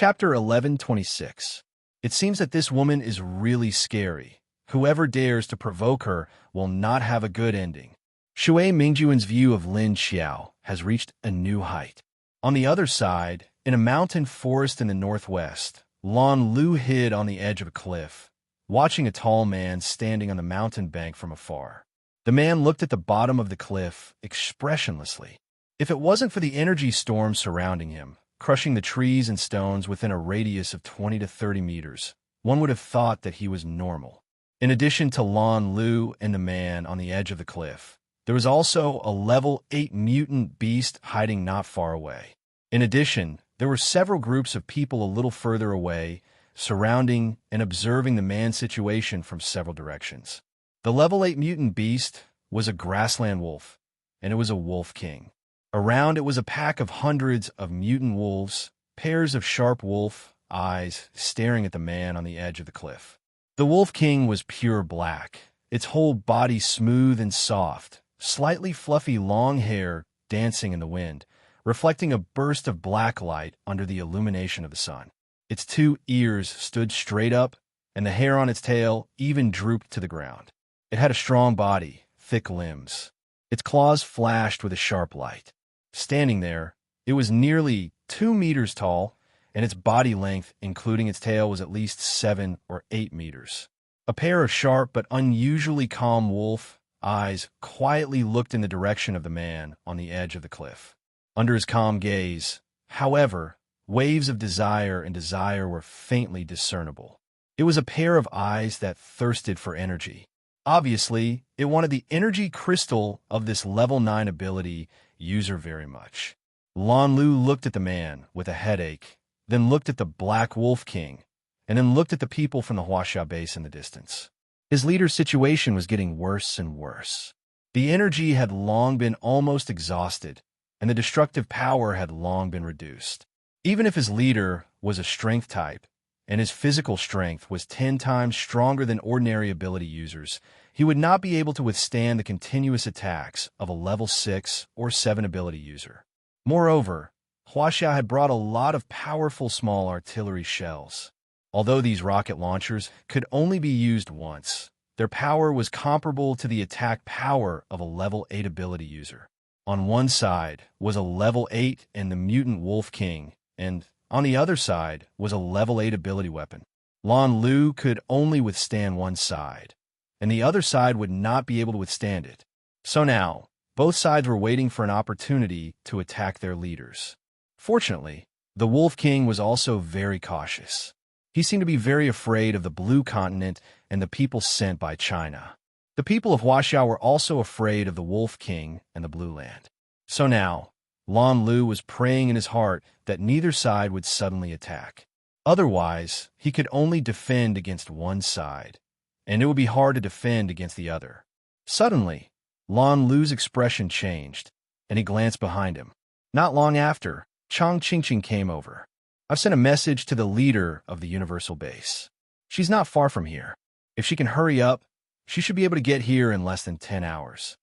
Chapter 1126. It seems that this woman is really scary. Whoever dares to provoke her will not have a good ending. Shui Mingjuan's view of Lin Xiao has reached a new height. On the other side, in a mountain forest in the northwest, Lan Lu hid on the edge of a cliff, watching a tall man standing on the mountain bank from afar. The man looked at the bottom of the cliff expressionlessly. If it wasn't for the energy storm surrounding him, crushing the trees and stones within a radius of 20 to 30 meters, one would have thought that he was normal. In addition to Lan Lu and the man on the edge of the cliff, there was also a level 8 mutant beast hiding not far away. In addition, there were several groups of people a little further away, surrounding and observing the man's situation from several directions. The level 8 mutant beast was a grassland wolf, and it was a wolf king. Around it was a pack of hundreds of mutant wolves, pairs of sharp wolf eyes staring at the man on the edge of the cliff. The Wolf King was pure black, its whole body smooth and soft, slightly fluffy long hair dancing in the wind, reflecting a burst of black light under the illumination of the sun. Its 2 ears stood straight up, and the hair on its tail even drooped to the ground. It had a strong body, thick limbs. Its claws flashed with a sharp light. Standing there, it was nearly 2 meters tall, and its body length, including its tail, was at least 7 or 8 meters. A pair of sharp but unusually calm wolf eyes quietly looked in the direction of the man on the edge of the cliff. Under his calm gaze, however, waves of desire and desire were faintly discernible. It was a pair of eyes that thirsted for energy. Obviously, it wanted the energy crystal of this level 9 ability user very much. Lan Lu looked at the man with a headache, then looked at the Black Wolf King, and then looked at the people from the Huaxia base in the distance. His leader's situation was getting worse and worse. The energy had long been almost exhausted, and the destructive power had long been reduced. Even if his leader was a strength type, and his physical strength was 10 times stronger than ordinary ability users, he would not be able to withstand the continuous attacks of a level 6 or 7 ability user. Moreover, Huaxia had brought a lot of powerful small artillery shells. Although these rocket launchers could only be used once, their power was comparable to the attack power of a level 8 ability user. On one side was a level 8 and the mutant Wolf King, and on the other side was a level 8 ability weapon. Lan Lu could only withstand one side, and the other side would not be able to withstand it. So now, both sides were waiting for an opportunity to attack their leaders. Fortunately, the Wolf King was also very cautious. He seemed to be very afraid of the Blue Continent and the people sent by China. The people of Huaxia were also afraid of the Wolf King and the Blue Land. So now, Lan Lu was praying in his heart that neither side would suddenly attack. Otherwise, he could only defend against one side, and it would be hard to defend against the other. Suddenly, Lan Lu's expression changed, and he glanced behind him. Not long after, Chang Qingqing came over. I've sent a message to the leader of the Universal Base. She's not far from here. If she can hurry up, she should be able to get here in less than 10 hours.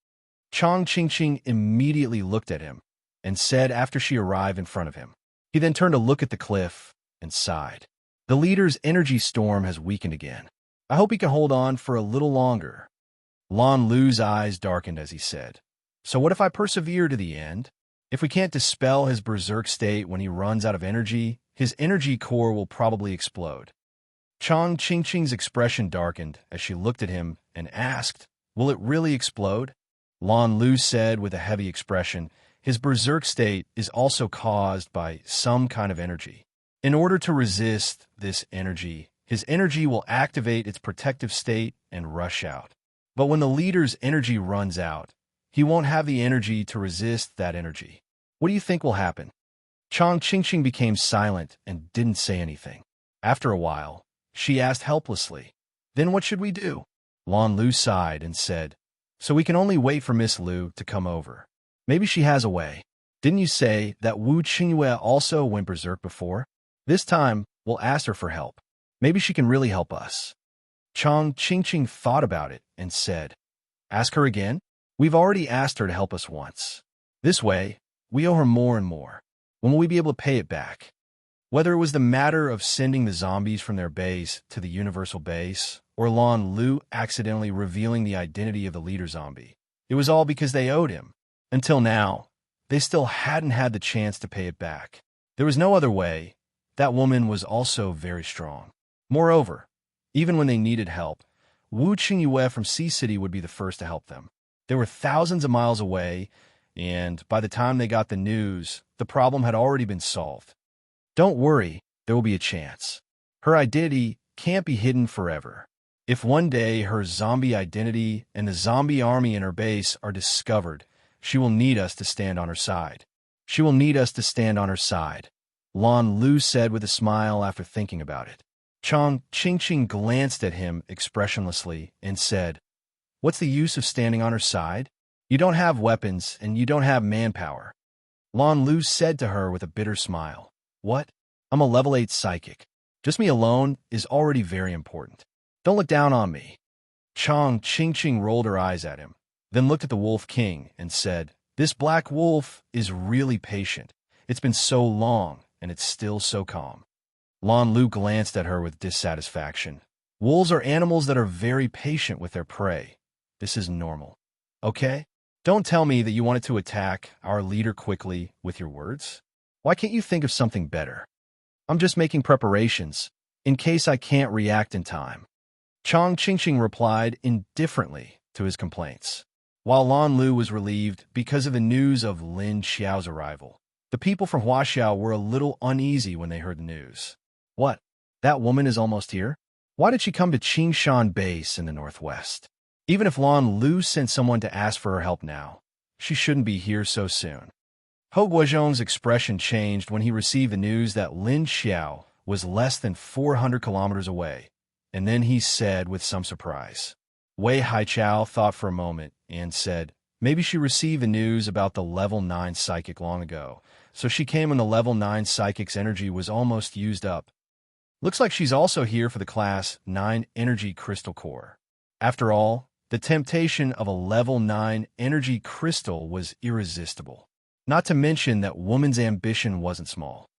Chang Qingqing immediately looked at him and said after she arrived in front of him. He then turned to look at the cliff and sighed. The leader's energy storm has weakened again. I hope he can hold on for a little longer. Lan Lu's eyes darkened as he said, so what if I persevere to the end? If we can't dispel his berserk state when he runs out of energy, his energy core will probably explode. Chang Qingqing's expression darkened as she looked at him and asked, will it really explode? Lan Lu said with a heavy expression, his berserk state is also caused by some kind of energy. In order to resist this energy, his energy will activate its protective state and rush out. But when the leader's energy runs out, he won't have the energy to resist that energy. What do you think will happen? Chang Qingqing became silent and didn't say anything. After a while, she asked helplessly, then what should we do? Lan Lu sighed and said, so we can only wait for Miss Lu to come over. Maybe she has a way. Didn't you say that Wu Qingyue also went berserk before? This time, we'll ask her for help. Maybe she can really help us. Chang Qingqing thought about it and said, ask her again? We've already asked her to help us once. This way, we owe her more and more. When will we be able to pay it back? Whether it was the matter of sending the zombies from their base to the universal base, or Lan Lu accidentally revealing the identity of the leader zombie, it was all because they owed him. Until now, they still hadn't had the chance to pay it back. There was no other way. That woman was also very strong. Moreover, even when they needed help, Wu Qingyue from Sea City would be the first to help them. They were thousands of miles away, and by the time they got the news, the problem had already been solved. Don't worry, there will be a chance. Her identity can't be hidden forever. If one day her zombie identity and the zombie army in her base are discovered, she will need us to stand on her side. She will need us to stand on her side, Lan Lu said with a smile after thinking about it. Chang Qingqing glanced at him expressionlessly and said, "What's the use of standing on her side? You don't have weapons and you don't have manpower." Lan Lu said to her with a bitter smile, "What? I'm a level 8 psychic. Just me alone is already very important. Don't look down on me." Chang Qingqing rolled her eyes at him, then looked at the Wolf King and said, "This black wolf is really patient. It's been so long, and it's still so calm." Lan Lu glanced at her with dissatisfaction. Wolves are animals that are very patient with their prey. This is normal. Okay? Don't tell me that you wanted to attack our leader quickly with your words. Why can't you think of something better? I'm just making preparations, in case I can't react in time. Chang Qingqing replied indifferently to his complaints. While Lan Lu was relieved because of the news of Lin Xiao's arrival, the people from Huaxiao were a little uneasy when they heard the news. What? That woman is almost here? Why did she come to Qingshan Base in the northwest? Even if Lan Lu sent someone to ask for her help now, she shouldn't be here so soon. Ho Guozhong's expression changed when he received the news that Lin Xiao was less than 400 kilometers away, and then he said with some surprise. Wei Haichao thought for a moment and said, maybe she received the news about the level 9 psychic long ago, so she came when the level 9 psychic's energy was almost used up. Looks like she's also here for the class 9 energy crystal core. After all, the temptation of a level 9 energy crystal was irresistible. Not to mention that woman's ambition wasn't small.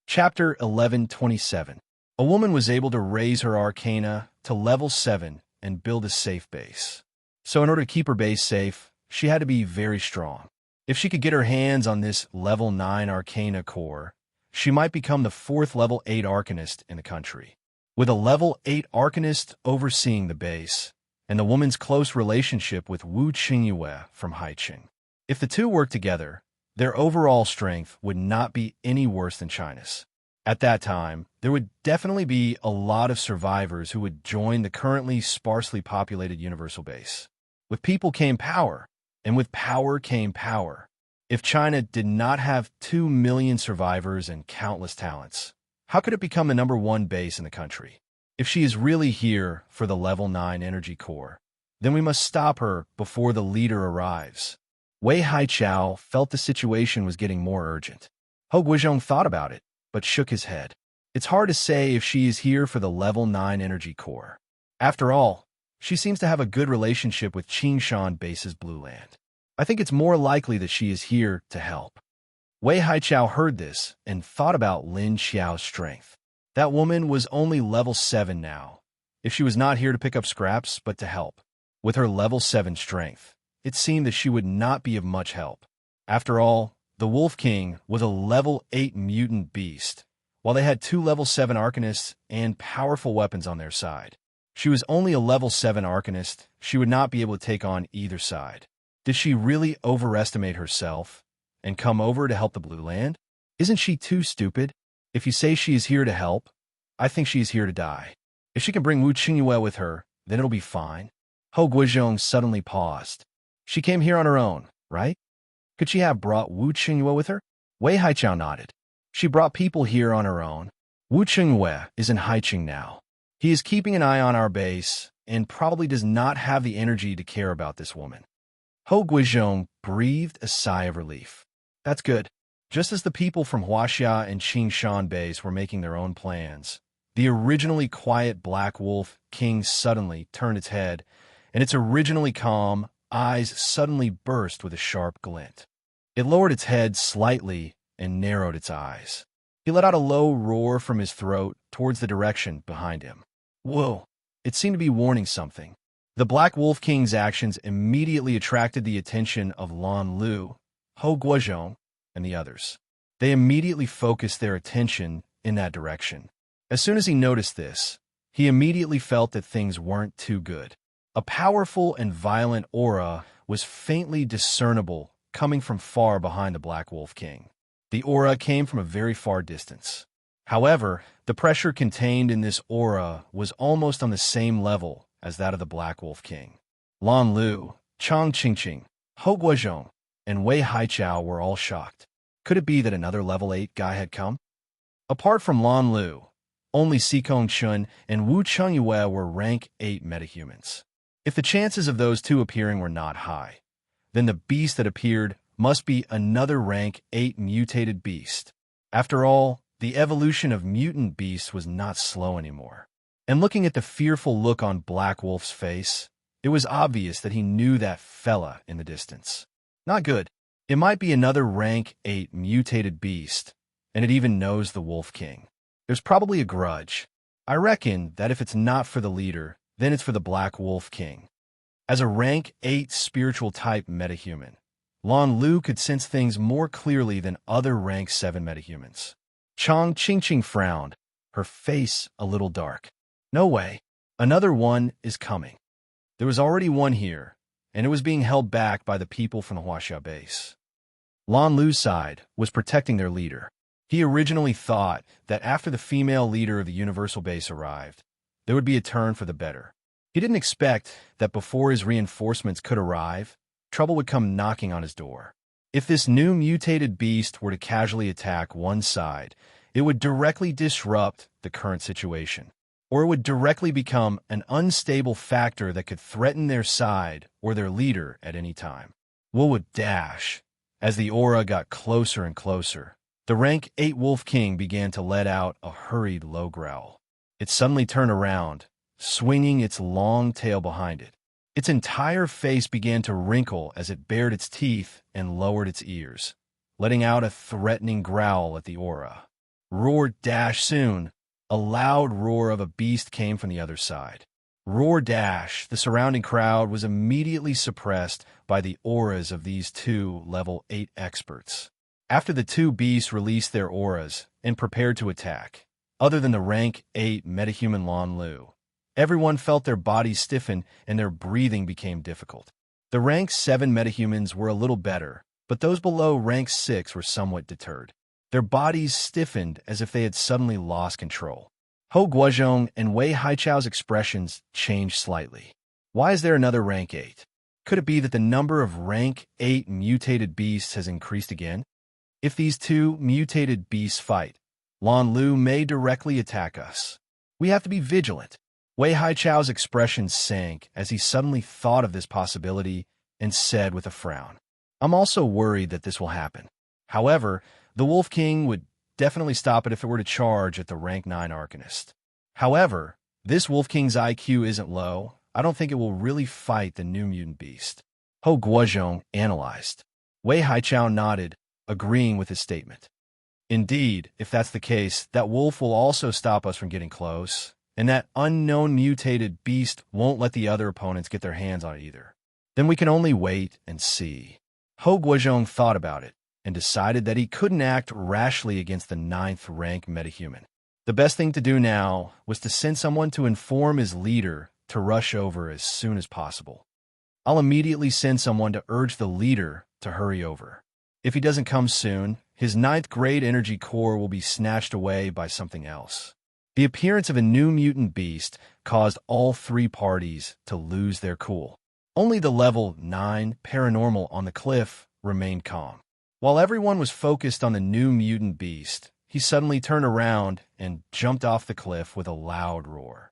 Chapter 1127. A woman was able to raise her arcana to level 7 and build a safe base. So in order to keep her base safe, she had to be very strong. If she could get her hands on this level 9 arcana core, she might become the 4th level 8 arcanist in the country. With a level 8 arcanist overseeing the base, and the woman's close relationship with Wu Qingyue from Haiqing. If the two worked together, their overall strength would not be any worse than China's. At that time, there would definitely be a lot of survivors who would join the currently sparsely populated universal base. With people came power, and with power came power. If China did not have 2 million survivors and countless talents, how could it become the #1 base in the country? If she is really here for the level 9 energy core, then we must stop her before the leader arrives. Wei Haichao felt the situation was getting more urgent. Ho Guozhong thought about it, but shook his head. It's hard to say if she is here for the level 9 energy core. After all, she seems to have a good relationship with Qingshan Base's Blue Land. I think it's more likely that she is here to help. Wei Haichao heard this and thought about Lin Xiao's strength. That woman was only level 7 now. If she was not here to pick up scraps, but to help. With her level 7 strength, it seemed that she would not be of much help. After all, the Wolf King was a level 8 mutant beast, while they had 2 level 7 arcanists and powerful weapons on their side. She was only a level 7 arcanist. She would not be able to take on either side. Did she really overestimate herself and come over to help the Blue Land? Isn't she too stupid? If you say she is here to help, I think she is here to die. If she can bring Wu Qingyue with her, then it'll be fine. Ho Guozhong suddenly paused. She came here on her own, right? Could she have brought Wu Qingyue with her? Wei Haichao nodded. She brought people here on her own. Wu Qingyue is in Haiqing now. He is keeping an eye on our base and probably does not have the energy to care about this woman. Ho Guozhong breathed a sigh of relief. That's good. Just as the people from Huaxia and Qingshan Base were making their own plans, the originally quiet Black Wolf King suddenly turned its head, and its originally calm eyes suddenly burst with a sharp glint. It lowered its head slightly and narrowed its eyes. He let out a low roar from his throat towards the direction behind him. Whoa! It seemed to be warning something. The Black Wolf King's actions immediately attracted the attention of Lan Lu, Hou Guozhong, and the others. They immediately focused their attention in that direction. As soon as he noticed this, he immediately felt that things weren't too good. A powerful and violent aura was faintly discernible coming from far behind the Black Wolf King. The aura came from a very far distance. However, the pressure contained in this aura was almost on the same level as that of the Black Wolf King. Lan Lu, Chang Qingqing, Hou Guozhong, and Wei Haichao were all shocked. Could it be that another level 8 guy had come? Apart from Lan Lu, only Xikong Chun and Wu Chengyue were rank 8 metahumans. If the chances of those two appearing were not high, then the beast that appeared must be another rank 8 mutated beast. After all, the evolution of mutant beasts was not slow anymore. And looking at the fearful look on Black Wolf's face, it was obvious that he knew that fella in the distance. Not good. It might be another rank 8 mutated beast, and it even knows the Wolf King. There's probably a grudge. I reckon that if it's not for the leader, then it's for the Black Wolf King. As a rank 8 spiritual type metahuman, Lan Lu could sense things more clearly than other rank 7 metahumans. Chang Qingqing frowned, her face a little dark. No way. Another one is coming. There was already one here, and it was being held back by the people from the Huaxia base. Lan Lu's side was protecting their leader. He originally thought that after the female leader of the Universal Base arrived, there would be a turn for the better. He didn't expect that before his reinforcements could arrive, trouble would come knocking on his door. If this new mutated beast were to casually attack one side, it would directly disrupt the current situation, or it would directly become an unstable factor that could threaten their side or their leader at any time. Wu would dash. As the aura got closer and closer, the rank 8 Wolf King began to let out a hurried low growl. It suddenly turned around, swinging its long tail behind it. Its entire face began to wrinkle as it bared its teeth and lowered its ears, letting out a threatening growl at the aura. Roar dash soon. A loud roar of a beast came from the other side. Roar dash. The surrounding crowd was immediately suppressed by the auras of these two level 8 experts. After the two beasts released their auras and prepared to attack, other than the rank 8 metahuman Lan Lu, everyone felt their bodies stiffen and their breathing became difficult. The rank 7 metahumans were a little better, but those below rank 6 were somewhat deterred. Their bodies stiffened as if they had suddenly lost control. Hou Guozhong and Wei Haichao's expressions changed slightly. Why is there another rank 8? Could it be that the number of rank 8 mutated beasts has increased again? If these two mutated beasts fight, Lan Lu may directly attack us. We have to be vigilant. Wei Haichao's expression sank as he suddenly thought of this possibility and said with a frown, I'm also worried that this will happen. However, the Wolf King would definitely stop it if it were to charge at the rank 9 Arcanist. However, this Wolf King's IQ isn't low. I don't think it will really fight the new mutant beast. Hou Guozhong analyzed. Wei Haichao nodded, agreeing with his statement. Indeed, if that's the case, that wolf will also stop us from getting close, and that unknown mutated beast won't let the other opponents get their hands on it either. Then we can only wait and see. Hou Guozhong thought about it and decided that he couldn't act rashly against the 9th rank metahuman. The best thing to do now was to send someone to inform his leader to rush over as soon as possible. I'll immediately send someone to urge the leader to hurry over. If he doesn't come soon, his 9th grade energy core will be snatched away by something else. The appearance of a new mutant beast caused all three parties to lose their cool. Only the level 9 paranormal on the cliff remained calm. While everyone was focused on the new mutant beast, he suddenly turned around and jumped off the cliff with a loud roar.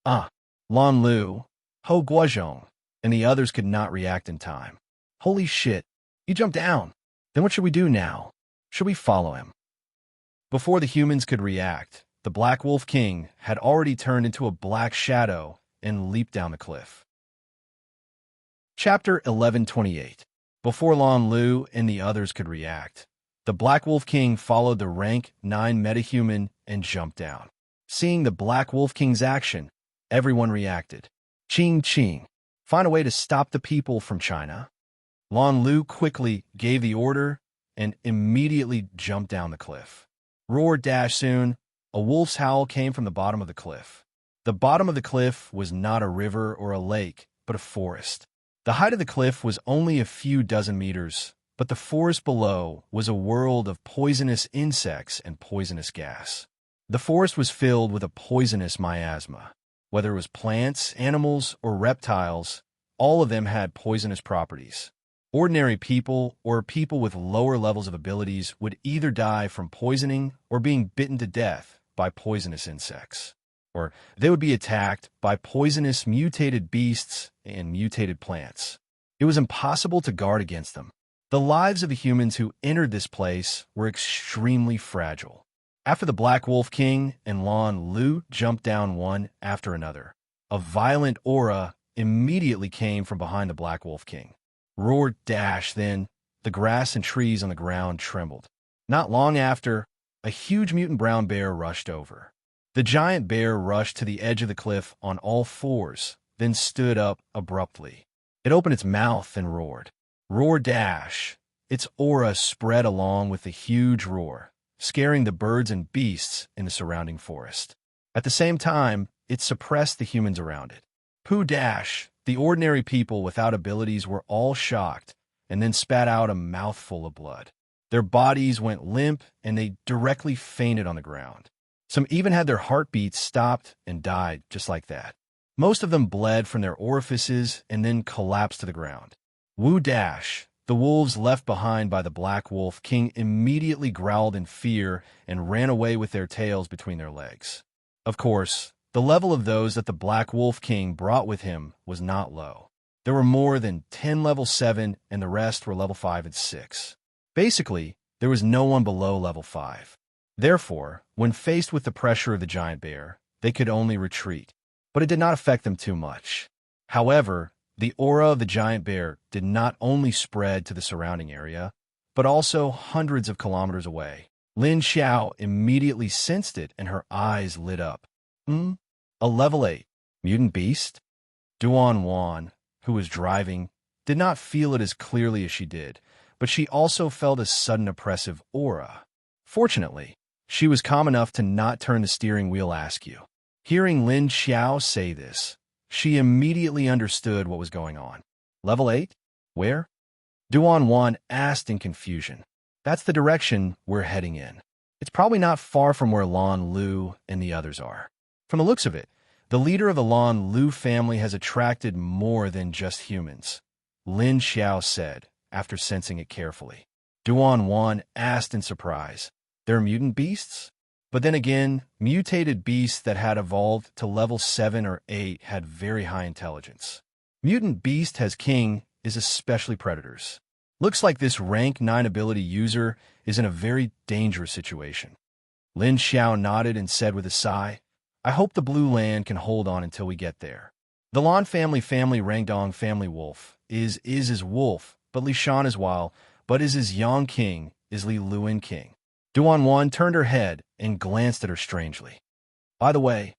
Lan Lu, Hou Guozhong, and the others could not react in time. Holy shit, he jumped down. Then what should we do now? Should we follow him? Before the humans could react, the Black Wolf King had already turned into a black shadow and leaped down the cliff. Chapter 1128. Before Lan Lu and the others could react, The Black Wolf King followed the rank 9 metahuman and jumped down. Seeing the Black Wolf King's action, everyone reacted. Ching ching. Find a way to stop the people from China. Lan Lu quickly gave the order and immediately jumped down the cliff. Roar dash soon, a wolf's howl came from the bottom of the cliff. The bottom of the cliff was not a river or a lake, but a forest. The height of the cliff was only a few dozen meters, but the forest below was a world of poisonous insects and poisonous gas. The forest was filled with a poisonous miasma. Whether it was plants, animals, or reptiles, all of them had poisonous properties. Ordinary people or people with lower levels of abilities would either die from poisoning or being bitten to death by poisonous insects, or they would be attacked by poisonous mutated beasts and mutated plants. It was impossible to guard against them. The lives of the humans who entered this place were extremely fragile. After the Black Wolf King and Lan Lu jumped down one after another, a violent aura immediately came from behind the Black Wolf King. Roar dash then, the grass and trees on the ground trembled. Not long after, a huge mutant brown bear rushed over. The giant bear rushed to the edge of the cliff on all fours, then stood up abruptly. It opened its mouth and roared. Roar dash. Its aura spread along with the huge roar, scaring the birds and beasts in the surrounding forest. At the same time, it suppressed the humans around it. Poo dash. The ordinary people without abilities were all shocked and then spat out a mouthful of blood. Their bodies went limp and they directly fainted on the ground. Some even had their heartbeats stopped and died just like that. Most of them bled from their orifices and then collapsed to the ground. Woo dash. The wolves left behind by the Black Wolf King immediately growled in fear and ran away with their tails between their legs. Of course, the level of those that the Black Wolf King brought with him was not low. There were more than 10 level 7 and the rest were level 5 and 6. Basically, there was no one below level 5. Therefore, when faced with the pressure of the giant bear, they could only retreat. But it did not affect them too much. However, the aura of the giant bear did not only spread to the surrounding area, but also hundreds of kilometers away. Lin Xiao immediately sensed it and her eyes lit up. A level 8 mutant beast? Duan Wan, who was driving, did not feel it as clearly as she did, but she also felt a sudden oppressive aura. Fortunately, she was calm enough to not turn the steering wheel askew. Hearing Lin Xiao say this, she immediately understood what was going on. Level 8? Where? Duan Wan asked in confusion. That's the direction we're heading in. It's probably not far from where Lan Lu and the others are. From the looks of it, the leader of the Lan Lu family has attracted more than just humans, Lin Xiao said, after sensing it carefully. Duan Wan asked in surprise, "They're mutant beasts?" But then again, mutated beasts that had evolved to level 7 or 8 had very high intelligence. Mutant beast has king is especially predators. Looks like this rank 9 ability user is in a very dangerous situation. Lin Xiao nodded and said with a sigh, "I hope the Blue Land can hold on until we get there." The Lan family Rangdong family wolf is his wolf, but Li Shan is wild, but is his Yang king is Li Luin king. Duan Wan turned her head and glanced at her strangely. "By the way,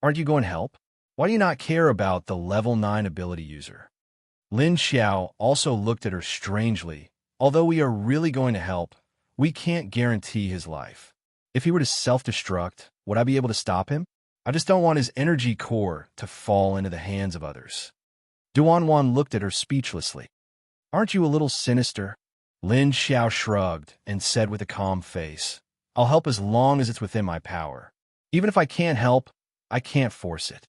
aren't you going to help? Why do you not care about the level 9 ability user?" Lin Xiao also looked at her strangely. "Although we are really going to help, we can't guarantee his life. If he were to self-destruct, would I be able to stop him? I just don't want his energy core to fall into the hands of others." Duan Wan looked at her speechlessly. "Aren't you a little sinister?" Lin Xiao shrugged and said with a calm face, "I'll help as long as it's within my power. Even if I can't help, I can't force it."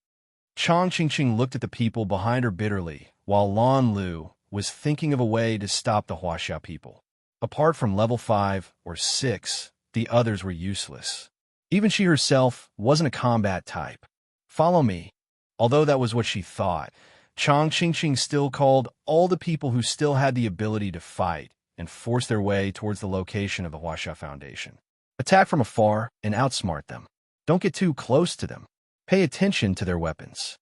Chang Qingqing looked at the people behind her bitterly, while Lan Lu was thinking of a way to stop the Huaxia people. Apart from level 5 or 6, the others were useless. Even she herself wasn't a combat type. "Follow me." Although that was what she thought, Chang Qingqing still called all the people who still had the ability to fight and force their way towards the location of the Huaxia Foundation. Attack from afar and outsmart them. Don't get too close to them. Pay attention to their weapons.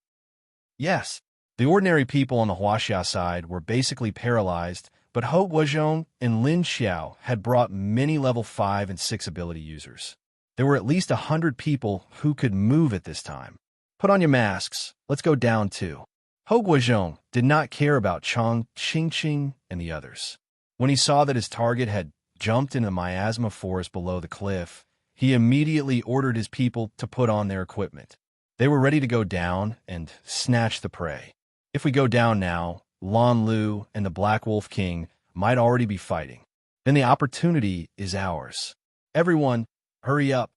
Yes, the ordinary people on the Huaxia side were basically paralyzed But Ho Guozhong and Lin Xiao had brought many level 5 and 6 ability users. There were at least 100 people who could move at this time. Put on your masks. Let's go down too. Ho Guozhong did not care about Chang, Qingqing, and the others. When he saw that his target had jumped into the miasma forest below the cliff, he immediately ordered his people to put on their equipment. They were ready to go down and snatch the prey. If we go down now, Lan Lu and the Black Wolf King might already be fighting. Then the opportunity is ours. Everyone, hurry up.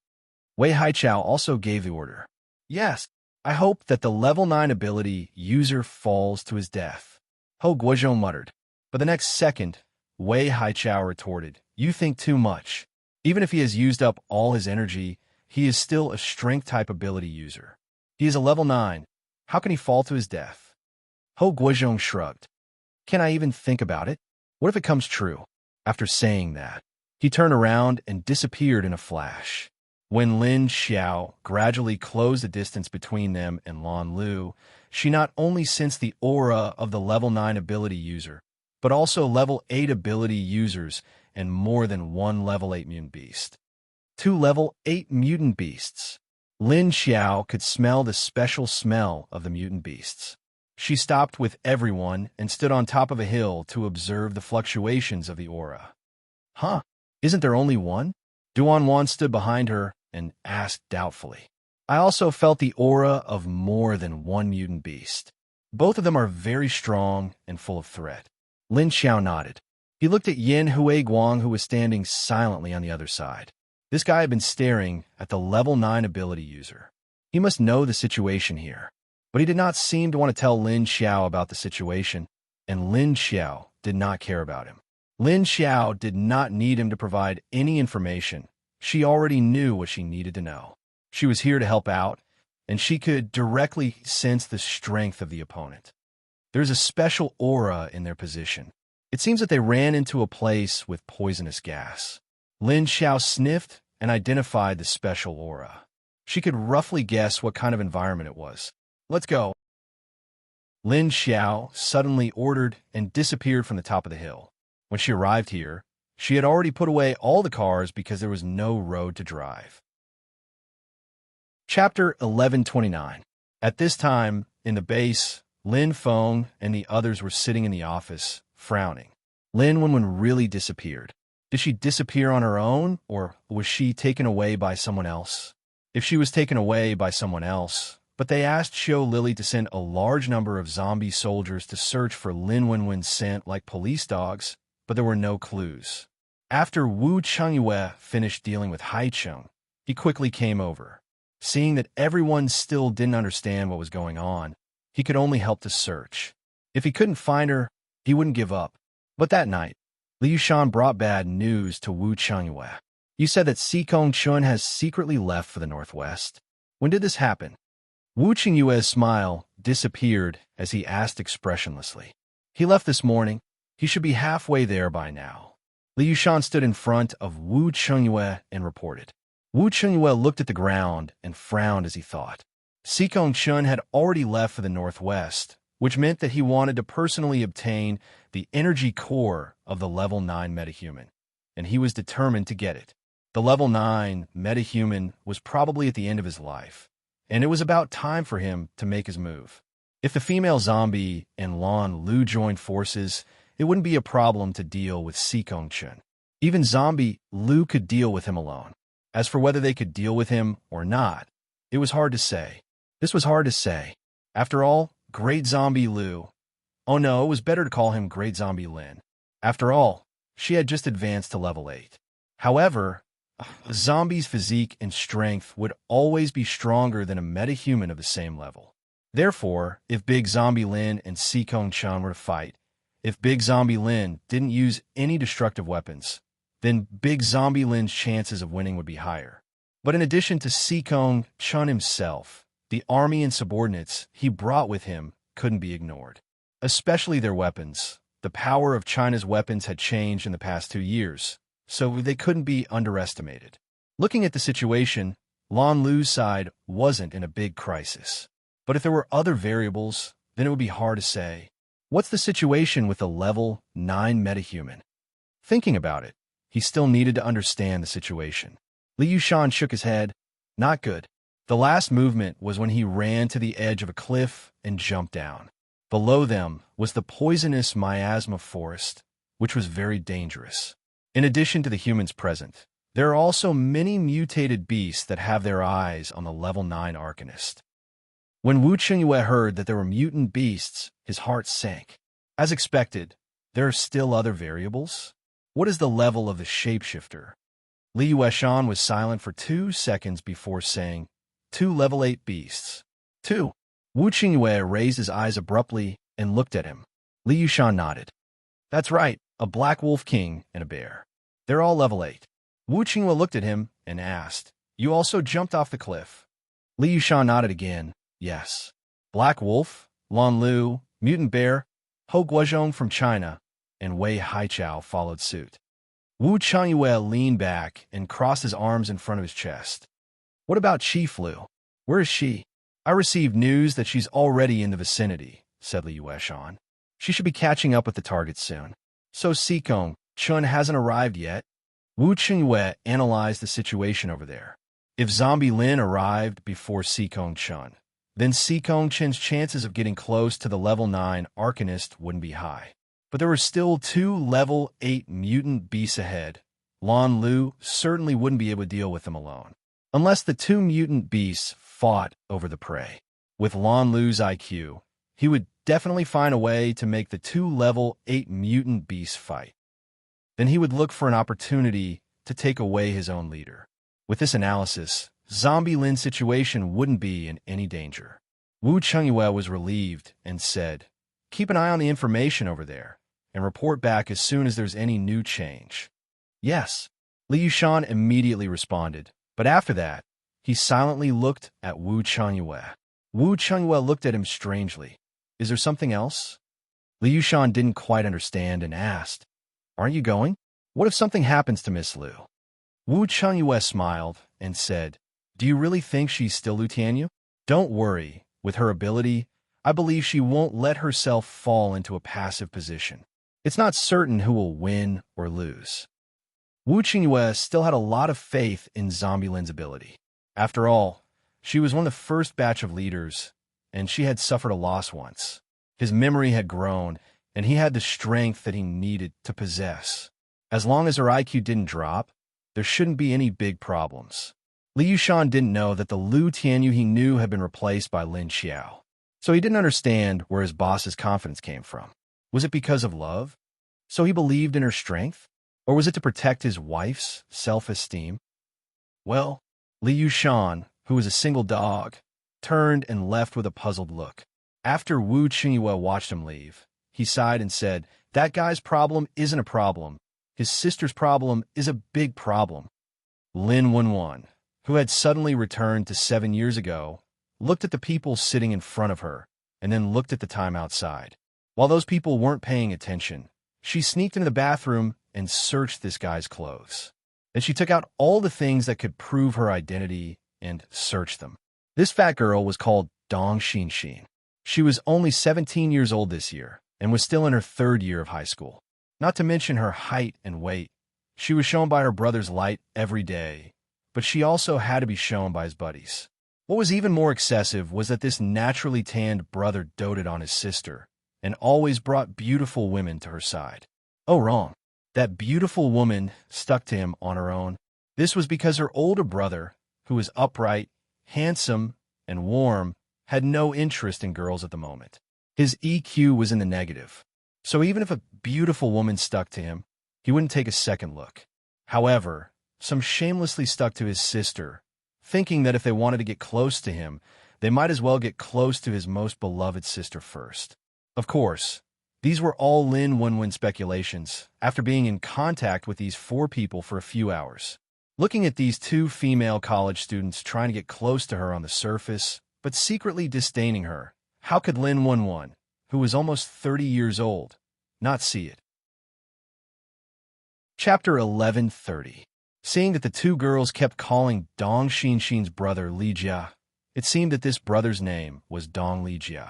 Wei Haichao also gave the order. Yes, I hope that the level 9 ability user falls to his death. Ho Guozhong muttered. But the next second, Wei Haichao retorted, you think too much. Even if he has used up all his energy, he is still a strength-type ability user. He is a level 9. How can he fall to his death? Ho Guozhong shrugged. Can I even think about it? What if it comes true? After saying that, he turned around and disappeared in a flash. When Lin Xiao gradually closed the distance between them and Lan Lu, she not only sensed the aura of the level 9 ability user, but also level 8 ability users and more than one level 8 mutant beast. 2 level 8 mutant beasts. Lin Xiao could smell the special smell of the mutant beasts. She stopped with everyone and stood on top of a hill to observe the fluctuations of the aura. Huh? Isn't there only one? Duan Wan stood behind her and asked doubtfully. I also felt the aura of more than one mutant beast. Both of them are very strong and full of threat. Lin Xiao nodded. He looked at Yin Hui Guang, who was standing silently on the other side. This guy had been staring at the level 9 ability user. He must know the situation here. But he did not seem to want to tell Lin Xiao about the situation, and Lin Xiao did not care about him. Lin Xiao did not need him to provide any information. She already knew what she needed to know. She was here to help out, and she could directly sense the strength of the opponent. There's a special aura in their position. It seems that they ran into a place with poisonous gas. Lin Xiao sniffed and identified the special aura. She could roughly guess what kind of environment it was. Let's go. Lin Xiao suddenly ordered and disappeared from the top of the hill. When she arrived here, she had already put away all the cars because there was no road to drive. Chapter 1129. At this time, in the base, Lin Feng and the others were sitting in the office, frowning. Lin Wenwen really disappeared. Did she disappear on her own, or was she taken away by someone else? If she was taken away by someone else, but they asked Xiao Lily to send a large number of zombie soldiers to search for Lin Wenwen's scent like police dogs, but there were no clues. After Wu Chengyue finished dealing with Haicheng, he quickly came over. Seeing that everyone still didn't understand what was going on, he could only help to search. If he couldn't find her, he wouldn't give up. But that night, Liu Shan brought bad news to Wu Chengyue. You said that Xikong Chun has secretly left for the northwest. When did this happen? Wu Chengyue's smile disappeared as he asked expressionlessly. He left this morning. He should be halfway there by now. Liu Shan stood in front of Wu Chengyue and reported. Wu Chengyue looked at the ground and frowned as he thought. Xikong Chun had already left for the northwest, which meant that he wanted to personally obtain the energy core of the level 9 metahuman, and he was determined to get it. The level 9 metahuman was probably at the end of his life, and it was about time for him to make his move. If the female zombie and Lan Lu joined forces, it wouldn't be a problem to deal with Xikong Chun. Even zombie Lu could deal with him alone. As for whether they could deal with him or not, it was hard to say. This was hard to say. After all, Great Zombie Lu. Oh no, it was better to call him Great Zombie Lin. After all, she had just advanced to level 8. However, a zombie's physique and strength would always be stronger than a metahuman of the same level. Therefore, if Big Zombie Lin and Xikong Chun were to fight, if Big Zombie Lin didn't use any destructive weapons, then Big Zombie Lin's chances of winning would be higher. But in addition to Xikong Chun himself, the army and subordinates he brought with him couldn't be ignored. Especially their weapons. The power of China's weapons had changed in the past 2 years, so they couldn't be underestimated. Looking at the situation, Lan Lu's side wasn't in a big crisis. But if there were other variables, then it would be hard to say. What's the situation with the level 9 metahuman? Thinking about it, he still needed to understand the situation. Li Yushan shook his head. Not good. The last movement was when he ran to the edge of a cliff and jumped down. Below them was the poisonous miasma forest, which was very dangerous. In addition to the humans present, there are also many mutated beasts that have their eyes on the level 9 Arcanist. When Wu Qingyue heard that there were mutant beasts, his heart sank. As expected, there are still other variables. What is the level of the shapeshifter? Li Yueshan was silent for 2 seconds before saying, 2 level 8 beasts. 2. Wu Qingyue raised his eyes abruptly and looked at him. Li Yushan nodded. That's right, a black wolf king and a bear. They're all level 8. Wu Qingyue looked at him and asked, You also jumped off the cliff? Li Yushan nodded again. Yes. Black wolf, Lan Lu, mutant bear, Ho Guozhong from China, and Wei Haichao followed suit. Wu Qiangyue leaned back and crossed his arms in front of his chest. What about Qi Flu? Where is she? I received news that she's already in the vicinity, said Li Yueshan. She should be catching up with the target soon. So Sikong Chun hasn't arrived yet? Wu Qingyue analyzed the situation over there. If Zombie Lin arrived before Sikong Chun, then Sikong Chen's chances of getting close to the level 9 Arcanist wouldn't be high. But there were still 2 level 8 mutant beasts ahead. Lan Lu certainly wouldn't be able to deal with them alone, unless the 2 mutant beasts fought over the prey. With Lan Lu's IQ, he would definitely find a way to make the 2 level 8 mutant beasts fight. Then he would look for an opportunity to take away his own leader. With this analysis, Zombie Lin's situation wouldn't be in any danger. Wu Qiangyue was relieved and said, Keep an eye on the information over there, and report back as soon as there's any new change. Yes. Li Yushan immediately responded, but after that, he silently looked at Wu Qiangyue. Wu Qiangyue looked at him strangely. Is there something else? Li Yushan didn't quite understand and asked, Aren't you going? What if something happens to Miss Lu? Wu Qiangyue smiled and said, Do you really think she's still Lu Tianyu? Don't worry. With her ability, I believe she won't let herself fall into a passive position. It's not certain who will win or lose. Wu Qingyue still had a lot of faith in Zombie Lin's ability. After all, she was one of the first batch of leaders, and she had suffered a loss once. His memory had grown, and he had the strength that he needed to possess. As long as her IQ didn't drop, there shouldn't be any big problems. Li Yushan didn't know that the Lu Tianyu he knew had been replaced by Lin Xiao, so he didn't understand where his boss's confidence came from. Was it because of love? So he believed in her strength? Or was it to protect his wife's self-esteem? Well, Li Yushan, who was a single dog, turned and left with a puzzled look. After Wu Qingyue watched him leave, he sighed and said, That guy's problem isn't a problem. His sister's problem is a big problem. Lin Wenwan, who had suddenly returned to 7 years ago, looked at the people sitting in front of her, and then looked at the time outside. While those people weren't paying attention, she sneaked into the bathroom and searched this guy's clothes. Then she took out all the things that could prove her identity and searched them. This fat girl was called Dong Xinxin. She was only 17 years old this year and was still in her 3rd year of high school. Not to mention her height and weight. She was shown by her brother's light every day, but she also had to be shown by his buddies. What was even more excessive was that this naturally tanned brother doted on his sister and always brought beautiful women to her side. Oh, wrong. That beautiful woman stuck to him on her own. This was because her older brother, who was upright, handsome, and warm, had no interest in girls at the moment. His EQ was in the negative, so even if a beautiful woman stuck to him, he wouldn't take a second look. However, some shamelessly stuck to his sister, thinking that if they wanted to get close to him, they might as well get close to his most beloved sister first. Of course, these were all Lin Wenwen speculations after being in contact with these 4 people for a few hours. Looking at these 2 female college students trying to get close to her on the surface, but secretly disdaining her, how could Lin Wenwen, who was almost 30 years old, not see it? Chapter 1130. Seeing that the 2 girls kept calling Dong Xinxin's brother Li Jia, it seemed that this brother's name was Dong Li Jia.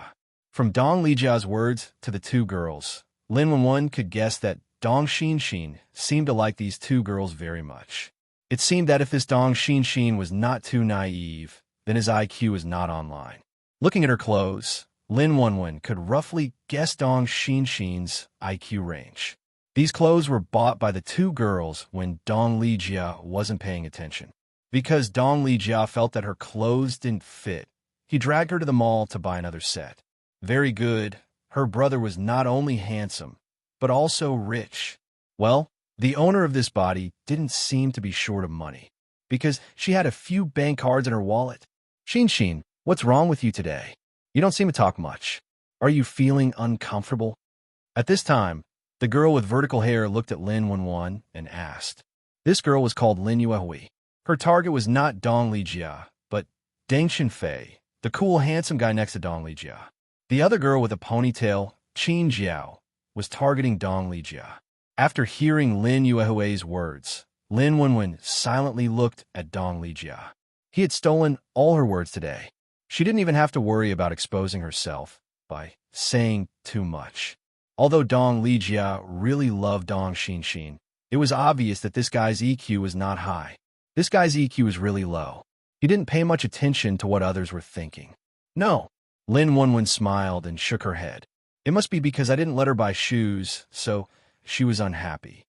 From Dong Lijia's words to the two girls, Lin Wenwen could guess that Dong Xinxin seemed to like these two girls very much. It seemed that if this Dong Xinxin was not too naive, then his IQ was not online. Looking at her clothes, Lin Wenwen could roughly guess Dong Xinxin's IQ range. These clothes were bought by the two girls when Dong Lijia wasn't paying attention. Because Dong Lijia felt that her clothes didn't fit, he dragged her to the mall to buy another set. Very good. Her brother was not only handsome, but also rich. Well, the owner of this body didn't seem to be short of money, because she had a few bank cards in her wallet. Xinxin, what's wrong with you today? You don't seem to talk much. Are you feeling uncomfortable? At this time, the girl with vertical hair looked at Lin Wenwen and asked. This girl was called Lin Yuehui. Her target was not Dong Lijia, but Deng Xinfei, the cool, handsome guy next to Dong Lijia. The other girl with a ponytail, Qin Jiao, was targeting Dong Lijia. After hearing Lin Yuehui's words, Lin Wenwen silently looked at Dong Lijia. He had stolen all her words today. She didn't even have to worry about exposing herself by saying too much. Although Dong Lijia really loved Dong Xinxin, it was obvious that this guy's EQ was not high. This guy's EQ was really low. He didn't pay much attention to what others were thinking. No. Lin Wenwen smiled and shook her head. It must be because I didn't let her buy shoes, so she was unhappy.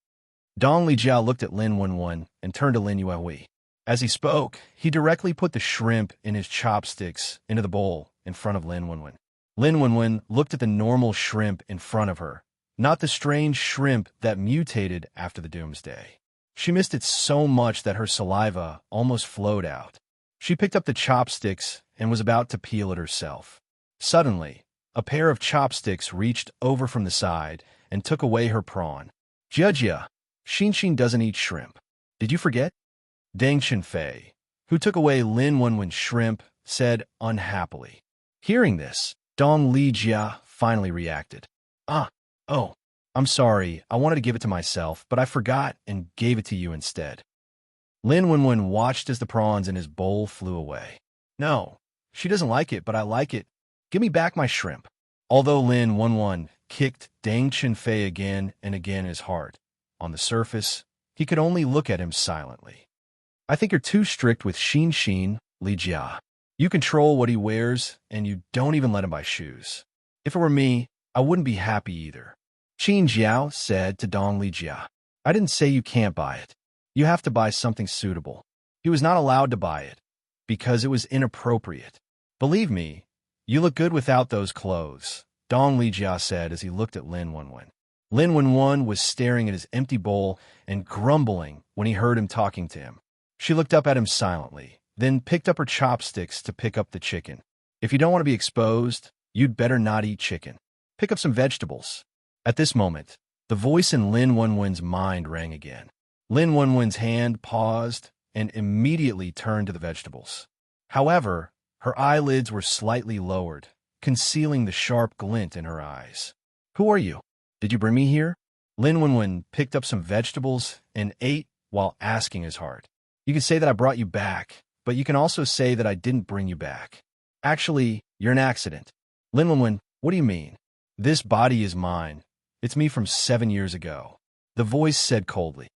Dong Lijia looked at Lin Wenwen and turned to Lin Yuehui. As he spoke, he directly put the shrimp in his chopsticks into the bowl in front of Lin Wenwen. Lin Wenwen looked at the normal shrimp in front of her, not the strange shrimp that mutated after the doomsday. She missed it so much that her saliva almost flowed out. She picked up the chopsticks and was about to peel it herself. Suddenly, a pair of chopsticks reached over from the side and took away her prawn. Jia, Xinxin doesn't eat shrimp. Did you forget? Deng Xinfei, who took away Lin Wenwen's shrimp, said unhappily. Hearing this, Dong Lijia finally reacted. Oh, I'm sorry, I wanted to give it to myself, but I forgot and gave it to you instead. Lin Wenwen watched as the prawns in his bowl flew away. No, she doesn't like it, but I like it. Give me back my shrimp. Although Lin Wenwen kicked Deng Xinfei again and again in his heart, on the surface, he could only look at him silently. I think you're too strict with Xinxin, Lijia. You control what he wears, and you don't even let him buy shoes. If it were me, I wouldn't be happy either. Qin Jiao said to Dong Lijia. I didn't say you can't buy it. You have to buy something suitable. He was not allowed to buy it, because it was inappropriate. Believe me, you look good without those clothes, Dong Lijia said as he looked at Lin Wenwen. Lin Wenwen was staring at his empty bowl and grumbling when he heard him talking to him. She looked up at him silently, then picked up her chopsticks to pick up the chicken. If you don't want to be exposed, you'd better not eat chicken. Pick up some vegetables. At this moment, the voice in Lin Wenwen's mind rang again. Lin Wenwen's hand paused and immediately turned to the vegetables. However, her eyelids were slightly lowered, concealing the sharp glint in her eyes. Who are you? Did you bring me here? Lin Wenwen picked up some vegetables and ate while asking his heart. You can say that I brought you back, but you can also say that I didn't bring you back. Actually, you're an accident. Lin Wenwen, what do you mean? This body is mine. It's me from 7 years ago. The voice said coldly.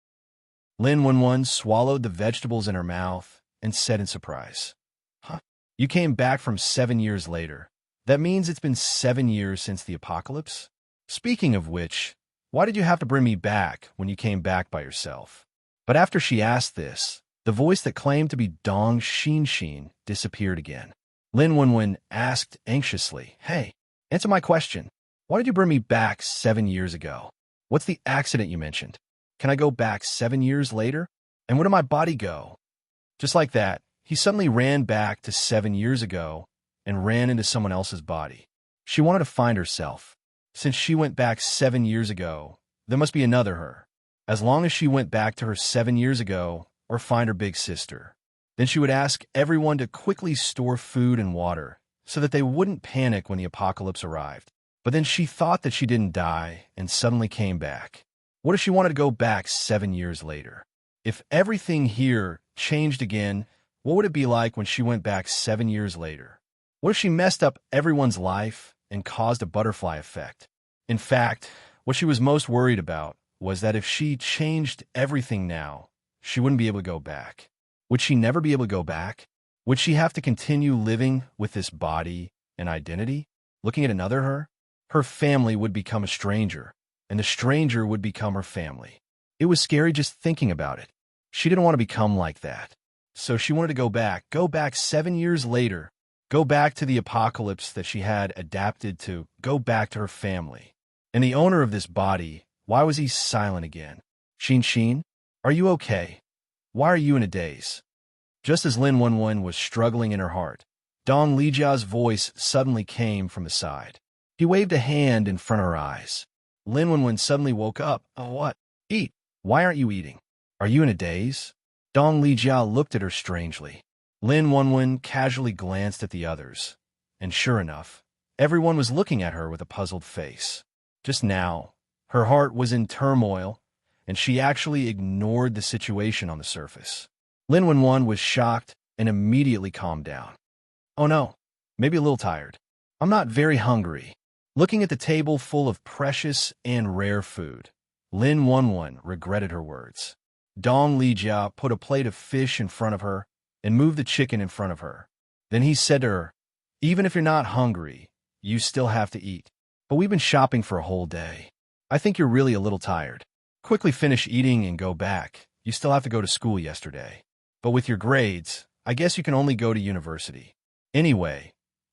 Lin Wenwen swallowed the vegetables in her mouth and said in surprise. Huh? You came back from 7 years later. That means it's been 7 years since the apocalypse? Speaking of which, why did you have to bring me back when you came back by yourself? But after she asked this, the voice that claimed to be Dong Xinxin disappeared again. Lin Wenwen asked anxiously, Hey, answer my question. Why did you bring me back 7 years ago? What's the accident you mentioned? Can I go back 7 years later? And where did my body go? Just like that, he suddenly ran back to 7 years ago and ran into someone else's body. She wanted to find herself. Since she went back 7 years ago, there must be another her. As long as she went back to her 7 years ago, or find her big sister. Then she would ask everyone to quickly store food and water so that they wouldn't panic when the apocalypse arrived. But then she thought that she didn't die and suddenly came back. What if she wanted to go back 7 years later? If everything here changed again, what would it be like when she went back 7 years later? What if she messed up everyone's life and caused a butterfly effect. In fact, what she was most worried about was that if she changed everything now, she wouldn't be able to go back. Would she never be able to go back? Would she have to continue living with this body and identity? Looking at another her? Her family would become a stranger, and the stranger would become her family. It was scary just thinking about it. She didn't want to become like that. So she wanted to go back 7 years later, go back to the apocalypse that she had adapted to, go back to her family. And the owner of this body, why was he silent again? Xin, are you okay? Why are you in a daze? Just as Lin Wenwen was struggling in her heart, Dong Lijia's voice suddenly came from the side. He waved a hand in front of her eyes. Lin Wenwen suddenly woke up. Oh, what? Eat. Why aren't you eating? Are you in a daze? Dong Lijia looked at her strangely. Lin Wenwen casually glanced at the others, and sure enough, everyone was looking at her with a puzzled face. Just now, her heart was in turmoil, and she actually ignored the situation on the surface. Lin Wenwen was shocked and immediately calmed down. Oh no, maybe a little tired. I'm not very hungry. Looking at the table full of precious and rare food, Lin Wenwen regretted her words. Dong Lijia put a plate of fish in front of her and moved the chicken in front of her. Then he said to her, even if you're not hungry, you still have to eat. But we've been shopping for a whole day. I think you're really a little tired. Quickly finish eating and go back. You still have to go to school yesterday. But with your grades, I guess you can only go to university. Anyway,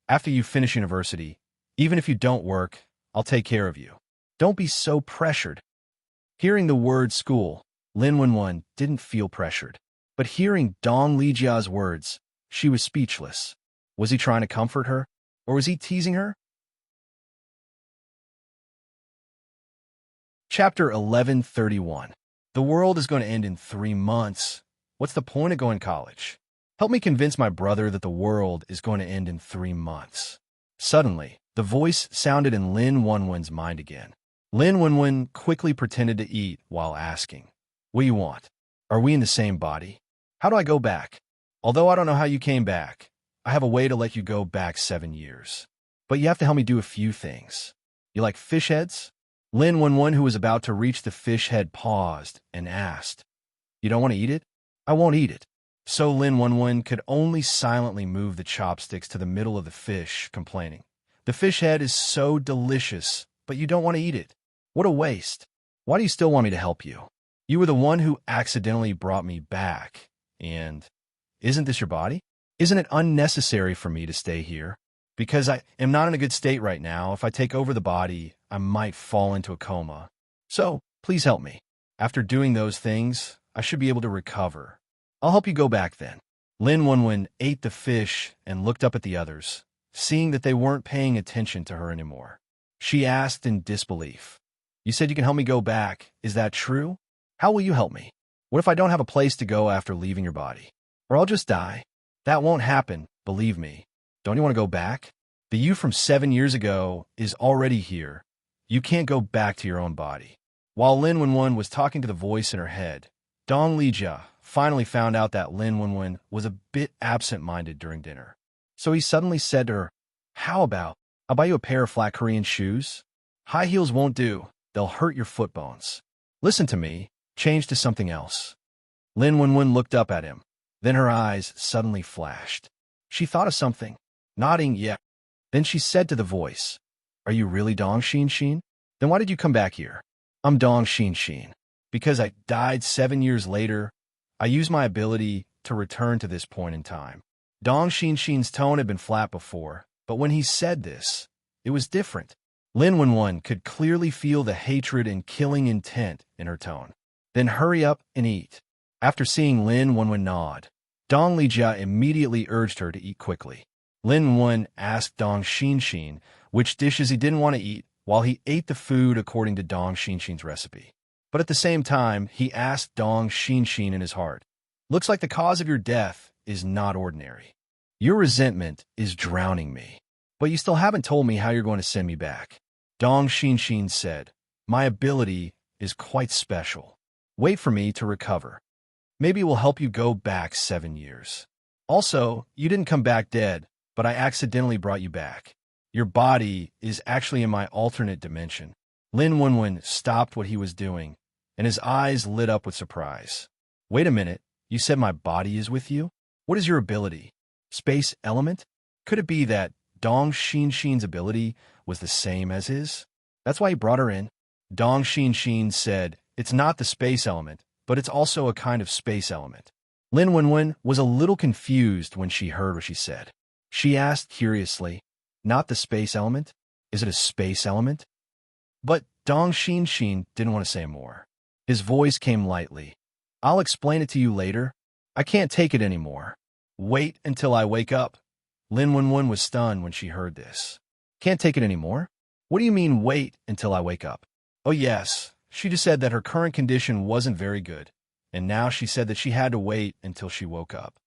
after you finish university, even if you don't work, I'll take care of you. Don't be so pressured. Hearing the word school, Lin Wenwen didn't feel pressured. But hearing Dong Lijia's words, she was speechless. Was he trying to comfort her? Or was he teasing her? Chapter 1131. The world is going to end in 3 months. What's the point of going to college? Help me convince my brother that the world is going to end in 3 months. Suddenly, the voice sounded in Lin Wenwen's mind again. Lin Wenwen quickly pretended to eat while asking, what do you want? Are we in the same body? How do I go back? Although I don't know how you came back, I have a way to let you go back 7 years. But you have to help me do a few things. You like fish heads? Lin Wenwen, who was about to reach the fish head, paused and asked, you don't want to eat it? I won't eat it. So Lin Wenwen could only silently move the chopsticks to the middle of the fish, complaining, the fish head is so delicious, but you don't want to eat it. What a waste. Why do you still want me to help you? You were the one who accidentally brought me back. And isn't this your body? Isn't it unnecessary for me to stay here? Because I am not in a good state right now. If I take over the body, I might fall into a coma. So, please help me. After doing those things, I should be able to recover. I'll help you go back then. Lin Wenwen ate the fish and looked up at the others, seeing that they weren't paying attention to her anymore. She asked in disbelief, you said you can help me go back. Is that true? How will you help me? What if I don't have a place to go after leaving your body? Or I'll just die. That won't happen, believe me. Don't you want to go back? The you from 7 years ago is already here. You can't go back to your own body. While Lin Wenwen was talking to the voice in her head, Dong Lijia finally found out that Lin Wenwen was a bit absent-minded during dinner. So he suddenly said to her, how about, I'll buy you a pair of flat Korean shoes? High heels won't do. They'll hurt your foot bones. Listen to me. Change to something else. Lin Wenwen looked up at him. Then her eyes suddenly flashed. She thought of something, nodding yeah. Then she said to the voice, are you really Dong Xin? Then why did you come back here? I'm Dong Xin. Because I died 7 years later, I used my ability to return to this point in time. Dong Xin's tone had been flat before, but when he said this, it was different. Lin Wenwen could clearly feel the hatred and killing intent in her tone. Then hurry up and eat. After seeing Lin Wenwen nod, Dong Lijia immediately urged her to eat quickly. Lin Wenwen asked Dong Xin which dishes he didn't want to eat while he ate the food according to Dong Xin's recipe. But at the same time, he asked Dong Xin in his heart, looks like the cause of your death is not ordinary. Your resentment is drowning me. But you still haven't told me how you're going to send me back. Dong Xin said, my ability is quite special. Wait for me to recover. Maybe it will help you go back 7 years. Also, you didn't come back dead, but I accidentally brought you back. Your body is actually in my alternate dimension. Lin Wenwen stopped what he was doing, and his eyes lit up with surprise. Wait a minute, you said my body is with you? What is your ability? Space element? Could it be that Dong Xinxin's ability was the same as his? That's why he brought her in. Dong Xinxin said, it's not the space element, but it's also a kind of space element. Lin Wenwen was a little confused when she heard what she said. She asked curiously, not the space element? Is it a space element? But Dong Xinxin didn't want to say more. His voice came lightly. I'll explain it to you later. I can't take it anymore. Wait until I wake up. Lin Wenwen was stunned when she heard this. Can't take it anymore? What do you mean, wait until I wake up? Oh yes, she just said that her current condition wasn't very good, and now she said that she had to wait until she woke up.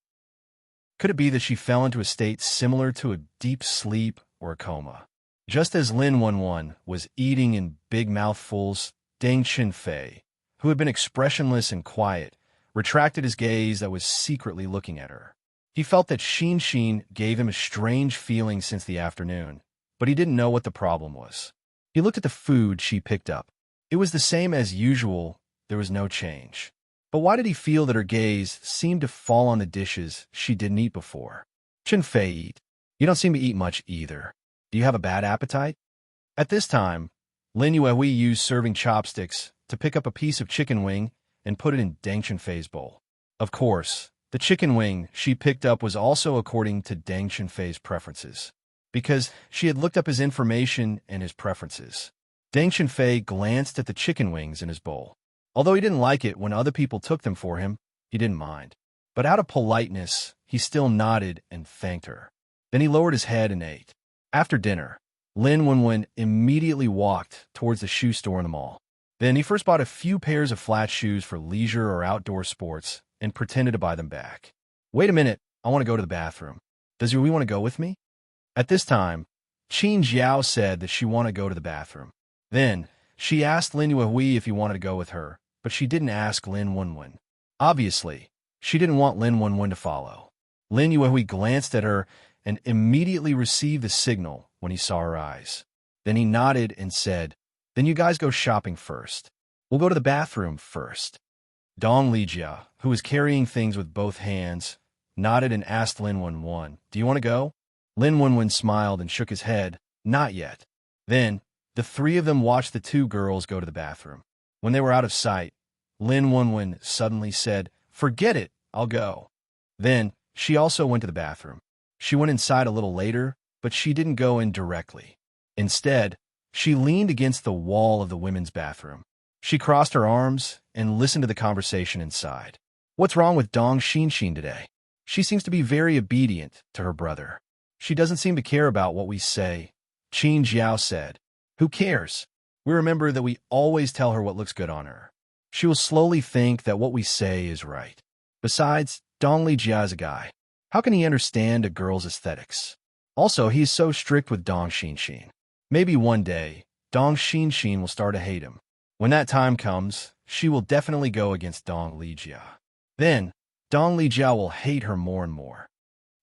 Could it be that she fell into a state similar to a deep sleep or a coma? Just as Lin Wenwen was eating in big mouthfuls, Deng Qinfei, who had been expressionless and quiet, retracted his gaze that was secretly looking at her. He felt that Xinxin gave him a strange feeling since the afternoon, but he didn't know what the problem was. He looked at the food she picked up. It was the same as usual, there was no change. But why did he feel that her gaze seemed to fall on the dishes she didn't eat before? Qinfei, eat. You don't seem to eat much either. Do you have a bad appetite? At this time, Lin Yuehui used serving chopsticks to pick up a piece of chicken wing and put it in Deng Qinfei's bowl. Of course, the chicken wing she picked up was also according to Deng Qinfei's preferences, because she had looked up his information and his preferences. Deng Qinfei glanced at the chicken wings in his bowl. Although he didn't like it when other people took them for him, he didn't mind. But out of politeness, he still nodded and thanked her. Then he lowered his head and ate. After dinner, Lin Wenwen immediately walked towards the shoe store in the mall. Then he first bought a few pairs of flat shoes for leisure or outdoor sports and pretended to buy them back. Wait a minute, I want to go to the bathroom. Does Yui want to go with me? At this time, Qin Jiao said that she wanted to go to the bathroom. Then, she asked Lin Yuehui if he wanted to go with her, but she didn't ask Lin Wenwen. Obviously, she didn't want Lin Wenwen to follow. Lin Yuehui glanced at her and immediately received the signal when he saw her eyes. Then he nodded and said, then you guys go shopping first. We'll go to the bathroom first. Dong Lijia, who was carrying things with both hands, nodded and asked Lin Wenwen, do you want to go? Lin Wenwen smiled and shook his head, not yet. Then, the three of them watched the two girls go to the bathroom. When they were out of sight, Lin Wenwen suddenly said, forget it, I'll go. Then, she also went to the bathroom. She went inside a little later, but she didn't go in directly. Instead, she leaned against the wall of the women's bathroom. She crossed her arms and listened to the conversation inside. What's wrong with Dong Xinxin today? She seems to be very obedient to her brother. She doesn't seem to care about what we say. Qin Jiao said, who cares? We remember that we always tell her what looks good on her. She will slowly think that what we say is right. Besides, Dong Lijia is a guy. How can he understand a girl's aesthetics? Also, he's so strict with Dong Xinxin. Maybe one day, Dong Xinxin will start to hate him. When that time comes, she will definitely go against Dong Lijia. Then, Dong Lijia will hate her more and more.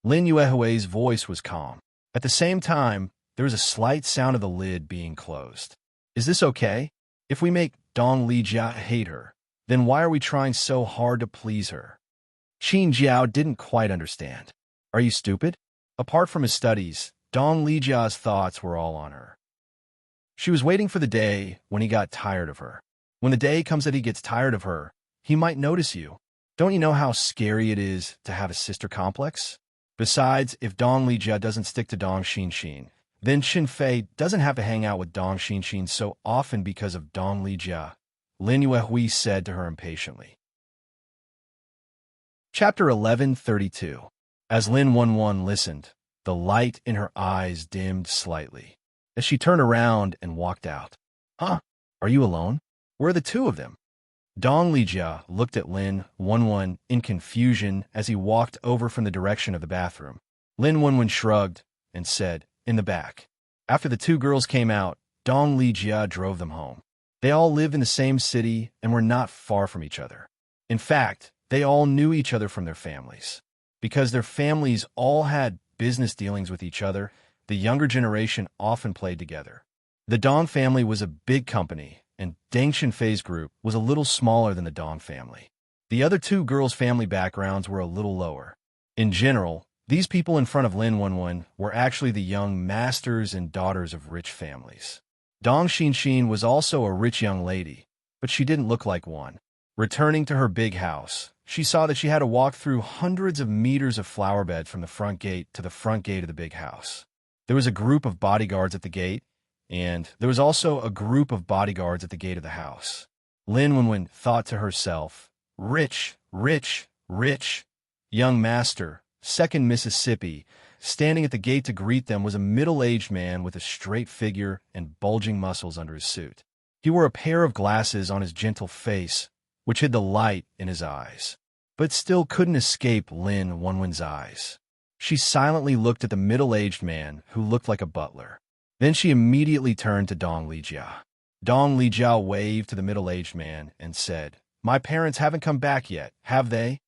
Lin Yuehui's voice was calm. At the same time, there was a slight sound of the lid being closed. Is this okay? If we make Dong Lijia hate her, then why are we trying so hard to please her? Qin Jiao didn't quite understand. Are you stupid? Apart from his studies, Dong Lijia's thoughts were all on her. She was waiting for the day when he got tired of her. When the day comes that he gets tired of her, he might notice you. Don't you know how scary it is to have a sister complex? Besides, if Dong Lijia doesn't stick to Dong Xinxin, then Qinfei doesn't have to hang out with Dong Xinxin so often because of Dong Lijia, Lin Yuehui said to her impatiently. Chapter 1132. As Lin Wenwen listened, the light in her eyes dimmed slightly. As she turned around and walked out. Huh? Are you alone? Where are the two of them? Dong Lijia looked at Lin Wenwen in confusion as he walked over from the direction of the bathroom. Lin Wenwen shrugged and said, in the back. After the two girls came out, Dong Lijia drove them home. They all lived in the same city and were not far from each other. In fact, they all knew each other from their families. Because their families all had business dealings with each other, the younger generation often played together. The Dong family was a big company, and Deng Xinfei's group was a little smaller than the Dong family. The other two girls' family backgrounds were a little lower. In general, these people in front of Lin Wenwen were actually the young masters and daughters of rich families. Dong Xinxin was also a rich young lady, but she didn't look like one. Returning to her big house, she saw that she had to walk through hundreds of meters of flower bed from the front gate to the front gate of the big house. There was a group of bodyguards at the gate, and there was also a group of bodyguards at the gate of the house. Lin Wenwen thought to herself, "Rich, rich, rich." Young master, 2nd Mississippi, standing at the gate to greet them was a middle-aged man with a straight figure and bulging muscles under his suit. He wore a pair of glasses on his gentle face, which hid the light in his eyes, but still couldn't escape Lin Wenwen's eyes. She silently looked at the middle-aged man who looked like a butler. Then she immediately turned to Dong Lijia. Dong Lijia waved to the middle-aged man and said, "My parents haven't come back yet, have they?"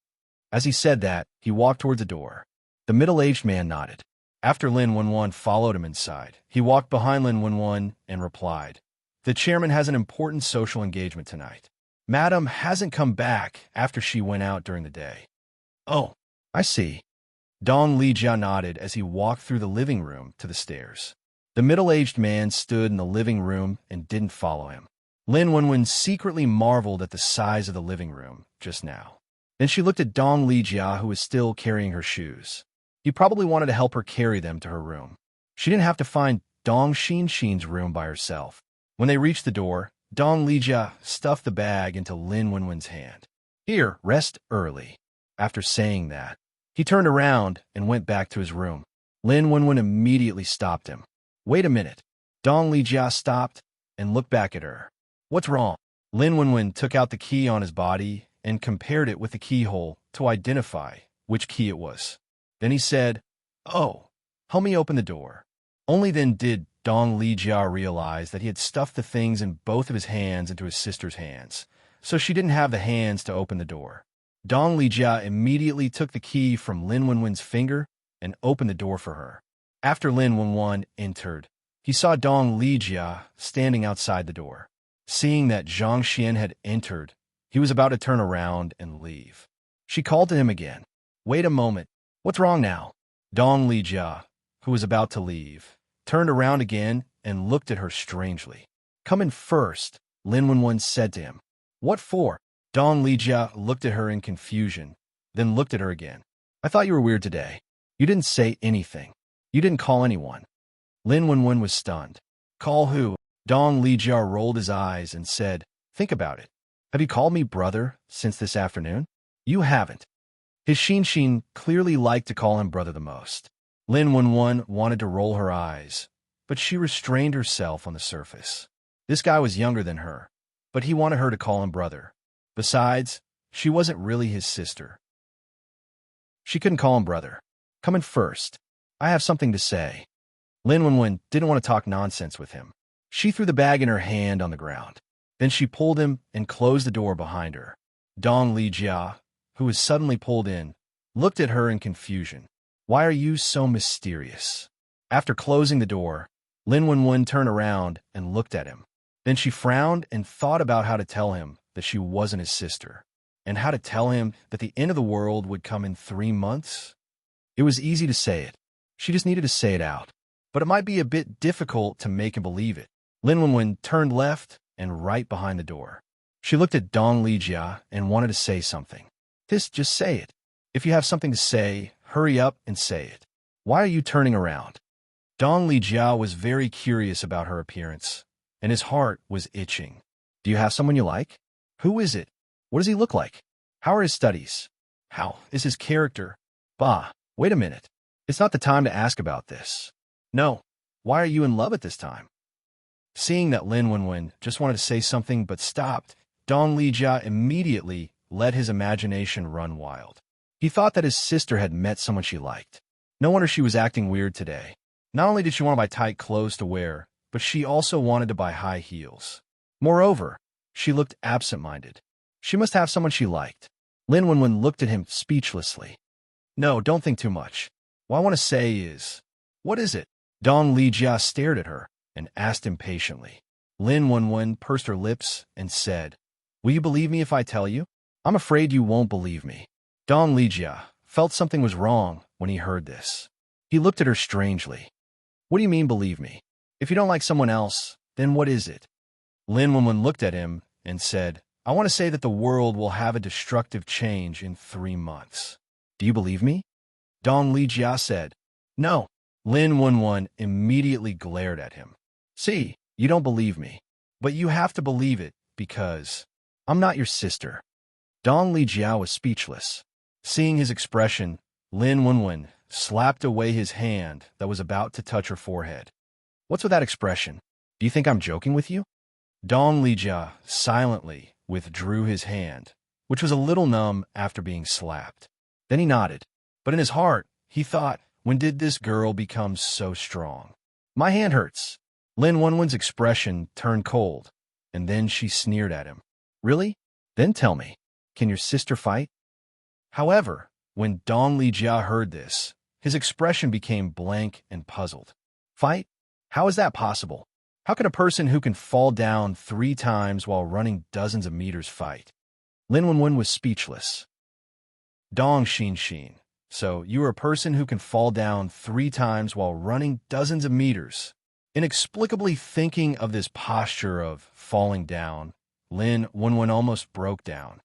As he said that, he walked towards the door. The middle-aged man nodded. After Lin Wenwen followed him inside, he walked behind Lin Wenwen and replied, "The chairman has an important social engagement tonight. Madam hasn't come back after she went out during the day." "Oh, I see." Dong Lijia nodded as he walked through the living room to the stairs. The middle-aged man stood in the living room and didn't follow him. Lin Wenwen secretly marveled at the size of the living room just now. Then she looked at Dong Lijia, who was still carrying her shoes. He probably wanted to help her carry them to her room. She didn't have to find Dong Xinxin's room by herself. When they reached the door, Dong Lijia stuffed the bag into Lin Wenwen's hand. "Here, rest early." After saying that, he turned around and went back to his room. Lin Wenwen immediately stopped him. "Wait a minute." Dong Lijia stopped and looked back at her. "What's wrong?" Lin Wenwen took out the key on his body and compared it with the keyhole to identify which key it was. Then he said, "Oh, help me open the door." Only then did Dong Lijia realize that he had stuffed the things in both of his hands into his sister's hands, so she didn't have the hands to open the door. Dong Lijia immediately took the key from Lin Wenwen's finger and opened the door for her. After Lin Wenwen entered, he saw Dong Lijia standing outside the door. Seeing that Zhang Xian had entered, he was about to turn around and leave. She called to him again. "Wait a moment. What's wrong now?" Dong Lijia, who was about to leave, turned around again and looked at her strangely. "Come in first," Lin Wenwen said to him. "What for?" Dong Lijia looked at her in confusion, then looked at her again. "I thought you were weird today. You didn't say anything. You didn't call anyone." Lin Wenwen was stunned. "Call who?" Dong Lijia rolled his eyes and said, "Think about it. Have you called me brother since this afternoon? You haven't." His Xinxin clearly liked to call him brother the most. Lin Wenwen wanted to roll her eyes, but she restrained herself on the surface. This guy was younger than her, but he wanted her to call him brother. Besides, she wasn't really his sister. She couldn't call him brother. "Come in first. I have something to say." Lin Wenwen didn't want to talk nonsense with him. She threw the bag in her hand on the ground. Then she pulled him and closed the door behind her. Dong Lijia, who was suddenly pulled in, looked at her in confusion. "Why are you so mysterious?" After closing the door, Lin Wenwen turned around and looked at him. Then she frowned and thought about how to tell him that she wasn't his sister, and how to tell him that the end of the world would come in 3 months. It was easy to say it. She just needed to say it out. But it might be a bit difficult to make him believe it. Lin Wenwen turned left and right behind the door. She looked at Dong Lijia and wanted to say something. Just say it. If you have something to say, hurry up and say it. Why are you turning around?" Dong Lijia was very curious about her appearance, and his heart was itching. "Do you have someone you like? Who is it? What does he look like? How are his studies? How is his character? Bah, wait a minute. It's not the time to ask about this. No, why are you in love at this time?" Seeing that Lin Wenwen just wanted to say something but stopped, Dong Lijia immediately let his imagination run wild. He thought that his sister had met someone she liked. No wonder she was acting weird today. Not only did she want to buy tight clothes to wear, but she also wanted to buy high heels. Moreover, she looked absent-minded. She must have someone she liked. Lin Wenwen looked at him speechlessly. "No, don't think too much. What I want to say is, what is it?" Dong Lijia stared at her and asked impatiently. Lin Wenwen pursed her lips and said, "Will you believe me if I tell you?" "I'm afraid you won't believe me." Dong Lijia felt something was wrong when he heard this. He looked at her strangely. "What do you mean, believe me? If you don't like someone else, then what is it?" Lin Wenwen looked at him and said, "I want to say that the world will have a destructive change in 3 months. Do you believe me?" Dong Lijia said, "No." Lin Wenwen immediately glared at him. "See, you don't believe me, but you have to believe it because I'm not your sister." Dong Lijia was speechless. Seeing his expression, Lin Wenwen slapped away his hand that was about to touch her forehead. "What's with that expression? Do you think I'm joking with you?" Dong Lijia silently withdrew his hand, which was a little numb after being slapped. Then he nodded, but in his heart, he thought, when did this girl become so strong? "My hand hurts." Lin Wenwen's expression turned cold, and then she sneered at him. "Really? Then tell me, can your sister fight?" However, when Dong Lijia heard this, his expression became blank and puzzled. "Fight? How is that possible? How can a person who can fall down 3 times while running dozens of meters fight?" Lin Wenwen was speechless. Dong Xin. "So you are a person who can fall down 3 times while running dozens of meters." Inexplicably thinking of this posture of falling down, Lin Wenwen almost broke down.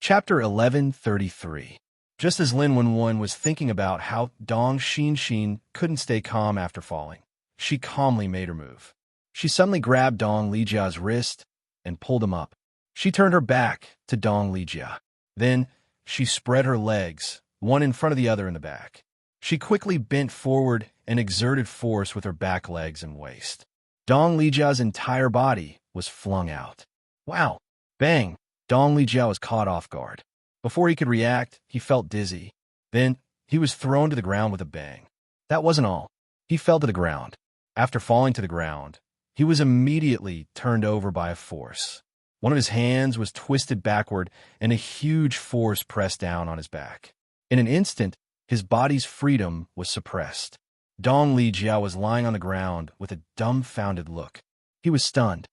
Chapter 1133. Just as Lin Wenwen was thinking about how Dong Xin couldn't stay calm after falling, she calmly made her move. She suddenly grabbed Dong Lijia's wrist and pulled him up. She turned her back to Dong Lijia. Then she spread her legs, one in front of the other in the back. She quickly bent forward and exerted force with her back legs and waist. Dong Lijia's entire body was flung out. Wow! Bang! Dong Lijia was caught off guard. Before he could react, he felt dizzy. Then he was thrown to the ground with a bang. That wasn't all. He fell to the ground. After falling to the ground, he was immediately turned over by a force. One of his hands was twisted backward, and a huge force pressed down on his back. In an instant, his body's freedom was suppressed. Dong Lijia was lying on the ground with a dumbfounded look. He was stunned.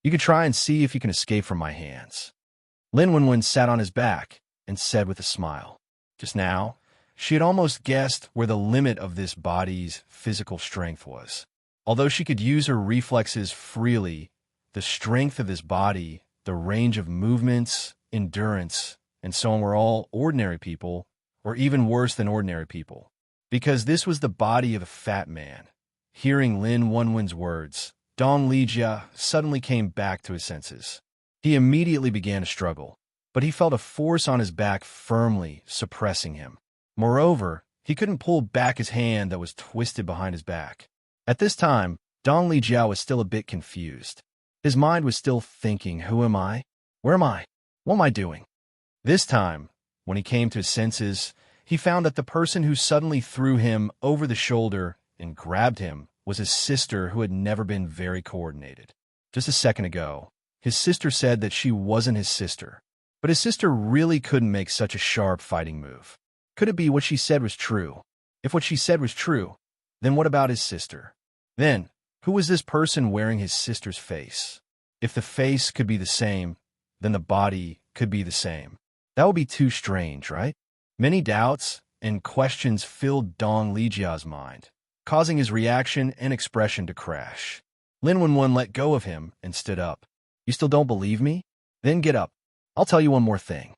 "You can try and see if you can escape from my hands." Lin Wenwen sat on his back and said with a smile. Just now, she had almost guessed where the limit of this body's physical strength was. Although she could use her reflexes freely, the strength of this body, the range of movements, endurance, and so on were all ordinary people, or even worse than ordinary people. Because this was the body of a fat man. Hearing Lin Wenwen's words, Dong Lijia suddenly came back to his senses. He immediately began to struggle, but he felt a force on his back firmly suppressing him. Moreover, he couldn't pull back his hand that was twisted behind his back. At this time, Dong Lijia was still a bit confused. His mind was still thinking, who am I? Where am I? What am I doing? This time, when he came to his senses, he found that the person who suddenly threw him over the shoulder and grabbed him was his sister, who had never been very coordinated. Just a second ago, his sister said that she wasn't his sister, but his sister really couldn't make such a sharp fighting move. Could it be what she said was true? If what she said was true, then what about his sister? Then, who was this person wearing his sister's face? If the face could be the same, then the body could be the same. That would be too strange, right? Many doubts and questions filled Dong Lijia's mind, causing his reaction and expression to crash. Lin Wenwen let go of him and stood up. "You still don't believe me? Then get up. I'll tell you one more thing."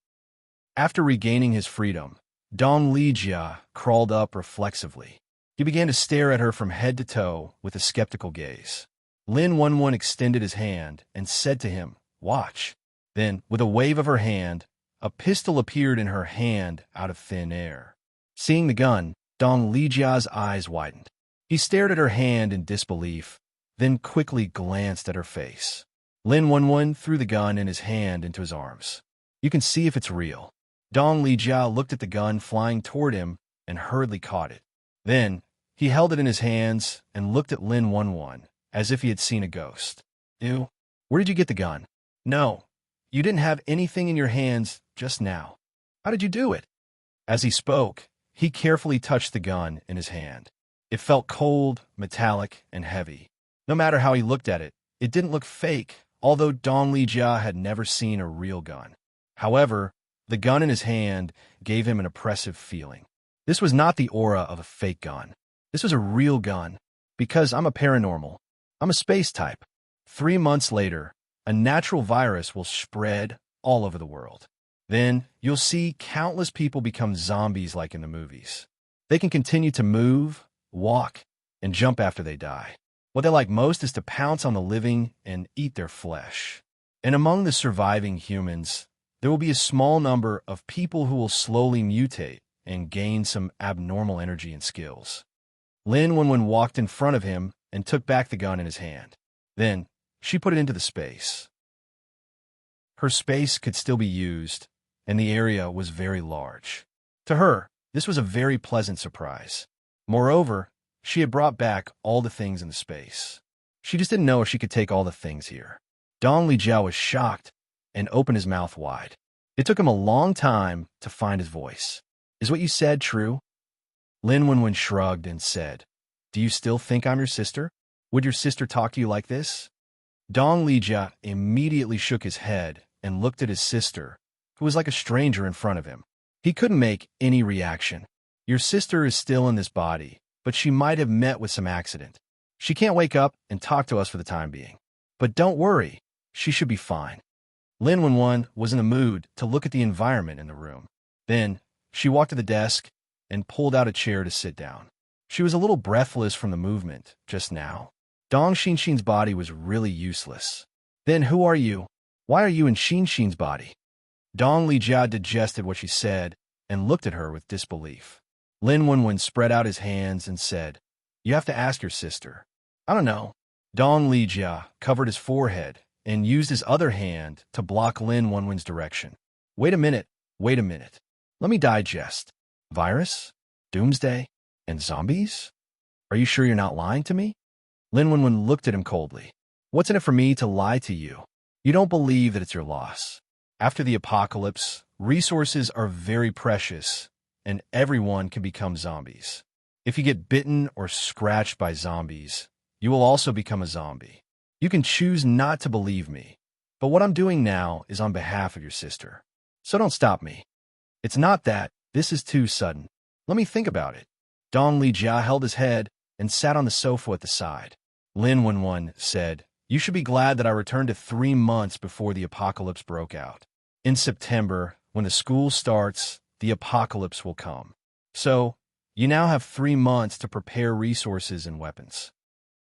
After regaining his freedom, Dong Lijia crawled up reflexively. He began to stare at her from head to toe with a skeptical gaze. Lin Wenwen extended his hand and said to him, "Watch." Then, with a wave of her hand, a pistol appeared in her hand out of thin air. Seeing the gun, Dong Lijia's eyes widened. He stared at her hand in disbelief, then quickly glanced at her face. Lin Wenwen threw the gun in his hand into his arms. "You can see if it's real." Dong Lijia looked at the gun flying toward him and hurriedly caught it. Then, he held it in his hands and looked at Lin Wenwen as if he had seen a ghost. "Ew, where did you get the gun?" "No, you didn't have anything in your hands just now. How did you do it?" As he spoke, he carefully touched the gun in his hand. It felt cold, metallic, and heavy. No matter how he looked at it, it didn't look fake, although Dong Lijia had never seen a real gun. However, the gun in his hand gave him an oppressive feeling. This was not the aura of a fake gun. This was a real gun. Because I'm a paranormal. I'm a space type. 3 months later, a natural virus will spread all over the world. Then you'll see countless people become zombies like in the movies. They can continue to move, walk, and jump after they die. What they like most is to pounce on the living and eat their flesh. And among the surviving humans, there will be a small number of people who will slowly mutate and gain some abnormal energy and skills. Lin Wenwen walked in front of him and took back the gun in his hand. Then, she put it into the space. Her space could still be used, and the area was very large. To her, this was a very pleasant surprise. Moreover, she had brought back all the things in the space. She just didn't know if she could take all the things here. Dong Lijiao was shocked and opened his mouth wide. It took him a long time to find his voice. Is what you said true? Lin Wenwen shrugged and said, Do you still think I'm your sister? Would your sister talk to you like this? Dong Lijia immediately shook his head and looked at his sister, who was like a stranger in front of him. He couldn't make any reaction. Your sister is still in this body, but she might have met with some accident. She can't wake up and talk to us for the time being. But don't worry, she should be fine. Lin Wenwen was in the mood to look at the environment in the room. Then, she walked to the desk and pulled out a chair to sit down. She was a little breathless from the movement just now. Dong Xinxin's body was really useless. Then who are you? Why are you in Xinxin's body? Dong Lijia digested what she said and looked at her with disbelief. Lin Wenwen spread out his hands and said, You have to ask your sister. I don't know. Dong Lijia covered his forehead and used his other hand to block Lin Wenwen's direction. Wait a minute. Let me digest. Virus? Doomsday? And zombies? Are you sure you're not lying to me? Lin Wenwen looked at him coldly. What's in it for me to lie to you? You don't believe that it's your loss. After the apocalypse, resources are very precious, and everyone can become zombies. If you get bitten or scratched by zombies, you will also become a zombie. You can choose not to believe me, but what I'm doing now is on behalf of your sister. So don't stop me. It's not that. This is too sudden. Let me think about it. Dong Lijia held his head and sat on the sofa at the side. Lin Wenwen said, You should be glad that I returned to 3 months before the apocalypse broke out. In September, when the school starts, the apocalypse will come. So, you now have 3 months to prepare resources and weapons.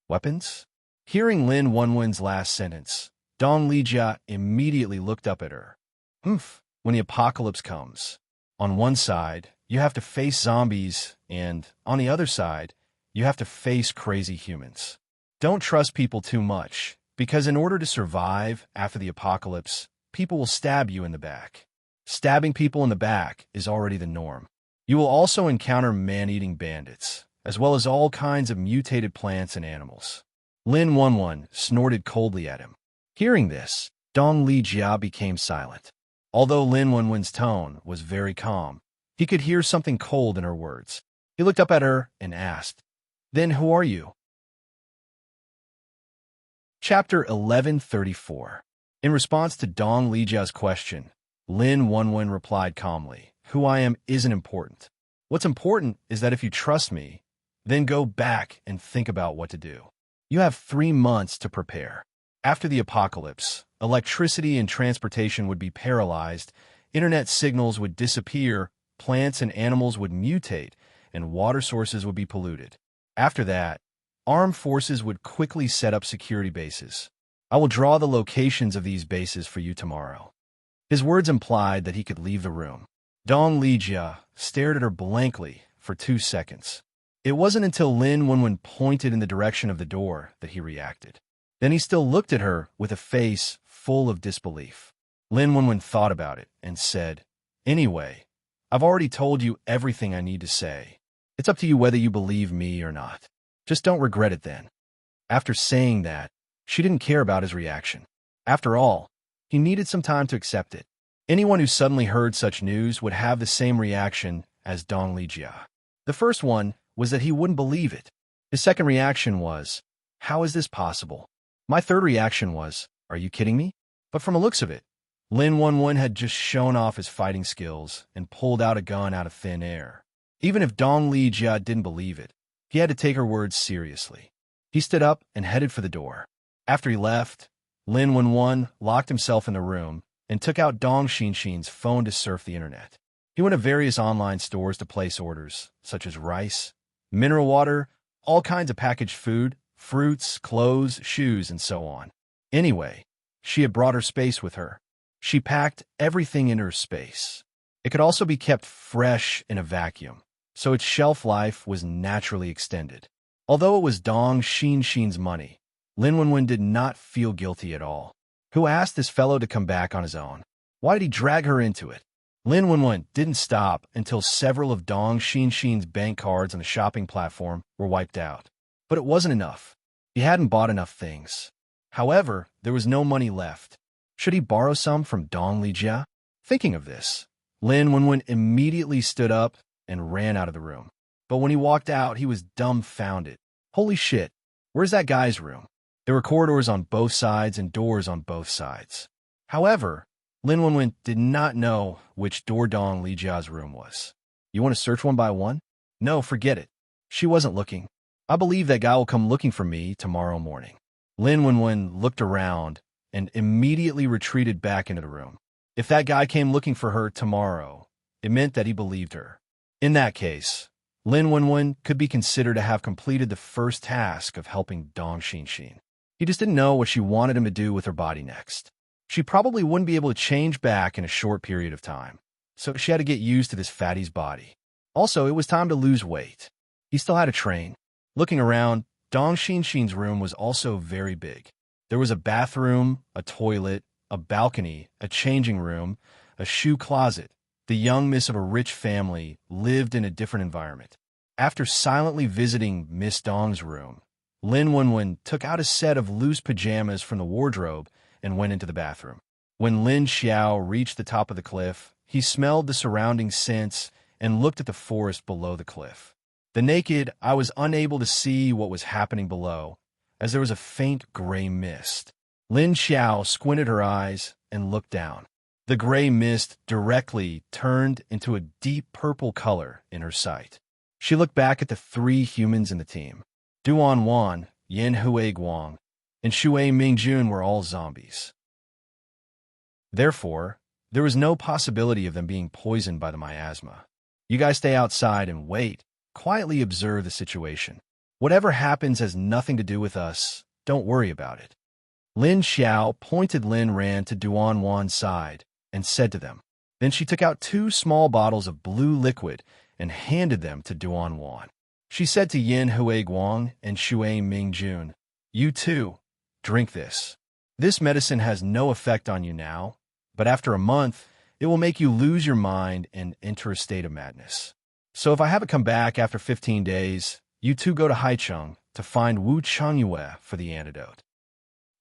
Weapons? Hearing Lin Wenwen's last sentence, Dong Lijia immediately looked up at her. When the apocalypse comes, on one side, you have to face zombies, and on the other side, you have to face crazy humans. Don't trust people too much, because in order to survive after the apocalypse, people will stab you in the back. Stabbing people in the back is already the norm. You will also encounter man-eating bandits, as well as all kinds of mutated plants and animals. Lin Wenwen snorted coldly at him. Hearing this, Dong Lijia became silent. Although Lin Wenwen's tone was very calm, he could hear something cold in her words. He looked up at her and asked, Then who are you? Chapter 1134. In response to Dong Lijia's question, Lin Wenwen replied calmly, Who I am isn't important. What's important is that if you trust me, then go back and think about what to do. You have 3 months to prepare. After the apocalypse, electricity and transportation would be paralyzed, internet signals would disappear, plants and animals would mutate, and water sources would be polluted. After that, armed forces would quickly set up security bases. I will draw the locations of these bases for you tomorrow. His words implied that he could leave the room. Dong Lijia stared at her blankly for 2 seconds. It wasn't until Lin Wenwen pointed in the direction of the door that he reacted. Then he still looked at her with a face full of disbelief. Lin Wenwen thought about it and said, Anyway, I've already told you everything I need to say. It's up to you whether you believe me or not. Just don't regret it then. After saying that, she didn't care about his reaction. After all, he needed some time to accept it. Anyone who suddenly heard such news would have the same reaction as Dong Lijia. The first one was that he wouldn't believe it. His second reaction was, "How is this possible?" My third reaction was, "Are you kidding me?" But from the looks of it, Lin Wenwen had just shown off his fighting skills and pulled out a gun out of thin air. Even if Dong Lijia didn't believe it, he had to take her words seriously. He stood up and headed for the door. After he left, Lin Wenwen locked himself in the room and took out Dong Xinxin's phone to surf the internet. He went to various online stores to place orders, such as rice, mineral water, all kinds of packaged food, fruits, clothes, shoes, and so on. Anyway, she had brought her space with her. She packed everything into her space. It could also be kept fresh in a vacuum, so its shelf life was naturally extended. Although it was Dong Xinxin's money, Lin Wenwen did not feel guilty at all. Who asked this fellow to come back on his own? Why did he drag her into it? Lin Wenwen didn't stop until several of Dong Xinxin's bank cards on the shopping platform were wiped out. But it wasn't enough. He hadn't bought enough things. However, there was no money left. Should he borrow some from Dong Lijia? Thinking of this, Lin Wenwen immediately stood up and ran out of the room. But when he walked out, he was dumbfounded. Holy shit, where's that guy's room? There were corridors on both sides and doors on both sides. However, Lin Wenwen did not know which door Dong Lijia's room was. You want to search one by one? No, forget it. She wasn't looking. I believe that guy will come looking for me tomorrow morning. Lin Wenwen looked around and immediately retreated back into the room. If that guy came looking for her tomorrow, it meant that he believed her. In that case, Lin Wenwen could be considered to have completed the first task of helping Dong Xinxin. He just didn't know what she wanted him to do with her body next. She probably wouldn't be able to change back in a short period of time, so she had to get used to this fatty's body. Also, it was time to lose weight. He still had to train. Looking around, Dong Xinxin's room was also very big. There was a bathroom, a toilet, a balcony, a changing room, a shoe closet. The young miss of a rich family lived in a different environment. After silently visiting Miss Dong's room, Lin Wenwen took out a set of loose pajamas from the wardrobe and went into the bathroom. When Lin Xiao reached the top of the cliff, he smelled the surrounding scents and looked at the forest below the cliff. The naked, I was unable to see what was happening below, as there was a faint gray mist. Lin Xiao squinted her eyes and looked down. The gray mist directly turned into a deep purple color in her sight. She looked back at the three humans in the team. Duan Wan, Yin Hui Guang, and Shui Mingjun were all zombies. Therefore, there was no possibility of them being poisoned by the miasma. You guys stay outside and wait. Quietly observe the situation. Whatever happens has nothing to do with us. Don't worry about it. Lin Xiao pointed Lin Ran to Duan Wan's side and said to them. Then she took out 2 small bottles of blue liquid and handed them to Duan Wan. She said to Yin Hui Guang and Shui Mingjun, "You too, drink this. This medicine has no effect on you now, but after a month, it will make you lose your mind and enter a state of madness. So if I haven't come back after 15 days, you two go to Haicheng to find Wu Changyue for the antidote."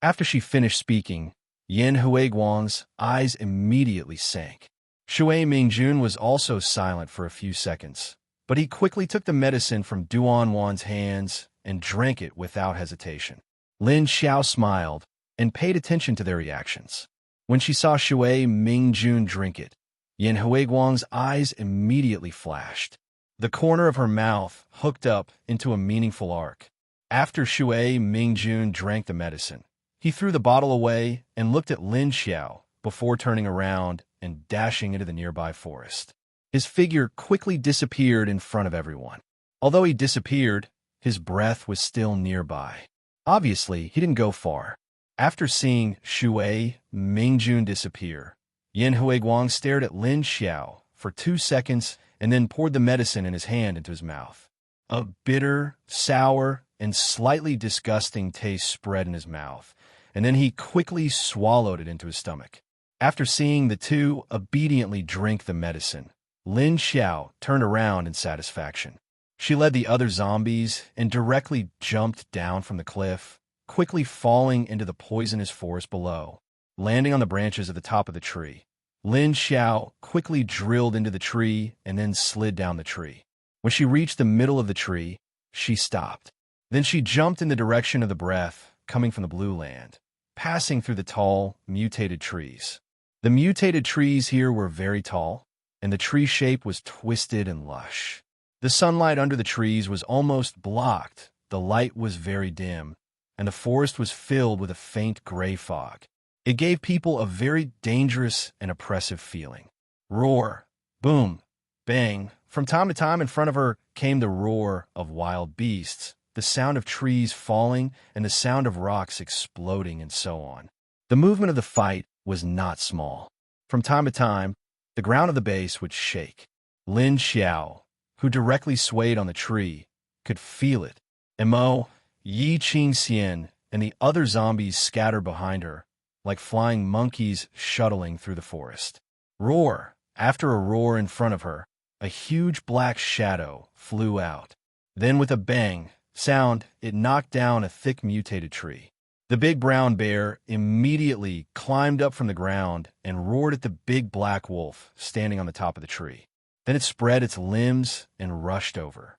After she finished speaking, Yin Hui Guang's eyes immediately sank. Shui Mingjun was also silent for a few seconds, but he quickly took the medicine from Duan Wan's hands and drank it without hesitation. Lin Xiao smiled and paid attention to their reactions. When she saw Shui Mingjun drink it, Yin Hui Guang's eyes immediately flashed. The corner of her mouth hooked up into a meaningful arc. After Shui Mingjun drank the medicine, he threw the bottle away and looked at Lin Xiao before turning around and dashing into the nearby forest. His figure quickly disappeared in front of everyone. Although he disappeared, his breath was still nearby. Obviously, he didn't go far. After seeing Shui Mingjun disappear, Yin Hui Guang stared at Lin Xiao for 2 seconds and then poured the medicine in his hand into his mouth. A bitter, sour, and slightly disgusting taste spread in his mouth, and then he quickly swallowed it into his stomach. After seeing the two obediently drink the medicine, Lin Xiao turned around in satisfaction. She led the other zombies and directly jumped down from the cliff, quickly falling into the poisonous forest below. Landing on the branches at the top of the tree, Lin Xiao quickly drilled into the tree and then slid down the tree. When she reached the middle of the tree, she stopped. Then she jumped in the direction of the breath coming from the blue land, passing through the tall, mutated trees. The mutated trees here were very tall, and the tree shape was twisted and lush. The sunlight under the trees was almost blocked, the light was very dim, and the forest was filled with a faint gray fog. It gave people a very dangerous and oppressive feeling. Roar, boom, bang. From time to time in front of her came the roar of wild beasts, the sound of trees falling, and the sound of rocks exploding, and so on. The movement of the fight was not small. From time to time, the ground of the base would shake. Lin Xiao, who directly swayed on the tree, could feel it. Mo, Yi Qingxian, and the other zombies scattered behind her, like flying monkeys shuttling through the forest. Roar! After a roar in front of her, a huge black shadow flew out. Then with a bang sound, it knocked down a thick mutated tree. The big brown bear immediately climbed up from the ground and roared at the big black wolf standing on the top of the tree. Then it spread its limbs and rushed over.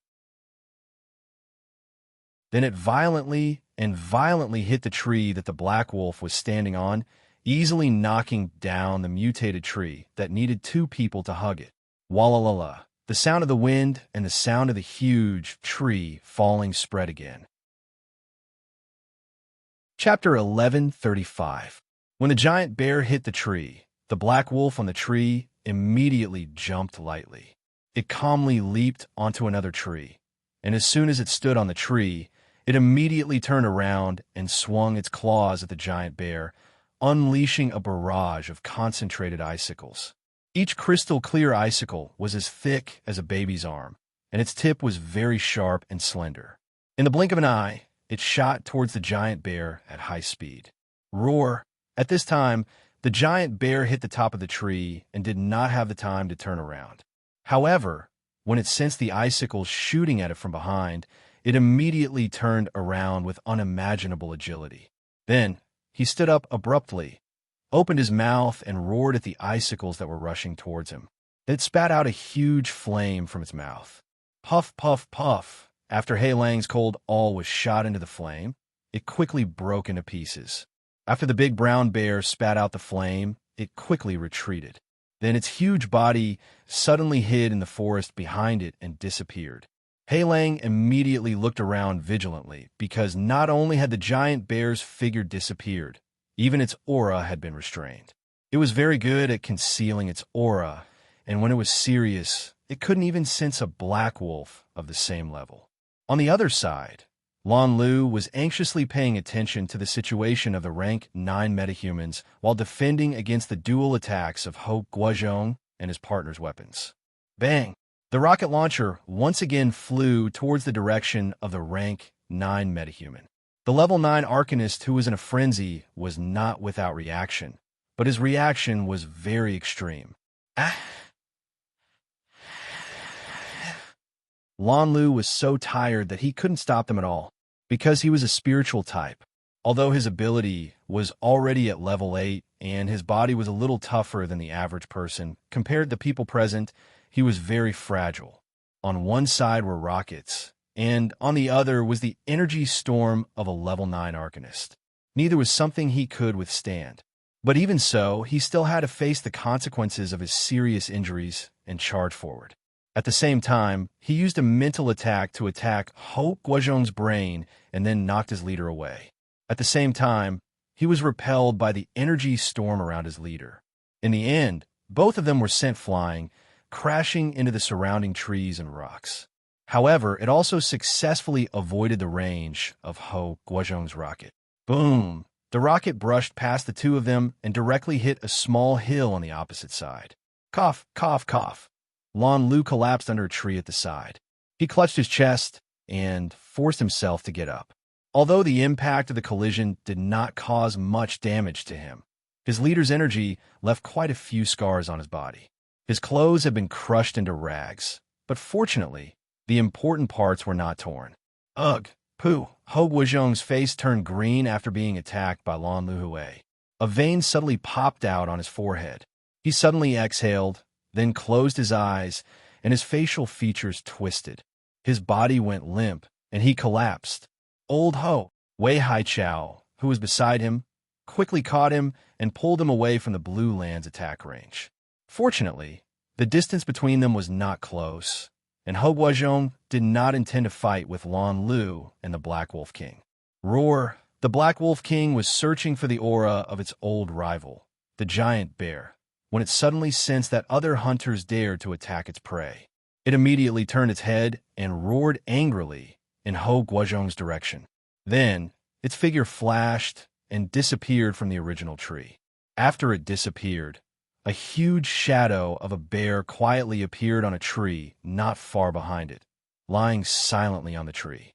Then it violently hit the tree that the black wolf was standing on, easily knocking down the mutated tree that needed two people to hug it. Walla-la-la. The sound of the wind and the sound of the huge tree falling spread again. Chapter 1135. When the giant bear hit the tree, the black wolf on the tree immediately jumped lightly. It calmly leaped onto another tree, and as soon as it stood on the tree, it immediately turned around and swung its claws at the giant bear, unleashing a barrage of concentrated icicles. Each crystal-clear icicle was as thick as a baby's arm, and its tip was very sharp and slender. In the blink of an eye, it shot towards the giant bear at high speed. Roar! At this time, the giant bear hit the top of the tree and did not have the time to turn around. However, when it sensed the icicles shooting at it from behind, it immediately turned around with unimaginable agility. Then, he stood up abruptly, opened his mouth, and roared at the icicles that were rushing towards him. It spat out a huge flame from its mouth. Puff, puff, puff. After Hei Lang's cold awl was shot into the flame, it quickly broke into pieces. After the big brown bear spat out the flame, it quickly retreated. Then its huge body suddenly hid in the forest behind it and disappeared. Hei Lang immediately looked around vigilantly because not only had the giant bear's figure disappeared, even its aura had been restrained. It was very good at concealing its aura, and when it was serious, it couldn't even sense a black wolf of the same level. On the other side, Lan Lu was anxiously paying attention to the situation of the rank 9 metahumans while defending against the dual attacks of Ho Guozhong and his partner's weapons. Bang! The rocket launcher once again flew towards the direction of the rank 9 metahuman. The level 9 Arcanist, who was in a frenzy, was not without reaction, but his reaction was very extreme. Lan Lu was so tired that he couldn't stop them at all, because he was a spiritual type. Although his ability was already at level 8 and his body was a little tougher than the average person, compared to the people present, he was very fragile. On one side were rockets, and on the other was the energy storm of a level 9 Arcanist. Neither was something he could withstand. But even so, he still had to face the consequences of his serious injuries and charge forward. At the same time, he used a mental attack to attack Ho Guozhong's brain and then knocked his leader away. At the same time, he was repelled by the energy storm around his leader. In the end, both of them were sent flying, crashing into the surrounding trees and rocks. However, it also successfully avoided the range of Ho Guozhong's rocket. Boom! The rocket brushed past the two of them and directly hit a small hill on the opposite side. Cough, cough, cough. Lan Lu collapsed under a tree at the side. He clutched his chest and forced himself to get up. Although the impact of the collision did not cause much damage to him, his leader's energy left quite a few scars on his body. His clothes had been crushed into rags, but fortunately, the important parts were not torn. Ugh! Pooh! Ho Guozhong's face turned green after being attacked by Lan Lu. A vein suddenly popped out on his forehead. He suddenly exhaled, then closed his eyes, and his facial features twisted. His body went limp, and he collapsed. Old Ho, Wei Haichao, who was beside him, quickly caught him and pulled him away from the Blue Land's attack range. Fortunately, the distance between them was not close, and Ho Guozhong did not intend to fight with Lan Lu and the Black Wolf King. Roar! The Black Wolf King was searching for the aura of its old rival, the giant bear, when it suddenly sensed that other hunters dared to attack its prey. It immediately turned its head and roared angrily in Ho Guozhong's direction. Then, its figure flashed and disappeared from the original tree. After it disappeared, a huge shadow of a bear quietly appeared on a tree not far behind it, lying silently on the tree.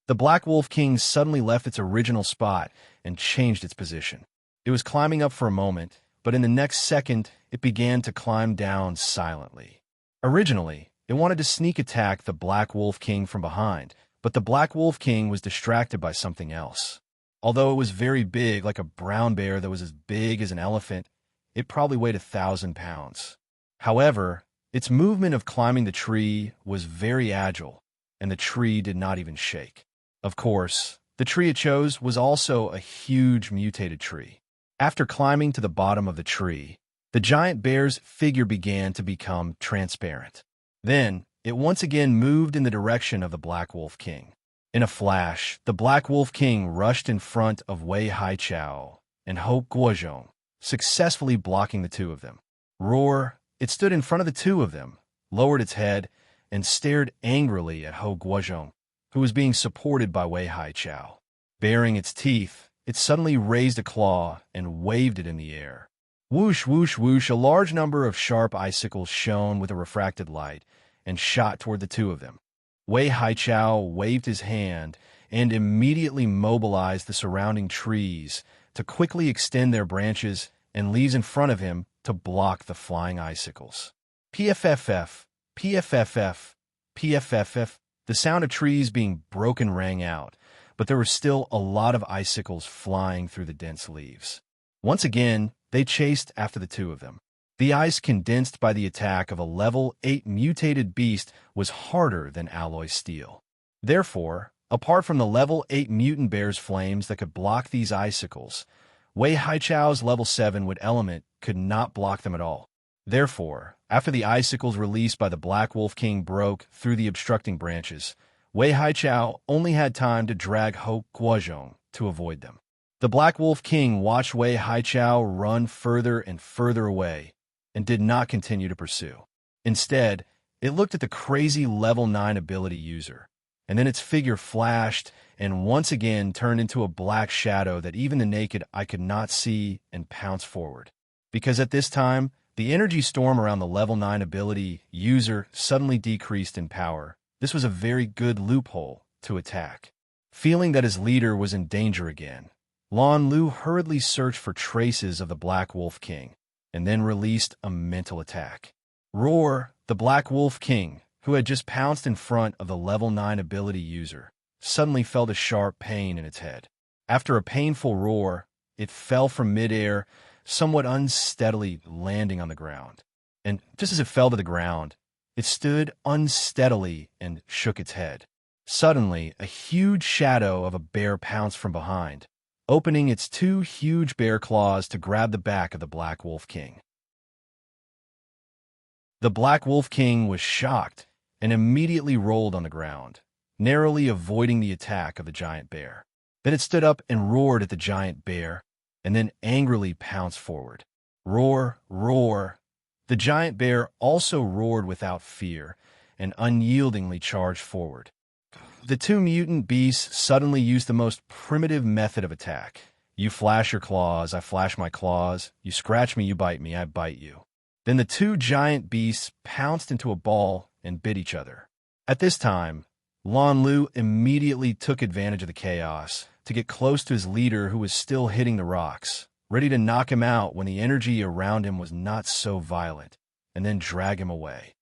The Black Wolf King suddenly left its original spot and changed its position. It was climbing up for a moment, but in the next second, it began to climb down silently. Originally, it wanted to sneak attack the Black Wolf King from behind, but the Black Wolf King was distracted by something else. Although it was very big, like a brown bear that was as big as an elephant, it probably weighed 1,000 pounds. However, its movement of climbing the tree was very agile, and the tree did not even shake. Of course, the tree it chose was also a huge mutated tree. After climbing to the bottom of the tree, the giant bear's figure began to become transparent. Then, it once again moved in the direction of the Black Wolf King. In a flash, the Black Wolf King rushed in front of Wei Haichao and Ho Guozhong, successfully blocking the two of them. Roar! It stood in front of the two of them, lowered its head, and stared angrily at Ho Guozhong, who was being supported by Wei Haichao. Baring its teeth, it suddenly raised a claw and waved it in the air. Whoosh, whoosh, whoosh, a large number of sharp icicles shone with a refracted light and shot toward the two of them. Wei Haichao waved his hand and immediately mobilized the surrounding trees to quickly extend their branches and leaves in front of him to block the flying icicles. PFFF, PFFF, PFFF. The sound of trees being broken rang out, but there were still a lot of icicles flying through the dense leaves. Once again, they chased after the two of them. The ice condensed by the attack of a level 8 mutated beast was harder than alloy steel. Therefore, apart from the level 8 mutant bear's flames that could block these icicles, Wei Haichao's level 7 wood element could not block them at all. Therefore, after the icicles released by the Black Wolf King broke through the obstructing branches, Wei Haichao only had time to drag Ho Guozhong to avoid them. The Black Wolf King watched Wei Haichao run further and further away and did not continue to pursue. Instead, it looked at the crazy level 9 ability user, and then its figure flashed and once again turned into a black shadow that even the naked eye could not see and pounced forward. Because at this time, the energy storm around the level 9 ability user suddenly decreased in power. This was a very good loophole to attack. Feeling that his leader was in danger again, Lan Lu hurriedly searched for traces of the Black Wolf King, and then released a mental attack. Roar! The Black Wolf King, who had just pounced in front of the level 9 ability user, suddenly felt a sharp pain in its head. After a painful roar, it fell from midair, somewhat unsteadily landing on the ground. And just as it fell to the ground, it stood unsteadily and shook its head. Suddenly, a huge shadow of a bear pounced from behind, opening its two huge bear claws to grab the back of the Black Wolf King. The Black Wolf King was shocked and immediately rolled on the ground, narrowly avoiding the attack of the giant bear. Then it stood up and roared at the giant bear, and then angrily pounced forward. Roar, roar. The giant bear also roared without fear and unyieldingly charged forward. The two mutant beasts suddenly used the most primitive method of attack. You flash your claws, I flash my claws. You scratch me, you bite me, I bite you. Then the two giant beasts pounced into a ball and bit each other. At this time, Lan Lu immediately took advantage of the chaos to get close to his leader, who was still hitting the rocks, ready to knock him out when the energy around him was not so violent, and then drag him away.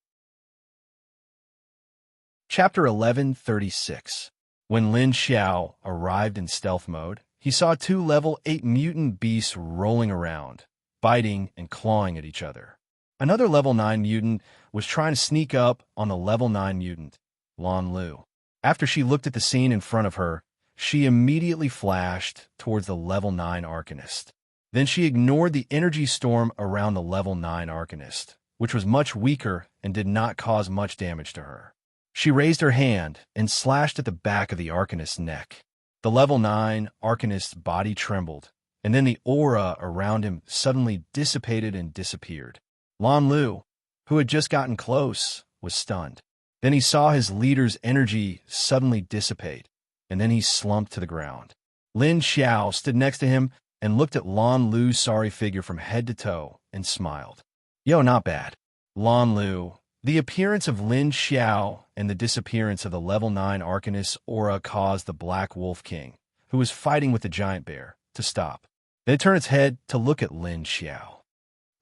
Chapter 1136. When Lin Xiao arrived in stealth mode, he saw two level 8 mutant beasts rolling around, biting and clawing at each other. Another level 9 mutant was trying to sneak up on the level 9 mutant, Lan Lu. After she looked at the scene in front of her, she immediately flashed towards the level 9 Arcanist. Then she ignored the energy storm around the level 9 Arcanist, which was much weaker and did not cause much damage to her. She raised her hand and slashed at the back of the Arcanist's neck. The level 9 Arcanist's body trembled, and then the aura around him suddenly dissipated and disappeared. Lan Lu, who had just gotten close, was stunned. Then he saw his leader's energy suddenly dissipate, and then he slumped to the ground. Lin Xiao stood next to him and looked at Lan Lu's sorry figure from head to toe and smiled. Yo, not bad. Lan Lu. The appearance of Lin Xiao and the disappearance of the level 9 Arcanist's aura caused the Black Wolf King, who was fighting with the giant bear, to stop. Then it turned its head to look at Lin Xiao.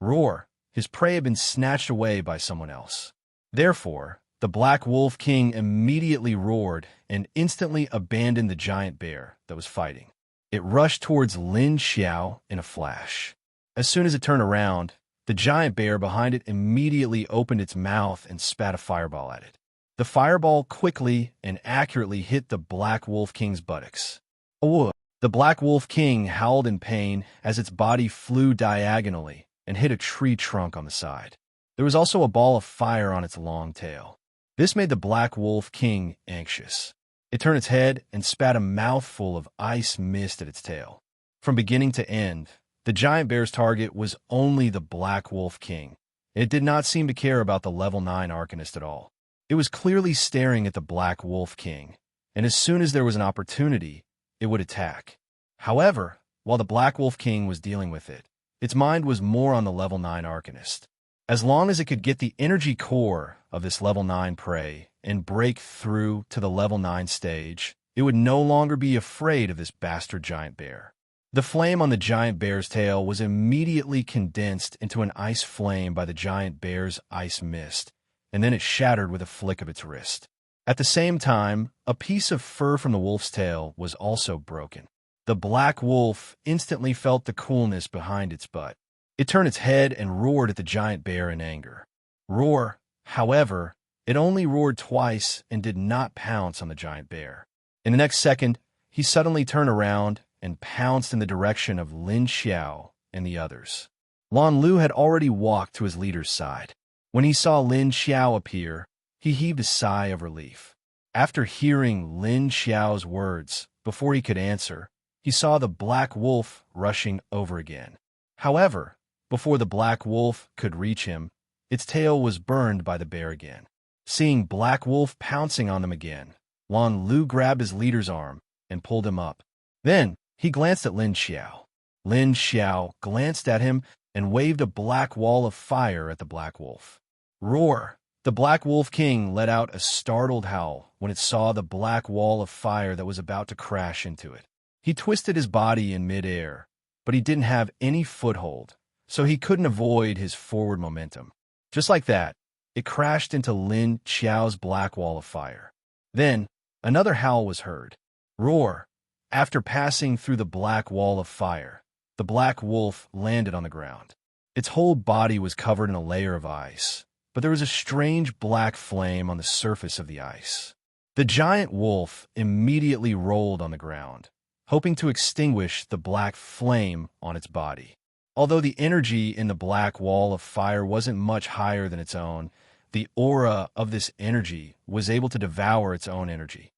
Roar. His prey had been snatched away by someone else. Therefore, the Black Wolf King immediately roared and instantly abandoned the giant bear that was fighting. It rushed towards Lin Xiao in a flash. As soon as it turned around, the giant bear behind it immediately opened its mouth and spat a fireball at it. The fireball quickly and accurately hit the Black Wolf King's buttocks. Oh! The Black Wolf King howled in pain as its body flew diagonally and hit a tree trunk on the side. There was also a ball of fire on its long tail. This made the Black Wolf King anxious. It turned its head and spat a mouthful of ice mist at its tail. From beginning to end, the giant bear's target was only the Black Wolf King. It did not seem to care about the level 9 Arcanist at all. It was clearly staring at the Black Wolf King, and as soon as there was an opportunity, it would attack. However, while the Black Wolf King was dealing with it, its mind was more on the level 9 Arcanist. As long as it could get the energy core of this level 9 prey and break through to the level 9 stage, it would no longer be afraid of this bastard giant bear. The flame on the giant bear's tail was immediately condensed into an ice flame by the giant bear's ice mist, and then it shattered with a flick of its wrist. At the same time, a piece of fur from the wolf's tail was also broken. The black wolf instantly felt the coolness behind its butt. It turned its head and roared at the giant bear in anger. Roar, however, it only roared twice and did not pounce on the giant bear. In the next second, he suddenly turned around and pounced in the direction of Lin Xiao and the others. Lan Lu had already walked to his leader's side. When he saw Lin Xiao appear, he heaved a sigh of relief. After hearing Lin Xiao's words, before he could answer, he saw the black wolf rushing over again. However, before the black wolf could reach him, its tail was burned by the bear again. Seeing Black Wolf pouncing on them again, Lan Lu grabbed his leader's arm and pulled him up. Then, he glanced at Lin Xiao. Lin Xiao glanced at him and waved a black wall of fire at the Black Wolf. Roar! The Black Wolf King let out a startled howl when it saw the black wall of fire that was about to crash into it. He twisted his body in midair, but he didn't have any foothold, so he couldn't avoid his forward momentum. Just like that, it crashed into Lin Xiao's black wall of fire. Then, another howl was heard. Roar! After passing through the black wall of fire, the black wolf landed on the ground. Its whole body was covered in a layer of ice, but there was a strange black flame on the surface of the ice. The giant wolf immediately rolled on the ground, hoping to extinguish the black flame on its body. Although the energy in the black wall of fire wasn't much higher than its own, the aura of this energy was able to devour its own energy.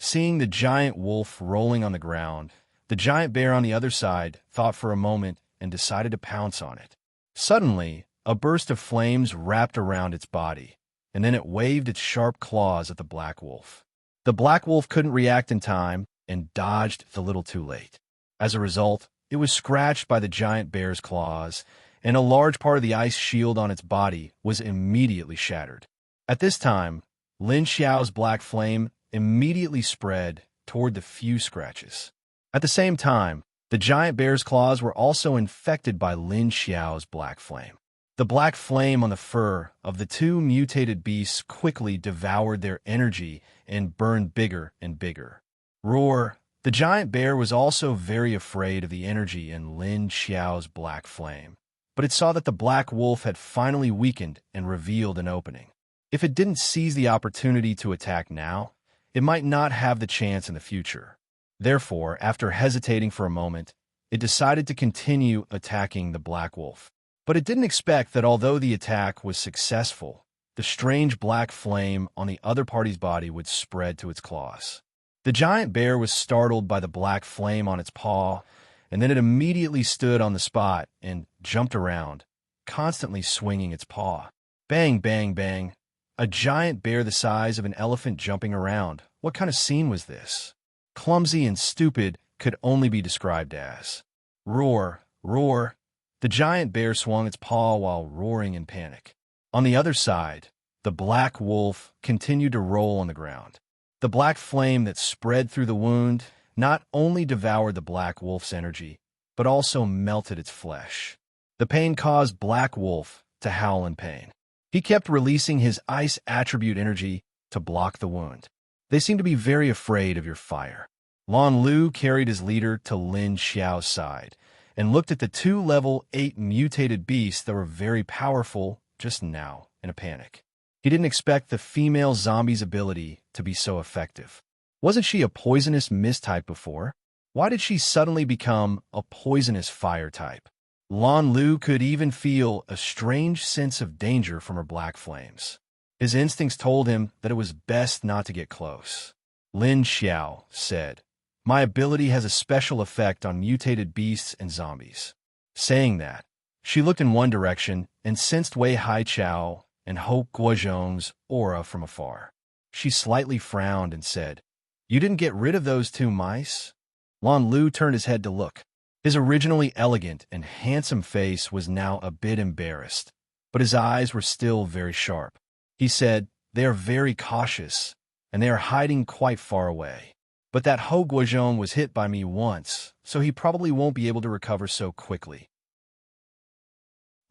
Seeing the giant wolf rolling on the ground, the giant bear on the other side thought for a moment and decided to pounce on it. Suddenly, a burst of flames wrapped around its body, and then it waved its sharp claws at the black wolf. The black wolf couldn't react in time and dodged a little too late. As a result, it was scratched by the giant bear's claws, and a large part of the ice shield on its body was immediately shattered. At this time, Lin Xiao's black flame immediately spread toward the few scratches. At the same time, the giant bear's claws were also infected by Lin Xiao's black flame. The black flame on the fur of the two mutated beasts quickly devoured their energy and burned bigger and bigger. Roar! The giant bear was also very afraid of the energy in Lin Xiao's black flame, but it saw that the black wolf had finally weakened and revealed an opening. If it didn't seize the opportunity to attack now, it might not have the chance in the future. Therefore, after hesitating for a moment, it decided to continue attacking the black wolf. But it didn't expect that although the attack was successful, the strange black flame on the other party's body would spread to its claws. The giant bear was startled by the black flame on its paw, and then it immediately stood on the spot and jumped around, constantly swinging its paw. Bang, bang, bang. A giant bear the size of an elephant jumping around. What kind of scene was this? Clumsy and stupid could only be described as. Roar, roar. The giant bear swung its paw while roaring in panic. On the other side, the black wolf continued to roll on the ground. The black flame that spread through the wound not only devoured the black wolf's energy, but also melted its flesh. The pain caused Black Wolf to howl in pain. He kept releasing his ice attribute energy to block the wound. They seem to be very afraid of your fire. Lan Lu carried his leader to Lin Xiao's side and looked at the 2 level 8 mutated beasts that were very powerful just now in a panic. He didn't expect the female zombie's ability to be so effective. Wasn't she a poisonous mist type before? Why did she suddenly become a poisonous fire type? Lan Lu could even feel a strange sense of danger from her black flames. His instincts told him that it was best not to get close. Lin Xiao said, "My ability has a special effect on mutated beasts and zombies." Saying that, she looked in one direction and sensed Wei Haichao and Ho Guozhong's aura from afar. She slightly frowned and said, "You didn't get rid of those 2 mice?" Lan Lu turned his head to look. His originally elegant and handsome face was now a bit embarrassed, but his eyes were still very sharp. He said, "They are very cautious, and they are hiding quite far away. But that Ho Guozhong was hit by me once, so he probably won't be able to recover so quickly."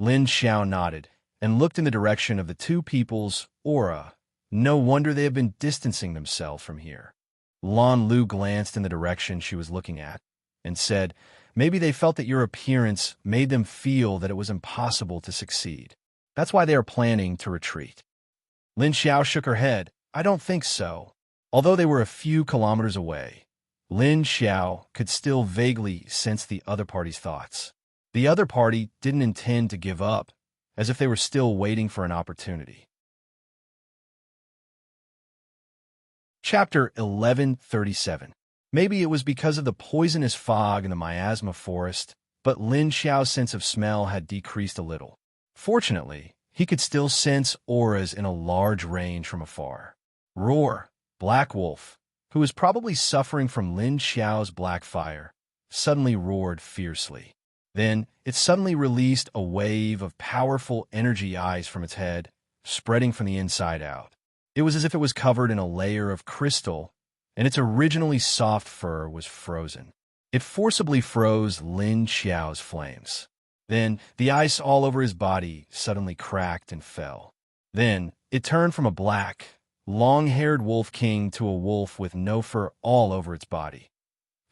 Lin Xiao nodded and looked in the direction of the 2 people's aura. No wonder they have been distancing themselves from here. Lan Lu glanced in the direction she was looking at and said, "Maybe they felt that your appearance made them feel that it was impossible to succeed. That's why they are planning to retreat." Lin Xiao shook her head. "I don't think so." Although they were a few kilometers away, Lin Xiao could still vaguely sense the other party's thoughts. The other party didn't intend to give up, as if they were still waiting for an opportunity. Chapter 1137. Maybe it was because of the poisonous fog in the miasma forest, but Lin Xiao's sense of smell had decreased a little. Fortunately, he could still sense auras in a large range from afar. Roar! Black Wolf, who was probably suffering from Lin Xiao's black fire, suddenly roared fiercely. Then it suddenly released a wave of powerful energy ice from its head, spreading from the inside out. It was as if it was covered in a layer of crystal, and its originally soft fur was frozen. It forcibly froze Lin Xiao's flames. Then the ice all over his body suddenly cracked and fell. Then it turned from a black, long-haired wolf king to a wolf with no fur all over its body.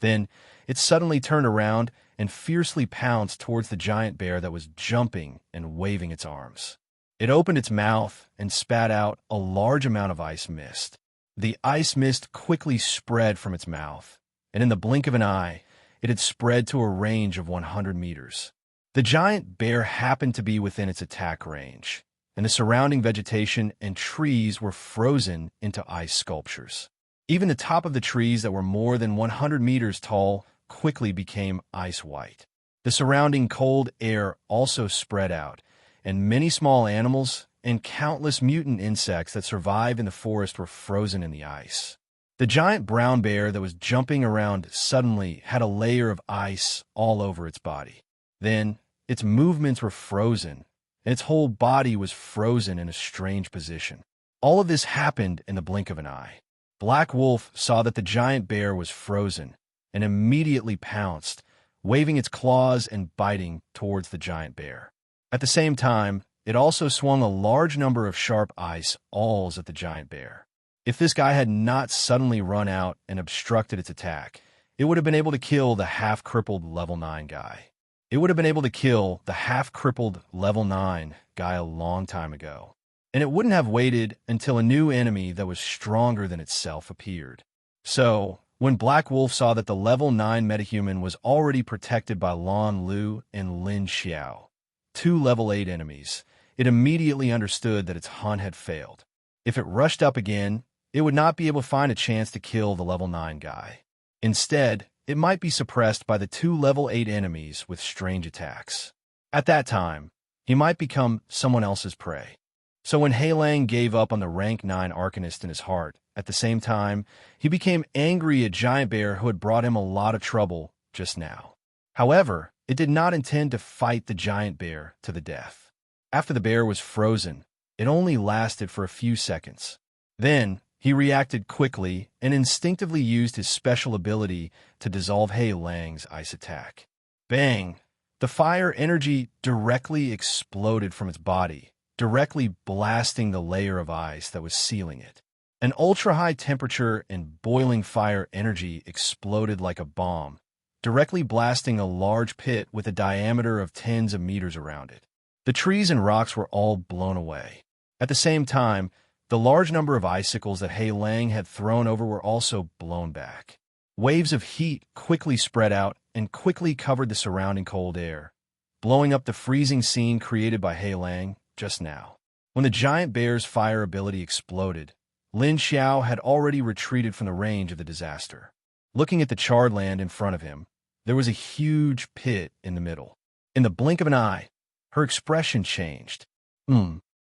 Then it suddenly turned around and fiercely pounced towards the giant bear that was jumping and waving its arms. It opened its mouth and spat out a large amount of ice mist. The ice mist quickly spread from its mouth, and in the blink of an eye, it had spread to a range of 100 meters. The giant bear happened to be within its attack range, and the surrounding vegetation and trees were frozen into ice sculptures. Even the top of the trees that were more than 100 meters tall quickly became ice white. The surrounding cold air also spread out, and many small animals and countless mutant insects that survive in the forest were frozen in the ice. The giant brown bear that was jumping around suddenly had a layer of ice all over its body. Then its movements were frozen, and its whole body was frozen in a strange position. All of this happened in the blink of an eye. Black Wolf saw that the giant bear was frozen and immediately pounced, waving its claws and biting towards the giant bear. At the same time, it also swung a large number of sharp ice awls at the giant bear. If this guy had not suddenly run out and obstructed its attack, it would have been able to kill the half-crippled level 9 guy. it would have been able to kill the half-crippled level 9 guy a long time ago. And it wouldn't have waited until a new enemy that was stronger than itself appeared. So, when Black Wolf saw that the level 9 metahuman was already protected by Lan Lu and Lin Xiao, two level 8 enemies, it immediately understood that its hunt had failed. If it rushed up again, it would not be able to find a chance to kill the level 9 guy. Instead, it might be suppressed by the two level 8 enemies with strange attacks. At that time, he might become someone else's prey. So when Hei Lang gave up on the rank 9 Arcanist in his heart, at the same time, he became angry at Giant Bear who had brought him a lot of trouble just now. However, it did not intend to fight the Giant Bear to the death. After the bear was frozen, it only lasted for a few seconds. Then, he reacted quickly and instinctively used his special ability to dissolve Hei Lang's ice attack. Bang! The fire energy directly exploded from its body, directly blasting the layer of ice that was sealing it. An ultra-high temperature and boiling fire energy exploded like a bomb, directly blasting a large pit with a diameter of tens of meters around it. The trees and rocks were all blown away. At the same time, the large number of icicles that Hei Lang had thrown over were also blown back. Waves of heat quickly spread out and quickly covered the surrounding cold air, blowing up the freezing scene created by Hei Lang just now. When the Giant Bear's fire ability exploded, Lin Xiao had already retreated from the range of the disaster. Looking at the charred land in front of him, there was a huge pit in the middle. In the blink of an eye, her expression changed.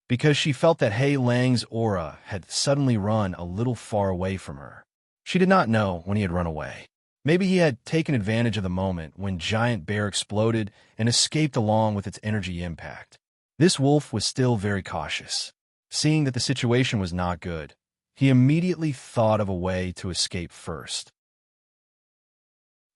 Because she felt that Hei Lang's aura had suddenly run a little far away from her. She did not know when he had run away. Maybe he had taken advantage of the moment when Giant Bear exploded and escaped along with its energy impact. This wolf was still very cautious. Seeing that the situation was not good, he immediately thought of a way to escape first.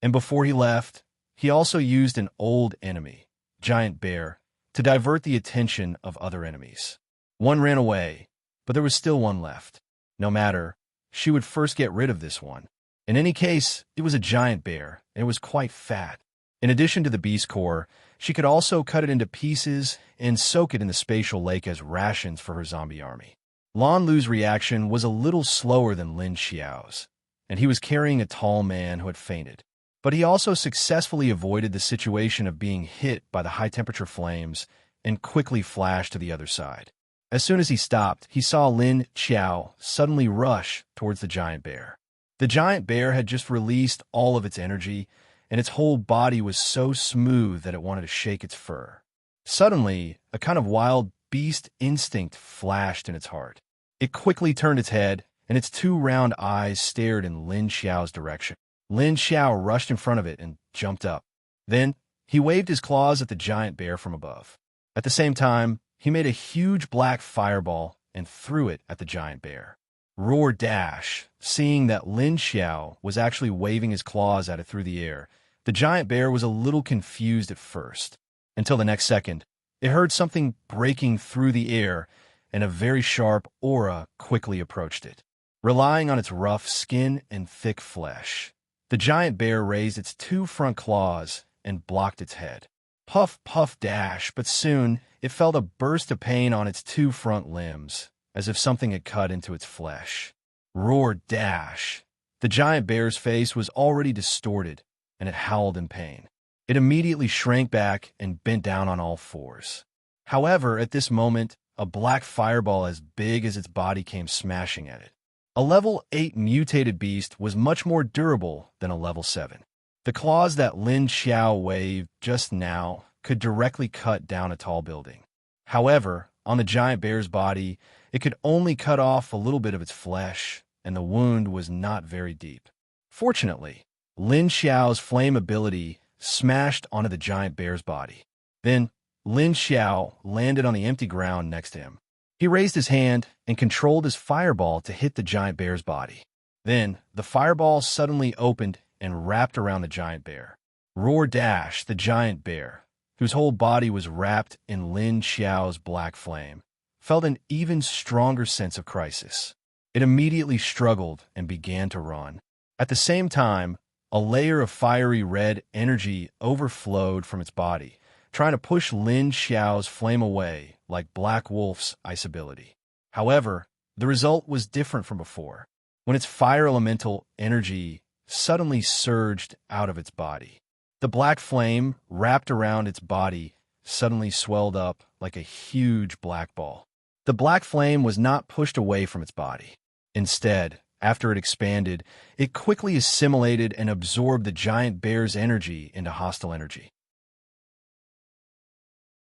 And before he left, he also used an old enemy, Giant Bear, to divert the attention of other enemies. One ran away, but there was still one left. No matter, she would first get rid of this one. In any case, it was a giant bear, and it was quite fat. In addition to the beast core, she could also cut it into pieces and soak it in the spatial lake as rations for her zombie army. Lan Lu's reaction was a little slower than Lin Xiao's, and he was carrying a tall man who had fainted. But he also successfully avoided the situation of being hit by the high-temperature flames and quickly flashed to the other side. As soon as he stopped, he saw Lin Xiao suddenly rush towards the giant bear. The giant bear had just released all of its energy, and its whole body was so smooth that it wanted to shake its fur. Suddenly, a kind of wild beast instinct flashed in its heart. It quickly turned its head, and its two round eyes stared in Lin Xiao's direction. Lin Xiao rushed in front of it and jumped up. Then, he waved his claws at the giant bear from above. At the same time, he made a huge black fireball and threw it at the giant bear. Roar dash! Seeing that Lin Xiao was actually waving his claws at it through the air, the giant bear was a little confused at first. Until the next second, it heard something breaking through the air, and a very sharp aura quickly approached it. Relying on its rough skin and thick flesh, the giant bear raised its two front claws and blocked its head. Puff, puff, dash, but soon it felt a burst of pain on its two front limbs, as if something had cut into its flesh. Roar dash! The giant bear's face was already distorted, and it howled in pain. It immediately shrank back and bent down on all fours. However, at this moment, a black fireball as big as its body came smashing at it. A level 8 mutated beast was much more durable than a level 7. The claws that Lin Xiao waved just now could directly cut down a tall building. However, on the giant bear's body, it could only cut off a little bit of its flesh, and the wound was not very deep. Fortunately, Lin Xiao's flame ability smashed onto the giant bear's body. Then, Lin Xiao landed on the empty ground next to him. He raised his hand and controlled his fireball to hit the giant bear's body. Then, the fireball suddenly opened and wrapped around the giant bear. Roar dash! The giant bear, whose whole body was wrapped in Lin Xiao's black flame, felt an even stronger sense of crisis. It immediately struggled and began to run. At the same time, A layer of fiery red energy overflowed from its body, trying to push Lin Xiao's flame away like Black Wolf's ice ability. However, the result was different from before, when its fire elemental energy suddenly surged out of its body. The black flame wrapped around its body suddenly swelled up like a huge black ball. The black flame was not pushed away from its body. Instead, after it expanded, it quickly assimilated and absorbed the giant bear's energy into hostile energy.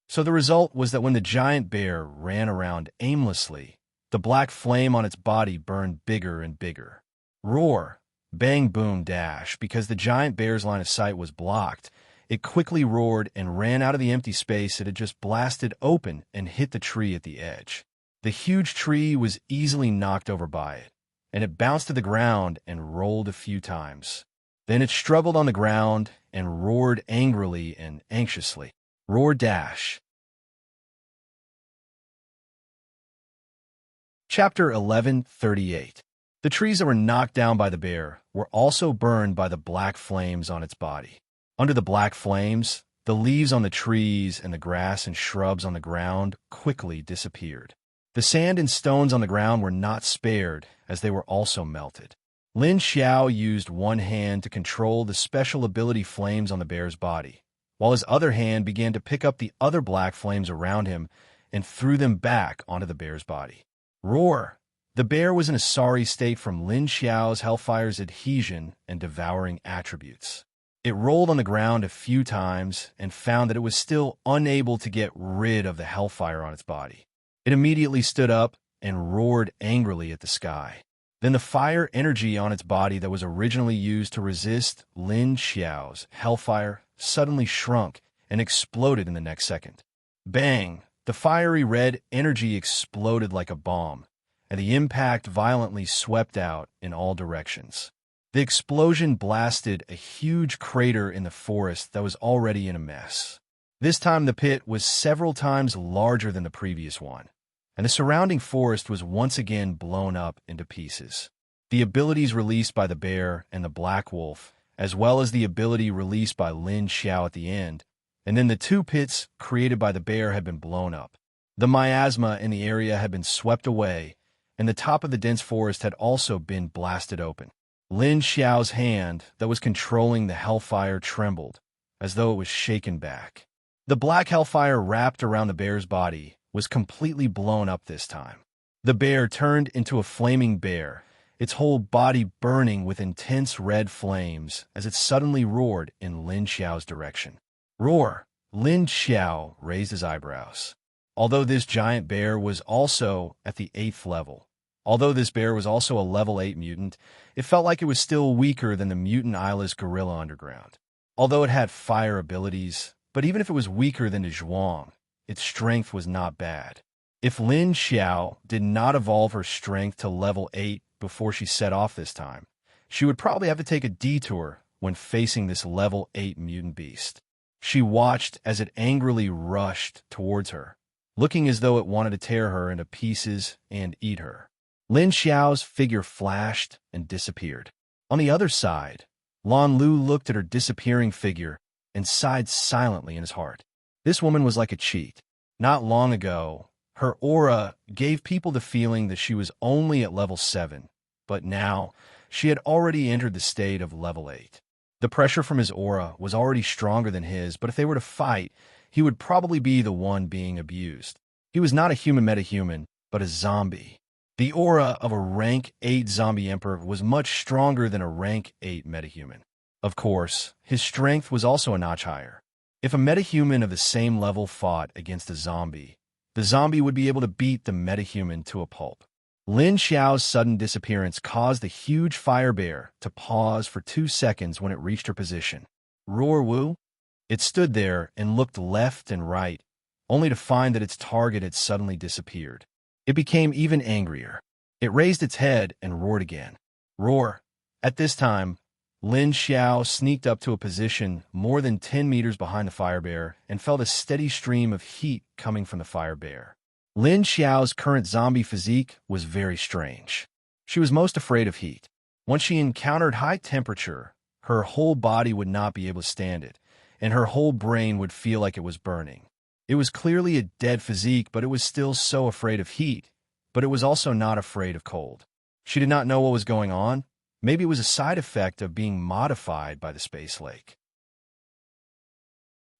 So the result was that when the giant bear ran around aimlessly, the black flame on its body burned bigger and bigger. Roar, bang, boom, dash. Because the giant bear's line of sight was blocked, it quickly roared and ran out of the empty space it had just blasted open and hit the tree at the edge. The huge tree was easily knocked over by it, and it bounced to the ground and rolled a few times. Then it struggled on the ground and roared angrily and anxiously. Roar, dash. Chapter 11:38. The trees that were knocked down by the bear were also burned by the black flames on its body. Under the black flames, the leaves on the trees and the grass and shrubs on the ground quickly disappeared. The sand and stones on the ground were not spared, as they were also melted. Lin Xiao used one hand to control the special ability flames on the bear's body, while his other hand began to pick up the other black flames around him and threw them back onto the bear's body. Roar! The bear was in a sorry state from Lin Xiao's Hellfire's adhesion and devouring attributes. It rolled on the ground a few times and found that it was still unable to get rid of the Hellfire on its body. It immediately stood up and roared angrily at the sky. Then the fire energy on its body that was originally used to resist Lin Xiao's Hellfire suddenly shrunk and exploded in the next second. Bang! The fiery red energy exploded like a bomb, and the impact violently swept out in all directions. The explosion blasted a huge crater in the forest that was already in a mess. This time the pit was several times larger than the previous one, and the surrounding forest was once again blown up into pieces. The abilities released by the bear and the black wolf, as well as the ability released by Lin Xiao at the end, and then the two pits created by the bear had been blown up. The miasma in the area had been swept away, and the top of the dense forest had also been blasted open. Lin Xiao's hand that was controlling the Hellfire trembled, as though it was shaken back. The black Hellfire wrapped around the bear's body was completely blown up this time. The bear turned into a flaming bear, its whole body burning with intense red flames as it suddenly roared in Lin Xiao's direction. Roar! Lin Xiao raised his eyebrows. Although this bear was also a level 8 mutant, it felt like it was still weaker than the mutant eyeless gorilla underground. Although it had fire abilities, but even if it was weaker than the Zhuang, its strength was not bad. If Lin Xiao did not evolve her strength to level 8 before she set off this time, she would probably have to take a detour when facing this level 8 mutant beast. She watched as it angrily rushed towards her, looking as though it wanted to tear her into pieces and eat her. Lin Xiao's figure flashed and disappeared. On the other side, Lan Lu looked at her disappearing figure and sighed silently in his heart. This woman was like a cheat. Not long ago, her aura gave people the feeling that she was only at level 7, but now she had already entered the state of level 8. The pressure from his aura was already stronger than his, but if they were to fight, he would probably be the one being abused. He was not a human metahuman, but a zombie. The aura of a rank 8 zombie emperor was much stronger than a rank 8 metahuman. Of course, his strength was also a notch higher. If a metahuman of the same level fought against a zombie, the zombie would be able to beat the metahuman to a pulp. Lin Xiao's sudden disappearance caused the huge fire bear to pause for 2 seconds when it reached her position. Roar Wu? It stood there and looked left and right, only to find that its target had suddenly disappeared. It became even angrier. It raised its head and roared again. Roar! At this time, Lin Xiao sneaked up to a position more than 10 meters behind the fire bear and felt a steady stream of heat coming from the fire bear. Lin Xiao's current zombie physique was very strange. She was most afraid of heat. Once she encountered high temperature, her whole body would not be able to stand it, and her whole brain would feel like it was burning. It was clearly a dead physique, but it was still so afraid of heat, but it was also not afraid of cold. She did not know what was going on. Maybe it was a side effect of being modified by the space lake.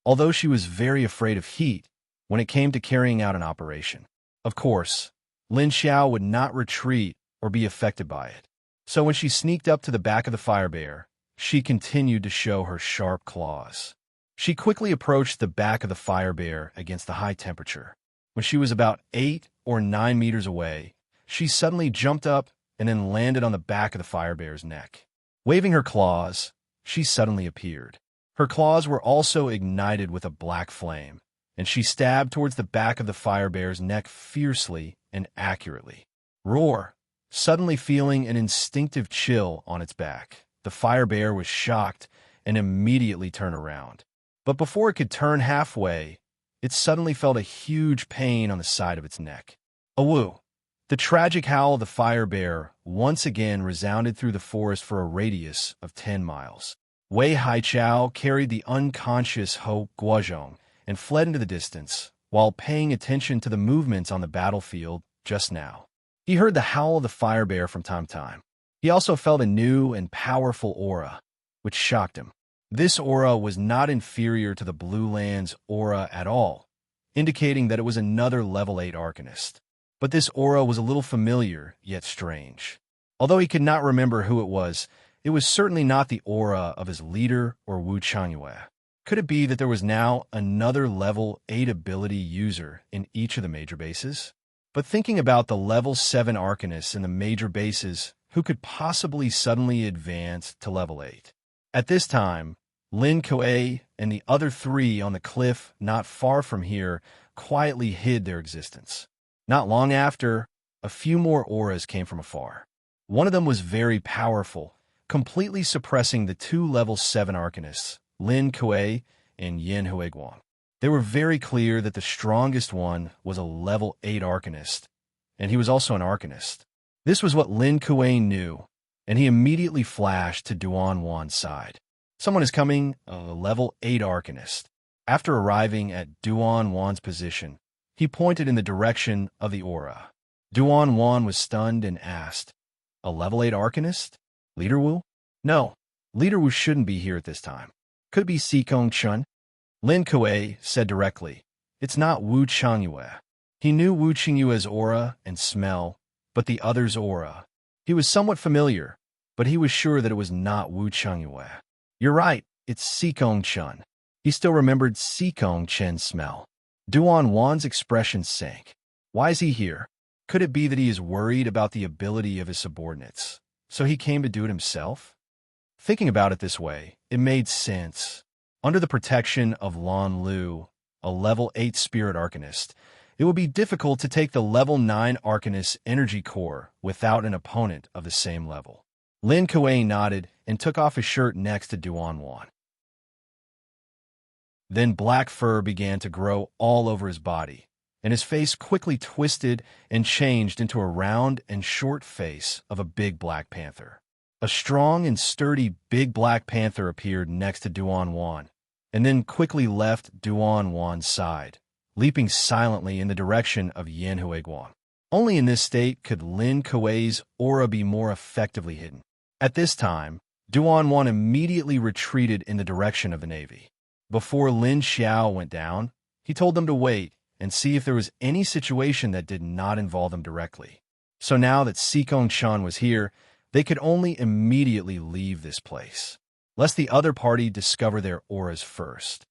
Although she was very afraid of heat when it came to carrying out an operation. Of course, Lin Xiao would not retreat or be affected by it. So when she sneaked up to the back of the fire bear, she continued to show her sharp claws. She quickly approached the back of the fire bear against the high temperature. When she was about 8 or 9 meters away, she suddenly jumped up and then landed on the back of the fire bear's neck. Waving her claws, she suddenly appeared. Her claws were also ignited with a black flame, and she stabbed towards the back of the fire bear's neck fiercely and accurately. Roar! Suddenly feeling an instinctive chill on its back, the fire bear was shocked and immediately turned around. But before it could turn halfway, it suddenly felt a huge pain on the side of its neck. Awoo! The tragic howl of the fire bear once again resounded through the forest for a radius of 10 miles. Wei Haichao carried the unconscious Ho Guozhong and fled into the distance, while paying attention to the movements on the battlefield just now. He heard the howl of the fire bear from time to time. He also felt a new and powerful aura, which shocked him. This aura was not inferior to the Blue Land's aura at all, indicating that it was another level 8 arcanist. But this aura was a little familiar, yet strange. Although he could not remember who it was certainly not the aura of his leader or Wu Changyue. Could it be that there was now another level 8 ability user in each of the major bases? But thinking about the level 7 arcanists in the major bases, who could possibly suddenly advance to level 8? At this time, Lin Kuei and the other 3 on the cliff not far from here quietly hid their existence. Not long after, a few more auras came from afar. One of them was very powerful, completely suppressing the 2 level 7 arcanists, Lin Kuei and Yin Huiguang. They were very clear that the strongest one was a level 8 arcanist, and he was also an arcanist. This was what Lin Kuei knew, and he immediately flashed to Duan Wan's side. Someone is coming, a level 8 arcanist. After arriving at Duan Wan's position, he pointed in the direction of the aura. Duan Wan was stunned and asked, "A level 8 arcanist? Leader Wu?" "No, Leader Wu shouldn't be here at this time. Could it be Sikong Chun?" Lin Kuei said directly, "It's not Wu Changyue." He knew Wu Qingyue's aura and smell, but the other's aura. He was somewhat familiar, but he was sure that it was not Wu Changyue. "You're right, it's Sikong Chun." He still remembered Sikong Chen's smell. Duan Wan's expression sank. Why is he here? Could it be that he is worried about the ability of his subordinates, so he came to do it himself? Thinking about it this way, it made sense. Under the protection of Lan Lu, a level 8 spirit arcanist, it would be difficult to take the level 9 arcanist's energy core without an opponent of the same level. Lin Kuei nodded and took off his shirt next to Duan Wan. Then black fur began to grow all over his body, and his face quickly twisted and changed into a round and short face of a big black panther. A strong and sturdy big black panther appeared next to Duan Wan, and then quickly left Duan Wan's side, leaping silently in the direction of Yin Huiguang. Only in this state could Lin Kuei's aura be more effectively hidden. At this time, Duan Wan immediately retreated in the direction of the navy. Before Lin Xiao went down, he told them to wait and see if there was any situation that did not involve them directly. So now that Sikong Chan was here, they could only immediately leave this place, lest the other party discover their auras first.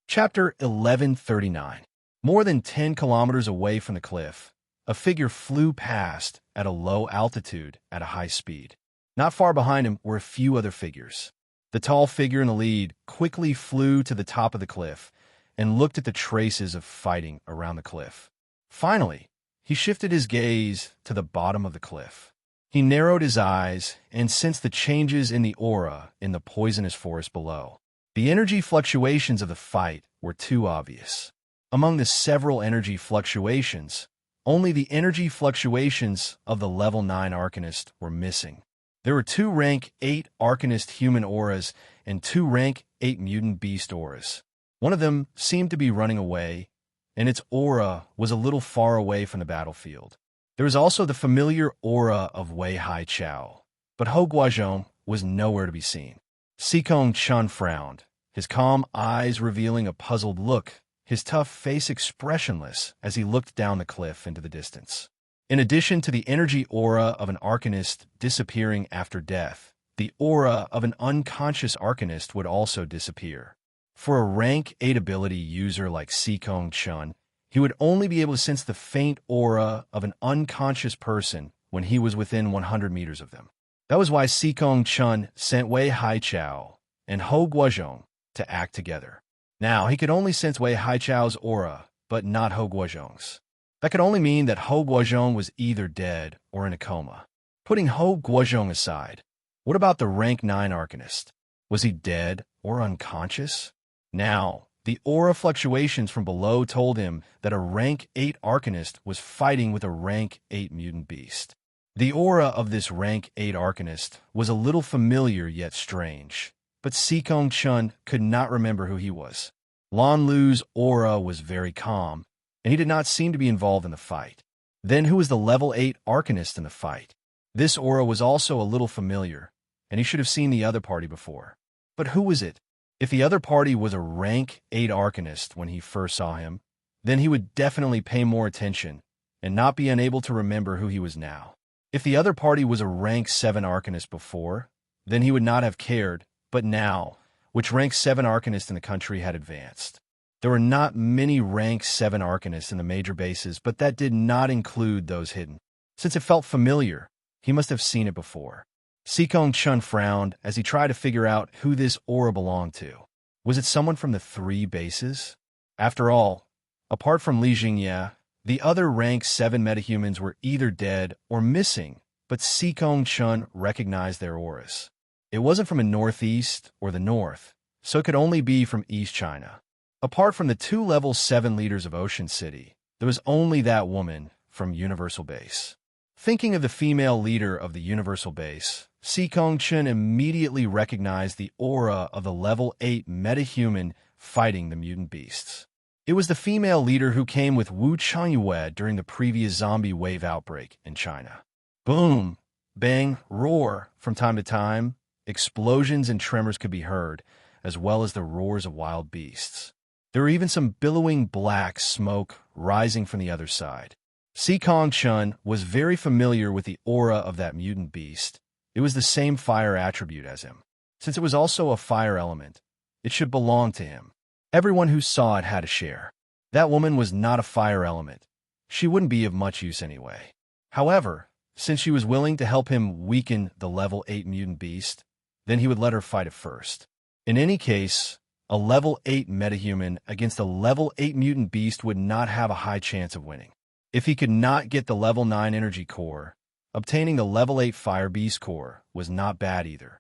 Chapter 1139. More than 10 kilometers away from the cliff, a figure flew past at a low altitude at a high speed. Not far behind him were a few other figures. The tall figure in the lead quickly flew to the top of the cliff and looked at the traces of fighting around the cliff. Finally, he shifted his gaze to the bottom of the cliff. He narrowed his eyes and sensed the changes in the aura in the poisonous forest below. The energy fluctuations of the fight were too obvious. Among the several energy fluctuations, Only the energy fluctuations of the level 9 Arcanist were missing. There were 2 rank 8 Arcanist human auras and 2 rank 8 mutant beast auras. One of them seemed to be running away, and its aura was a little far away from the battlefield. There was also the familiar aura of Wei Hai Chao, but Ho Guozhong was nowhere to be seen. Sikong Chun frowned, his calm eyes revealing a puzzled look, his tough face expressionless as he looked down the cliff into the distance. In addition to the energy aura of an Arcanist disappearing after death, the aura of an unconscious Arcanist would also disappear. For a rank 8 ability user like Sikong Chun, he would only be able to sense the faint aura of an unconscious person when he was within 100 meters of them. That was why Sikong Chun sent Wei Hai Chao and Ho Guozhong to act together. Now, he could only sense Wei Hai Chao's aura, but not Ho Guozhong's. That could only mean that Ho Guozhong was either dead or in a coma. Putting Ho Guozhong aside, what about the rank 9 Arcanist? Was he dead or unconscious? Now, the aura fluctuations from below told him that a rank 8 Arcanist was fighting with a rank 8 mutant beast. The aura of this rank 8 Arcanist was a little familiar yet strange, but Sikong Chun could not remember who he was. Lan Lu's aura was very calm, and he did not seem to be involved in the fight. Then who was the level 8 Arcanist in the fight? This aura was also a little familiar, and he should have seen the other party before. But who was it? If the other party was a rank 8 Arcanist when he first saw him, then he would definitely pay more attention and not be unable to remember who he was now. If the other party was a rank 7 Arcanist before, then he would not have cared, but now, which rank 7 Arcanist in the country had advanced? There were not many rank 7 Arcanists in the major bases, but that did not include those hidden. Since it felt familiar, he must have seen it before. Sikong Chun frowned as he tried to figure out who this aura belonged to. Was it someone from the 3 bases? After all, apart from Li Jingye, the other rank 7 metahumans were either dead or missing, but Sikong Chun recognized their auras. It wasn't from the northeast or the north, so it could only be from East China. Apart from the 2 level 7 leaders of Ocean City, there was only that woman from Universal Base. Thinking of the female leader of the Universal Base, Sikong Chun immediately recognized the aura of the level 8 metahuman fighting the mutant beasts. It was the female leader who came with Wu Changyue during the previous zombie wave outbreak in China. Boom, bang, roar. From time to time, explosions and tremors could be heard, as well as the roars of wild beasts. There were even some billowing black smoke rising from the other side. Sikong Chun was very familiar with the aura of that mutant beast. It was the same fire attribute as him. Since it was also a fire element, it should belong to him. Everyone who saw it had a share. That woman was not a fire element. She wouldn't be of much use anyway. However, since she was willing to help him weaken the level 8 mutant beast, then he would let her fight it first. In any case, a level 8 metahuman against a level 8 mutant beast would not have a high chance of winning. If he could not get the level 9 energy core, obtaining the level 8 fire beast core was not bad either.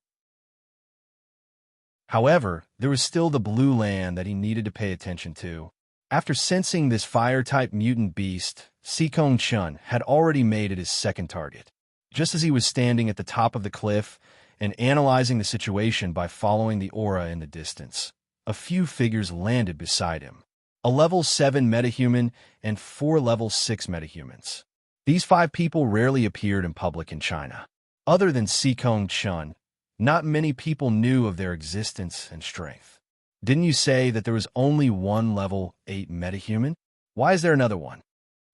However, there was still the blue land that he needed to pay attention to. After sensing this fire-type mutant beast, Sikong Chun had already made it his second target. Just as he was standing at the top of the cliff and analyzing the situation by following the aura in the distance, a few figures landed beside him. A level 7 metahuman and 4 level 6 metahumans. These 5 people rarely appeared in public in China. Other than Sikong Chun, not many people knew of their existence and strength. Didn't you say that there was only one level 8 metahuman? Why is there another one?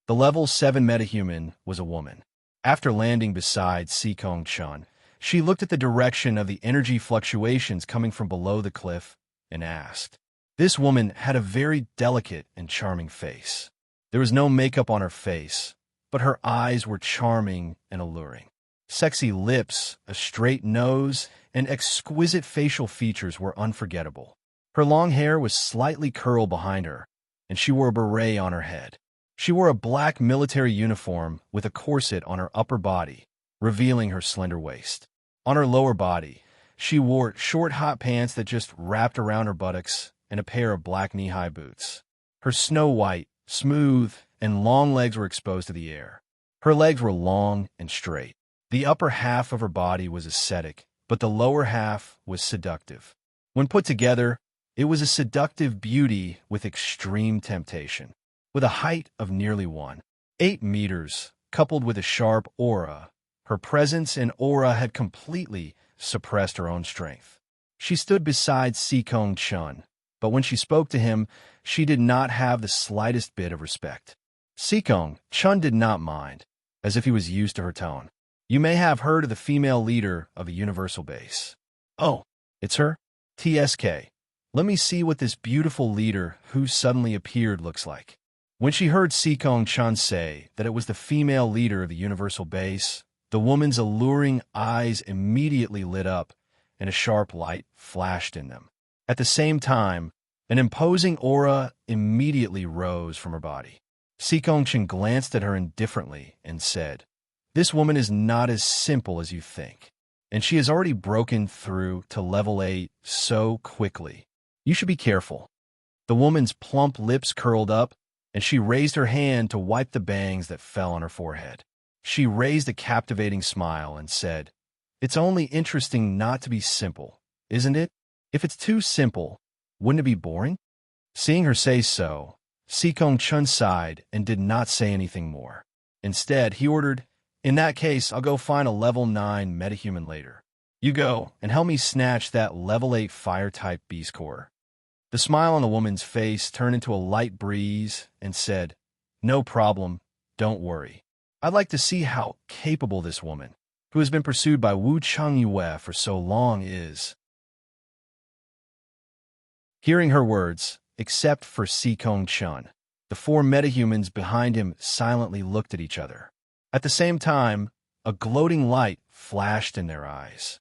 The level 7 metahuman was a woman. After landing beside Sikong Chun, she looked at the direction of the energy fluctuations coming from below the cliff and asked. This woman had a very delicate and charming face. There was no makeup on her face, but her eyes were charming and alluring. Sexy lips, a straight nose, and exquisite facial features were unforgettable. Her long hair was slightly curled behind her, and she wore a beret on her head. She wore a black military uniform with a corset on her upper body, revealing her slender waist. On her lower body, she wore short hot pants that just wrapped around her buttocks and a pair of black knee-high boots. Her snow-white, smooth, and long legs were exposed to the air. Her legs were long and straight. The upper half of her body was ascetic, but the lower half was seductive. When put together, it was a seductive beauty with extreme temptation. With a height of nearly 1.8 meters, coupled with a sharp aura, her presence and aura had completely suppressed her own strength. She stood beside Sikong Chun, but when she spoke to him, she did not have the slightest bit of respect. Sikong Chun did not mind, as if he was used to her tone. You may have heard of the female leader of a universal base. Oh, it's her? TSK. Let me see what this beautiful leader who suddenly appeared looks like. When she heard Sikong Chun say that it was the female leader of the universal base, the woman's alluring eyes immediately lit up, and a sharp light flashed in them. At the same time, an imposing aura immediately rose from her body. Sikong Chun glanced at her indifferently and said, "This woman is not as simple as you think, and she has already broken through to level 8 so quickly. You should be careful." The woman's plump lips curled up, and she raised her hand to wipe the bangs that fell on her forehead. She raised a captivating smile and said, "It's only interesting not to be simple, isn't it? If it's too simple, wouldn't it be boring?" Seeing her say so, Sikong Chun sighed and did not say anything more. Instead, he ordered, "In that case, I'll go find a level 9 metahuman later. You go and help me snatch that level 8 fire-type beast core." The smile on the woman's face turned into a light breeze and said, "No problem, don't worry. I'd like to see how capable this woman, who has been pursued by Wu Chongyue for so long, is." Hearing her words, except for Sikong Chun, the 4 metahumans behind him silently looked at each other. At the same time, a gloating light flashed in their eyes.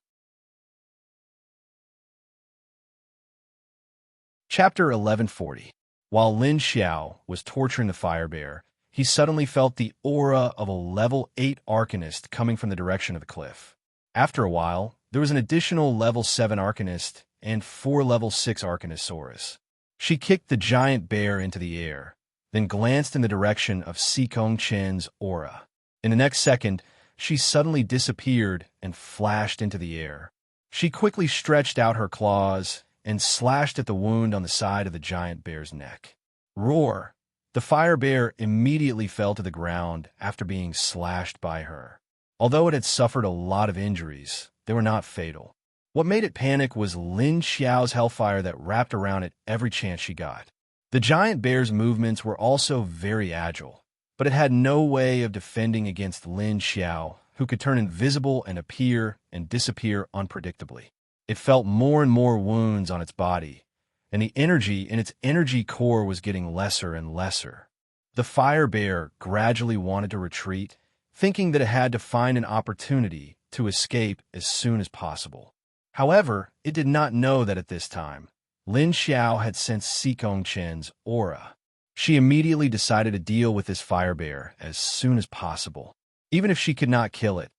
Chapter 1140. While Lin Xiao was torturing the fire bear, he suddenly felt the aura of a level 8 arcanist coming from the direction of the cliff. After a while, there was an additional level 7 arcanist and 4 level 6 arcanists. She kicked the giant bear into the air, then glanced in the direction of Sikong Chen's aura. In the next second, she suddenly disappeared and flashed into the air. She quickly stretched out her claws and slashed at the wound on the side of the giant bear's neck. Roar! The fire bear immediately fell to the ground after being slashed by her. Although it had suffered a lot of injuries, they were not fatal. What made it panic was Lin Xiao's hellfire that wrapped around it every chance she got. The giant bear's movements were also very agile, but it had no way of defending against Lin Xiao, who could turn invisible and appear and disappear unpredictably. It felt more and more wounds on its body, and the energy in its energy core was getting lesser and lesser. The fire bear gradually wanted to retreat, thinking that it had to find an opportunity to escape as soon as possible. However, it did not know that at this time, Lin Xiao had sensed Sikong Chen's aura. She immediately decided to deal with this fire bear as soon as possible. Even if she could not kill it,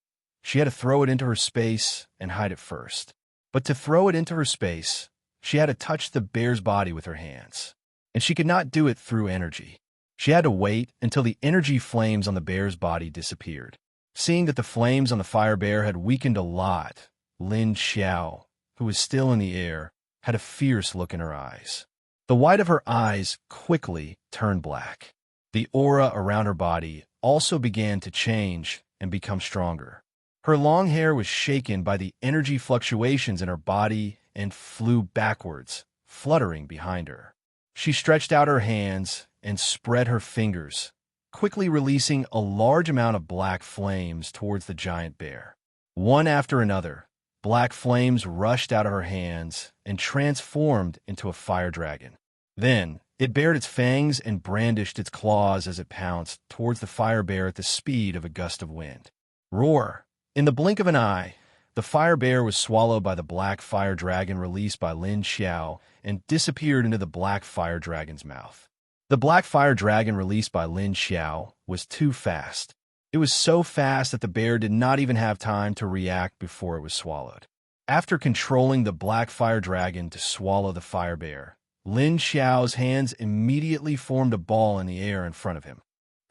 she had to throw it into her space and hide it first. But to throw it into her space, she had to touch the bear's body with her hands, and she could not do it through energy. She had to wait until the energy flames on the bear's body disappeared. Seeing that the flames on the fire bear had weakened a lot, Lin Xiao, who was still in the air, had a fierce look in her eyes. The white of her eyes quickly turned black. The aura around her body also began to change and become stronger. Her long hair was shaken by the energy fluctuations in her body and flew backwards, fluttering behind her. She stretched out her hands and spread her fingers, quickly releasing a large amount of black flames towards the giant bear. One after another, black flames rushed out of her hands and transformed into a fire dragon. Then, it bared its fangs and brandished its claws as it pounced towards the fire bear at the speed of a gust of wind. Roar! In the blink of an eye, the fire bear was swallowed by the black fire dragon released by Lin Xiao and disappeared into the black fire dragon's mouth. The black fire dragon released by Lin Xiao was too fast. It was so fast that the bear did not even have time to react before it was swallowed. After controlling the black fire dragon to swallow the fire bear, Lin Xiao's hands immediately formed a ball in the air in front of him.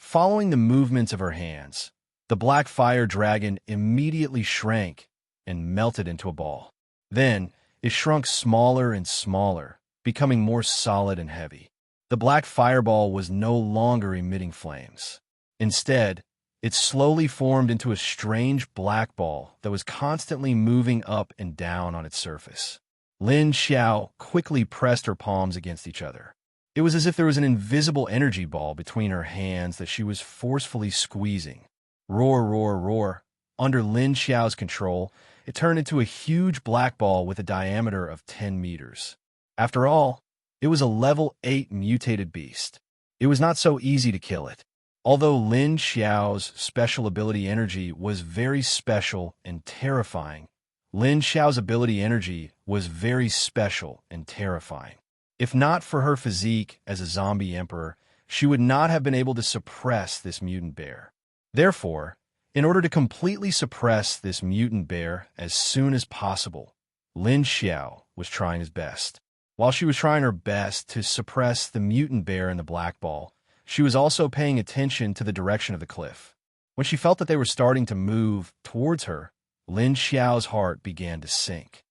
Following the movements of her hands, the black fire dragon immediately shrank and melted into a ball. Then, it shrunk smaller and smaller, becoming more solid and heavy. The black fireball was no longer emitting flames. Instead, it slowly formed into a strange black ball that was constantly moving up and down on its surface. Lin Xiao quickly pressed her palms against each other. It was as if there was an invisible energy ball between her hands that she was forcefully squeezing. Roar, roar, roar. Under Lin Xiao's control, it turned into a huge black ball with a diameter of 10 meters. After all, it was a level 8 mutated beast. It was not so easy to kill it. Although Lin Xiao's special ability energy was very special and terrifying, Lin Xiao's ability energy was very special and terrifying. If not for her physique as a zombie emperor, she would not have been able to suppress this mutant bear. Therefore, in order to completely suppress this mutant bear as soon as possible, Lin Xiao was trying his best. While she was trying her best to suppress the mutant bear in the black ball, she was also paying attention to the direction of the cliff. When she felt that they were starting to move towards her, Lin Xiao's heart began to sink.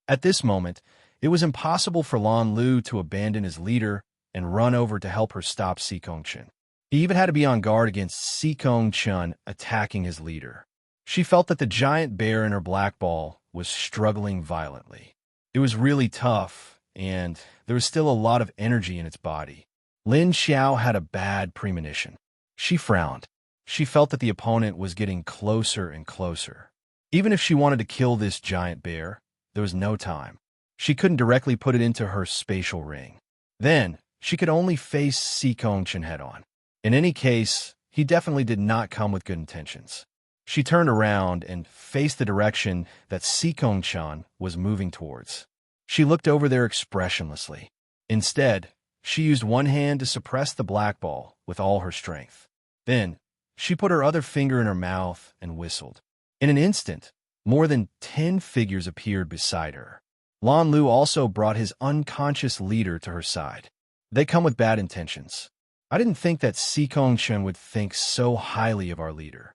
At this moment, it was impossible for Lan Lu to abandon his leader and run over to help her stop Xikong Chen. He even had to be on guard against Xikong Chen attacking his leader. She felt that the giant bear in her black ball was struggling violently. It was really tough, and there was still a lot of energy in its body. Lin Xiao had a bad premonition. She frowned. She felt that the opponent was getting closer and closer. Even if she wanted to kill this giant bear, there was no time. She couldn't directly put it into her spatial ring. Then, she could only face Xikong Chen head-on. In any case, he definitely did not come with good intentions. She turned around and faced the direction that Xikong Chen was moving towards. She looked over there expressionlessly. Instead, she used one hand to suppress the black ball with all her strength. Then, she put her other finger in her mouth and whistled. In an instant, more than 10 figures appeared beside her. Lan Lu also brought his unconscious leader to her side. They come with bad intentions. I didn't think that Xikong Chen would think so highly of our leader.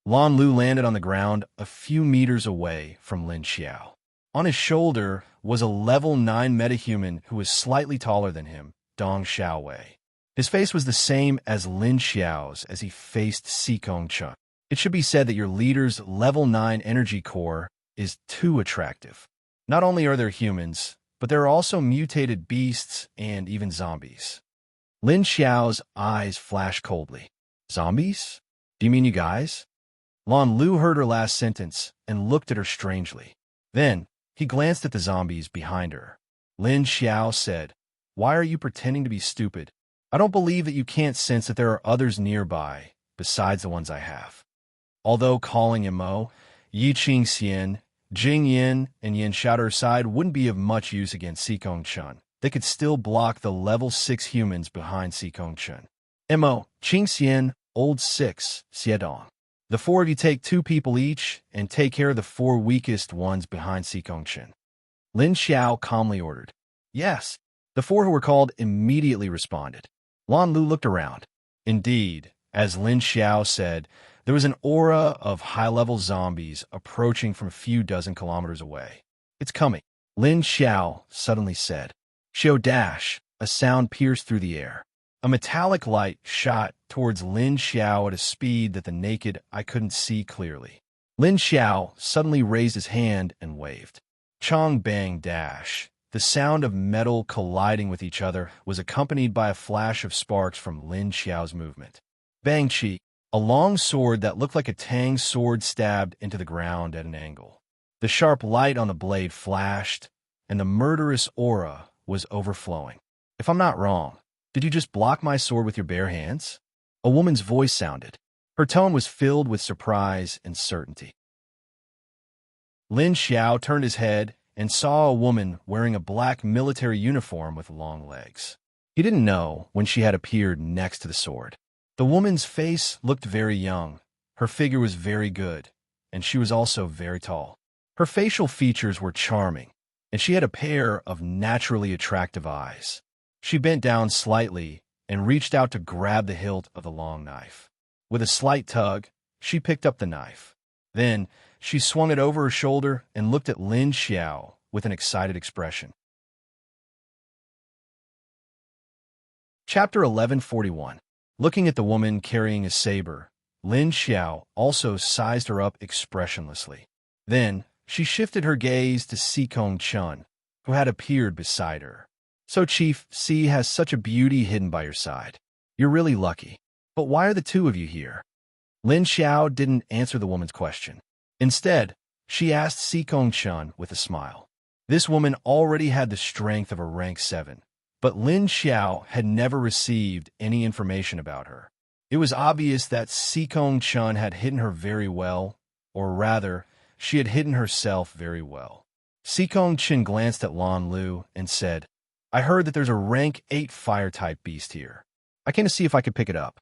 Lan Lu landed on the ground a few meters away from Lin Xiao. On his shoulder was a level 9 metahuman who was slightly taller than him, Dong Xiaowei. His face was the same as Lin Xiao's as he faced Xikong Chen. It should be said that your leader's level 9 energy core is too attractive. Not only are there humans, but there are also mutated beasts and even zombies. Lin Xiao's eyes flashed coldly. Zombies? Do you mean you guys? Lan Lu heard her last sentence and looked at her strangely. Then, he glanced at the zombies behind her. Lin Xiao said, "Why are you pretending to be stupid? I don't believe that you can't sense that there are others nearby, besides the ones I have." Although calling Mo, Yi Qingxian, Jing Yin, and Yin Shao to her side wouldn't be of much use against Xikong Chen, they could still block the level 6 humans behind Xikong Chen. Mo, Qingxian, Old 6, Xiedong. The 4 of you take 2 people each and take care of the 4 weakest ones behind Xikong Chen. Lin Xiao calmly ordered. Yes. The 4 who were called immediately responded. Lan Lu looked around. Indeed, as Lin Xiao said, there was an aura of high-level zombies approaching from a few dozen kilometers away. It's coming, Lin Xiao suddenly said. Xiao dash, a sound pierced through the air. A metallic light shot towards Lin Xiao at a speed that the naked eye couldn't see clearly. Lin Xiao suddenly raised his hand and waved. Chong bang dash. The sound of metal colliding with each other was accompanied by a flash of sparks from Lin Xiao's movement. Bang chi, a long sword that looked like a tang sword stabbed into the ground at an angle. The sharp light on the blade flashed, and the murderous aura was overflowing. If I'm not wrong, did you just block my sword with your bare hands? A woman's voice sounded. Her tone was filled with surprise and certainty. Lin Xiao turned his head and saw a woman wearing a black military uniform with long legs. He didn't know when she had appeared next to the sword. The woman's face looked very young, her figure was very good, and she was also very tall. Her facial features were charming, and she had a pair of naturally attractive eyes. She bent down slightly and reached out to grab the hilt of the long knife. With a slight tug, she picked up the knife. Then, she swung it over her shoulder and looked at Lin Xiao with an excited expression. Chapter 1141. Looking at the woman carrying a saber, Lin Xiao also sized her up expressionlessly. Then, she shifted her gaze to Sikong Chun, who had appeared beside her. "So Chief C has such a beauty hidden by your side. You're really lucky. But why are the two of you here?" Lin Xiao didn't answer the woman's question. Instead, she asked Sikong Chun with a smile. This woman already had the strength of a rank 7, but Lin Xiao had never received any information about her. It was obvious that Sikong Chun had hidden her very well, or rather, she had hidden herself very well. Sikong Chun glanced at Lan Lu and said, "I heard that there's a rank 8 fire-type beast here. I came to see if I could pick it up."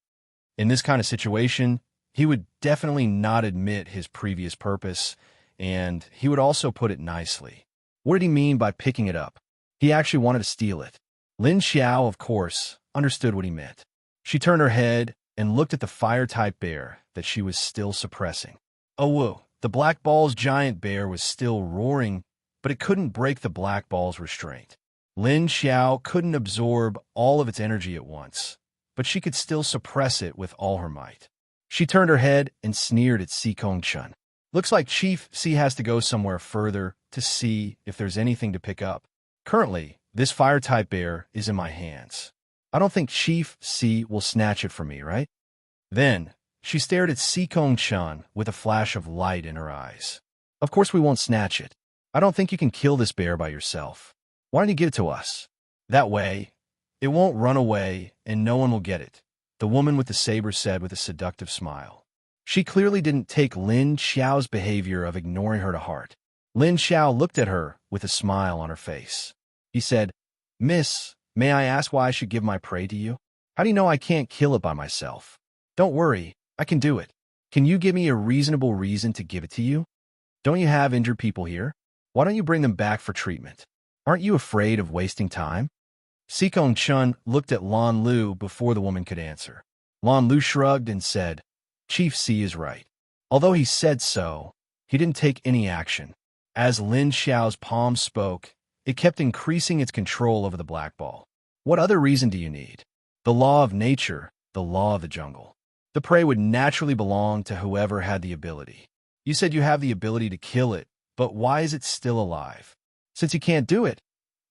In this kind of situation, he would definitely not admit his previous purpose, and he would also put it nicely. What did he mean by picking it up? He actually wanted to steal it. Lin Xiao, of course, understood what he meant. She turned her head and looked at the fire-type bear that she was still suppressing. Oh, whoa. The Black Ball's giant bear was still roaring, but it couldn't break the Black Ball's restraint. Lin Xiao couldn't absorb all of its energy at once, but she could still suppress it with all her might. She turned her head and sneered at Sikong Chun. "Looks like Chief C has to go somewhere further to see if there's anything to pick up. Currently, this fire-type bear is in my hands. I don't think Chief C will snatch it from me, right?" Then, she stared at Sikong Chun with a flash of light in her eyes. "Of course we won't snatch it. I don't think you can kill this bear by yourself. Why don't you give it to us? That way, it won't run away and no one will get it," the woman with the saber said with a seductive smile. She clearly didn't take Lin Xiao's behavior of ignoring her to heart. Lin Xiao looked at her with a smile on her face. He said, "Miss, may I ask why I should give my prey to you? How do you know I can't kill it by myself?" "Don't worry, I can do it. Can you give me a reasonable reason to give it to you? Don't you have injured people here? Why don't you bring them back for treatment? Aren't you afraid of wasting time?" Sikong Chun looked at Lan Lu before the woman could answer. Lan Lu shrugged and said, "Chief C is right." Although he said so, he didn't take any action. As Lin Xiao's palm spoke, it kept increasing its control over the Black Ball. What other reason do you need? The law of nature, the law of the jungle. The prey would naturally belong to whoever had the ability. You said you have the ability to kill it, but why is it still alive? Since you can't do it,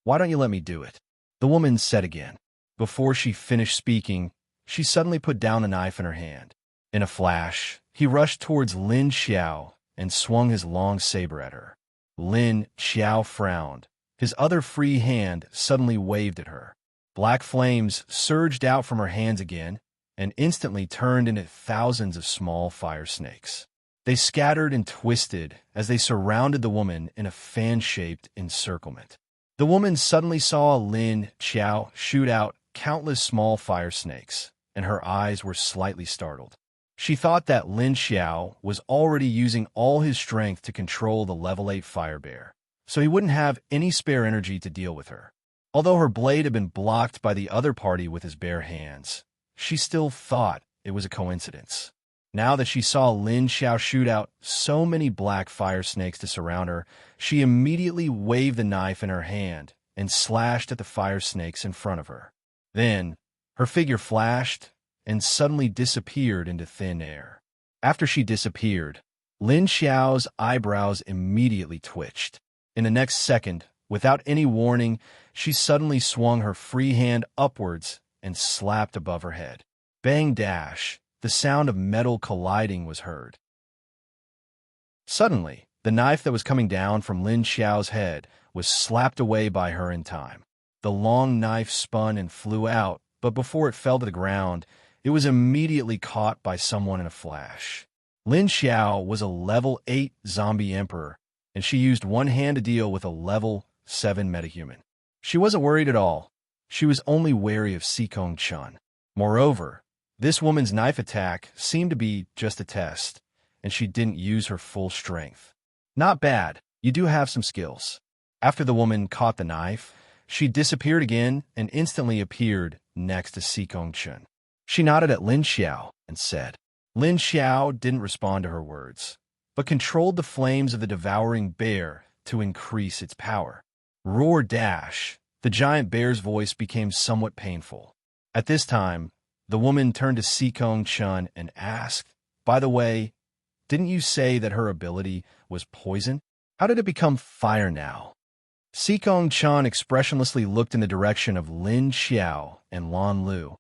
why don't you let me do it?" The woman said again. Before she finished speaking, she suddenly put down a knife in her hand. In a flash, he rushed towards Lin Xiao and swung his long saber at her. Lin Xiao frowned. His other free hand suddenly waved at her. Black flames surged out from her hands again and instantly turned into thousands of small fire snakes. They scattered and twisted as they surrounded the woman in a fan-shaped encirclement. The woman suddenly saw Lin Xiao shoot out countless small fire snakes, and her eyes were slightly startled. She thought that Lin Xiao was already using all his strength to control the level 8 fire bear, so he wouldn't have any spare energy to deal with her. Although her blade had been blocked by the other party with his bare hands, she still thought it was a coincidence. Now that she saw Lin Xiao shoot out so many black fire snakes to surround her, she immediately waved the knife in her hand and slashed at the fire snakes in front of her. Then, her figure flashed and suddenly disappeared into thin air. After she disappeared, Lin Xiao's eyebrows immediately twitched. In the next second, without any warning, she suddenly swung her free hand upwards and slapped above her head. Bang dash! The sound of metal colliding was heard. Suddenly, the knife that was coming down from Lin Xiao's head was slapped away by her in time. The long knife spun and flew out, but before it fell to the ground, it was immediately caught by someone in a flash. Lin Xiao was a level 8 zombie emperor, and she used one hand to deal with a level 7 metahuman. She wasn't worried at all. She was only wary of Sikong Chun. Moreover, this woman's knife attack seemed to be just a test, and she didn't use her full strength. Not bad, you do have some skills. After the woman caught the knife, she disappeared again and instantly appeared next to Sikong Chun. She nodded at Lin Xiao and said. Lin Xiao didn't respond to her words, but controlled the flames of the devouring bear to increase its power. Roar dash! The giant bear's voice became somewhat painful. At this time, the woman turned to Sikong Chun and asked, "By the way, didn't you say that her ability was poison? How did it become fire now?" Sikong Chun expressionlessly looked in the direction of Lin Xiao and Lan Lu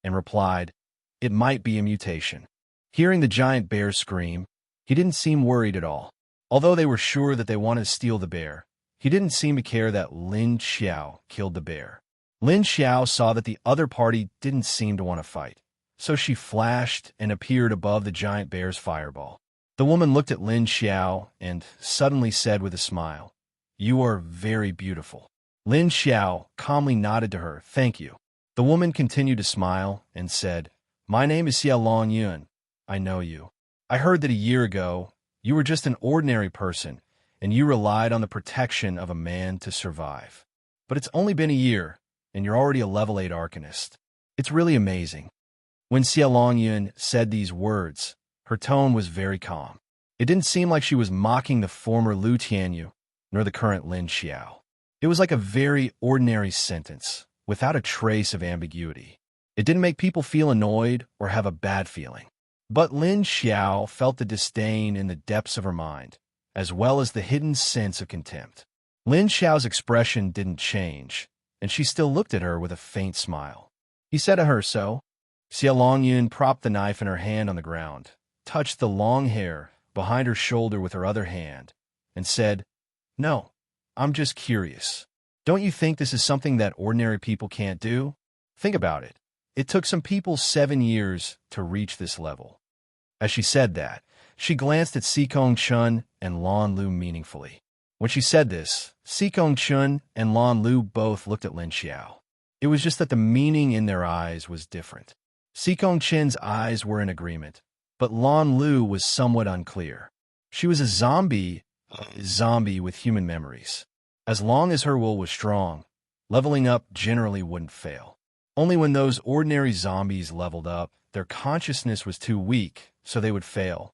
and replied, "It might be a mutation." Hearing the giant bear scream, he didn't seem worried at all. Although they were sure that they wanted to steal the bear, he didn't seem to care that Lin Xiao killed the bear. Lin Xiao saw that the other party didn't seem to want to fight, so she flashed and appeared above the giant bear's fireball. The woman looked at Lin Xiao and suddenly said with a smile, "You are very beautiful." Lin Xiao calmly nodded to her, "Thank you." The woman continued to smile and said, "My name is Xia Long Yun. I know you. I heard that a year ago, you were just an ordinary person, and you relied on the protection of a man to survive. But it's only been a year, and you're already a level 8 arcanist. It's really amazing." When Xia Longyun said these words, her tone was very calm. It didn't seem like she was mocking the former Lu Tianyu, nor the current Lin Xiao. It was like a very ordinary sentence, without a trace of ambiguity. It didn't make people feel annoyed or have a bad feeling. But Lin Xiao felt the disdain in the depths of her mind, as well as the hidden sense of contempt. Lin Xiao's expression didn't change, and she still looked at her with a faint smile. He said to her, "So?" Xia Longyun propped the knife in her hand on the ground, touched the long hair behind her shoulder with her other hand, and said, "No, I'm just curious. Don't you think this is something that ordinary people can't do? Think about it. It took some people 7 years to reach this level." As she said that, she glanced at Sikong Chun and Lan Lu meaningfully. When she said this, Sikong Chun and Lan Lu both looked at Lin Xiao. It was just that the meaning in their eyes was different. Sikong Chun's eyes were in agreement, but Lan Lu was somewhat unclear. She was a zombie with human memories. As long as her will was strong, leveling up generally wouldn't fail. Only when those ordinary zombies leveled up, their consciousness was too weak, so they would fail.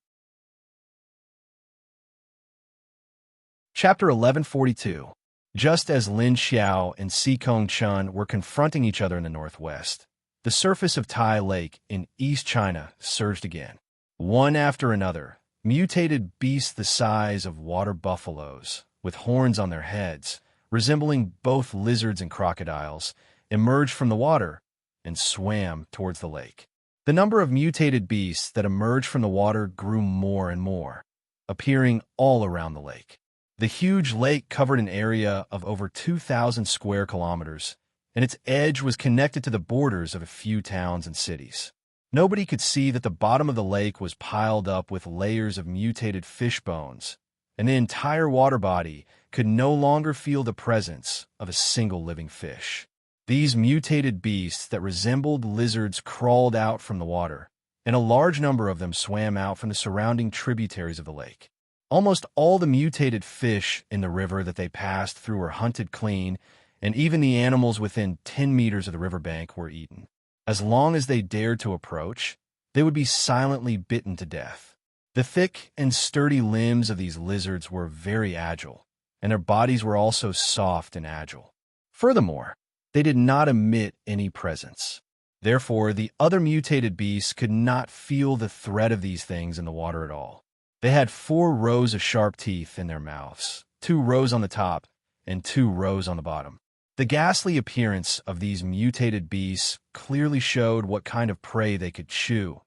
Chapter 1142. Just as Lin Xiao and Sikong Chun were confronting each other in the northwest, the surface of Tai Lake in East China surged again. One after another, mutated beasts the size of water buffaloes, with horns on their heads, resembling both lizards and crocodiles, emerged from the water and swam towards the lake. The number of mutated beasts that emerged from the water grew more and more, appearing all around the lake. The huge lake covered an area of over 2,000 square kilometers, and its edge was connected to the borders of a few towns and cities. Nobody could see that the bottom of the lake was piled up with layers of mutated fish bones, and the entire water body could no longer feel the presence of a single living fish. These mutated beasts that resembled lizards crawled out from the water, and a large number of them swam out from the surrounding tributaries of the lake. Almost all the mutated fish in the river that they passed through were hunted clean, and even the animals within 10 meters of the riverbank were eaten. As long as they dared to approach, they would be silently bitten to death. The thick and sturdy limbs of these lizards were very agile, and their bodies were also soft and agile. Furthermore, they did not emit any presence. Therefore, the other mutated beasts could not feel the threat of these things in the water at all. They had 4 rows of sharp teeth in their mouths, 2 rows on the top and 2 rows on the bottom. The ghastly appearance of these mutated beasts clearly showed what kind of prey they could chew,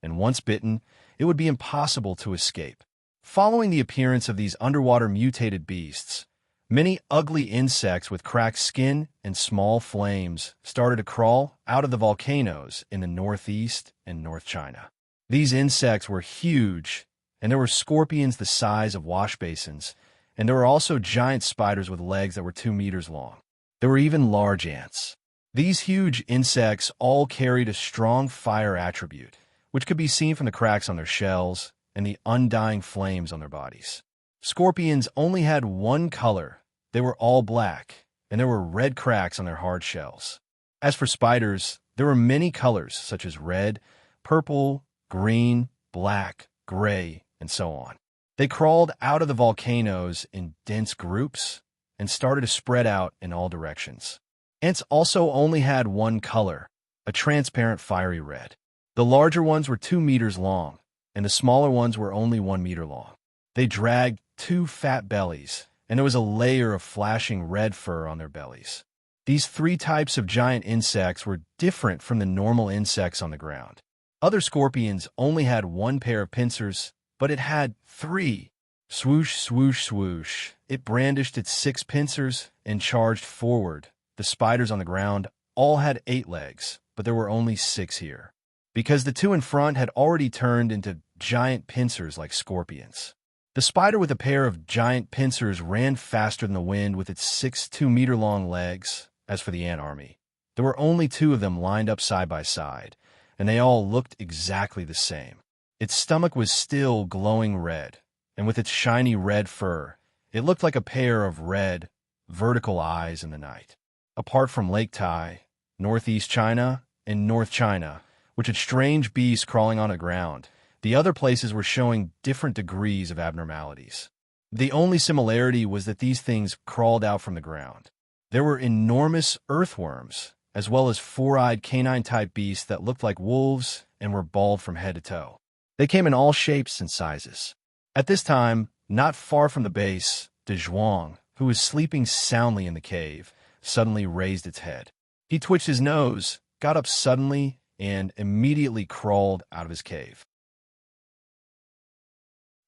and once bitten, it would be impossible to escape. Following the appearance of these underwater mutated beasts, many ugly insects with cracked skin and small flames started to crawl out of the volcanoes in the northeast and North China. These insects were huge, and there were scorpions the size of wash basins, and there were also giant spiders with legs that were 2 meters long. There were even large ants. These huge insects all carried a strong fire attribute, which could be seen from the cracks on their shells and the undying flames on their bodies. Scorpions only had one color. They were all black, and there were red cracks on their hard shells. As for spiders, there were many colors such as red, purple, green, black, gray, and so on. They crawled out of the volcanoes in dense groups and started to spread out in all directions. Ants also only had one color, a transparent fiery red. The larger ones were 2 meters long, and the smaller ones were only 1 meter long. They dragged 2 fat bellies, and there was a layer of flashing red fur on their bellies. These 3 types of giant insects were different from the normal insects on the ground. Other scorpions only had 1 pair of pincers, but it had 3. Swoosh, swoosh, swoosh. It brandished its 6 pincers and charged forward. The spiders on the ground all had 8 legs, but there were only 6 here, because the 2 in front had already turned into giant pincers like scorpions. The spider with a pair of giant pincers ran faster than the wind with its 6 2-meter-long legs. As for the ant army, there were only 2 of them lined up side by side, and they all looked exactly the same. Its stomach was still glowing red, and with its shiny red fur, it looked like a pair of red, vertical eyes in the night. Apart from Lake Tai, northeast China, and North China, which had strange beasts crawling on the ground, the other places were showing different degrees of abnormalities. The only similarity was that these things crawled out from the ground. There were enormous earthworms, as well as 4-eyed canine-type beasts that looked like wolves and were bald from head to toe. They came in all shapes and sizes. At this time, not far from the base, De Zhuang, who was sleeping soundly in the cave, suddenly raised its head. He twitched his nose, got up suddenly, and immediately crawled out of his cave.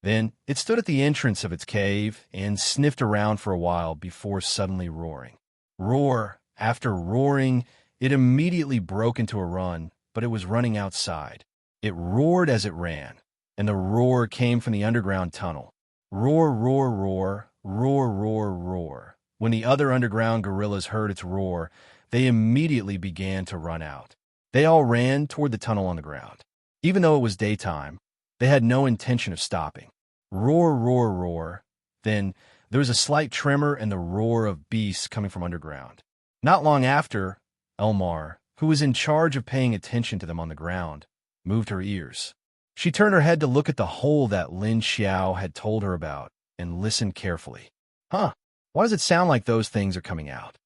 Then it stood at the entrance of its cave and sniffed around for a while before suddenly roaring. Roar after roaring, it immediately broke into a run, but it was running outside. It roared as it ran, and the roar came from the underground tunnel. Roar, roar, roar, roar, roar, roar. When the other underground gorillas heard its roar, they immediately began to run out. They all ran toward the tunnel on the ground. Even though it was daytime, they had no intention of stopping. Roar, roar, roar. Then there was a slight tremor and the roar of beasts coming from underground. Not long after, Elmar, who was in charge of paying attention to them on the ground, moved her ears. She turned her head to look at the hole that Lin Xiao had told her about and listened carefully. Huh, why does it sound like those things are coming out?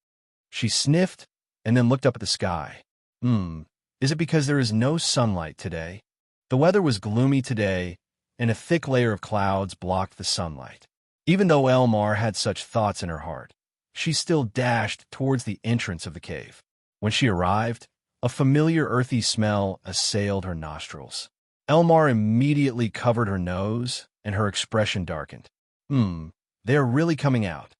She sniffed and then looked up at the sky. Is it because there is no sunlight today? The weather was gloomy today, and a thick layer of clouds blocked the sunlight. Even though Elmar had such thoughts in her heart, she still dashed towards the entrance of the cave. When she arrived, a familiar earthy smell assailed her nostrils. Elmar immediately covered her nose, and her expression darkened. They are really coming out.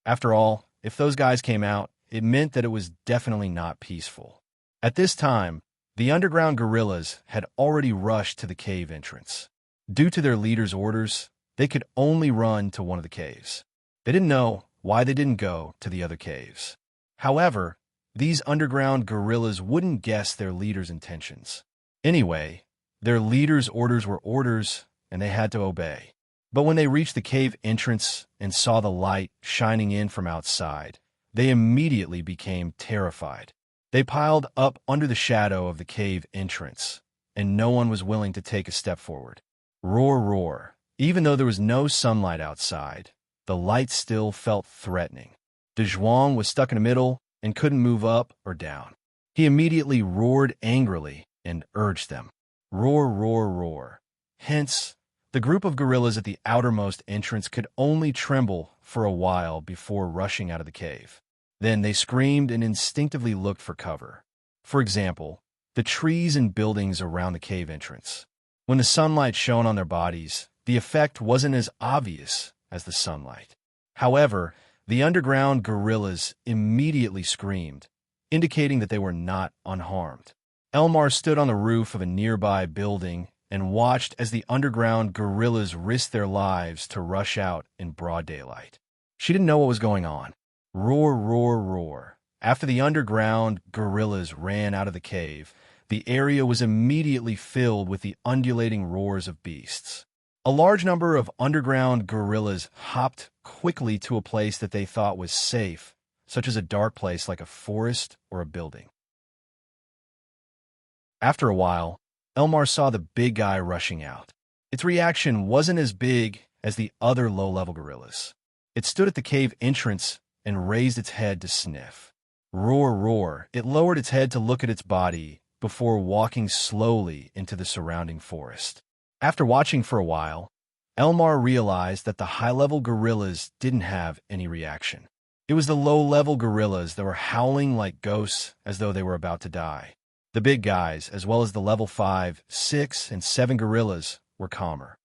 After all, if those guys came out, it meant that it was definitely not peaceful. At this time, the underground gorillas had already rushed to the cave entrance. Due to their leader's orders, they could only run to one of the caves. They didn't know why they didn't go to the other caves. However, these underground gorillas wouldn't guess their leader's intentions. Anyway, their leader's orders were orders, and they had to obey. But when they reached the cave entrance and saw the light shining in from outside, they immediately became terrified. They piled up under the shadow of the cave entrance, and no one was willing to take a step forward. Roar, roar. Even though there was no sunlight outside, the light still felt threatening. De Zhuang was stuck in the middle and couldn't move up or down. He immediately roared angrily and urged them. Roar, roar, roar. Hence, the group of gorillas at the outermost entrance could only tremble for a while before rushing out of the cave. Then they screamed and instinctively looked for cover. For example, the trees and buildings around the cave entrance. When the sunlight shone on their bodies, the effect wasn't as obvious as the sunlight. However, the underground gorillas immediately screamed, indicating that they were not unharmed. Elmar stood on the roof of a nearby building and watched as the underground gorillas risked their lives to rush out in broad daylight. She didn't know what was going on. Roar, roar, roar. After the underground gorillas ran out of the cave, the area was immediately filled with the undulating roars of beasts. A large number of underground gorillas hopped quickly to a place that they thought was safe, such as a dark place like a forest or a building. After a while, Elmar saw the big guy rushing out. Its reaction wasn't as big as the other low-level gorillas. It stood at the cave entrance and raised its head to sniff. Roar, roar, it lowered its head to look at its body before walking slowly into the surrounding forest. After watching for a while, Elmar realized that the high-level gorillas didn't have any reaction. It was the low-level gorillas that were howling like ghosts as though they were about to die. The big guys, as well as the level 5, 6, and 7 gorillas, were calmer.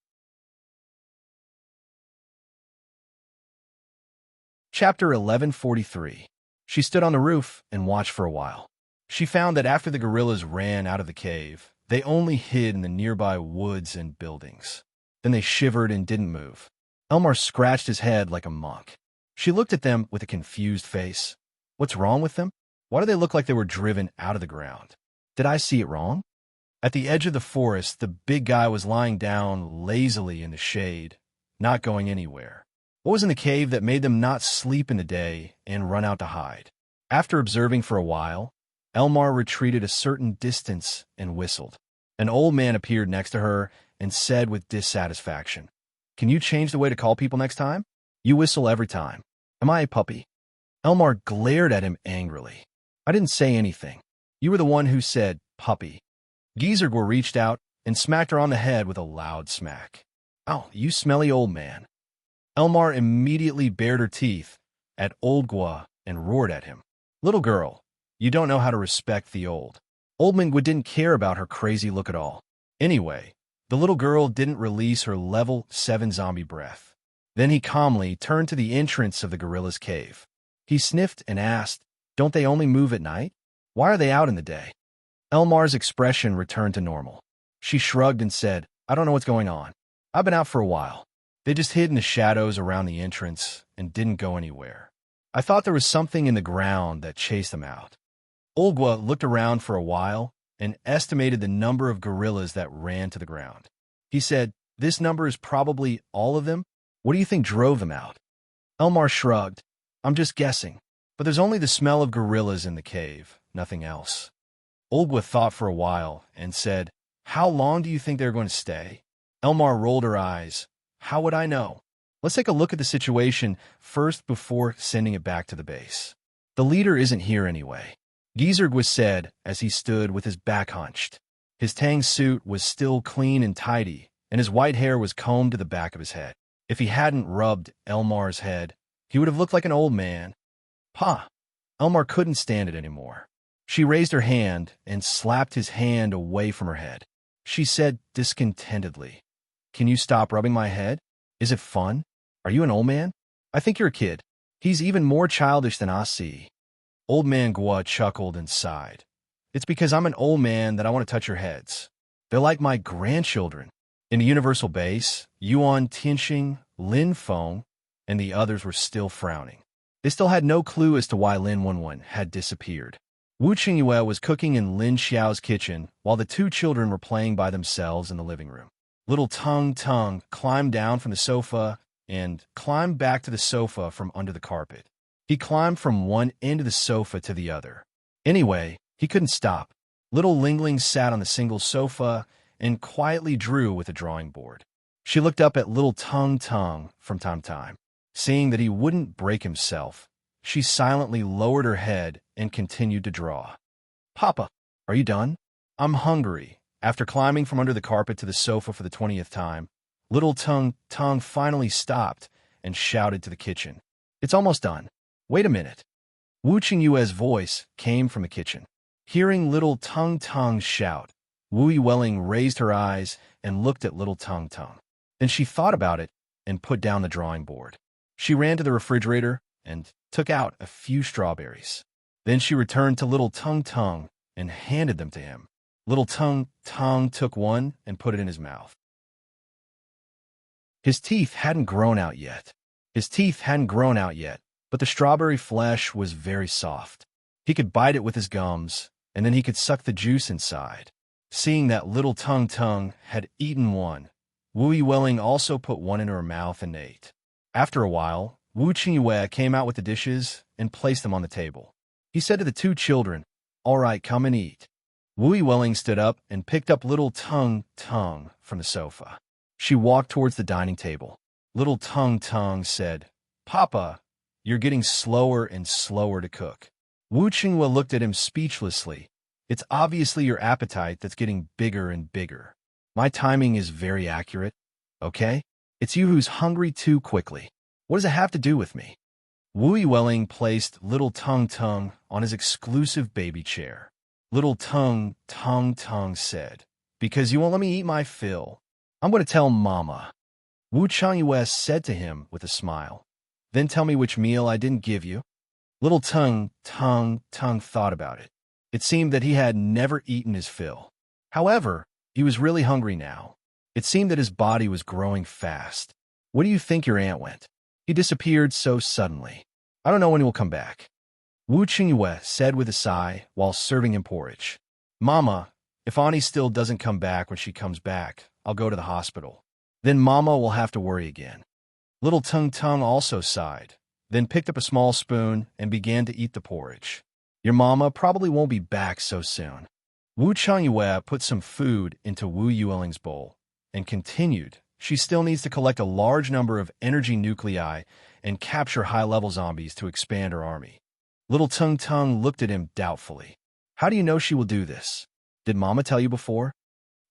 Chapter 1143. She stood on the roof and watched for a while. She found that after the gorillas ran out of the cave, they only hid in the nearby woods and buildings. Then they shivered and didn't move. Elmar scratched his head like a monk. She looked at them with a confused face. What's wrong with them? Why do they look like they were driven out of the ground? Did I see it wrong? At the edge of the forest, the big guy was lying down lazily in the shade, not going anywhere. What was in the cave that made them not sleep in the day and run out to hide? After observing for a while, Elmar retreated a certain distance and whistled. An old man appeared next to her and said with dissatisfaction, "Can you change the way to call people next time? You whistle every time. Am I a puppy?" Elmar glared at him angrily. "I didn't say anything. You were the one who said, puppy." Gizergwa reached out and smacked her on the head with a loud smack. "Oh, you smelly old man." Elmar immediately bared her teeth at Old Gwa and roared at him. "Little girl, you don't know how to respect the old." Old Mingwa didn't care about her crazy look at all. Anyway, the little girl didn't release her level 7 zombie breath. Then he calmly turned to the entrance of the gorilla's cave. He sniffed and asked, "Don't they only move at night? Why are they out in the day?" Elmar's expression returned to normal. She shrugged and said, "I don't know what's going on. I've been out for a while. They just hid in the shadows around the entrance and didn't go anywhere. I thought there was something in the ground that chased them out." Olgwa looked around for a while and estimated the number of gorillas that ran to the ground. He said, "This number is probably all of them. What do you think drove them out?" Elmar shrugged. "I'm just guessing, but there's only the smell of gorillas in the cave, nothing else." Olgwa thought for a while and said, "How long do you think they're going to stay?" Elmar rolled her eyes. "How would I know? Let's take a look at the situation first before sending it back to the base." "The leader isn't here anyway," Gizergwa said as he stood with his back hunched. His tang suit was still clean and tidy, and his white hair was combed to the back of his head. If he hadn't rubbed Elmar's head, he would have looked like an old man. "Pa!" Elmar couldn't stand it anymore. She raised her hand and slapped his hand away from her head. She said discontentedly, "Can you stop rubbing my head? Is it fun? Are you an old man? I think you're a kid. He's even more childish than I see." Old Man Gwa chuckled and sighed. "It's because I'm an old man that I want to touch your heads. They're like my grandchildren." In the universal base, Yuan, Tianxing, Lin Feng, and the others were still frowning. They still had no clue as to why Lin Wenwen had disappeared. Wu Qingyue was cooking in Lin Xiao's kitchen while the two children were playing by themselves in the living room. Little Tung Tung climbed down from the sofa and climbed back to the sofa from under the carpet. He climbed from one end of the sofa to the other. Anyway, he couldn't stop. Little Lingling sat on the single sofa and quietly drew with a drawing board. She looked up at little Tung Tung from time to time. Seeing that he wouldn't break himself, she silently lowered her head and continued to draw. "Papa, are you done? I'm hungry." After climbing from under the carpet to the sofa for the 20th time, little Tung Tung finally stopped and shouted to the kitchen, "It's almost done. Wait a minute." Wu Qingyue's voice came from the kitchen. Hearing little Tung Tung shout, Wu Yueling raised her eyes and looked at little Tung Tung. Then she thought about it and put down the drawing board. She ran to the refrigerator and took out a few strawberries. Then she returned to little Tung Tung and handed them to him. Little Tung Tung took one and put it in his mouth. His teeth hadn't grown out yet. But the strawberry flesh was very soft. He could bite it with his gums, and then he could suck the juice inside. Seeing that little Tung Tung had eaten one, Wu Yueling also put one in her mouth and ate. After a while, Wu Qingyue came out with the dishes and placed them on the table. He said to the two children, "All right, come and eat." Wu Yueling stood up and picked up little Tung Tung from the sofa. She walked towards the dining table. Little Tung Tung said, "Papa, you're getting slower and slower to cook." Wu Qinghua looked at him speechlessly. "It's obviously your appetite that's getting bigger and bigger. My timing is very accurate, okay? It's you who's hungry too quickly. What does it have to do with me?" Wu Yueling placed little Tung Tung on his exclusive baby chair. Little Tung Tung said, "Because you won't let me eat my fill. I'm going to tell Mama." Wu Changyue said to him with a smile, "Then tell me which meal I didn't give you." Little Tung thought about it. It seemed that he had never eaten his fill. However, he was really hungry now. It seemed that his body was growing fast. "Where do you think your aunt went? He disappeared so suddenly. I don't know when he will come back." Wu Qingyue said with a sigh while serving him porridge. "Mama, if Ani still doesn't come back when she comes back, I'll go to the hospital. Then Mama will have to worry again." Little Tung Tung also sighed, then picked up a small spoon and began to eat the porridge. "Your Mama probably won't be back so soon." Wu Changyue put some food into Wu Yueling's bowl and continued. "She still needs to collect a large number of energy nuclei and capture high-level zombies to expand her army." Little Tung Tung looked at him doubtfully. "How do you know she will do this? Did Mama tell you before?"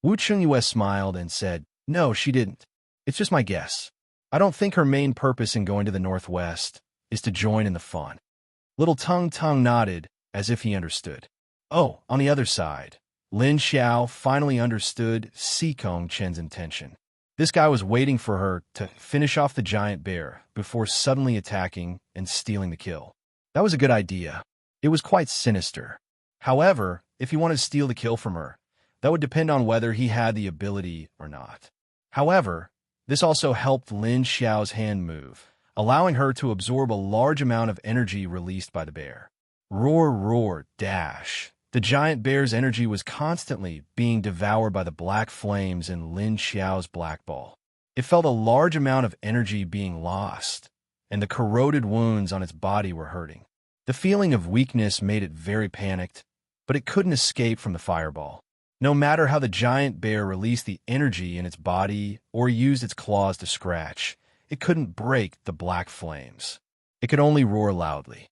Wu Qingyue smiled and said, "No, she didn't. It's just my guess. I don't think her main purpose in going to the Northwest is to join in the fun." Little Tung Tung nodded as if he understood. Oh, on the other side, Lin Xiao finally understood Sikong Chen's intention. This guy was waiting for her to finish off the giant bear before suddenly attacking and stealing the kill. That was a good idea. It was quite sinister. However, if he wanted to steal the kill from her, that would depend on whether he had the ability or not. However, this also helped Lin Xiao's hand move, allowing her to absorb a large amount of energy released by the bear. Roar, roar, dash. The giant bear's energy was constantly being devoured by the black flames in Lin Xiao's black ball. It felt a large amount of energy being lost, and the corroded wounds on its body were hurting. The feeling of weakness made it very panicked, but it couldn't escape from the fireball. No matter how the giant bear released the energy in its body or used its claws to scratch, it couldn't break the black flames. It could only roar loudly.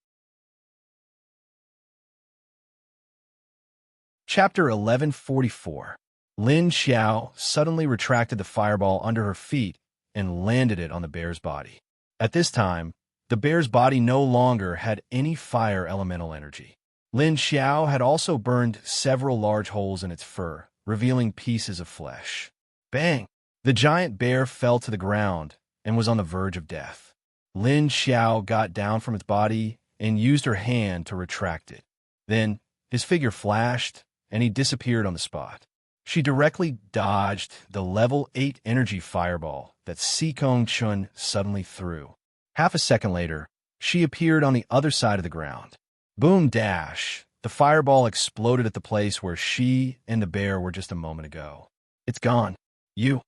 Chapter 1144. Lin Xiao suddenly retracted the fireball under her feet and landed it on the bear's body. At this time, the bear's body no longer had any fire elemental energy. Lin Xiao had also burned several large holes in its fur, revealing pieces of flesh. Bang! The giant bear fell to the ground and was on the verge of death. Lin Xiao got down from its body and used her hand to retract it. Then, his figure flashed, and he disappeared on the spot. She directly dodged the level 8 energy fireball that Sikong Chun suddenly threw. Half a second later, she appeared on the other side of the ground. Boom dash! The fireball exploded at the place where she and the bear were just a moment ago. "It's gone. You're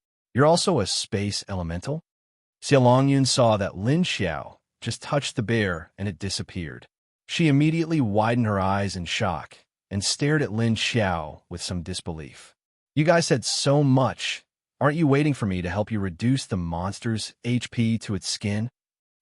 also a space elemental?" Xia Longyun saw that Lin Xiao just touched the bear and it disappeared. She immediately widened her eyes in shock and stared at Lin Xiao with some disbelief. "You guys said so much. Aren't you waiting for me to help you reduce the monster's HP to its skin?"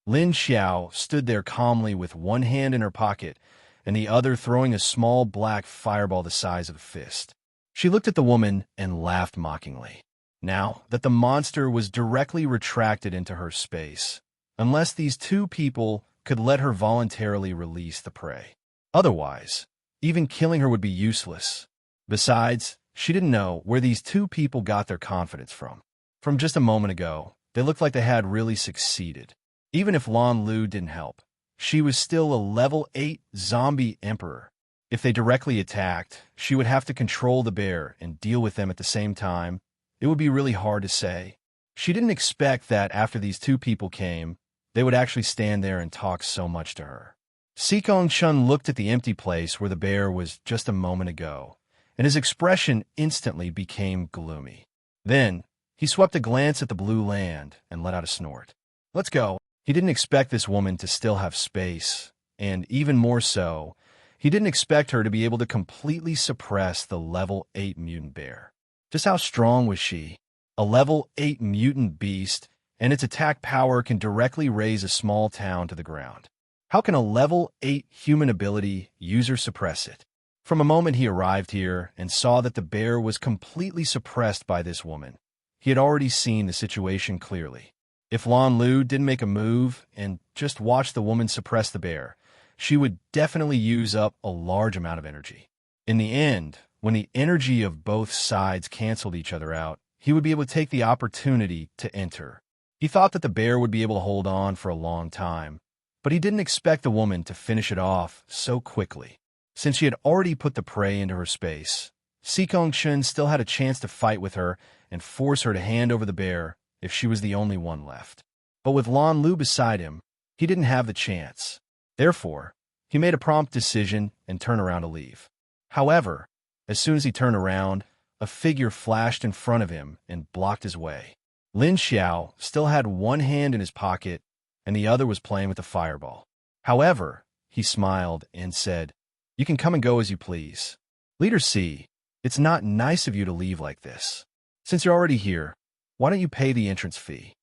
Lin Xiao stood there calmly with one hand in her pocket and the other throwing a small black fireball the size of a fist. She looked at the woman and laughed mockingly. Now that the monster was directly retracted into her space, unless these two people could let her voluntarily release the prey. Otherwise, even killing her would be useless. Besides, she didn't know where these two people got their confidence from. From just a moment ago, they looked like they had really succeeded. Even if Lan Lu didn't help, she was still a level 8 zombie emperor. If they directly attacked, she would have to control the bear and deal with them at the same time. It would be really hard to say. She didn't expect that after these two people came, they would actually stand there and talk so much to her. Sikong Chun looked at the empty place where the bear was just a moment ago, and his expression instantly became gloomy. Then, he swept a glance at the blue land and let out a snort. "Let's go." He didn't expect this woman to still have space, and even more so, He didn't expect her to be able to completely suppress the level 8 mutant bear. Just how strong was she? A level 8 mutant beast, and its attack power can directly raise a small town to the ground. How can a level 8 human ability user suppress it? From the moment he arrived here and saw that the bear was completely suppressed by this woman, he had already seen the situation clearly. If Lan Lu didn't make a move and just watch the woman suppress the bear, she would definitely use up a large amount of energy. In the end, when the energy of both sides canceled each other out, he would be able to take the opportunity to enter. He thought that the bear would be able to hold on for a long time, but he didn't expect the woman to finish it off so quickly. Since she had already put the prey into her space, Sikong Chun still had a chance to fight with her and force her to hand over the bear if she was the only one left. But with Lan Lu beside him, he didn't have the chance. Therefore, he made a prompt decision and turned around to leave. However, as soon as he turned around, a figure flashed in front of him and blocked his way. Lin Xiao still had one hand in his pocket and the other was playing with a fireball. However, he smiled and said, "You can come and go as you please. Leader C, it's not nice of you to leave like this. Since you're already here, why don't you pay the entrance fee?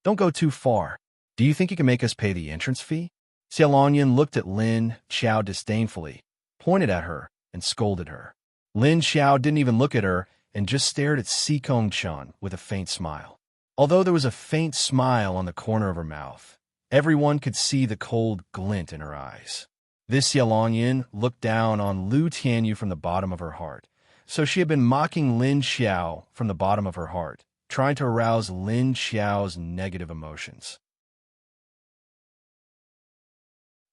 Don't go too far. Do you think you can make us pay the entrance fee?" Xia Longyan looked at Lin Xiao disdainfully, pointed at her, and scolded her. Lin Xiao didn't even look at her and just stared at Sikong Chun with a faint smile. Although there was a faint smile on the corner of her mouth, everyone could see the cold glint in her eyes. This Xia Longyan looked down on Lu Tianyu from the bottom of her heart. So she had been mocking Lin Xiao from the bottom of her heart, trying to arouse Lin Xiao's negative emotions.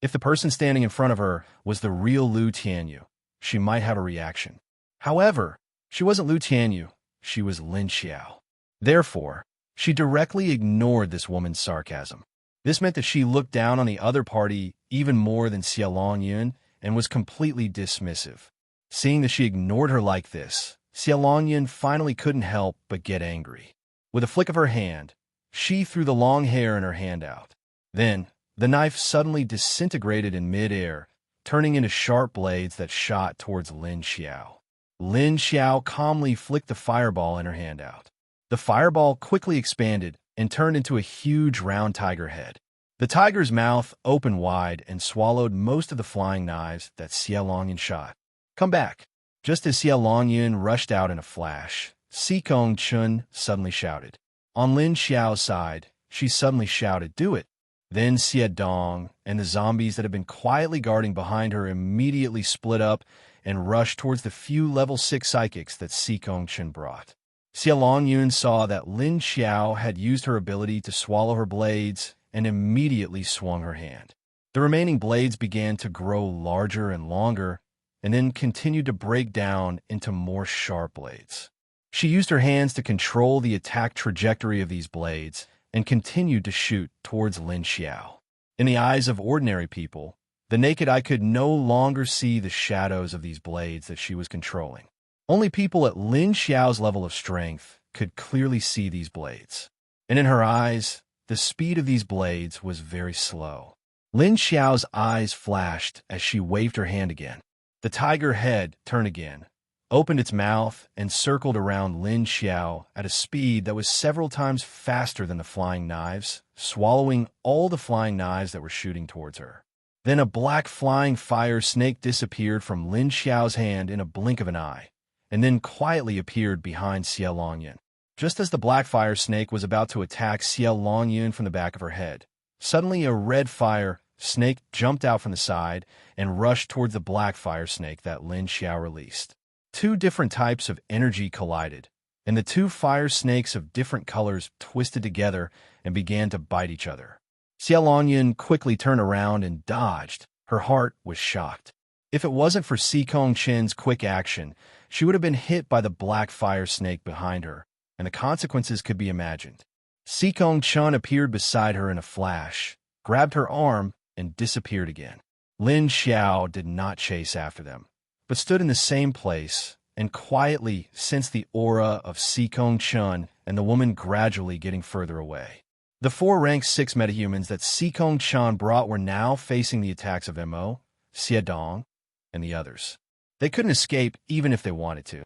If the person standing in front of her was the real Lu Tianyu, she might have a reaction. However, she wasn't Lu Tianyu, she was Lin Xiao. Therefore, she directly ignored this woman's sarcasm. This meant that she looked down on the other party even more than Xia Longyun and was completely dismissive. Seeing that she ignored her like this, Xia Longyun finally couldn't help but get angry. With a flick of her hand, she threw the long hair in her hand out. Then, the knife suddenly disintegrated in mid-air, turning into sharp blades that shot towards Lin Xiao. Lin Xiao calmly flicked the fireball in her hand out. The fireball quickly expanded and turned into a huge round tiger head. The tiger's mouth opened wide and swallowed most of the flying knives that Xia Longyan shot. "Come back." Just as Xia Longyan rushed out in a flash, Sikong Chun suddenly shouted. On Lin Xiao's side, she suddenly shouted, "Do it." Then Xia Dong and the zombies that had been quietly guarding behind her immediately split up and rushed towards the few level 6 psychics that Sikong Chun brought. Xia Longyun saw that Lin Xiao had used her ability to swallow her blades and immediately swung her hand. The remaining blades began to grow larger and longer, and then continued to break down into more sharp blades. She used her hands to control the attack trajectory of these blades and continued to shoot towards Lin Xiao. In the eyes of ordinary people, the naked eye could no longer see the shadows of these blades that she was controlling. Only people at Lin Xiao's level of strength could clearly see these blades. And in her eyes, the speed of these blades was very slow. Lin Xiao's eyes flashed as she waved her hand again. The tiger head turned again, opened its mouth, and circled around Lin Xiao at a speed that was several times faster than the flying knives, swallowing all the flying knives that were shooting towards her. Then a black flying fire snake disappeared from Lin Xiao's hand in a blink of an eye, and then quietly appeared behind Xia Longyun. Just as the black fire snake was about to attack Xia Longyun from the back of her head, suddenly a red fire snake jumped out from the side and rushed towards the black fire snake that Lin Xiao released. Two different types of energy collided, and the two fire snakes of different colors twisted together and began to bite each other. Xia Longyun quickly turned around and dodged. Her heart was shocked. If it wasn't for Sikong Chen's quick action, she would have been hit by the black fire snake behind her, and the consequences could be imagined. Sikong Chun appeared beside her in a flash, grabbed her arm, and disappeared again. Lin Xiao did not chase after them, but stood in the same place and quietly sensed the aura of Sikong Chun and the woman gradually getting further away. The 4 rank 6 metahumans that Sikong Chun brought were now facing the attacks of Mo, Xia Dong, and the others. They couldn't escape even if they wanted to.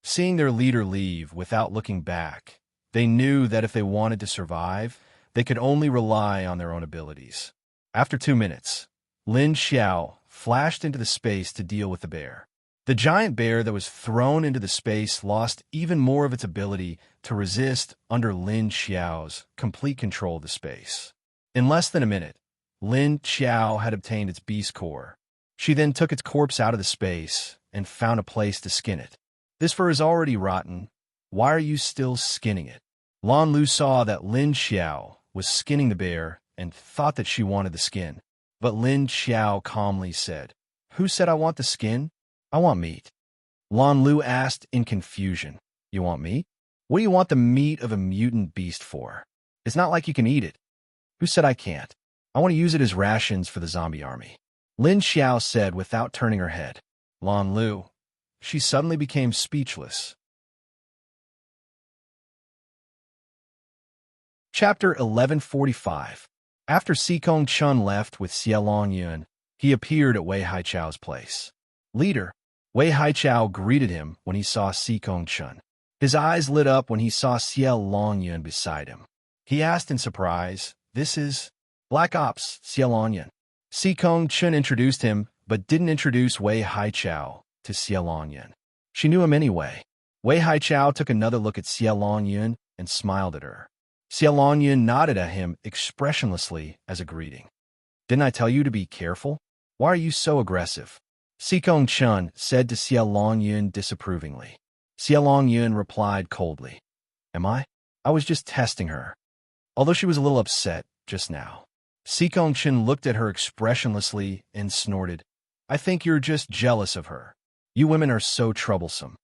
Seeing their leader leave without looking back, they knew that if they wanted to survive, they could only rely on their own abilities. After 2 minutes, Lin Xiao flashed into the space to deal with the bear. The giant bear that was thrown into the space lost even more of its ability to resist under Lin Xiao's complete control of the space. In less than a minute, Lin Xiao had obtained its beast core. She then took its corpse out of the space and found a place to skin it. This fur is already rotten. Why are you still skinning it? Lan Lu saw that Lin Xiao was skinning the bear and thought that she wanted the skin. But Lin Xiao calmly said, "Who said I want the skin? I want meat." Lan Lu asked in confusion, "You want meat? What do you want the meat of a mutant beast for? It's not like you can eat it." "Who said I can't? I want to use it as rations for the zombie army," Lin Xiao said without turning her head. Lan Lu. She suddenly became speechless. Chapter 1145. After Sikong Chun left with Xie Longyun, he appeared at Wei Haichao's place. "Leader." Wei Haichao greeted him when he saw Sikong Chun. His eyes lit up when he saw Xie Longyun beside him. He asked in surprise, "This is Black Ops, Xie Longyun." Sikong Chun introduced him, but didn't introduce Wei Haichao to Xie Longyun. She knew him anyway. Wei Haichao took another look at Xie Longyun and smiled at her. Xie Longyun nodded at him expressionlessly as a greeting. "Didn't I tell you to be careful? Why are you so aggressive?" Sikong Chun said to Xie Longyun disapprovingly. Xie Longyun replied coldly, "Am I? I was just testing her." Although she was a little upset just now. Sikong Chun looked at her expressionlessly and snorted, "I think you're just jealous of her. You women are so troublesome."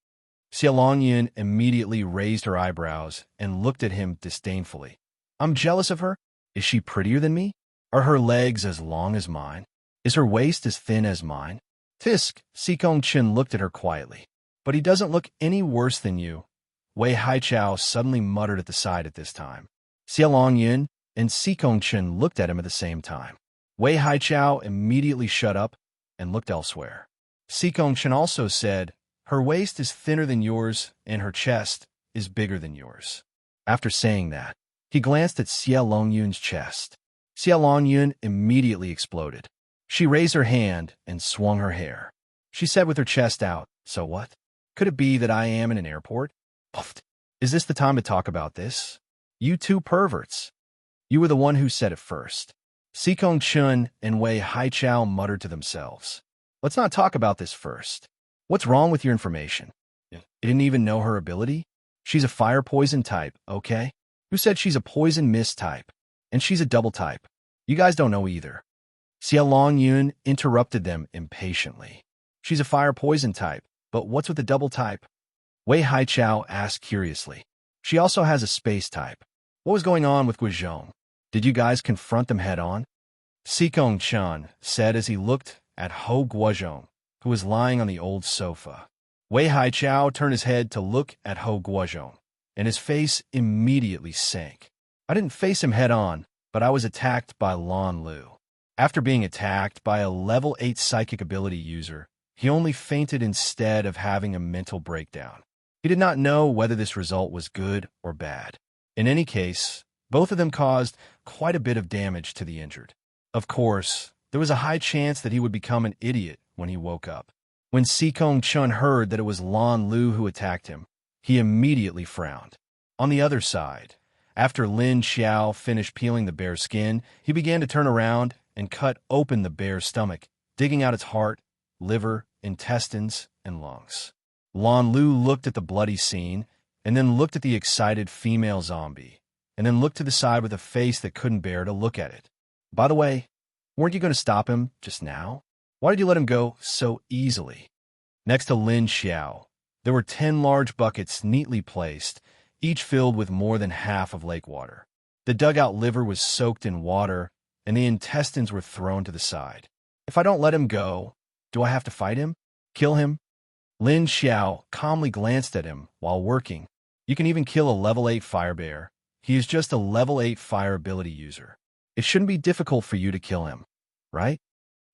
Xie Longyun immediately raised her eyebrows and looked at him disdainfully. "I'm jealous of her? Is she prettier than me? Are her legs as long as mine? Is her waist as thin as mine?" "Tisk," Sikong Chun looked at her quietly. "But he doesn't look any worse than you." Wei Haichao suddenly muttered at the side at this time. Xie Longyun and Sikong Chun looked at him at the same time. Wei Haichao immediately shut up and looked elsewhere. Sikong Chun also said, "Her waist is thinner than yours, and her chest is bigger than yours." After saying that, he glanced at Xie Longyun's chest. Xie Longyun immediately exploded. She raised her hand and swung her hair. She said with her chest out, "So what? Could it be that I am in an airport? Puffed. Is this the time to talk about this? You two perverts. You were the one who said it first." Sikong Chun and Wei Haichao muttered to themselves. "Let's not talk about this first. What's wrong with your information? You didn't even know her ability? She's a fire poison type, okay? Who said she's a poison mist type? And she's a double type. You guys don't know either." Xie Longyun interrupted them impatiently. "She's a fire poison type, but what's with the double type?" Wei Haichao asked curiously. "She also has a space type. What was going on with Guizhong? Did you guys confront them head on?" Sikong Chun said as he looked at Ho Guizhong, who was lying on the old sofa. Wei Haichao turned his head to look at Ho Guizhong, and his face immediately sank. "I didn't face him head on, but I was attacked by Lan Lu." After being attacked by a level 8 psychic ability user, he only fainted instead of having a mental breakdown. He did not know whether this result was good or bad. In any case, both of them caused quite a bit of damage to the injured. Of course, there was a high chance that he would become an idiot when he woke up. When Sikong Chun heard that it was Lan Lu who attacked him, he immediately frowned. On the other side, after Lin Xiao finished peeling the bear's skin, he began to turn around and cut open the bear's stomach, digging out its heart, liver, intestines, and lungs. Lan Lu looked at the bloody scene, and then looked at the excited female zombie, and then looked to the side with a face that couldn't bear to look at it. "By the way, weren't you going to stop him just now? Why did you let him go so easily?" Next to Lin Xiao, there were 10 large buckets neatly placed, each filled with more than half of lake water. The dugout liver was soaked in water, and the intestines were thrown to the side. "If I don't let him go, do I have to fight him? Kill him?" Lin Xiao calmly glanced at him while working. "You can even kill a level 8 fire bear. He is just a level 8 fire ability user. It shouldn't be difficult for you to kill him, right?"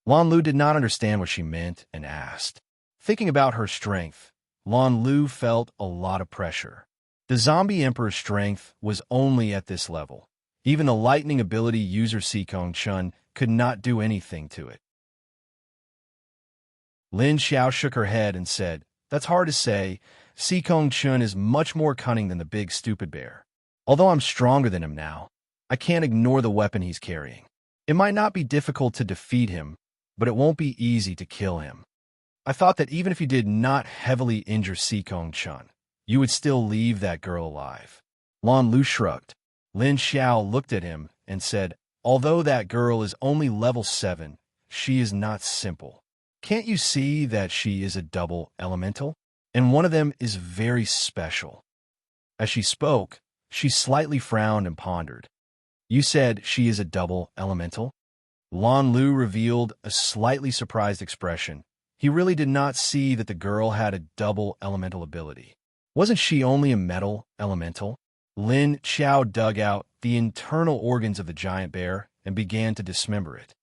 Lan Lu did not understand what she meant and asked. Thinking about her strength, Lan Lu felt a lot of pressure. The zombie emperor's strength was only at this level. Even the lightning ability user Sikong Chun could not do anything to it. Lin Xiao shook her head and said, "That's hard to say. Sikong Chun is much more cunning than the big stupid bear. Although I'm stronger than him now, I can't ignore the weapon he's carrying. It might not be difficult to defeat him, but it won't be easy to kill him. I thought that even if you did not heavily injure Sikong Chun, you would still leave that girl alive." Lan Lu shrugged. Lin Xiao looked at him and said, "Although that girl is only level 7, she is not simple. Can't you see that she is a double elemental? And one of them is very special." As she spoke, she slightly frowned and pondered. "You said she is a double elemental?" Lan Lu revealed a slightly surprised expression. He really did not see that the girl had a double elemental ability. Wasn't she only a metal elemental? Lin Xiao dug out the internal organs of the giant bear and began to dismember it.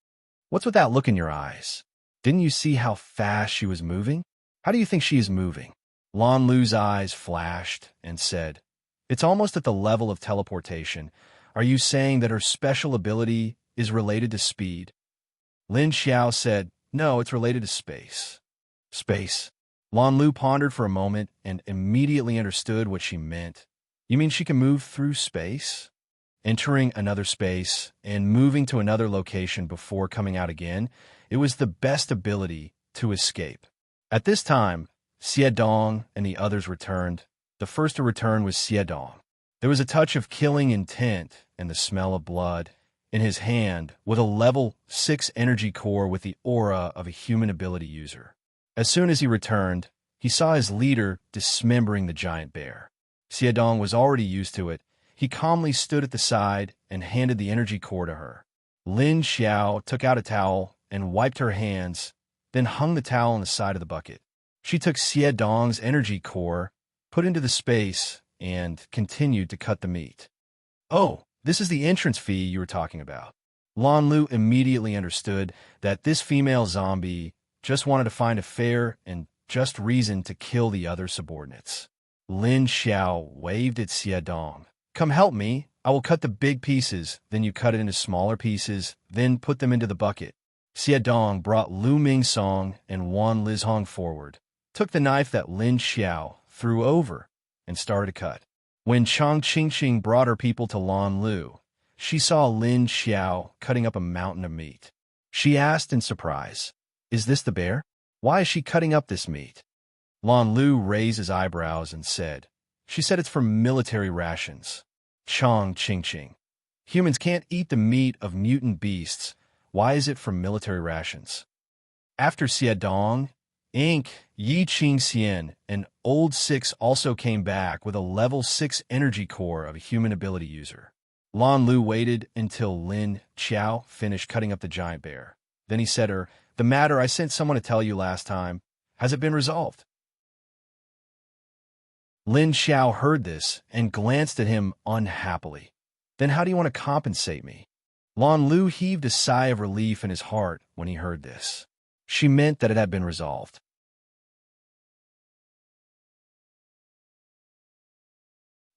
"What's with that look in your eyes? Didn't you see how fast she was moving? How do you think she is moving?" Lan Lu's eyes flashed and said, "It's almost at the level of teleportation. Are you saying that her special ability is related to speed?" Lin Xiao said, "No, it's related to space." "Space?" Lan Lu pondered for a moment and immediately understood what she meant. "You mean she can move through space? Entering another space and moving to another location before coming out again? It was the best ability to escape." At this time, Xie Dong and the others returned. The first to return was Xie Dong. There was a touch of killing intent and the smell of blood. In his hand with a level 6 energy core with the aura of a human ability user. As soon as he returned, he saw his leader dismembering the giant bear. Xie Dong was already used to it. He calmly stood at the side and handed the energy core to her. Lin Xiao took out a towel and wiped her hands, then hung the towel on the side of the bucket. She took Xie Dong's energy core, put into the space, and continued to cut the meat. "Oh, this is the entrance fee you were talking about." Lan Lu immediately understood that this female zombie just wanted to find a fair and just reason to kill the other subordinates. Lin Xiao waved at Xie Dong. "Come help me. I will cut the big pieces, then you cut it into smaller pieces, then put them into the bucket." Xie Dong brought Lu Mingsong and Wan Lizhong forward, took the knife that Lin Xiao threw over, and started to cut. When Chang Qingqing brought her people to Lan Lu, she saw Lin Xiao cutting up a mountain of meat. She asked in surprise, "Is this the bear? Why is she cutting up this meat?" Lan Lu raised his eyebrows and said, "She said it's for military rations." Chang Qingqing, "Humans can't eat the meat of mutant beasts. Why is it for military rations?" After Xie Dong, Yi Qingxian, an old 6 also came back with a level 6 energy core of a human ability user. Lan Lu waited until Lin Xiao finished cutting up the giant bear. Then he said to her, "The matter I sent someone to tell you last time, has it been resolved?" Lin Xiao heard this and glanced at him unhappily. "Then how do you want to compensate me?" Lan Lu heaved a sigh of relief in his heart when he heard this. She meant that it had been resolved.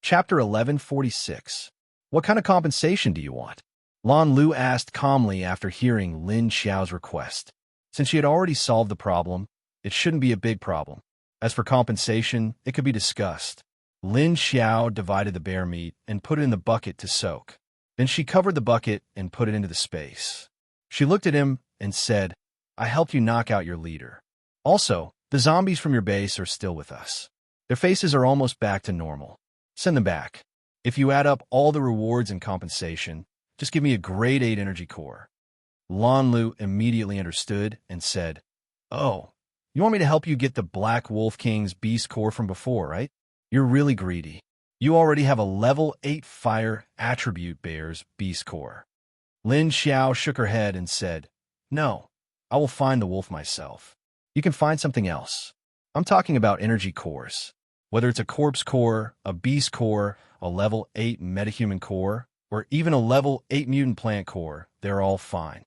Chapter 1146. What kind of compensation do you want? Lan Lu asked calmly after hearing Lin Xiao's request. Since she had already solved the problem, it shouldn't be a big problem. As for compensation, it could be discussed. Lin Xiao divided the bear meat and put it in the bucket to soak. Then she covered the bucket and put it into the space. She looked at him and said, "I helped you knock out your leader. Also, the zombies from your base are still with us. Their faces are almost back to normal. Send them back. If you add up all the rewards and compensation, just give me a grade 8 energy core." Lan Lu immediately understood and said, "Oh, you want me to help you get the Black Wolf King's beast core from before, right? You're really greedy. You already have a level 8 fire attribute bear's beast core." Lin Xiao shook her head and said, "No, I will find the wolf myself. You can find something else. I'm talking about energy cores. Whether it's a corpse core, a beast core, a level 8 metahuman core, or even a level 8 mutant plant core, they're all fine."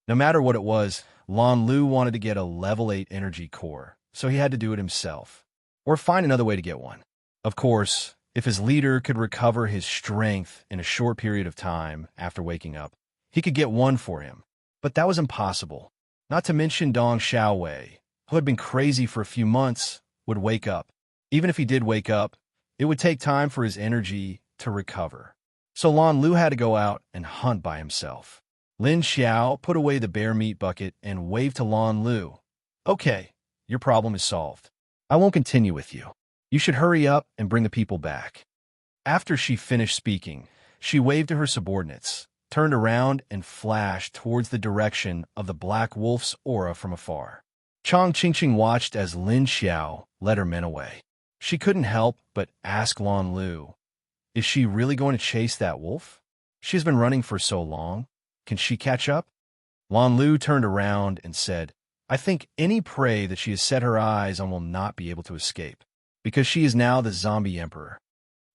No matter what it was, Lan Lu wanted to get a level 8 energy core, so he had to do it himself, or find another way to get one. Of course, if his leader could recover his strength in a short period of time after waking up, he could get one for him. But that was impossible. Not to mention Dong Xiaowei, who had been crazy for a few months, would wake up. Even if he did wake up, it would take time for his energy to recover. So Lan Lu had to go out and hunt by himself. Lin Xiao put away the bear meat bucket and waved to Lan Lu. "Okay, your problem is solved. I won't continue with you. You should hurry up and bring the people back." After she finished speaking, she waved to her subordinates, turned around, and flashed towards the direction of the Black Wolf's aura from afar. Chang Qingqing watched as Lin Xiao led her men away. She couldn't help but ask Lan Lu, "Is she really going to chase that wolf? She's been running for so long. Can she catch up?" Lan Lu turned around and said, "I think any prey that she has set her eyes on will not be able to escape, because she is now the zombie emperor."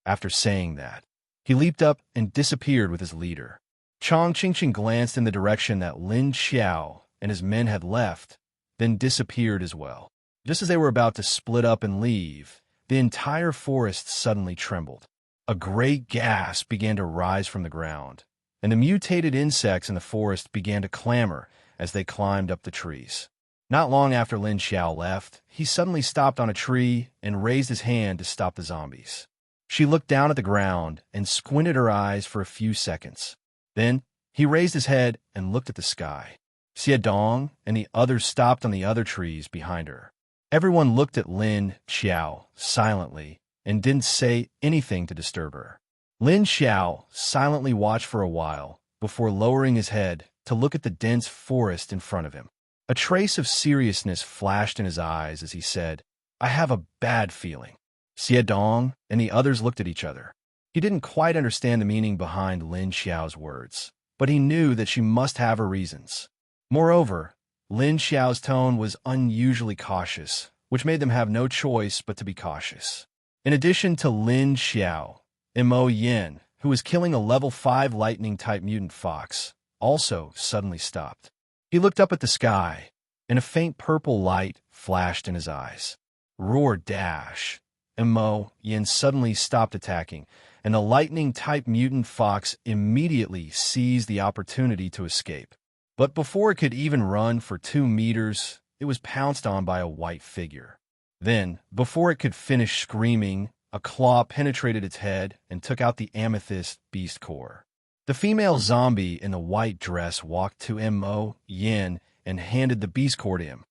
After saying that, he leaped up and disappeared with his leader. Chang Qingqing glanced in the direction that Lin Xiao and his men had left, then disappeared as well. Just as they were about to split up and leave, the entire forest suddenly trembled. A great gas began to rise from the ground, and the mutated insects in the forest began to clamor as they climbed up the trees. Not long after Lin Xiao left, he suddenly stopped on a tree and raised his hand to stop the zombies. She looked down at the ground and squinted her eyes for a few seconds. Then he raised his head and looked at the sky. Xie Dong and the others stopped on the other trees behind her. Everyone looked at Lin Xiao silently and didn't say anything to disturb her. Lin Xiao silently watched for a while before lowering his head to look at the dense forest in front of him. A trace of seriousness flashed in his eyes as he said, "I have a bad feeling." Xie Dong and the others looked at each other. He didn't quite understand the meaning behind Lin Xiao's words, but he knew that she must have her reasons. Moreover, Lin Xiao's tone was unusually cautious, which made them have no choice but to be cautious. In addition to Lin Xiao, Mo Yin, who was killing a level 5 lightning-type mutant fox, also suddenly stopped. He looked up at the sky, and a faint purple light flashed in his eyes. Roar dash! Mo Yin suddenly stopped attacking, and the lightning-type mutant fox immediately seized the opportunity to escape. But before it could even run for 2 meters, it was pounced on by a white figure. Then, before it could finish screaming, a claw penetrated its head and took out the amethyst beast core. The female zombie in the white dress walked to Mo Yin and handed the beast core to him.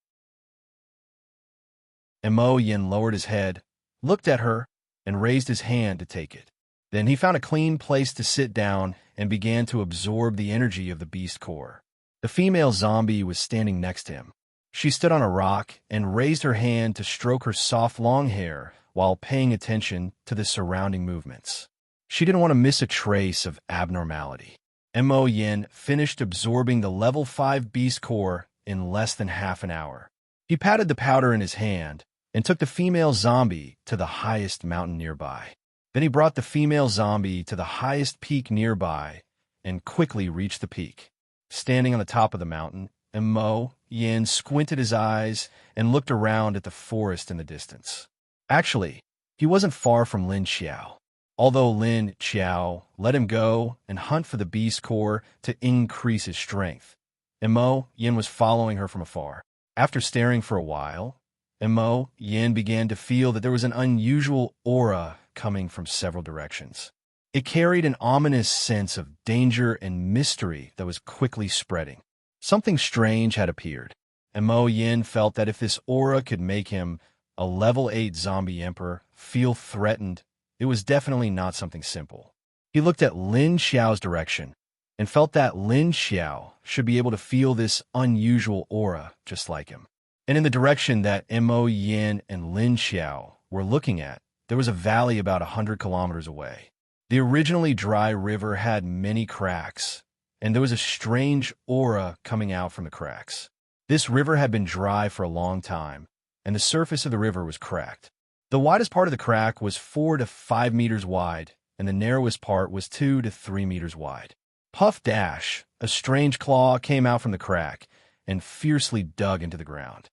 Mo Yin lowered his head, looked at her, and raised his hand to take it. Then he found a clean place to sit down and began to absorb the energy of the beast core. The female zombie was standing next to him. She stood on a rock and raised her hand to stroke her soft long hair while paying attention to the surrounding movements. She didn't want to miss a trace of abnormality. Mo Yin finished absorbing the level 5 beast core in less than half an hour. He patted the powder in his hand and took the female zombie to the highest mountain nearby. Then he brought the female zombie to the highest peak nearby and quickly reached the peak. Standing on the top of the mountain, Mo Yin squinted his eyes and looked around at the forest in the distance. Actually, he wasn't far from Lin Xiao. Although Lin Xiao let him go and hunt for the beast core to increase his strength, Mo Yin was following her from afar. After staring for a while, Mo Yin began to feel that there was an unusual aura coming from several directions. It carried an ominous sense of danger and mystery that was quickly spreading. Something strange had appeared, and Mo Yin felt that if this aura could make him, a level 8 zombie emperor, feel threatened, it was definitely not something simple. He looked at Lin Xiao's direction and felt that Lin Xiao should be able to feel this unusual aura just like him. And in the direction that Mo Yin and Lin Xiao were looking at, there was a valley about 100 kilometers away. The originally dry river had many cracks, and there was a strange aura coming out from the cracks. This river had been dry for a long time, and the surface of the river was cracked. The widest part of the crack was 4 to 5 meters wide, and the narrowest part was 2 to 3 meters wide. Puff Dash, a strange claw came out from the crack and fiercely dug into the ground.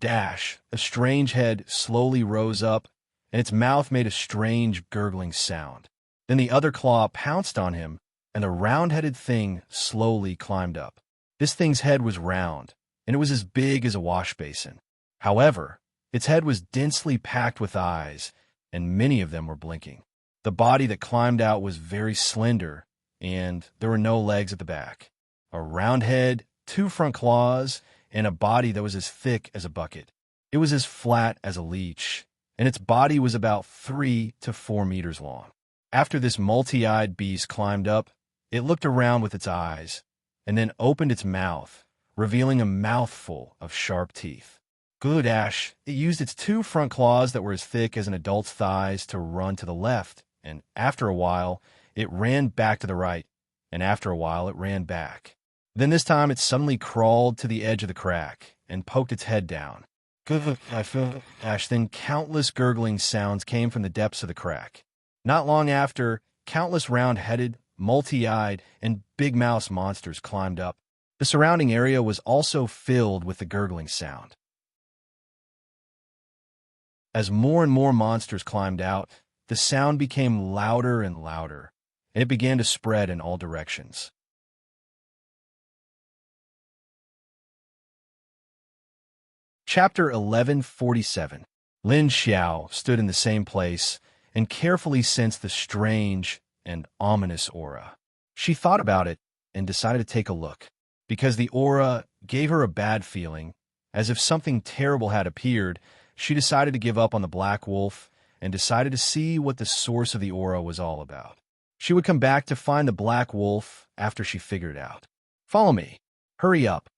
Dash! A strange head slowly rose up, and its mouth made a strange gurgling sound. Then the other claw pounced on him, and the round-headed thing slowly climbed up. This thing's head was round, and it was as big as a wash basin. However, its head was densely packed with eyes, and many of them were blinking. The body that climbed out was very slender, and there were no legs at the back. A round head, 2 front claws, and a body that was as thick as a bucket. It was as flat as a leech, and its body was about 3 to 4 meters long. After this multi-eyed beast climbed up, it looked around with its eyes, and then opened its mouth, revealing a mouthful of sharp teeth. It used its 2 front claws that were as thick as an adult's thighs to run to the left, and after a while, it ran back to the right, and after a while, it ran back. Then this time, it suddenly crawled to the edge of the crack and poked its head down. Then countless gurgling sounds came from the depths of the crack. Not long after, countless round-headed, multi-eyed, and big-mouse monsters climbed up. The surrounding area was also filled with the gurgling sound. As more and more monsters climbed out, the sound became louder and louder, and it began to spread in all directions. Chapter 1147. Lin Xiao stood in the same place and carefully sensed the strange and ominous aura. She thought about it and decided to take a look, because the aura gave her a bad feeling, as if something terrible had appeared. She decided to give up on the black wolf and decided to see what the source of the aura was all about. She would come back to find the black wolf after she figured it out. Follow me. Hurry up.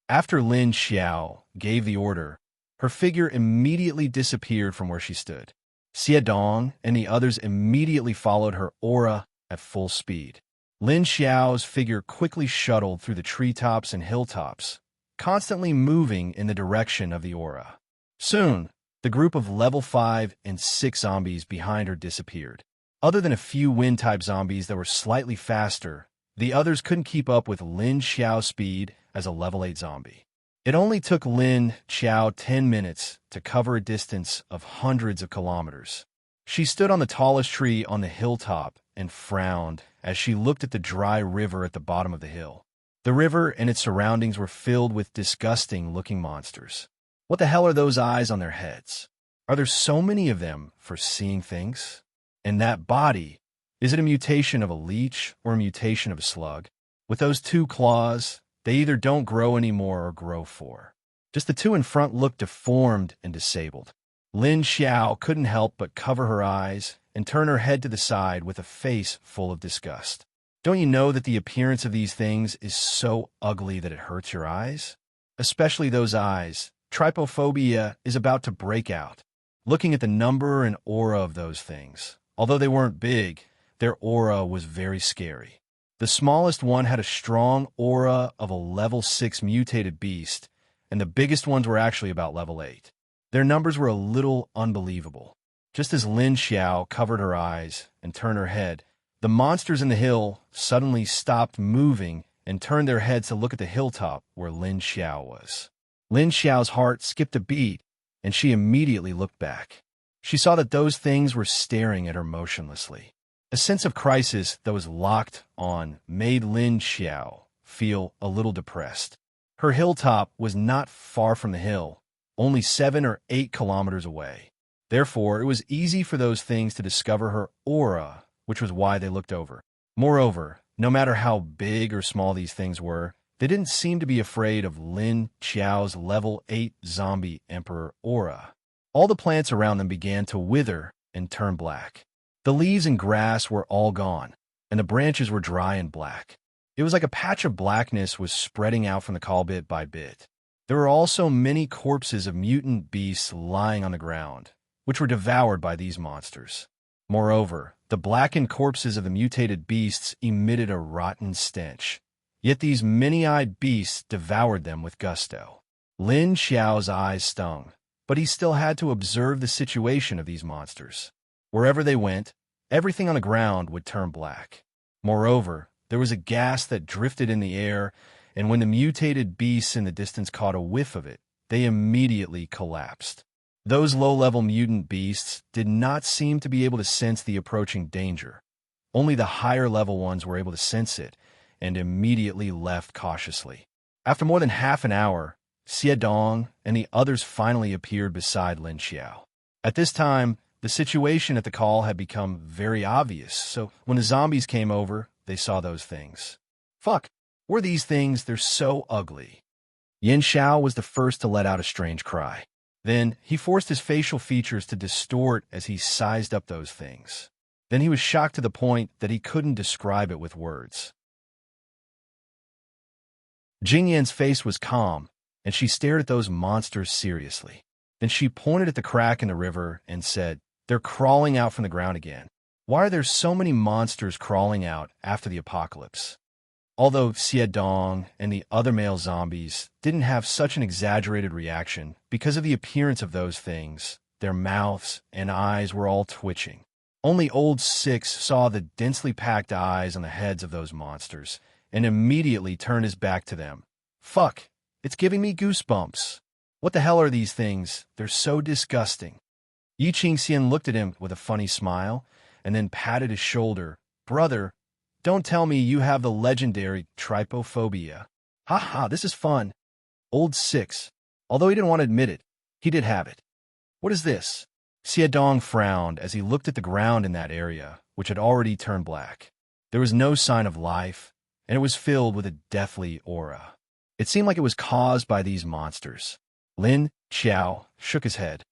After Lin Xiao gave the order, her figure immediately disappeared from where she stood. Xie Dong and the others immediately followed her aura at full speed. Lin Xiao's figure quickly shuttled through the treetops and hilltops, constantly moving in the direction of the aura. Soon, the group of level 5 and 6 zombies behind her disappeared. Other than a few wind-type zombies that were slightly faster, the others couldn't keep up with Lin Xiao's speed as a level 8 zombie. It only took Lin Xiao 10 minutes to cover a distance of hundreds of kilometers. She stood on the tallest tree on the hilltop and frowned as she looked at the dry river at the bottom of the hill. The river and its surroundings were filled with disgusting-looking monsters. What the hell are those eyes on their heads? Are there so many of them for seeing things? And that body, is it a mutation of a leech or a mutation of a slug? With those 2 claws, they either don't grow anymore or grow 4. Just the 2 in front looked deformed and disabled. Lin Xiao couldn't help but cover her eyes and turn her head to the side with a face full of disgust. Don't you know that the appearance of these things is so ugly that it hurts your eyes? Especially those eyes. Trypophobia is about to break out. Looking at the number and aura of those things, although they weren't big, their aura was very scary. The smallest one had a strong aura of a level 6 mutated beast, and the biggest ones were actually about level 8. Their numbers were a little unbelievable. Just as Lin Xiao covered her eyes and turned her head, the monsters in the hill suddenly stopped moving and turned their heads to look at the hilltop where Lin Xiao was. Lin Xiao's heart skipped a beat, and she immediately looked back. She saw that those things were staring at her motionlessly. A sense of crisis that was locked on made Lin Xiao feel a little depressed. Her hilltop was not far from the hill, only 7 or 8 kilometers away. Therefore, it was easy for those things to discover her aura, which was why they looked over. Moreover, no matter how big or small these things were, they didn't seem to be afraid of Lin Xiao's level 8 zombie emperor aura. All the plants around them began to wither and turn black. The leaves and grass were all gone, and the branches were dry and black. It was like a patch of blackness was spreading out from the call bit by bit. There were also many corpses of mutant beasts lying on the ground, which were devoured by these monsters. Moreover, the blackened corpses of the mutated beasts emitted a rotten stench. Yet these many-eyed beasts devoured them with gusto. Lin Xiao's eyes stung, but he still had to observe the situation of these monsters. Wherever they went, everything on the ground would turn black. Moreover, There was a gas that drifted in the air, and when the mutated beasts in the distance caught a whiff of it, they immediately collapsed. Those low-level mutant beasts did not seem to be able to sense the approaching danger. Only the higher-level ones were able to sense it, and immediately left cautiously. After more than half an hour, Xiedong and the others finally appeared beside Lin Xiao. At this time, the situation at the call had become very obvious, so when the zombies came over, they saw those things. Fuck, were these things? They're so ugly. Yin Xiao was the first to let out a strange cry. Then he forced his facial features to distort as he sized up those things. Then he was shocked to the point that he couldn't describe it with words. Jing Yan's face was calm, and she stared at those monsters seriously. Then she pointed at the crack in the river and said, "They're crawling out from the ground again. Why are there so many monsters crawling out after the apocalypse?" Although Xiedong and the other male zombies didn't have such an exaggerated reaction because of the appearance of those things, their mouths and eyes were all twitching. Only Old Six saw the densely packed eyes on the heads of those monsters and immediately turned his back to them. Fuck, it's giving me goosebumps. What the hell are these things? They're so disgusting. Yi Qingxian looked at him with a funny smile and then patted his shoulder. Brother, don't tell me you have the legendary trypophobia. Haha, this is fun. Old Six, although he didn't want to admit it, he did have it. What is this? Xiedong frowned as he looked at the ground in that area, which had already turned black. There was no sign of life, and it was filled with a deathly aura. It seemed like it was caused by these monsters. Lin Xiao shook his head.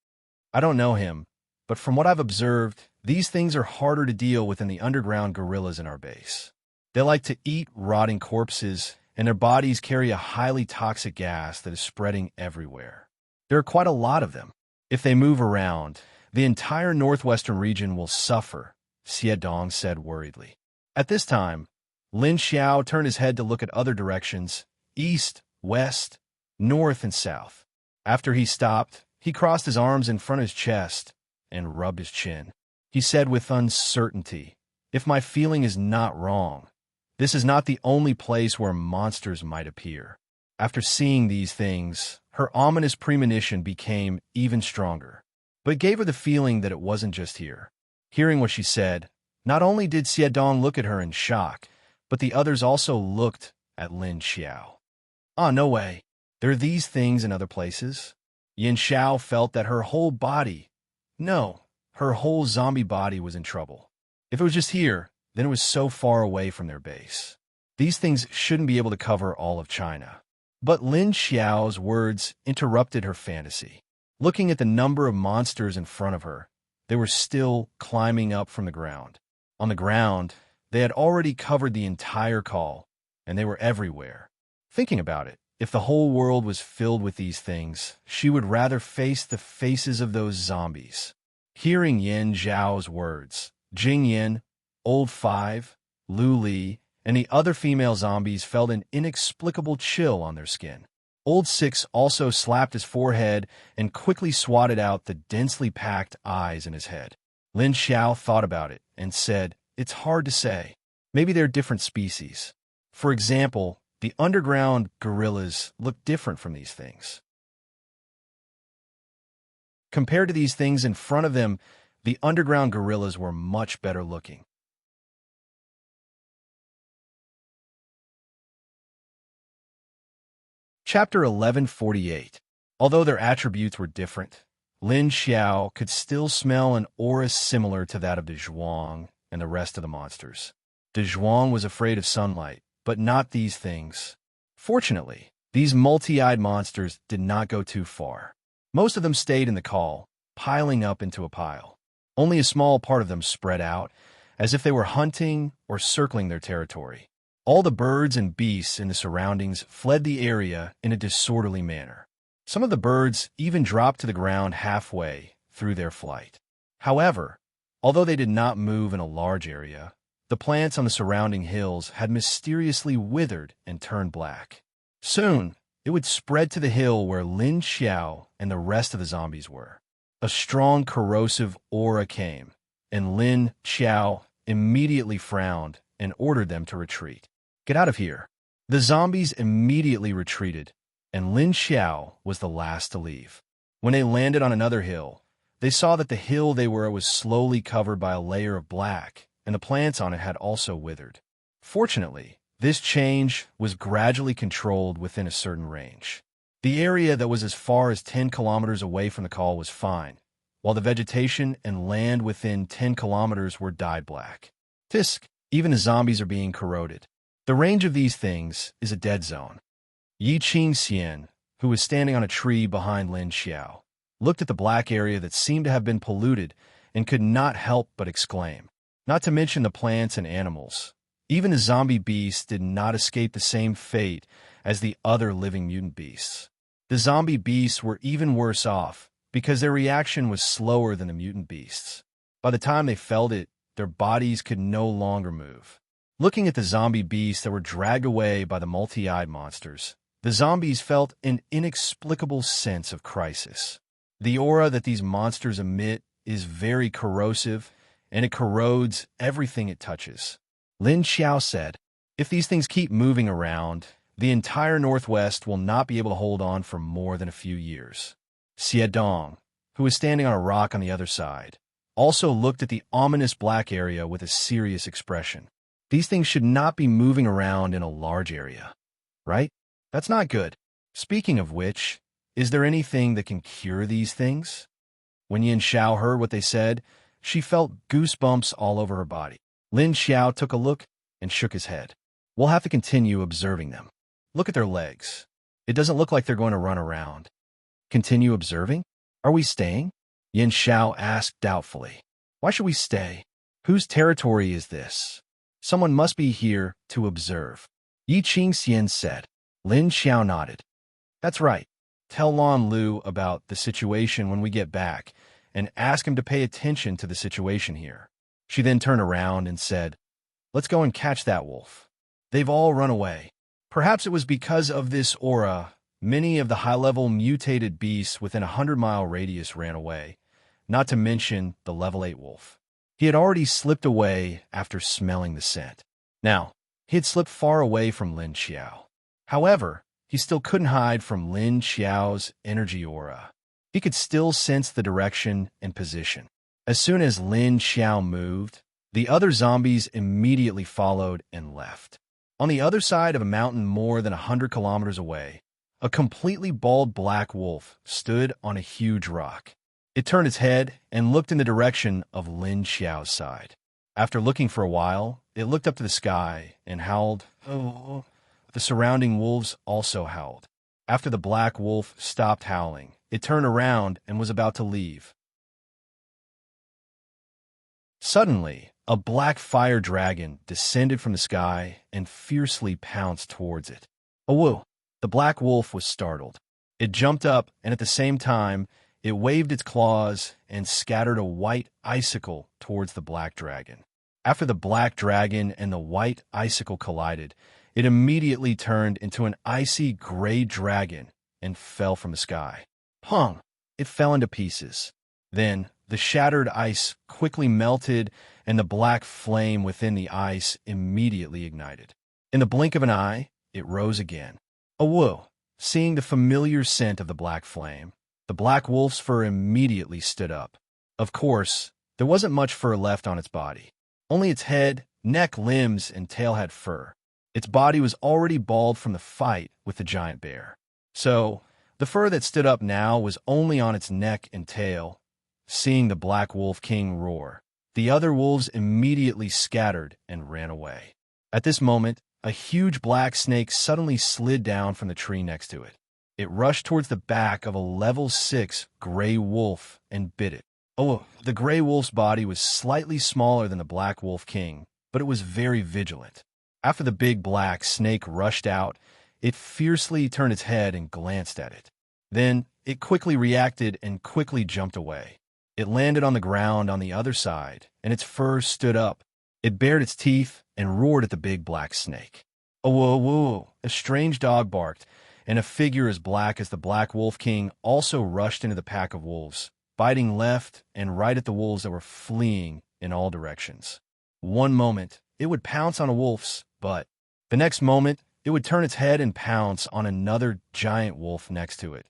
I don't know him, but from what I've observed, these things are harder to deal with than the underground gorillas in our base. They like to eat rotting corpses, and their bodies carry a highly toxic gas that is spreading everywhere. There are quite a lot of them. If they move around, the entire northwestern region will suffer, Xiedong said worriedly. At this time, Lin Xiao turned his head to look at other directions, east, west, north, and south. After he stopped, he crossed his arms in front of his chest and rubbed his chin. He said with uncertainty, "If my feeling is not wrong, this is not the only place where monsters might appear." After seeing these things, her ominous premonition became even stronger, but it gave her the feeling that it wasn't just here. Hearing what she said, not only did Xiedong look at her in shock, but the others also looked at Lin Xiao. Ah, no way. There are these things in other places. Yin Xiao felt that her whole body, no, her whole zombie body was in trouble. If it was just here, then it was so far away from their base. These things shouldn't be able to cover all of China. But Lin Xiao's words interrupted her fantasy. Looking at the number of monsters in front of her, they were still climbing up from the ground. On the ground, they had already covered the entire call, and they were everywhere. Thinking about it, if the whole world was filled with these things, she would rather face the faces of those zombies. Hearing Yin Zhao's words, Jing Yin, Old Five, Lu Li, and the other female zombies felt an inexplicable chill on their skin. Old Six also slapped his forehead and quickly swatted out the densely packed eyes in his head. Lin Xiao thought about it and said, "It's hard to say. Maybe they're different species. For example, the underground gorillas look different from these things. Compared to these things in front of them, the underground gorillas were much better looking." Chapter 1148. Although their attributes were different, Lin Xiao could still smell an aura similar to that of the Zhuang and the rest of the monsters. The Zhuang was afraid of sunlight, but not these things. Fortunately, these multi-eyed monsters did not go too far. Most of them stayed in the call, piling up into a pile. Only a small part of them spread out, as if they were hunting or circling their territory. All the birds and beasts in the surroundings fled the area in a disorderly manner. Some of the birds even dropped to the ground halfway through their flight. However, although they did not move in a large area, the plants on the surrounding hills had mysteriously withered and turned black. Soon, it would spread to the hill where Lin Xiao and the rest of the zombies were. A strong corrosive aura came, and Lin Xiao immediately frowned and ordered them to retreat. "Get out of here." The zombies immediately retreated, and Lin Xiao was the last to leave. When they landed on another hill, they saw that the hill they were at was slowly covered by a layer of black, and the plants on it had also withered. Fortunately, this change was gradually controlled within a certain range. The area that was as far as 10 kilometers away from the call was fine, while the vegetation and land within 10 kilometers were dyed black. Tisk, even the zombies are being corroded. The range of these things is a dead zone. Yi Qingxian, who was standing on a tree behind Lin Xiao, looked at the black area that seemed to have been polluted and could not help but exclaim. Not to mention the plants and animals. Even the zombie beasts did not escape the same fate as the other living mutant beasts. The zombie beasts were even worse off because their reaction was slower than the mutant beasts. By the time they felt it, their bodies could no longer move. Looking at the zombie beasts that were dragged away by the multi-eyed monsters, the zombies felt an inexplicable sense of crisis. The aura that these monsters emit is very corrosive, and it corrodes everything it touches. Lin Xiao said, "If these things keep moving around, the entire Northwest will not be able to hold on for more than a few years." Xie Dong, who was standing on a rock on the other side, also looked at the ominous black area with a serious expression. These things should not be moving around in a large area, right? That's not good. Speaking of which, is there anything that can cure these things? When Yin Xiao heard what they said, she felt goosebumps all over her body. Lin Xiao took a look and shook his head. "We'll have to continue observing them. Look at their legs. It doesn't look like they're going to run around." "Continue observing? Are we staying?" Yin Xiao asked doubtfully. "Why should we stay? Whose territory is this? Someone must be here to observe." Yi Qingxian said. Lin Xiao nodded. "That's right. Tell Lan Lu about the situation when we get back, and ask him to pay attention to the situation here." She then turned around and said, "Let's go and catch that wolf. They've all run away." Perhaps it was because of this aura, many of the high-level mutated beasts within a 100-mile radius ran away, not to mention the level 8 wolf. He had already slipped away after smelling the scent. Now, he had slipped far away from Lin Xiao. However, he still couldn't hide from Lin Xiao's energy aura. He could still sense the direction and position. As soon as Lin Xiao moved, the other zombies immediately followed and left. On the other side of a mountain more than 100 kilometers away, a completely bald black wolf stood on a huge rock. It turned its head and looked in the direction of Lin Xiao's side. After looking for a while, it looked up to the sky and howled. Oh. The surrounding wolves also howled. After the black wolf stopped howling, it turned around and was about to leave. Suddenly, a black fire dragon descended from the sky and fiercely pounced towards it. "Oh!" The black wolf was startled. It jumped up, and at the same time, it waved its claws and scattered a white icicle towards the black dragon. After the black dragon and the white icicle collided, it immediately turned into an icy gray dragon and fell from the sky. Pong! It fell into pieces. Then, the shattered ice quickly melted, and the black flame within the ice immediately ignited. In the blink of an eye, it rose again. "Oh!" Seeing the familiar scent of the black flame, the black wolf's fur immediately stood up. Of course, there wasn't much fur left on its body. Only its head, neck, limbs, and tail had fur. Its body was already bald from the fight with the giant bear. So, the fur that stood up now was only on its neck and tail. Seeing the Black Wolf King roar, the other wolves immediately scattered and ran away. At this moment, a huge black snake suddenly slid down from the tree next to it. It rushed towards the back of a level 6 gray wolf and bit it. Oh, the gray wolf's body was slightly smaller than the Black Wolf King, but it was very vigilant. After the big black snake rushed out, it fiercely turned its head and glanced at it. Then, it quickly reacted and quickly jumped away. It landed on the ground on the other side, and its fur stood up. It bared its teeth and roared at the big black snake. Oh, whoa, whoa! A strange dog barked, and a figure as black as the Black Wolf King also rushed into the pack of wolves, biting left and right at the wolves that were fleeing in all directions. One moment, it would pounce on a wolf's butt. The next moment, it would turn its head and pounce on another giant wolf next to it,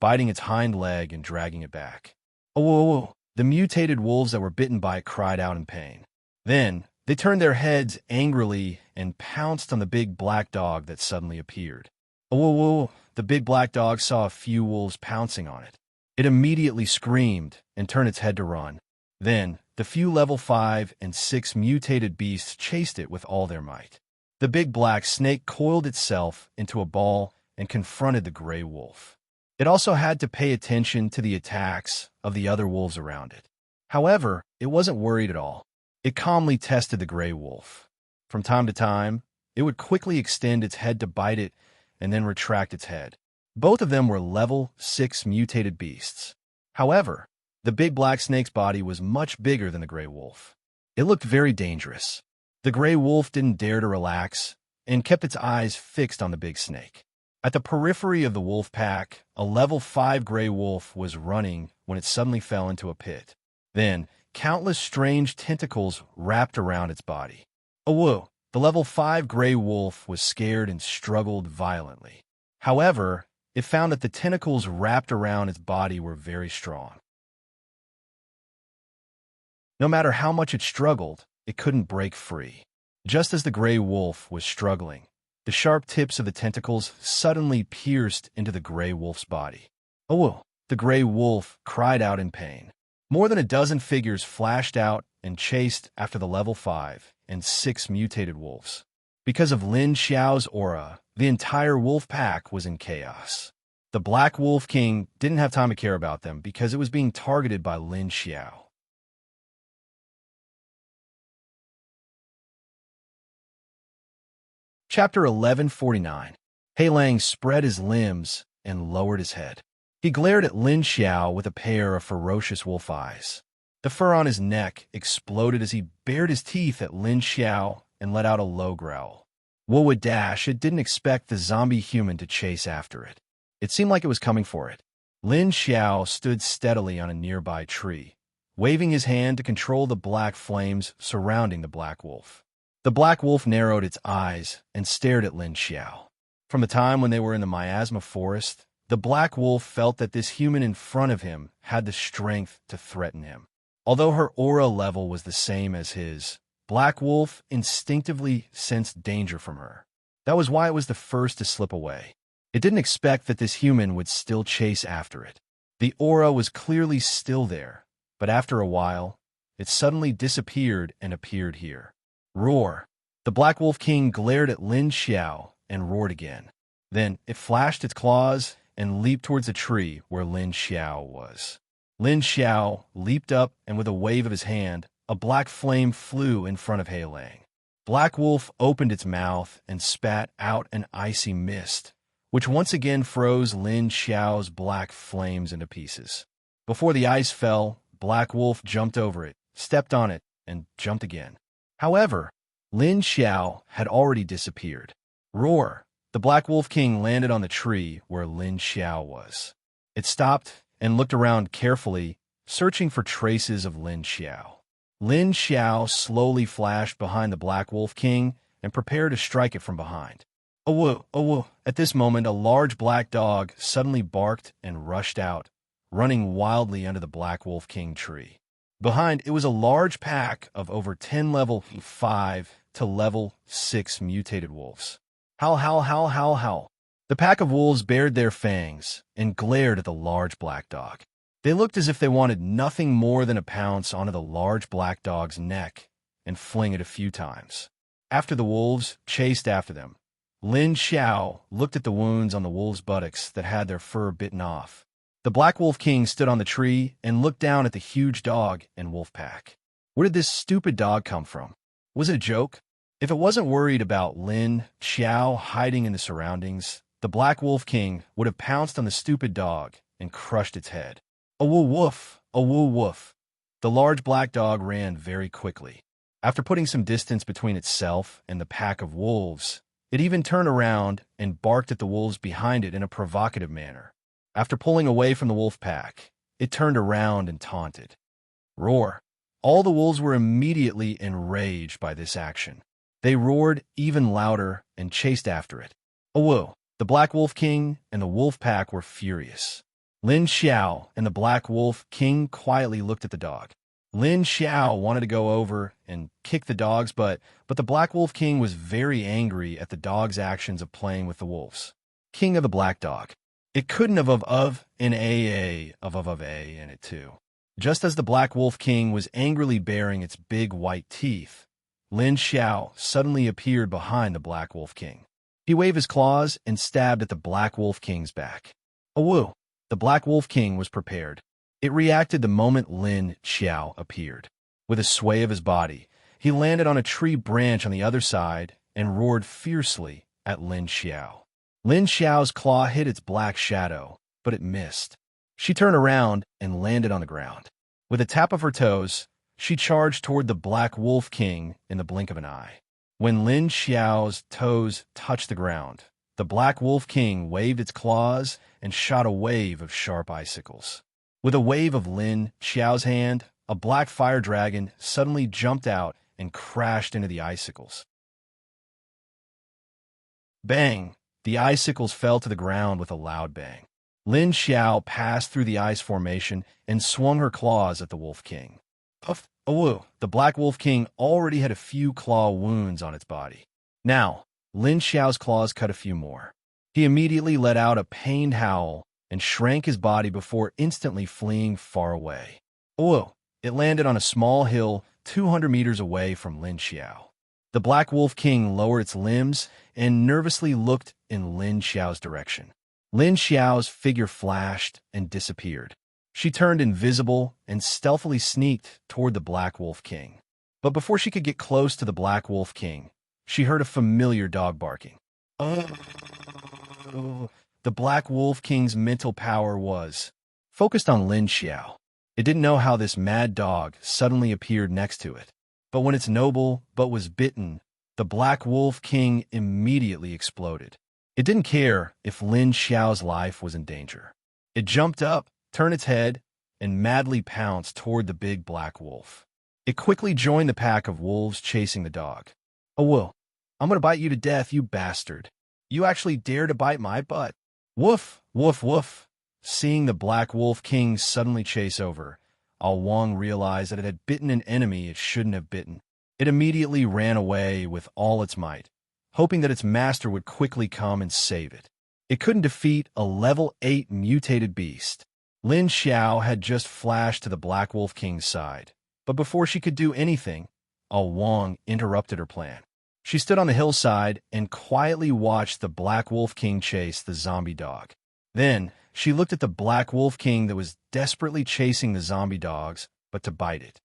biting its hind leg and dragging it back. Oh, whoa, whoa. The mutated wolves that were bitten by it cried out in pain. Then, they turned their heads angrily and pounced on the big black dog that suddenly appeared. Oh, whoa, whoa. The big black dog saw a few wolves pouncing on it. It immediately screamed and turned its head to run. Then, the few level 5 and 6 mutated beasts chased it with all their might. The big black snake coiled itself into a ball and confronted the gray wolf. It also had to pay attention to the attacks of the other wolves around it. However, it wasn't worried at all. It calmly tested the gray wolf. From time to time, it would quickly extend its head to bite it and then retract its head. Both of them were level 6 mutated beasts. However, the big black snake's body was much bigger than the gray wolf. It looked very dangerous. The gray wolf didn't dare to relax and kept its eyes fixed on the big snake. At the periphery of the wolf pack, a level 5 gray wolf was running when it suddenly fell into a pit. Then, countless strange tentacles wrapped around its body. Oh, whoa! The level 5 gray wolf was scared and struggled violently. However, it found that the tentacles wrapped around its body were very strong. No matter how much it struggled, it couldn't break free. Just as the gray wolf was struggling, the sharp tips of the tentacles suddenly pierced into the gray wolf's body. Oh, whoa! The gray wolf cried out in pain. More than a dozen figures flashed out and chased after the level 5 and 6 mutated wolves. Because of Lin Xiao's aura, the entire wolf pack was in chaos. The Black Wolf King didn't have time to care about them because it was being targeted by Lin Xiao. Chapter 1149. He Lang spread his limbs and lowered his head. He glared at Lin Xiao with a pair of ferocious wolf eyes. The fur on his neck exploded as he bared his teeth at Lin Xiao and let out a low growl. Wu would dash. It didn't expect the zombie human to chase after it. It seemed like it was coming for it. Lin Xiao stood steadily on a nearby tree, waving his hand to control the black flames surrounding the black wolf. The black wolf narrowed its eyes and stared at Lin Xiao. From the time when they were in the miasma forest, the black wolf felt that this human in front of him had the strength to threaten him. Although her aura level was the same as his, Black Wolf instinctively sensed danger from her. That was why it was the first to slip away. It didn't expect that this human would still chase after it. The aura was clearly still there, but after a while, it suddenly disappeared and appeared here. Roar! The Black Wolf King glared at Lin Xiao and roared again. Then it flashed its claws and leaped towards a tree where Lin Xiao was. Lin Xiao leaped up, and with a wave of his hand, a black flame flew in front of He Lang. Black Wolf opened its mouth and spat out an icy mist, which once again froze Lin Xiao's black flames into pieces. Before the ice fell, Black Wolf jumped over it, stepped on it, and jumped again. However, Lin Xiao had already disappeared. Roar! The Black Wolf King landed on the tree where Lin Xiao was. It stopped and looked around carefully, searching for traces of Lin Xiao. Lin Xiao slowly flashed behind the Black Wolf King and prepared to strike it from behind. Oh, whoa, oh, whoa. At this moment, a large black dog suddenly barked and rushed out, running wildly under the Black Wolf King tree. Behind, it was a large pack of over 10 level 5 to level 6 mutated wolves. Howl, howl, howl, howl, howl. The pack of wolves bared their fangs and glared at the large black dog. They looked as if they wanted nothing more than to pounce onto the large black dog's neck and fling it a few times. After the wolves chased after them, Lin Xiao looked at the wounds on the wolves' buttocks that had their fur bitten off. The Black Wolf King stood on the tree and looked down at the huge dog and wolf pack. Where did this stupid dog come from? Was it a joke? If it wasn't worried about Lin Xiao hiding in the surroundings, the Black Wolf King would have pounced on the stupid dog and crushed its head. A woo woof, a woo woof. The large black dog ran very quickly. After putting some distance between itself and the pack of wolves, it even turned around and barked at the wolves behind it in a provocative manner. After pulling away from the wolf pack, it turned around and taunted. Roar! All the wolves were immediately enraged by this action. They roared even louder and chased after it. Oh, whoa! The Black Wolf King and the wolf pack were furious. Lin Xiao and the Black Wolf King quietly looked at the dog. Lin Xiao wanted to go over and kick the dogs, but the Black Wolf King was very angry at the dog's actions of playing with the wolves. King of the Black Dog. It couldn't have of in a in it too. Just as the Black Wolf King was angrily baring its big white teeth, Lin Xiao suddenly appeared behind the Black Wolf King. He waved his claws and stabbed at the Black Wolf King's back. Oh, woo! The Black Wolf King was prepared. It reacted the moment Lin Xiao appeared. With a sway of his body, he landed on a tree branch on the other side and roared fiercely at Lin Xiao. Lin Xiao's claw hit its black shadow, but it missed. She turned around and landed on the ground. With a tap of her toes, she charged toward the Black Wolf King in the blink of an eye. When Lin Xiao's toes touched the ground, the Black Wolf King waved its claws and shot a wave of sharp icicles. With a wave of Lin Xiao's hand, a black fire dragon suddenly jumped out and crashed into the icicles. Bang! The icicles fell to the ground with a loud bang. Lin Xiao passed through the ice formation and swung her claws at the Wolf King. Puff! Oh, the Black Wolf King already had a few claw wounds on its body. Now, Lin Xiao's claws cut a few more. He immediately let out a pained howl and shrank his body before instantly fleeing far away. Oh, it landed on a small hill 200 meters away from Lin Xiao. The Black Wolf King lowered its limbs and nervously looked in Lin Xiao's direction. Lin Xiao's figure flashed and disappeared. She turned invisible and stealthily sneaked toward the Black Wolf King. But before she could get close to the Black Wolf King, she heard a familiar dog barking. Oh. The Black Wolf King's mental power was focused on Lin Xiao. It didn't know how this mad dog suddenly appeared next to it. But when it's noble but was bitten, the Black Wolf King immediately exploded. It didn't care if Lin Xiao's life was in danger. It jumped up, turned its head, and madly pounced toward the big black wolf. It quickly joined the pack of wolves chasing the dog. Oh, whoa! I'm gonna bite you to death, you bastard. You actually dare to bite my butt. Woof, woof, woof. Seeing the Black Wolf King suddenly chase over, Ao Wang realized that it had bitten an enemy it shouldn't have bitten. It immediately ran away with all its might, hoping that its master would quickly come and save it. It couldn't defeat a level 8 mutated beast. Lin Xiao had just flashed to the Black Wolf King's side, but before she could do anything, Ao Wang interrupted her plan. She stood on the hillside and quietly watched the Black Wolf King chase the zombie dog. Then, she looked at the Black Wolf King that was desperately chasing the zombie dogs, but to bite it.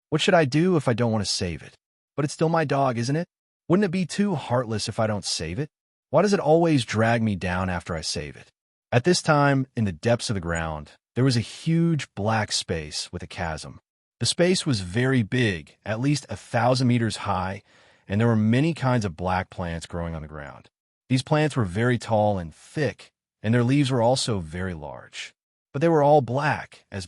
What should I do if I don't want to save it? But it's still my dog, isn't it? Wouldn't it be too heartless if I don't save it? Why does it always drag me down after I save it? At this time, in the depths of the ground, there was a huge black space with a chasm. The space was very big, at least 1,000 meters high, and there were many kinds of black plants growing on the ground. These plants were very tall and thick, and their leaves were also very large. But they were all black as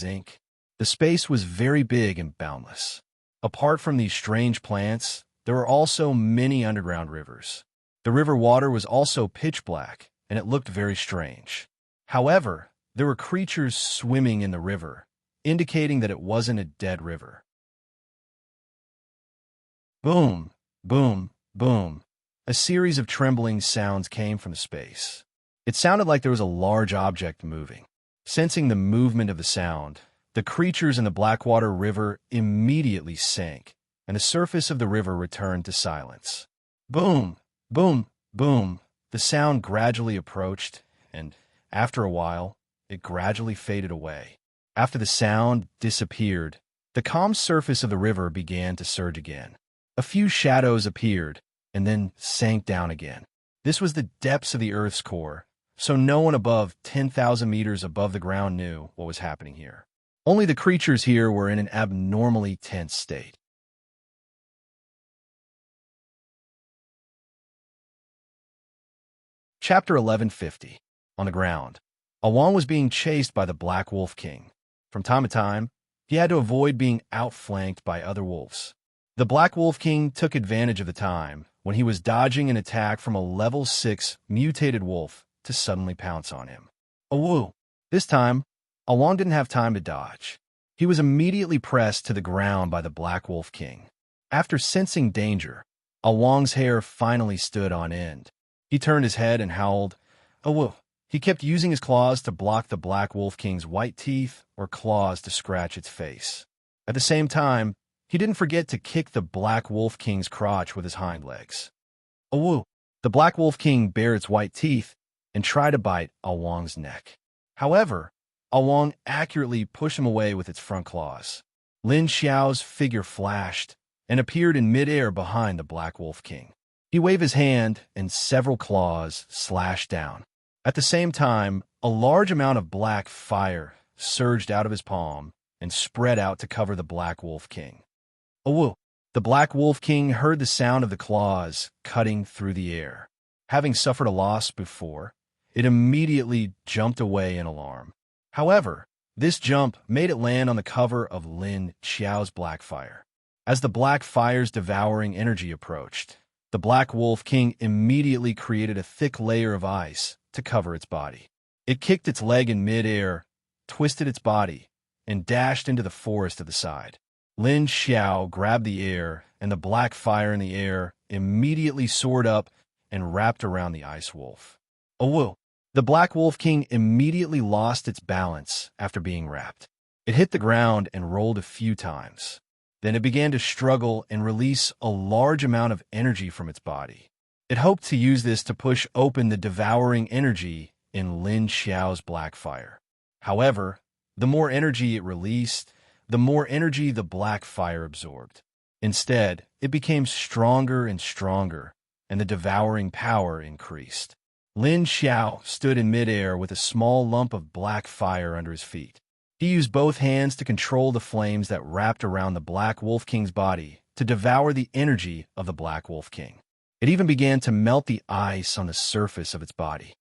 ink. The space was very big and boundless. Apart from these strange plants, there were also many underground rivers. The river water was also pitch black, and it looked very strange. However, there were creatures swimming in the river, indicating that it wasn't a dead river. Boom, boom, boom. A series of trembling sounds came from the space. It sounded like there was a large object moving. Sensing the movement of the sound, the creatures in the Blackwater River immediately sank, and the surface of the river returned to silence. Boom, boom, boom. The sound gradually approached, and after a while, it gradually faded away. After the sound disappeared, the calm surface of the river began to surge again. A few shadows appeared, and then sank down again. This was the depths of the Earth's core, so no one above 10,000 meters above the ground knew what was happening here. Only the creatures here were in an abnormally tense state. Chapter 1150. On the ground. Awang was being chased by the Black Wolf King. From time to time, he had to avoid being outflanked by other wolves. The Black Wolf King took advantage of the time when he was dodging an attack from a level 6 mutated wolf to suddenly pounce on him. Awoo! This time, Awang didn't have time to dodge. He was immediately pressed to the ground by the Black Wolf King. After sensing danger, Awang's hair finally stood on end. He turned his head and howled, "Awoo!" He kept using his claws to block the Black Wolf King's white teeth or claws to scratch its face. At the same time, he didn't forget to kick the Black Wolf King's crotch with his hind legs. Awoo! The Black Wolf King bared its white teeth and tried to bite Awang's neck. However, Awang accurately pushed him away with its front claws. Lin Xiao's figure flashed and appeared in midair behind the Black Wolf King. He waved his hand and several claws slashed down. At the same time, a large amount of black fire surged out of his palm and spread out to cover the Black Wolf King. Awoo! The Black Wolf King heard the sound of the claws cutting through the air. Having suffered a loss before, it immediately jumped away in alarm. However, this jump made it land on the cover of Lin Xiao's black fire. As the black fire's devouring energy approached, the Black Wolf King immediately created a thick layer of ice to cover its body. It kicked its leg in midair, twisted its body, and dashed into the forest to the side. Lin Xiao grabbed the air, and the black fire in the air immediately soared up and wrapped around the ice wolf. Awoo! The Black Wolf King immediately lost its balance after being wrapped. It hit the ground and rolled a few times. Then it began to struggle and release a large amount of energy from its body. It hoped to use this to push open the devouring energy in Lin Xiao's black fire. However, the more energy it released, the more energy the black fire absorbed. Instead, it became stronger and stronger, and the devouring power increased. Lin Xiao stood in midair with a small lump of black fire under his feet. He used both hands to control the flames that wrapped around the Black Wolf King's body to devour the energy of the Black Wolf King. It even began to melt the ice on the surface of its body.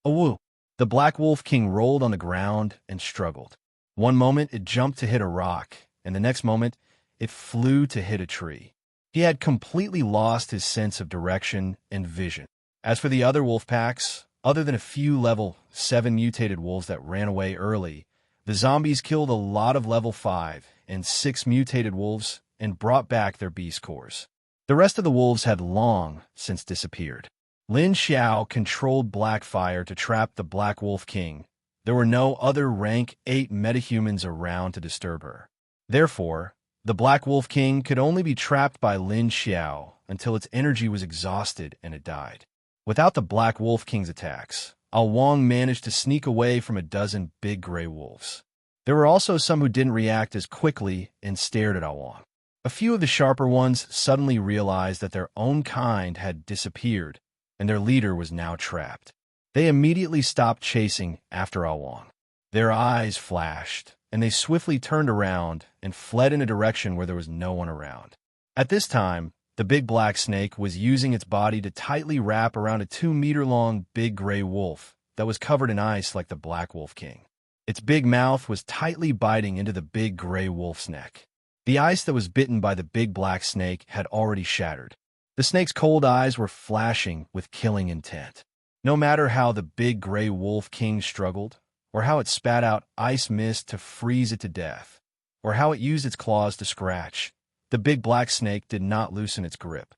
Awoo! The Black Wolf King rolled on the ground and struggled. One moment it jumped to hit a rock, and the next moment it flew to hit a tree. He had completely lost his sense of direction and vision. As for the other wolf packs, other than a few level 7 mutated wolves that ran away early, the zombies killed a lot of level 5 and 6 mutated wolves and brought back their beast cores. The rest of the wolves had long since disappeared. Lin Xiao controlled black fire to trap the Black Wolf King. There were no other rank 8 metahumans around to disturb her. Therefore, the Black Wolf King could only be trapped by Lin Xiao until its energy was exhausted and it died. Without the Black Wolf King's attacks, Wang managed to sneak away from a dozen big gray wolves. There were also some who didn't react as quickly and stared at Wang. A few of the sharper ones suddenly realized that their own kind had disappeared and their leader was now trapped. They immediately stopped chasing after Wang. Their eyes flashed, and they swiftly turned around and fled in a direction where there was no one around. At this time, the big black snake was using its body to tightly wrap around a 2-meter-long big gray wolf that was covered in ice like the Black Wolf King. Its big mouth was tightly biting into the big gray wolf's neck. The ice that was bitten by the big black snake had already shattered. The snake's cold eyes were flashing with killing intent. No matter how the big gray wolf king struggled, or how it spat out ice mist to freeze it to death, or how it used its claws to scratch, the big black snake did not loosen its grip.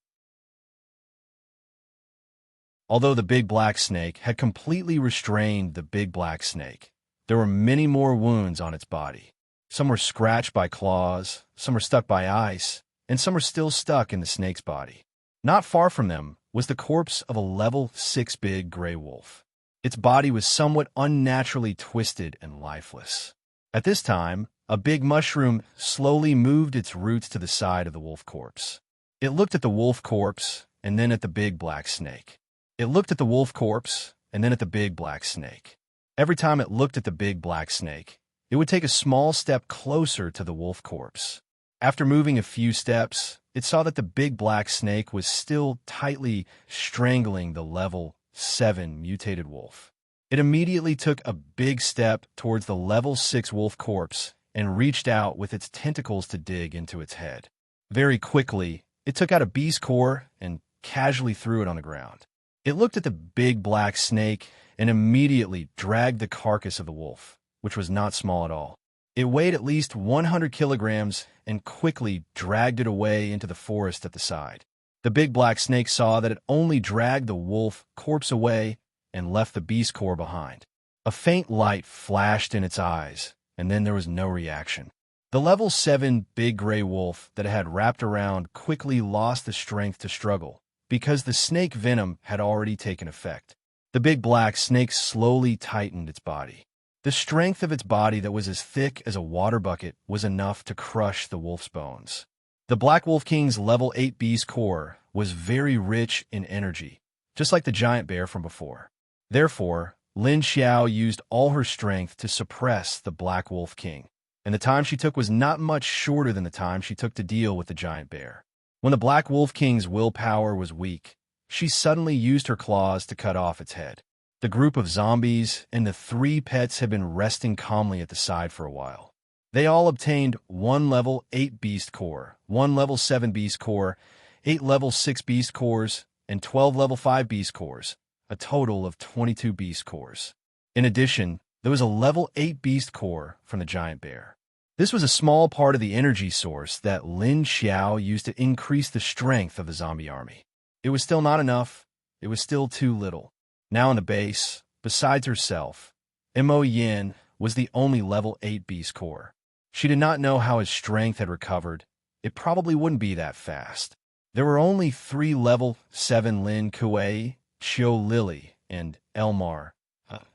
Although the big black snake had completely restrained the big black snake, there were many more wounds on its body. Some were scratched by claws, some were stuck by ice, and some were still stuck in the snake's body. Not far from them was the corpse of a level 6 big gray wolf. Its body was somewhat unnaturally twisted and lifeless. At this time, a big mushroom slowly moved its roots to the side of the wolf corpse. It looked at the wolf corpse and then at the big black snake. It looked at the wolf corpse and then at the big black snake. Every time it looked at the big black snake, it would take a small step closer to the wolf corpse. After moving a few steps, it saw that the big black snake was still tightly strangling the level 7 mutated wolf. It immediately took a big step towards the level 6 wolf corpse and reached out with its tentacles to dig into its head. Very quickly, it took out a bee's core and casually threw it on the ground. It looked at the big black snake and immediately dragged the carcass of the wolf, which was not small at all. It weighed at least 100 kilograms and quickly dragged it away into the forest at the side. The big black snake saw that it only dragged the wolf corpse away and left the beast core behind. A faint light flashed in its eyes, and then there was no reaction. The level 7 big gray wolf that it had wrapped around quickly lost the strength to struggle, because the snake venom had already taken effect. The big black snake slowly tightened its body. The strength of its body that was as thick as a water bucket was enough to crush the wolf's bones. The Black Wolf King's level 8 beast core was very rich in energy, just like the giant bear from before. Therefore, Lin Xiao used all her strength to suppress the Black Wolf King, and the time she took was not much shorter than the time she took to deal with the giant bear. When the Black Wolf King's willpower was weak, she suddenly used her claws to cut off its head. The group of zombies and the 3 pets had been resting calmly at the side for a while. They all obtained 1 level 8 beast core, 1 level 7 beast core, 8 level 6 beast cores, and 12 level 5 beast cores, a total of 22 beast cores. In addition, there was a level 8 beast core from the giant bear. This was a small part of the energy source that Lin Xiao used to increase the strength of the zombie army. It was still not enough. It was still too little. Now in the base, besides herself, Mo Yin was the only level 8 beast core. She did not know how his strength had recovered. It probably wouldn't be that fast. There were only 3 level 7 Lin Kuei, Chiu Lily, and Elmar,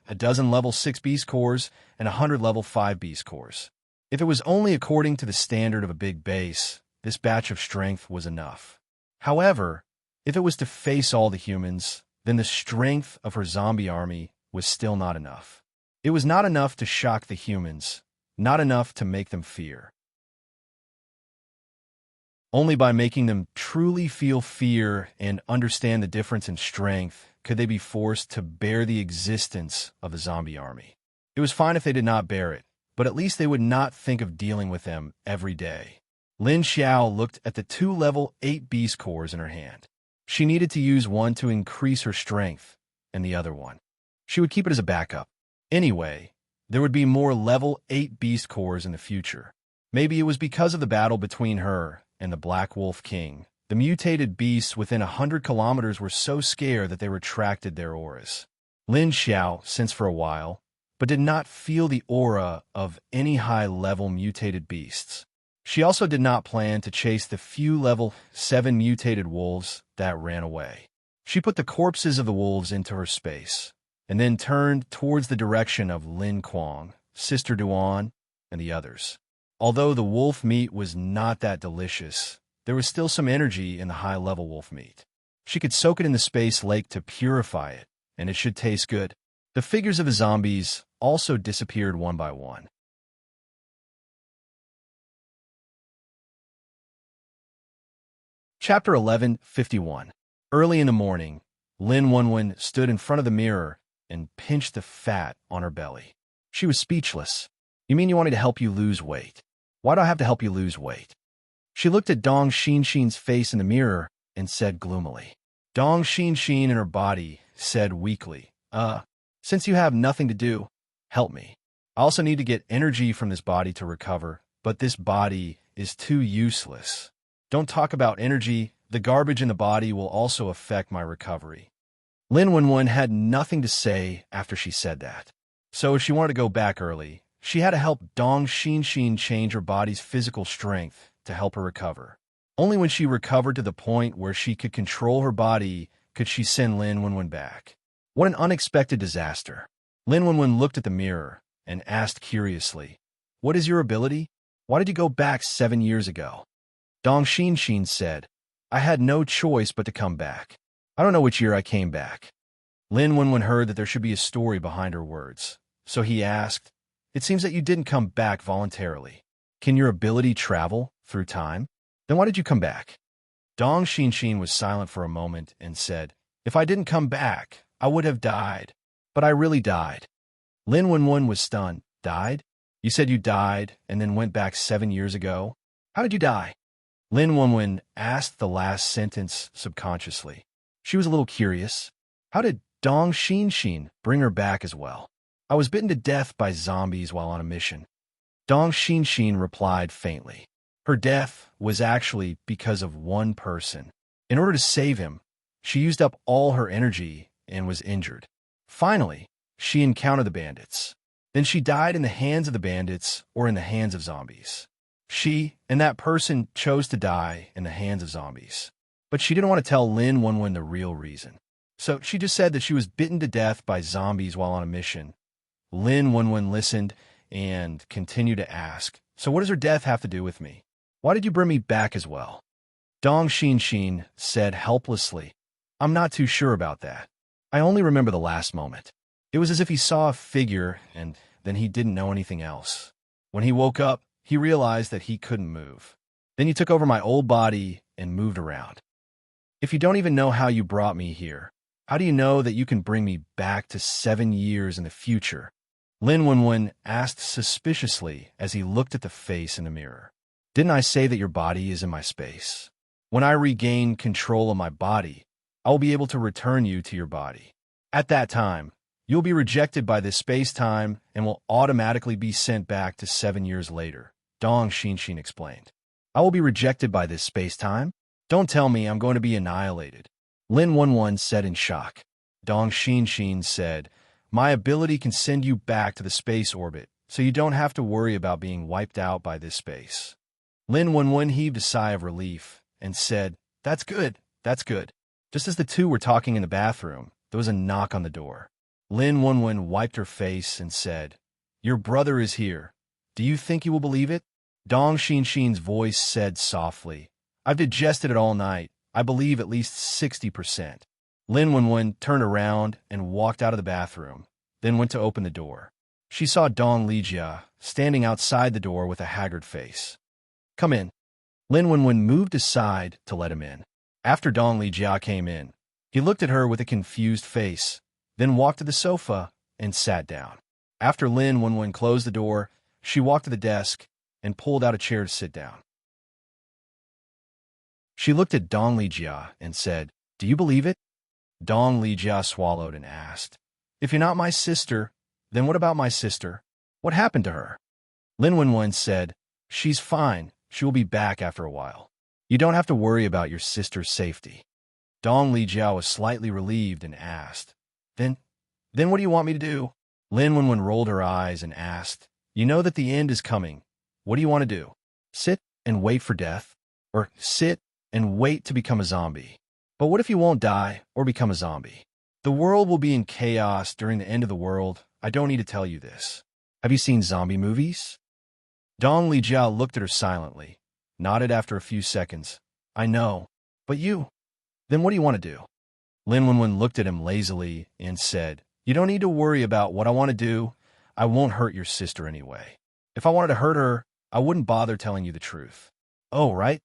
a dozen level 6 beast cores, and 100 level 5 beast cores. If it was only according to the standard of a big base, this batch of strength was enough. However, if it was to face all the humans, then the strength of her zombie army was still not enough. It was not enough to shock the humans, not enough to make them fear. Only by making them truly feel fear and understand the difference in strength could they be forced to bear the existence of the zombie army. It was fine if they did not bear it, but at least they would not think of dealing with them every day. Lin Xiao looked at the 2 level 8 beast cores in her hand. She needed to use one to increase her strength, and the other one. She would keep it as a backup. Anyway, there would be more level 8 beast cores in the future. Maybe it was because of the battle between her and the Black Wolf King. The mutated beasts within 100 kilometers were so scared that they retracted their auras. Lin Xiao sensed for a while, but did not feel the aura of any high-level mutated beasts. She also did not plan to chase the few level 7 mutated wolves that ran away. She put the corpses of the wolves into her space, and then turned towards the direction of Lin Kuang, Sister Duan, and the others. Although the wolf meat was not that delicious, there was still some energy in the high-level wolf meat. She could soak it in the space lake to purify it, and it should taste good. The figures of the zombies also disappeared one by one. Chapter 11:51. Early in the morning, Lin Wenwen stood in front of the mirror and pinched the fat on her belly. She was speechless. You mean you want me to help you lose weight? Why do I have to help you lose weight? She looked at Dong Xinxin's face in the mirror and said gloomily. Dong Xinxin in her body said weakly, since you have nothing to do, help me. I also need to get energy from this body to recover, but this body is too useless. Don't talk about energy. The garbage in the body will also affect my recovery. Lin Wenwen had nothing to say after she said that. So if she wanted to go back early, she had to help Dong Xinxin change her body's physical strength to help her recover. Only when she recovered to the point where she could control her body could she send Lin Wenwen back. What an unexpected disaster. Lin Wenwen looked at the mirror and asked curiously, What is your ability? Why did you go back 7 years ago? Dong Xinxin said, I had no choice but to come back. I don't know which year I came back. Lin Wenwen heard that there should be a story behind her words, so he asked, It seems that you didn't come back voluntarily. Can your ability travel through time? Then why did you come back? Dong Xinxin was silent for a moment and said, If I didn't come back, I would have died. But I really died. Lin Wenwen was stunned. Died? You said you died and then went back 7 years ago? How did you die? Lin Wenwen asked the last sentence subconsciously. She was a little curious. How did Dong Xin bring her back as well? I was bitten to death by zombies while on a mission. Dong Xin replied faintly. Her death was actually because of one person. In order to save him, she used up all her energy and was injured. Finally, she encountered the bandits. Then she died in the hands of the bandits or in the hands of zombies. She and that person chose to die in the hands of zombies. But she didn't want to tell Lin Wenwen the real reason. So she just said that she was bitten to death by zombies while on a mission. Lin Wenwen listened and continued to ask, so what does her death have to do with me? Why did you bring me back as well? Dong Xin said helplessly, I'm not too sure about that. I only remember the last moment. It was as if he saw a figure and then he didn't know anything else. When he woke up, he realized that he couldn't move. Then you took over my old body and moved around. If you don't even know how you brought me here, how do you know that you can bring me back to 7 years in the future? Lin Wenwen asked suspiciously as he looked at the face in the mirror. Didn't I say that your body is in my space? When I regain control of my body, I will be able to return you to your body. At that time, you'll be rejected by this space-time and will automatically be sent back to 7 years later, Dong Xin explained. I will be rejected by this space-time? Don't tell me I'm going to be annihilated. Lin Wenwen said in shock. Dong Xin said, my ability can send you back to the space orbit, so you don't have to worry about being wiped out by this space. Lin Wenwen heaved a sigh of relief and said, that's good, that's good. Just as the two were talking in the bathroom, there was a knock on the door. Lin Wenwen wiped her face and said, your brother is here. Do you think you will believe it? Dong Xin's voice said softly, I've digested it all night. I believe at least 60%. Lin Wenwen turned around and walked out of the bathroom, then went to open the door. She saw Dong Lijia standing outside the door with a haggard face. Come in. Lin Wenwen moved aside to let him in. After Dong Lijia came in, he looked at her with a confused face, then walked to the sofa and sat down. After Lin Wenwen closed the door, she walked to the desk and pulled out a chair to sit down. She looked at Dong Lijia and said, do you believe it? Dong Lijia swallowed and asked, if you're not my sister, then what about my sister? What happened to her? Lin Wenwen said, she's fine. She will be back after a while. You don't have to worry about your sister's safety. Dong Lijia was slightly relieved and asked, Then what do you want me to do? Lin Wenwen rolled her eyes and asked, you know that the end is coming. What do you want to do? Sit and wait for death? Or sit and wait to become a zombie? But what if you won't die or become a zombie? The world will be in chaos during the end of the world. I don't need to tell you this. Have you seen zombie movies? Dong Lijia looked at her silently, nodded after a few seconds. I know. But you? Then what do you want to do? Lin Wenwen looked at him lazily and said, you don't need to worry about what I want to do. I won't hurt your sister anyway. If I wanted to hurt her, I wouldn't bother telling you the truth. Oh, right?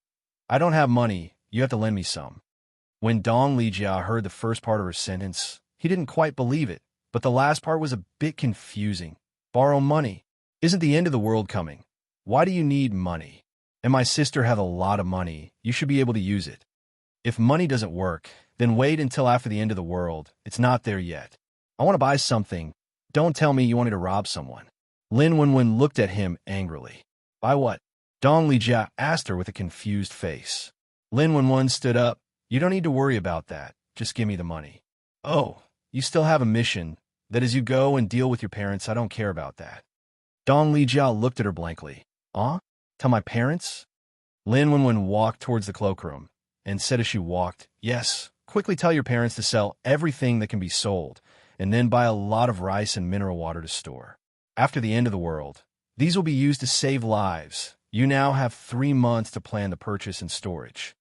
I don't have money. You have to lend me some. When Dong Lijia heard the first part of her sentence, he didn't quite believe it, but the last part was a bit confusing. Borrow money. Isn't the end of the world coming? Why do you need money? And my sister has a lot of money. You should be able to use it. If money doesn't work, then wait until after the end of the world. It's not there yet. I want to buy something. Don't tell me you wanted to rob someone. Lin Wenwen looked at him angrily. Buy what? Dong Lijia asked her with a confused face. Lin Wenwen stood up. You don't need to worry about that. Just give me the money. Oh, you still have a mission. That is, you go and deal with your parents. I don't care about that. Dong Lijia looked at her blankly. Tell my parents? Lin Wenwen walked towards the cloakroom and said as she walked, yes, quickly tell your parents to sell everything that can be sold and then buy a lot of rice and mineral water to store. After the end of the world, these will be used to save lives. You now have 3 months to plan the purchase and storage.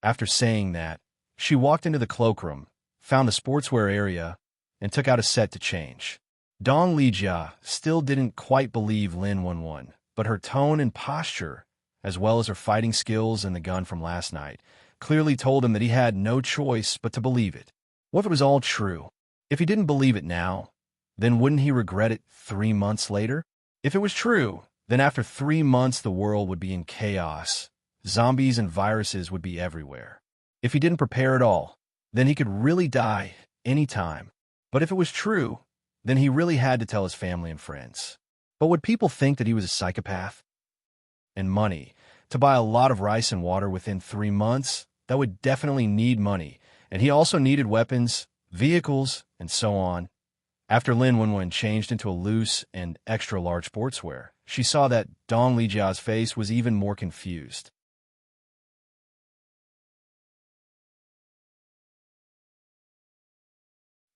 After saying that, she walked into the cloakroom, found the sportswear area, and took out a set to change. Dong Lijia still didn't quite believe Lin Wenwen, but her tone and posture, as well as her fighting skills and the gun from last night, clearly told him that he had no choice but to believe it. What if it was all true? If he didn't believe it now, then wouldn't he regret it 3 months later? If it was true, then after 3 months the world would be in chaos, zombies and viruses would be everywhere. If he didn't prepare at all, then he could really die any time. But if it was true, then he really had to tell his family and friends. But would people think that he was a psychopath? And money. To buy a lot of rice and water within 3 months, that would definitely need money. And he also needed weapons, vehicles, and so on. After Lin Wenwen changed into a loose and extra-large sportswear, she saw that Dong Lijia's face was even more confused.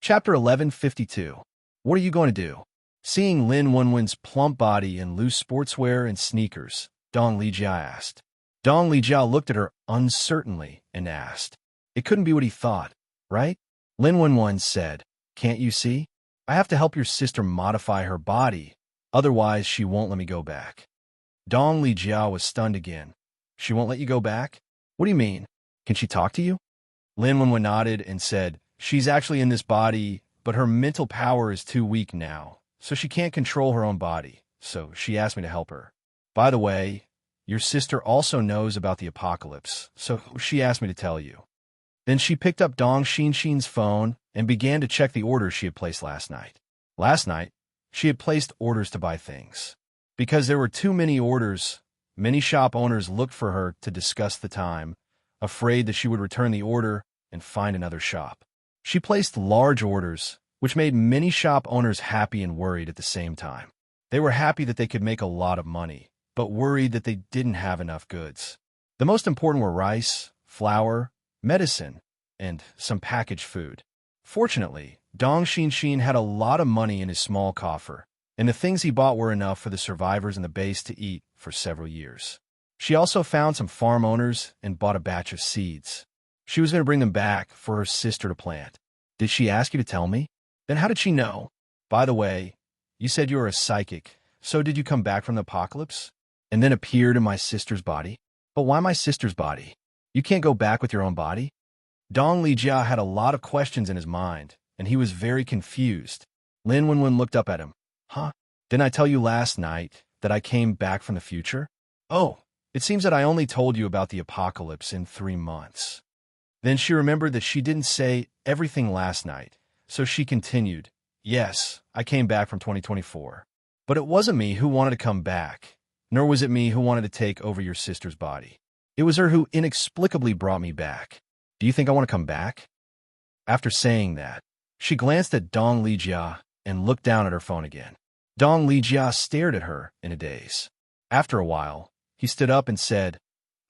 Chapter 1152. What are you going to do? Seeing Lin Wenwen's plump body in loose sportswear and sneakers, Dong Lijia asked. Dong Lijia looked at her uncertainly and asked. It couldn't be what he thought, right? Lin Wenwen said, Can't you see? I have to help your sister modify her body, otherwise she won't let me go back. Dong Lijia was stunned again. She won't let you go back? What do you mean? Can she talk to you? Lin Wenwen nodded and said, She's actually in this body, but her mental power is too weak now, so she can't control her own body, so she asked me to help her. By the way, your sister also knows about the apocalypse, so she asked me to tell you. Then she picked up Dong Xinxin's phone and began to check the orders she had placed last night. Last night, she had placed orders to buy things. Because there were too many orders, many shop owners looked for her to discuss the time, afraid that she would return the order and find another shop. She placed large orders, which made many shop owners happy and worried at the same time. They were happy that they could make a lot of money, but worried that they didn't have enough goods. The most important were rice, flour, medicine, and some packaged food. Fortunately, Dong Xinxin had a lot of money in his small coffer, and the things he bought were enough for the survivors in the base to eat for several years. She also found some farm owners and bought a batch of seeds. She was going to bring them back for her sister to plant. Did she ask you to tell me? Then how did she know? By the way, you said you were a psychic, so did you come back from the apocalypse? And then appeared in my sister's body? But why my sister's body? You can't go back with your own body? Dong Lijia had a lot of questions in his mind, and he was very confused. Lin Wenwen looked up at him. Huh? Didn't I tell you last night that I came back from the future? Oh, it seems that I only told you about the apocalypse in 3 months. Then she remembered that she didn't say everything last night, so she continued, Yes, I came back from 2024. But it wasn't me who wanted to come back, nor was it me who wanted to take over your sister's body. It was her who inexplicably brought me back. Do you think I want to come back? After saying that, she glanced at Dong Lijia and looked down at her phone again. Dong Lijia stared at her in a daze. After a while, he stood up and said,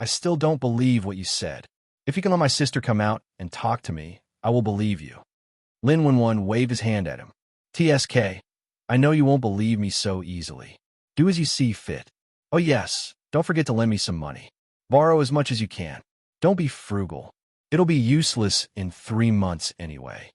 I still don't believe what you said. If you can let my sister come out and talk to me, I will believe you. Lin Wenwen waved his hand at him. TSK, I know you won't believe me so easily. Do as you see fit. Oh yes, don't forget to lend me some money. Borrow as much as you can. Don't be frugal. It'll be useless in 3 months anyway.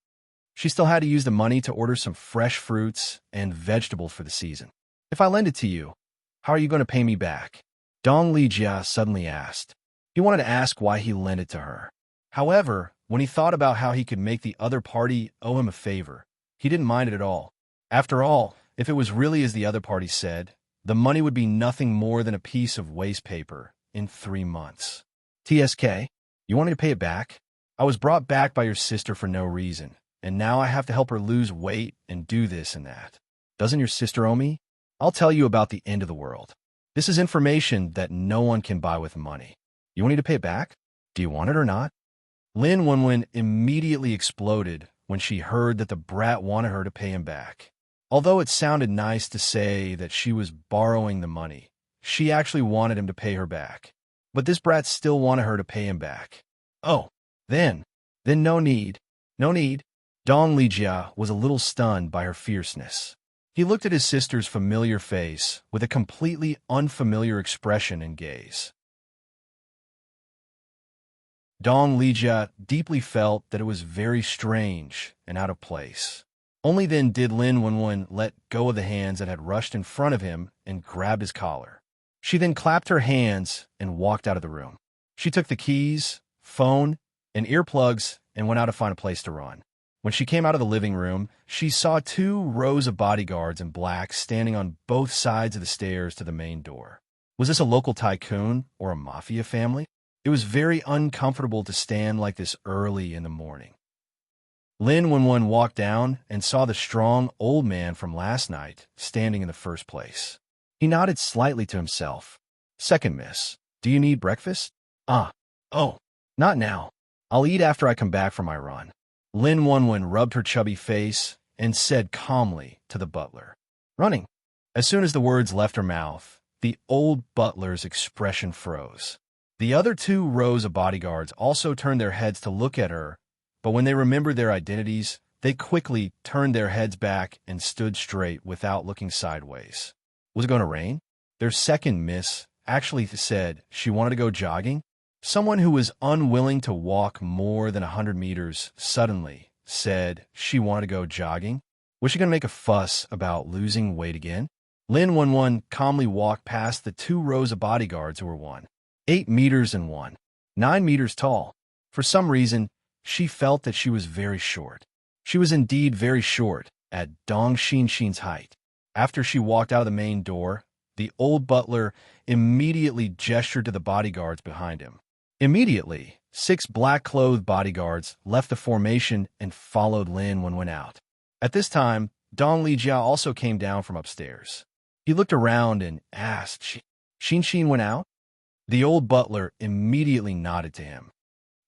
She still had to use the money to order some fresh fruits and vegetables for the season. If I lend it to you, how are you going to pay me back? Dong Lijia suddenly asked. He wanted to ask why he lent it to her. However, when he thought about how he could make the other party owe him a favor, he didn't mind it at all. After all, if it was really as the other party said, the money would be nothing more than a piece of waste paper in 3 months. TSK, you want me to pay it back? I was brought back by your sister for no reason, and now I have to help her lose weight and do this and that. Doesn't your sister owe me? I'll tell you about the end of the world. This is information that no one can buy with money. You want me to pay it back? Do you want it or not? Lin Wenwen immediately exploded when she heard that the brat wanted her to pay him back. Although it sounded nice to say that she was borrowing the money, she actually wanted him to pay her back. But this brat still wanted her to pay him back. Oh, then no need. No need. Dong Lijia was a little stunned by her fierceness. He looked at his sister's familiar face with a completely unfamiliar expression and gaze. Dong Lijia deeply felt that it was very strange and out of place. Only then did Lin Wenwen let go of the hands that had rushed in front of him and grabbed his collar. She then clapped her hands and walked out of the room. She took the keys, phone, and earplugs and went out to find a place to run. When she came out of the living room, she saw 2 rows of bodyguards in black standing on both sides of the stairs to the main door. Was this a local tycoon or a mafia family? It was very uncomfortable to stand like this early in the morning. Lin Wenwen walked down and saw the strong old man from last night standing in the first place. He nodded slightly to himself. Second miss, do you need breakfast? Oh, not now. I'll eat after I come back from my run. Lin Wenwen rubbed her chubby face and said calmly to the butler, running. As soon as the words left her mouth, the old butler's expression froze. The other 2 rows of bodyguards also turned their heads to look at her, but when they remembered their identities, they quickly turned their heads back and stood straight without looking sideways. Was it going to rain? Their second miss actually said she wanted to go jogging. Someone who was unwilling to walk more than 100 meters suddenly said she wanted to go jogging. Was she going to make a fuss about losing weight again? Lin Wenwen calmly walked past the 2 rows of bodyguards who were 8 meters and 9 meters tall. For some reason, she felt that she was very short. She was indeed very short, at Dong Xinshin's height. After she walked out of the main door, the old butler immediately gestured to the bodyguards behind him. Immediately, 6 black-clothed bodyguards left the formation and followed Lin Wenwen out. At this time, Dong Lijiao also came down from upstairs. He looked around and asked, Xinshin went out? The old butler immediately nodded to him.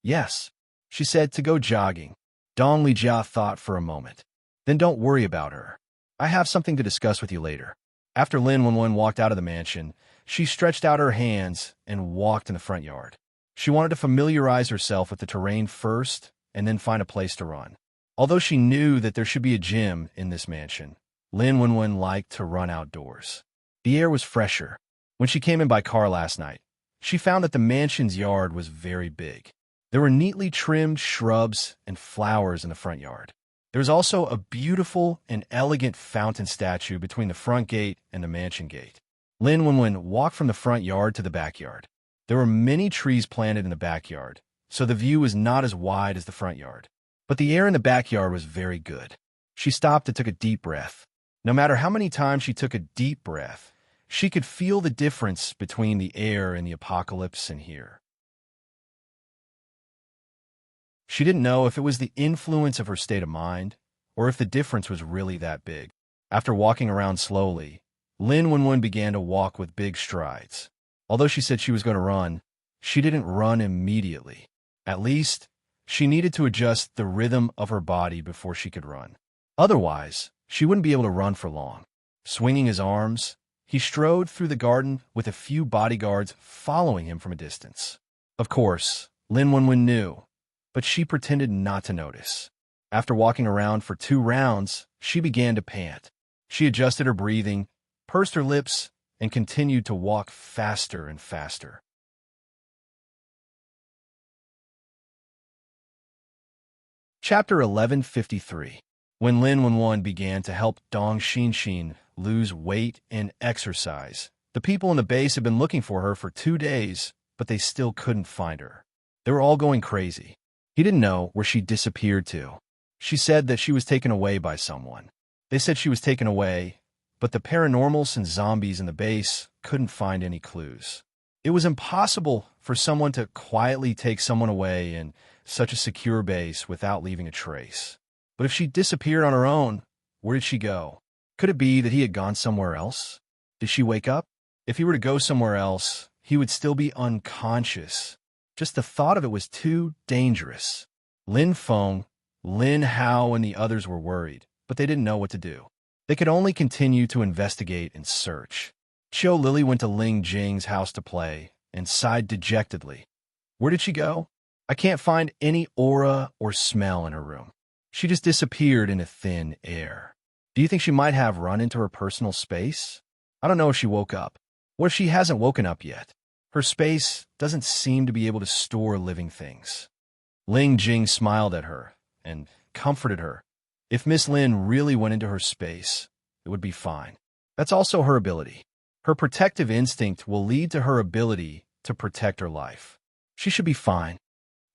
Yes, she said, to go jogging. Dong Lijia thought for a moment. Then don't worry about her. I have something to discuss with you later. After Lin Wenwen walked out of the mansion, she stretched out her hands and walked in the front yard. She wanted to familiarize herself with the terrain first and then find a place to run. Although she knew that there should be a gym in this mansion, Lin Wenwen liked to run outdoors. The air was fresher. When she came in by car last night, she found that the mansion's yard was very big. There were neatly trimmed shrubs and flowers in the front yard. There was also a beautiful and elegant fountain statue between the front gate and the mansion gate. Lin Wenwen walked from the front yard to the backyard. There were many trees planted in the backyard, so the view was not as wide as the front yard. But the air in the backyard was very good. She stopped and took a deep breath. No matter how many times she took a deep breath, she could feel the difference between the air in the apocalypse and here. She didn't know if it was the influence of her state of mind, or if the difference was really that big. After walking around slowly, Lin Wenwen began to walk with big strides. Although she said she was going to run, she didn't run immediately. At least, she needed to adjust the rhythm of her body before she could run. Otherwise, she wouldn't be able to run for long. Swinging his arms, he strode through the garden with a few bodyguards following him from a distance. Of course, Lin Wenwen knew, but she pretended not to notice. After walking around for 2 rounds, she began to pant. She adjusted her breathing, pursed her lips, and continued to walk faster and faster. Chapter 1153. When Lin Wenwen began to help Dong Xinshin lose weight and exercise, the people in the base had been looking for her for 2 days, but they still couldn't find her. They were all going crazy. He didn't know where she disappeared to. She said that she was taken away by someone. They said she was taken away, but the paranormals and zombies in the base couldn't find any clues. It was impossible for someone to quietly take someone away in such a secure base without leaving a trace. But if she disappeared on her own, where did she go? Could it be that he had gone somewhere else? Did she wake up? If he were to go somewhere else, he would still be unconscious. Just the thought of it was too dangerous. Lin Feng, Lin Hao, and the others were worried, but they didn't know what to do. They could only continue to investigate and search. Qiu Lily went to Ling Jing's house to play and sighed dejectedly. Where did she go? I can't find any aura or smell in her room. She just disappeared into thin air. Do you think she might have run into her personal space? I don't know if she woke up. What if she hasn't woken up yet? Her space doesn't seem to be able to store living things. Ling Jing smiled at her and comforted her. If Miss Lin really went into her space, it would be fine. That's also her ability. Her protective instinct will lead to her ability to protect her life. She should be fine.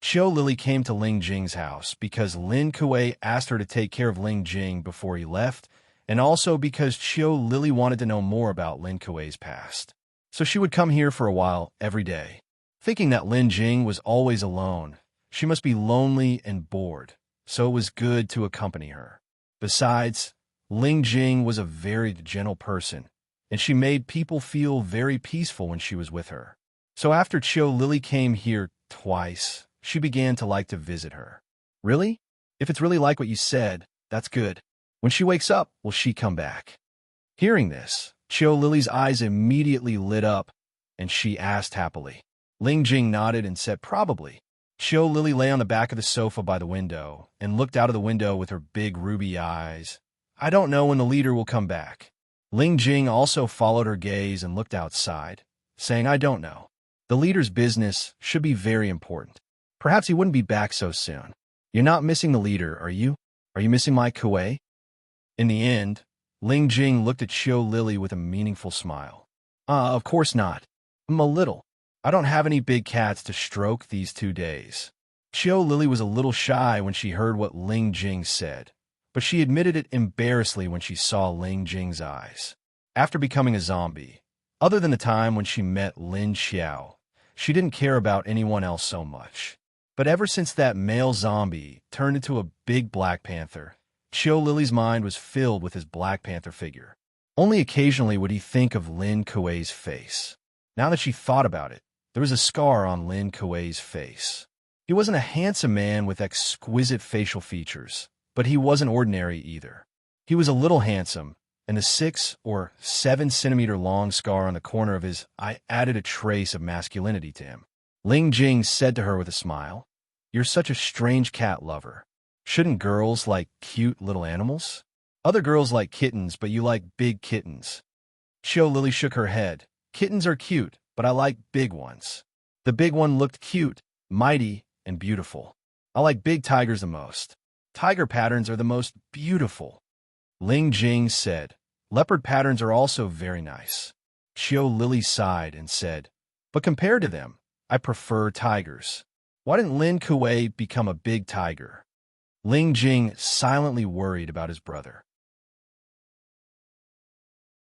Qiu Lily came to Ling Jing's house because Lin Kuei asked her to take care of Ling Jing before he left, and also because Qiu Lily wanted to know more about Lin Kuei's past. so she would come here for a while every day. Thinking that Lin Jing was always alone, she must be lonely and bored, so it was good to accompany her. Besides, Ling Jing was a very gentle person, and she made people feel very peaceful when she was with her. So after Chiu Lily came here twice, she began to like to visit her. Really? If it's really like what you said, that's good. When she wakes up, will she come back? Hearing this, Chiu Lily's eyes immediately lit up, and she asked happily. Ling Jing nodded and said probably. Chiu Lily lay on the back of the sofa by the window and looked out of the window with her big ruby eyes. I don't know when the leader will come back. Ling Jing also followed her gaze and looked outside, saying, I don't know. The leader's business should be very important. Perhaps he wouldn't be back so soon. You're not missing the leader, are you? Are you missing my Kuei? In the end, Ling Jing looked at Chiu Lily with a meaningful smile. Of course not. I'm a little. I don't have any big cats to stroke these 2 days. Chiu Lily was a little shy when she heard what Ling Jing said, but she admitted it embarrassedly when she saw Ling Jing's eyes. After becoming a zombie, other than the time when she met Lin Xiao, she didn't care about anyone else so much. But ever since that male zombie turned into a big Black Panther, Chiu Lily's mind was filled with his Black Panther figure. Only occasionally would he think of Lin Kuei's face. Now that she thought about it, there was a scar on Lin Kuei's face. He wasn't a handsome man with exquisite facial features, but he wasn't ordinary either. He was a little handsome, and the 6 or 7 centimeter long scar on the corner of his eye added a trace of masculinity to him. Ling Jing said to her with a smile, You're such a strange cat lover. Shouldn't girls like cute little animals? Other girls like kittens, but you like big kittens. Chiu Lily shook her head. Kittens are cute, but I like big ones. The big one looked cute, mighty, and beautiful. I like big tigers the most. Tiger patterns are the most beautiful. Ling Jing said, Leopard patterns are also very nice. Chiu Lily sighed and said, But compared to them, I prefer tigers. Why didn't Lin Kuei become a big tiger? Ling Jing silently worried about his brother.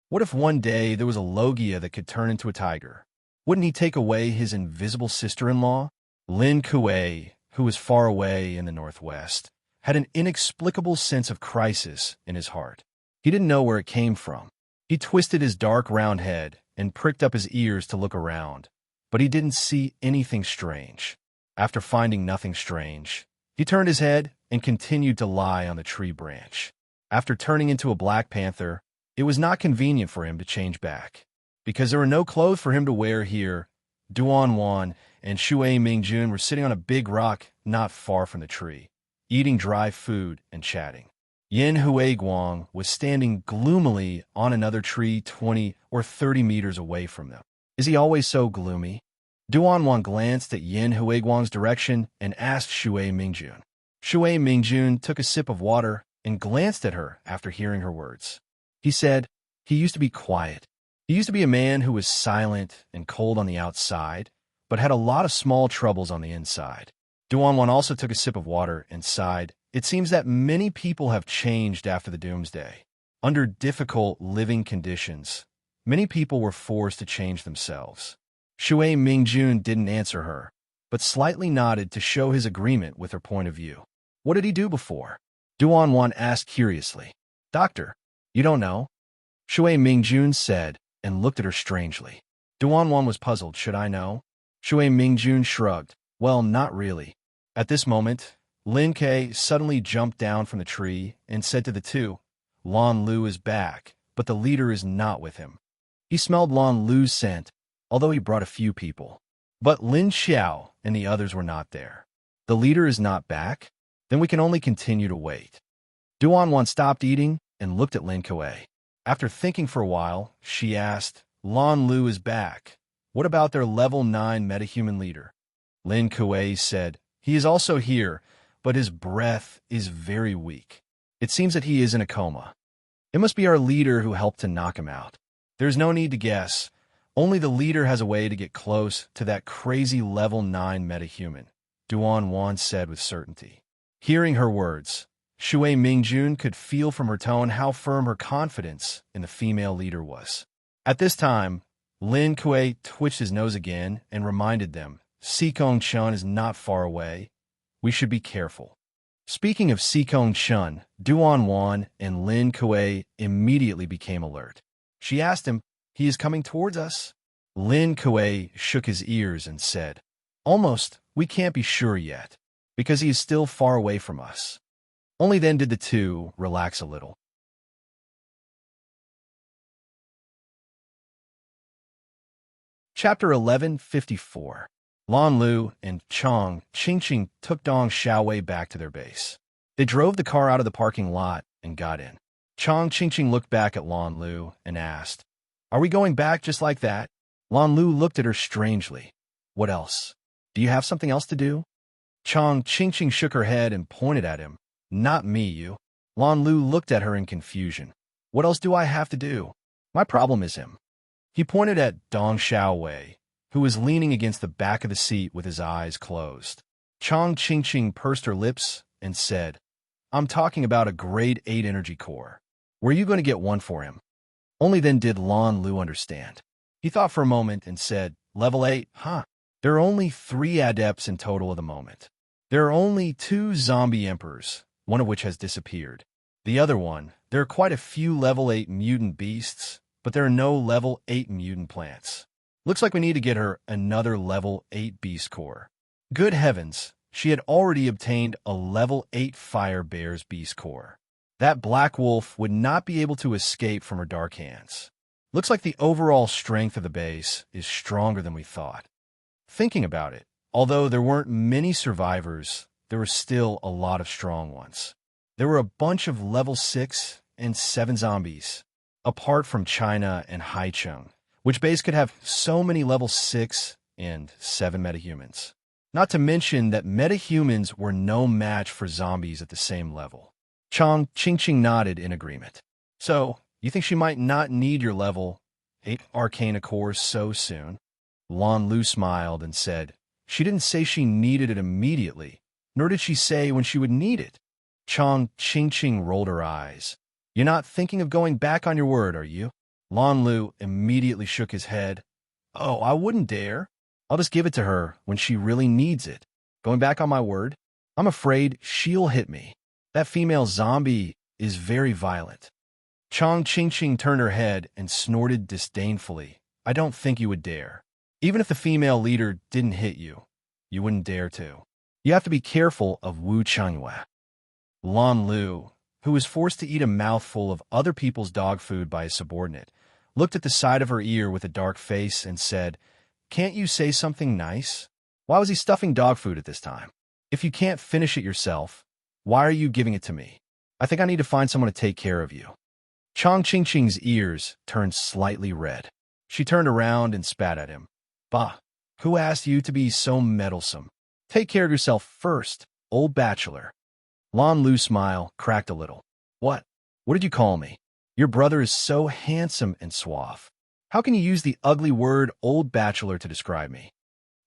What if one day there was a Logia that could turn into a tiger? Wouldn't he take away his invisible sister-in-law? Lin Kuei, who was far away in the northwest, had an inexplicable sense of crisis in his heart. He didn't know where it came from. He twisted his dark round head and pricked up his ears to look around, but he didn't see anything strange. After finding nothing strange, he turned his head and continued to lie on the tree branch. After turning into a Black Panther, it was not convenient for him to change back. Because there were no clothes for him to wear here, Duan Wan and Shui Mingjun were sitting on a big rock not far from the tree, eating dry food and chatting. Yin Huiguang was standing gloomily on another tree 20 or 30 meters away from them. Is he always so gloomy? Duan Wan glanced at Yin Huiguang's direction and asked Shui Mingjun. Shui Mingjun took a sip of water and glanced at her after hearing her words. He said, he used to be quiet. He used to be a man who was silent and cold on the outside, but had a lot of small troubles on the inside. Duan Wan also took a sip of water and sighed. It seems that many people have changed after the doomsday. Under difficult living conditions, many people were forced to change themselves. Shui Mingjun didn't answer her, but slightly nodded to show his agreement with her point of view. What did he do before? Duan Wan asked curiously. Doctor, you don't know? Shui Mingjun said, and looked at her strangely. Duan Wan was puzzled. Should I know? Shui Mingjun shrugged. Well, not really. At this moment, Lin Kuei suddenly jumped down from the tree and said to the two, Lan Lu is back, but the leader is not with him. He smelled Lan Lu's scent, although he brought a few people. But Lin Xiao and the others were not there. The leader is not back? Then we can only continue to wait. Duan Wan stopped eating and looked at Lin Kuei. After thinking for a while, she asked, Lan Lu is back. What about their level 9 metahuman leader? Lin Kuei said, he is also here, but his breath is very weak. It seems that he is in a coma. It must be our leader who helped to knock him out. There's no need to guess. Only the leader has a way to get close to that crazy level 9 metahuman, Duan Wan said with certainty. Hearing her words, Shui Mingjun could feel from her tone how firm her confidence in the female leader was. At this time, Lin Kuei twitched his nose again and reminded them, Sikong Chun is not far away. We should be careful. Speaking of Sikong Chun, Duan Wan and Lin Kuei immediately became alert. She asked him, he is coming towards us? Lin Kuei shook his ears and said, almost, we can't be sure yet, because he is still far away from us. Only then did the two relax a little. Chapter 1154. Lan Lu and Chang Qingqing took Dong Xiaowei back to their base. They drove the car out of the parking lot and got in. Chang Qingqing looked back at Lan Lu and asked, are we going back just like that? Lan Lu looked at her strangely. What else? Do you have something else to do? Chang Qingqing shook her head and pointed at him. Not me, you. Lan Lu looked at her in confusion. What else do I have to do? My problem is him. He pointed at Dong Xiaowei, who was leaning against the back of the seat with his eyes closed. Chang Qingqing pursed her lips and said, I'm talking about a grade 8 energy core. Were you going to get one for him? Only then did Lan Lu understand. He thought for a moment and said, level 8, huh? There are only 3 adepts in total at the moment. There are only 2 zombie emperors, one of which has disappeared. The other one, there are quite a few level 8 mutant beasts, but there are no level 8 mutant plants. Looks like we need to get her another level 8 beast core. Good heavens, she had already obtained a level 8 fire bear's beast core. That black wolf would not be able to escape from her dark hands. Looks like the overall strength of the base is stronger than we thought. Thinking about it, although there weren't many survivors, there were still a lot of strong ones. There were a bunch of level 6 and 7 zombies, apart from China and Haicheng, which base could have so many level 6 and 7 metahumans. Not to mention that metahumans were no match for zombies at the same level. Chang Qingqing nodded in agreement. So, you think she might not need your level 8 Arcana core so soon? Lan Lu smiled and said, she didn't say she needed it immediately, nor did she say when she would need it. Chang Qingqing rolled her eyes. You're not thinking of going back on your word, are you? Lan Lu immediately shook his head. Oh, I wouldn't dare. I'll just give it to her when she really needs it. Going back on my word? I'm afraid she'll hit me. That female zombie is very violent. Chang Qingqing turned her head and snorted disdainfully. I don't think you would dare. Even if the female leader didn't hit you, you wouldn't dare to. You have to be careful of Wu Changyue. Lan Lu, who was forced to eat a mouthful of other people's dog food by a subordinate, looked at the side of her ear with a dark face and said, can't you say something nice? Why was he stuffing dog food at this time? If you can't finish it yourself, why are you giving it to me? I think I need to find someone to take care of you. Chang Qingqing's ears turned slightly red. She turned around and spat at him. Bah, who asked you to be so meddlesome? Take care of yourself first, old bachelor. Lan Lu's smile cracked a little. What? What did you call me? Your brother is so handsome and suave. How can you use the ugly word old bachelor to describe me?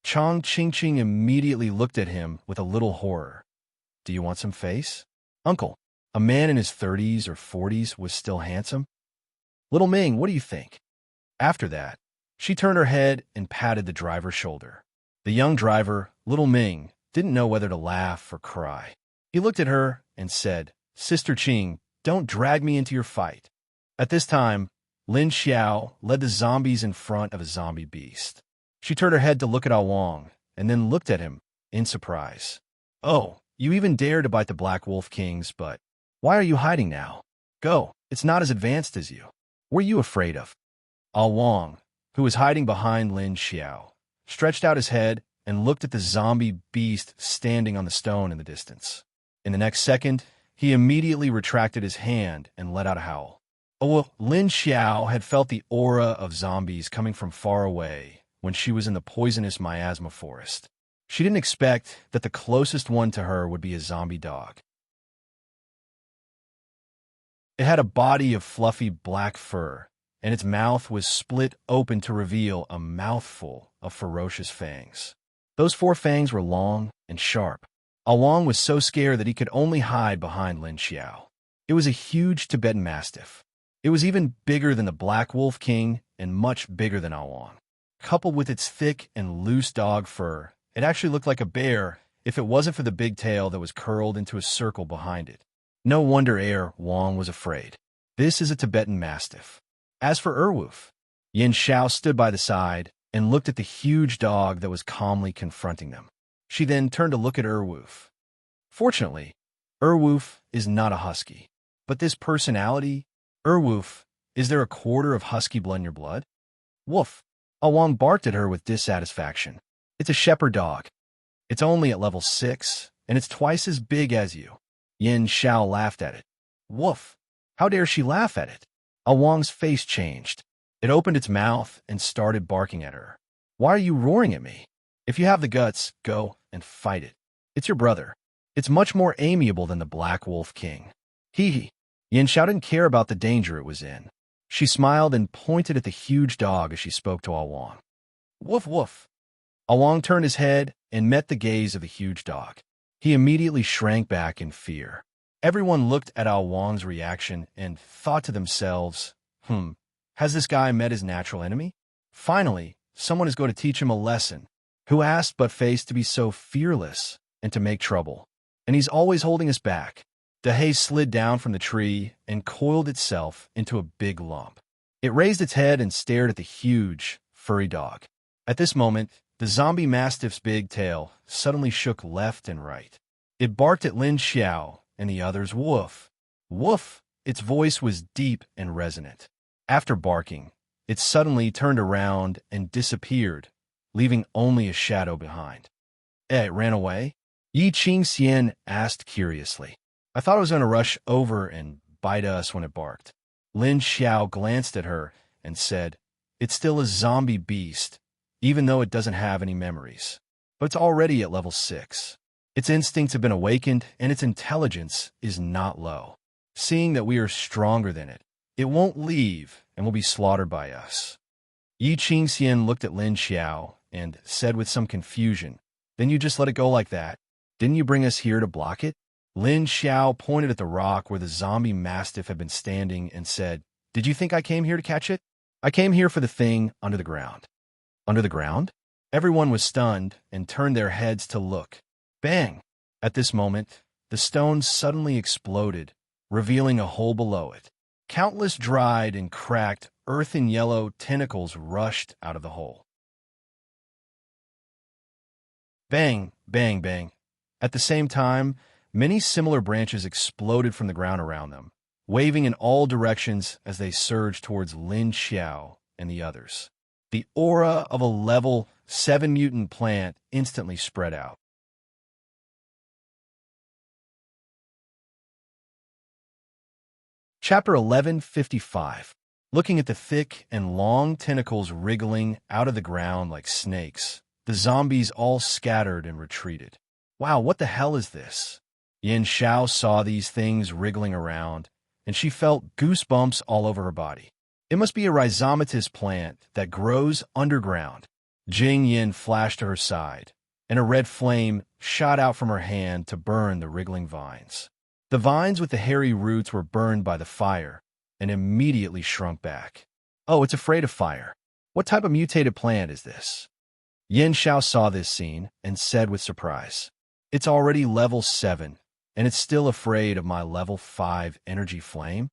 Chang Qingqing immediately looked at him with a little horror. Do you want some face? Uncle, a man in his 30s or 40s was still handsome? Little Ming, what do you think? After that, she turned her head and patted the driver's shoulder. The young driver, Little Ming, didn't know whether to laugh or cry. He looked at her and said, Sister Qing, don't drag me into your fight. At this time, Lin Xiao led the zombies in front of a zombie beast. She turned her head to look at Ao Wang, and then looked at him in surprise. Oh, you even dare to bite the Black Wolf Kings, but why are you hiding now? Go, it's not as advanced as you. What are you afraid of? Ao Wang, who was hiding behind Lin Xiao, stretched out his head and looked at the zombie beast standing on the stone in the distance. In the next second, he immediately retracted his hand and let out a howl. Oh, Lin Xiao had felt the aura of zombies coming from far away when she was in the poisonous miasma forest. She didn't expect that the closest one to her would be a zombie dog. It had a body of fluffy black fur, and its mouth was split open to reveal a mouthful of ferocious fangs. Those 4 fangs were long and sharp. Ao Wang was so scared that he could only hide behind Lin Xiao. It was a huge Tibetan Mastiff. It was even bigger than the Black Wolf King and much bigger than Awang. Coupled with its thick and loose dog fur, it actually looked like a bear if it wasn't for the big tail that was curled into a circle behind it. No wonder Wang was afraid. This is a Tibetan Mastiff. As for Erwoof, Yin Xiao stood by the side and looked at the huge dog that was calmly confronting them. She then turned to look at Erwoof. Fortunately, Erwoof is not a husky. But this personality, Erwoof, is there a quarter of husky blood in your blood? Woof! Awang barked at her with dissatisfaction. It's a shepherd dog. It's only at level 6, and it's twice as big as you. Yin Xiao laughed at it. Woof! How dare she laugh at it? Awang's face changed. It opened its mouth and started barking at her. Why are you roaring at me? If you have the guts, go and fight it. It's your brother. It's much more amiable than the Black Wolf King. Hee. Yin Xiao didn't care about the danger it was in. She smiled and pointed at the huge dog as she spoke to Awang. Woof woof. Awang turned his head and met the gaze of the huge dog. He immediately shrank back in fear. Everyone looked at Awang's reaction and thought to themselves, has this guy met his natural enemy? Finally, someone is going to teach him a lesson. Who asked but face to be so fearless and to make trouble? And he's always holding us back. The hay slid down from the tree and coiled itself into a big lump. It raised its head and stared at the huge, furry dog. At this moment, the zombie mastiff's big tail suddenly shook left and right. It barked at Lin Xiao and the others. Woof! Woof! Its voice was deep and resonant. After barking, it suddenly turned around and disappeared, leaving only a shadow behind. It ran away? Yi Qingxian asked curiously. I thought it was going to rush over and bite us when it barked. Lin Xiao glanced at her and said, It's still a zombie beast, even though it doesn't have any memories. But it's already at level 6. Its instincts have been awakened, and its intelligence is not low. Seeing that we are stronger than it, it won't leave and will be slaughtered by us. Yi Qingxian looked at Lin Xiao and said with some confusion, Then you just let it go like that? Didn't you bring us here to block it? Lin Xiao pointed at the rock where the zombie mastiff had been standing and said, Did you think I came here to catch it? I came here for the thing under the ground. Under the ground? Everyone was stunned and turned their heads to look. Bang! At this moment, the stone suddenly exploded, revealing a hole below it. Countless dried and cracked, earthen-yellow tentacles rushed out of the hole. Bang, bang, bang. At the same time, many similar branches exploded from the ground around them, waving in all directions as they surged towards Lin Xiao and the others. The aura of a level 7 mutant plant instantly spread out. Chapter 1155. Looking at the thick and long tentacles wriggling out of the ground like snakes, the zombies all scattered and retreated. Wow, what the hell is this? Yin Xiao saw these things wriggling around, and she felt goosebumps all over her body. It must be a rhizomatous plant that grows underground. Jing Yin flashed to her side, and a red flame shot out from her hand to burn the wriggling vines. The vines with the hairy roots were burned by the fire and immediately shrunk back. Oh, it's afraid of fire. What type of mutated plant is this? Yin Xiao saw this scene and said with surprise, It's already level 7, and it's still afraid of my level 5 energy flame?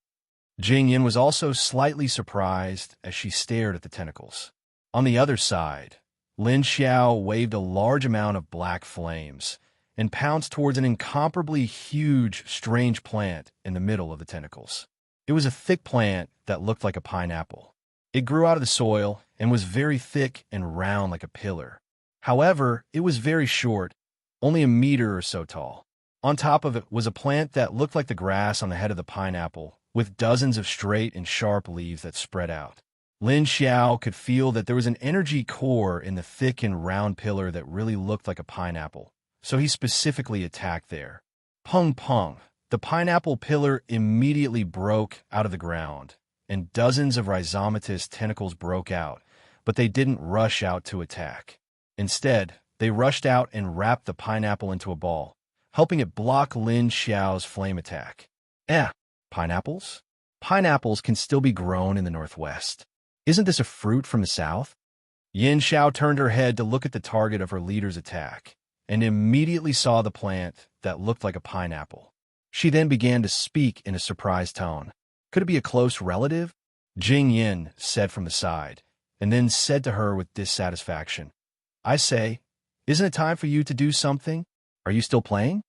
Jing Yin was also slightly surprised as she stared at the tentacles. On the other side, Lin Xiao waved a large amount of black flames and pounced towards an incomparably huge, strange plant in the middle of the tentacles. It was a thick plant that looked like a pineapple. It grew out of the soil and was very thick and round like a pillar. However, it was very short, only a meter or so tall. On top of it was a plant that looked like the grass on the head of the pineapple, with dozens of straight and sharp leaves that spread out. Lin Xiao could feel that there was an energy core in the thick and round pillar that really looked like a pineapple, so he specifically attacked there. Pung pung! The pineapple pillar immediately broke out of the ground, and dozens of rhizomatous tentacles broke out, but they didn't rush out to attack. Instead, they rushed out and wrapped the pineapple into a ball, helping it block Lin Xiao's flame attack. Pineapples? Pineapples can still be grown in the Northwest. Isn't this a fruit from the south? Yin Xiao turned her head to look at the target of her leader's attack, and immediately saw the plant that looked like a pineapple. She then began to speak in a surprised tone. Could it be a close relative? Jing Yin said from the side, and then said to her with dissatisfaction, I say, isn't it time for you to do something? Are you still playing?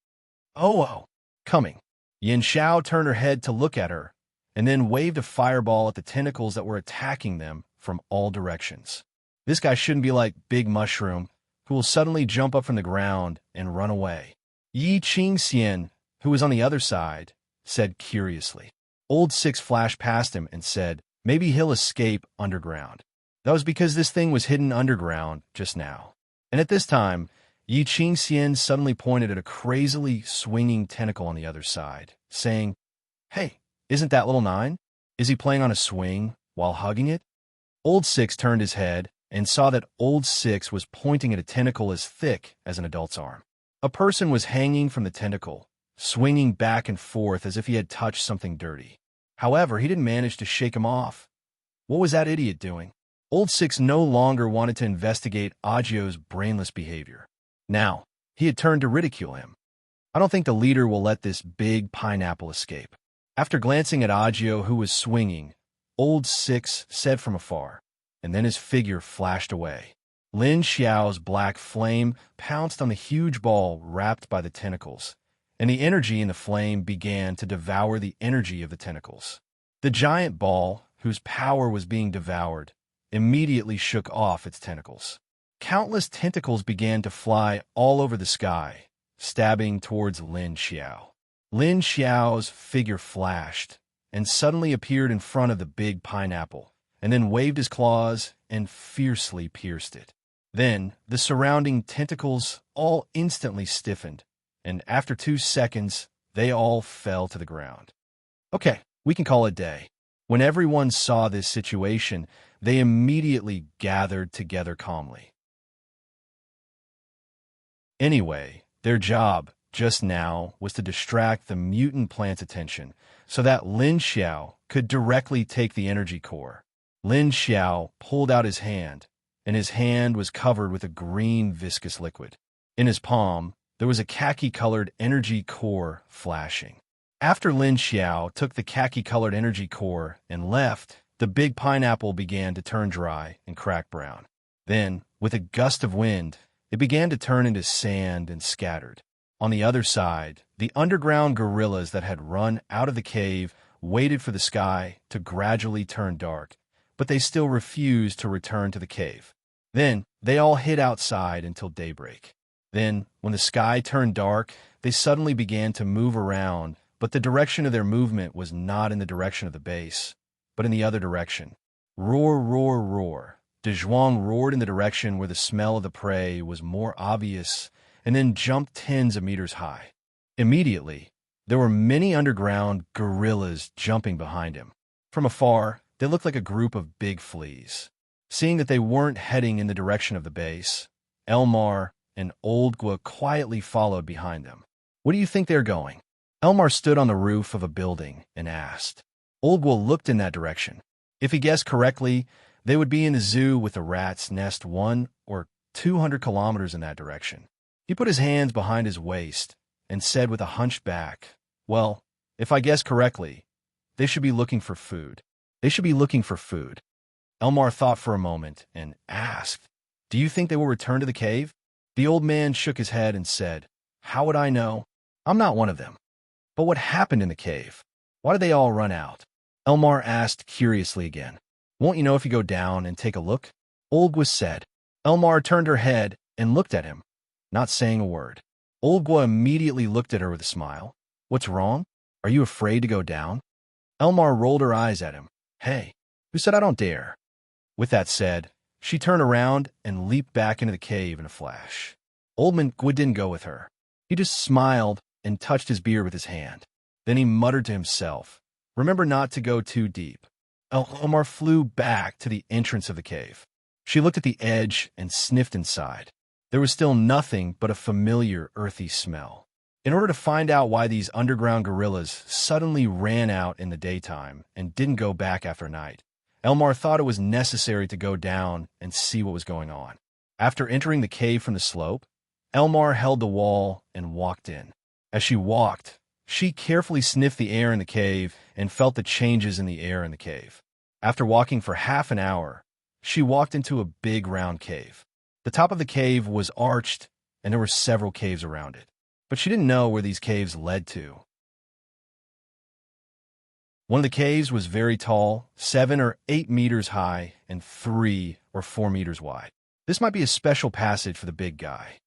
Oh, coming. Yin Xiao turned her head to look at her, and then waved a fireball at the tentacles that were attacking them from all directions. This guy shouldn't be like Big Mushroom, who will suddenly jump up from the ground and run away. Yi Qingxian, who was on the other side, said curiously. Old Six flashed past him and said, maybe he'll escape underground. That was because this thing was hidden underground just now. And at this time, Yi Qingxian suddenly pointed at a crazily swinging tentacle on the other side, saying, Hey, isn't that little Nine? Is he playing on a swing while hugging it? Old Six turned his head and saw that Old Six was pointing at a tentacle as thick as an adult's arm. A person was hanging from the tentacle, swinging back and forth as if he had touched something dirty. However, he didn't manage to shake him off. What was that idiot doing? Old Six no longer wanted to investigate Agio's brainless behavior. Now, he had turned to ridicule him. I don't think the leader will let this big pineapple escape. After glancing at Agio, who was swinging, Old Six said from afar, and then his figure flashed away. Lin Xiao's black flame pounced on the huge ball wrapped by the tentacles, and the energy in the flame began to devour the energy of the tentacles. The giant ball, whose power was being devoured, immediately shook off its tentacles. Countless tentacles began to fly all over the sky, stabbing towards Lin Xiao. Lin Xiao's figure flashed and suddenly appeared in front of the big pineapple, and then waved his claws and fiercely pierced it. Then the surrounding tentacles all instantly stiffened, and after 2 seconds, they all fell to the ground. Okay, we can call it a day. When everyone saw this situation, they immediately gathered together calmly. Anyway, their job just now was to distract the mutant plant's attention so that Lin Xiao could directly take the energy core. Lin Xiao pulled out his hand, and his hand was covered with a green viscous liquid. In his palm, there was a khaki-colored energy core flashing. After Lin Xiao took the khaki-colored energy core and left, the big pineapple began to turn dry and crack brown. Then, with a gust of wind, it began to turn into sand and scattered. On the other side, the underground gorillas that had run out of the cave waited for the sky to gradually turn dark, but they still refused to return to the cave. Then, they all hid outside until daybreak. Then, when the sky turned dark, they suddenly began to move around, but the direction of their movement was not in the direction of the base, but in the other direction. Roar, roar, roar. De Zhuang roared in the direction where the smell of the prey was more obvious, and then jumped tens of meters high. Immediately, there were many underground gorillas jumping behind him. From afar, they looked like a group of big fleas. Seeing that they weren't heading in the direction of the base, Elmar and Old Gua quietly followed behind them. Where do you think they're going? Elmar stood on the roof of a building and asked. Old Gua looked in that direction. If he guessed correctly, they would be in the zoo with the rat's nest 1 or 200 kilometers in that direction. He put his hands behind his waist and said with a hunched back, well, if I guess correctly, they should be looking for food. They should be looking for food. Elmar thought for a moment and asked, do you think they will return to the cave? The old man shook his head and said, how would I know? I'm not one of them. But what happened in the cave? Why did they all run out? Elmar asked curiously again. Won't you know if you go down and take a look? Olgua said. Elmar turned her head and looked at him, not saying a word. Olgua immediately looked at her with a smile. What's wrong? Are you afraid to go down? Elmar rolled her eyes at him. Hey, who said I don't dare? With that said, she turned around and leaped back into the cave in a flash. Old Man Gua didn't go with her. He just smiled and touched his beard with his hand. Then he muttered to himself, remember not to go too deep. Elmar flew back to the entrance of the cave. She looked at the edge and sniffed inside. There was still nothing but a familiar earthy smell. In order to find out why these underground gorillas suddenly ran out in the daytime and didn't go back after night, Elmar thought it was necessary to go down and see what was going on. After entering the cave from the slope, Elmar held the wall and walked in. As she walked, she carefully sniffed the air in the cave and felt the changes in the air in the cave. After walking for half an hour, she walked into a big round cave. The top of the cave was arched, and there were several caves around it. But she didn't know where these caves led to. One of the caves was very tall, 7 or 8 meters high, and 3 or 4 meters wide. This might be a special passage for the big guy.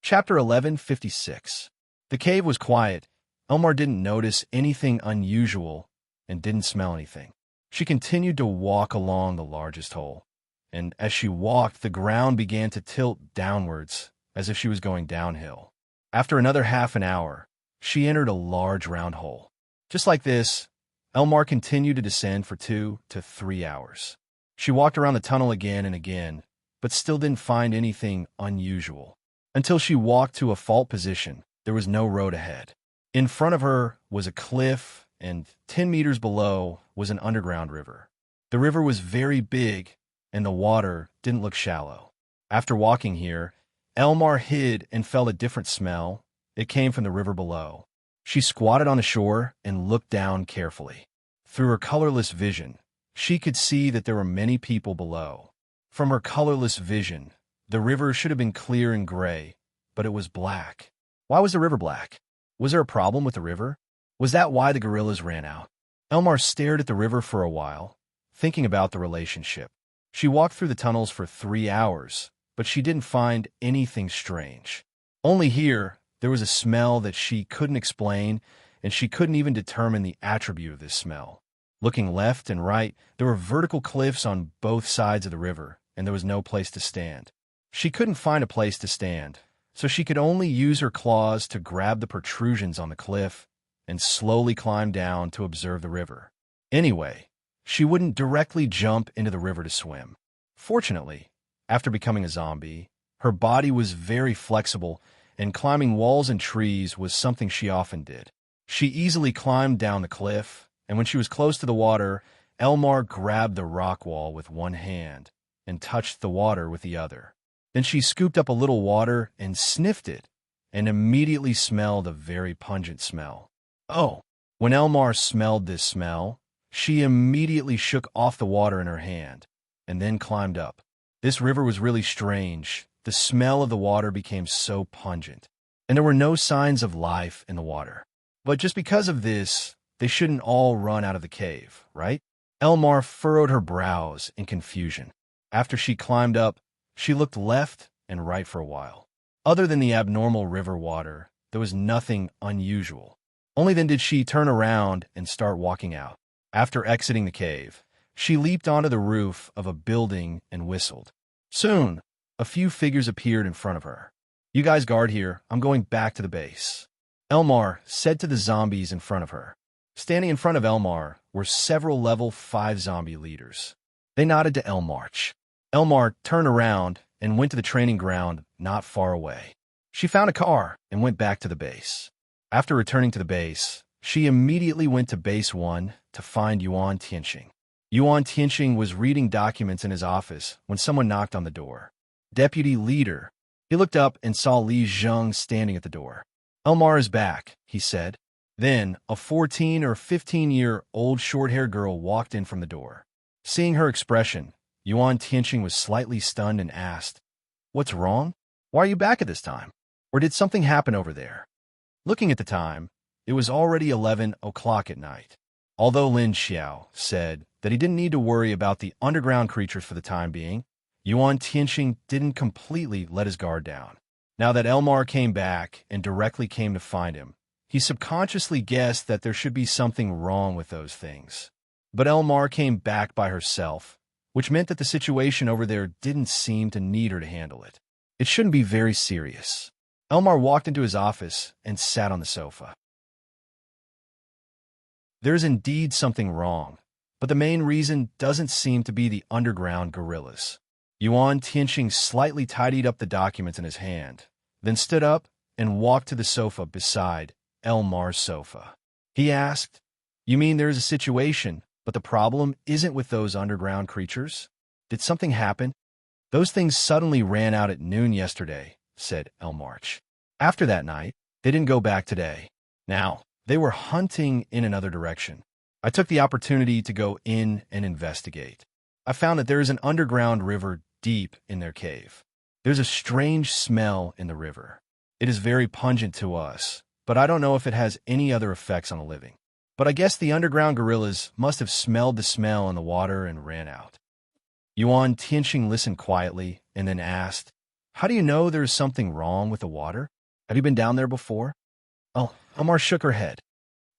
Chapter 1156. The cave was quiet. Elmar didn't notice anything unusual and didn't smell anything. She continued to walk along the largest hole, and as she walked, the ground began to tilt downwards as if she was going downhill. After another half an hour, she entered a large round hole. Just like this, Elmar continued to descend for 2 to 3 hours. She walked around the tunnel again and again, but still didn't find anything unusual. Until she walked to a fault position, there was no road ahead. In front of her was a cliff, and 10 meters below was an underground river. The river was very big, and the water didn't look shallow. After walking here, Elmar hid and felt a different smell. It came from the river below. She squatted on the shore and looked down carefully. Through her colorless vision, she could see that there were many people below. From her colorless vision, the river should have been clear and gray, but it was black. Why was the river black? Was there a problem with the river? Was that why the gorillas ran out? Elmar stared at the river for a while, thinking about the relationship. She walked through the tunnels for 3 hours, but she didn't find anything strange. Only here, there was a smell that she couldn't explain, and she couldn't even determine the attribute of this smell. Looking left and right, there were vertical cliffs on both sides of the river, and there was no place to stand. She couldn't find a place to stand, so she could only use her claws to grab the protrusions on the cliff and slowly climb down to observe the river. Anyway, she wouldn't directly jump into the river to swim. Fortunately, after becoming a zombie, her body was very flexible, and climbing walls and trees was something she often did. She easily climbed down the cliff, and when she was close to the water, Elmar grabbed the rock wall with one hand and touched the water with the other. Then she scooped up a little water and sniffed it, and immediately smelled a very pungent smell. Oh! When Elmar smelled this smell, she immediately shook off the water in her hand, and then climbed up. This river was really strange. The smell of the water became so pungent, and there were no signs of life in the water. But just because of this, they shouldn't all run out of the cave, right? Elmar furrowed her brows in confusion. After she climbed up, she looked left and right for a while. Other than the abnormal river water, there was nothing unusual. Only then did she turn around and start walking out. After exiting the cave, she leaped onto the roof of a building and whistled. Soon, a few figures appeared in front of her. "You guys guard here. I'm going back to the base," Elmar said to the zombies in front of her. Standing in front of Elmar were several level 5 zombie leaders. They nodded to Elmar. Elmar turned around and went to the training ground not far away. She found a car and went back to the base. After returning to the base, she immediately went to Base 1 to find Yuan Tianxing. Yuan Tianxing was reading documents in his office when someone knocked on the door. "Deputy Leader." He looked up and saw Li Zheng standing at the door. "Elmar is back," he said. Then, a 14 or 15-year-old short-haired girl walked in from the door. Seeing her expression, Yuan Tianxing was slightly stunned and asked, "What's wrong? Why are you back at this time? Or did something happen over there?" Looking at the time, it was already 11 o'clock at night. Although Lin Xiao said that he didn't need to worry about the underground creatures for the time being, Yuan Tianxing didn't completely let his guard down. Now that Elmar came back and directly came to find him, he subconsciously guessed that there should be something wrong with those things. But Elmar came back by herself, which meant that the situation over there didn't seem to need her to handle it. It shouldn't be very serious. Elmar walked into his office and sat on the sofa. There's indeed something wrong, but the main reason doesn't seem to be the underground gorillas. Yuan Tianxing slightly tidied up the documents in his hand, then stood up and walked to the sofa beside Elmar's sofa. He asked. You mean there's a situation, but the problem isn't with those underground creatures? Did something happen? Those things suddenly ran out at noon yesterday, said Elmarch. After that night, they didn't go back today. Now, they were hunting in another direction. I took the opportunity to go in and investigate. I found that there is an underground river deep in their cave. There's a strange smell in the river. It is very pungent to us, but I don't know if it has any other effects on the living. But I guess the underground gorillas must have smelled the smell in the water and ran out. Yuan Tianxing listened quietly and then asked, How do you know there is something wrong with the water? Have you been down there before? Oh, Amar shook her head.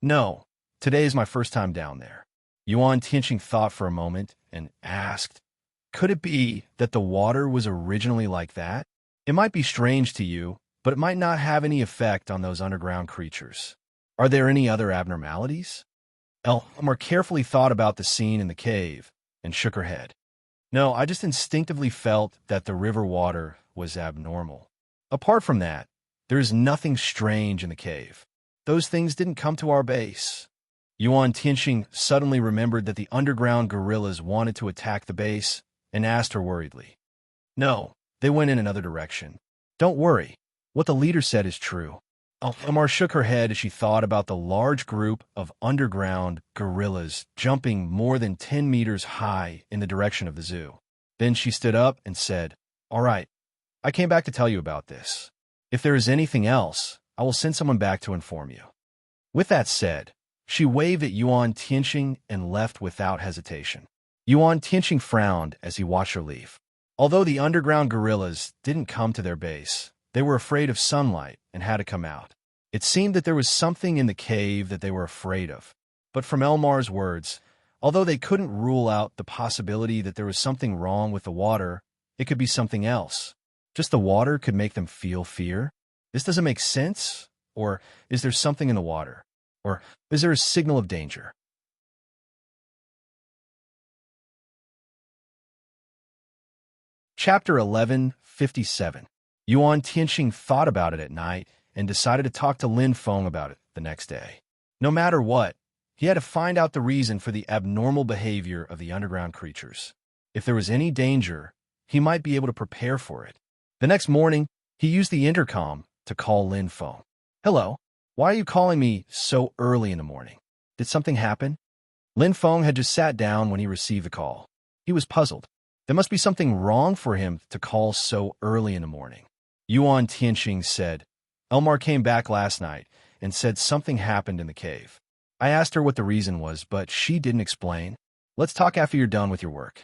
No, today is my first time down there. Yuan Tianxing thought for a moment and asked, Could it be that the water was originally like that? It might be strange to you, but it might not have any effect on those underground creatures. Are there any other abnormalities? Elmar carefully thought about the scene in the cave and shook her head. No, I just instinctively felt that the river water was abnormal. Apart from that, there is nothing strange in the cave. Those things didn't come to our base. Yuan Tianxing suddenly remembered that the underground gorillas wanted to attack the base and asked her worriedly. No, they went in another direction. Don't worry. What the leader said is true. Amar shook her head as she thought about the large group of underground gorillas jumping more than 10 meters high in the direction of the zoo. Then she stood up and said, All right, I came back to tell you about this. If there is anything else, I will send someone back to inform you. With that said, she waved at Yuan Tianxing and left without hesitation. Yuan Tianxing frowned as he watched her leave. Although the underground gorillas didn't come to their base, they were afraid of sunlight and had to come out. It seemed that there was something in the cave that they were afraid of. But from Elmar's words, although they couldn't rule out the possibility that there was something wrong with the water, it could be something else. Just the water could make them feel fear? This doesn't make sense? Or is there something in the water? Or is there a signal of danger? Chapter 1157. Yuan Tianxing thought about it at night and decided to talk to Lin Feng about it the next day. No matter what, he had to find out the reason for the abnormal behavior of the underground creatures. If there was any danger, he might be able to prepare for it. The next morning, he used the intercom to call Lin Feng. Hello, why are you calling me so early in the morning? Did something happen? Lin Feng had just sat down when he received the call. He was puzzled. There must be something wrong for him to call so early in the morning. Yuan Tianxing said, Elmar came back last night and said something happened in the cave. I asked her what the reason was, but she didn't explain. Let's talk after you're done with your work.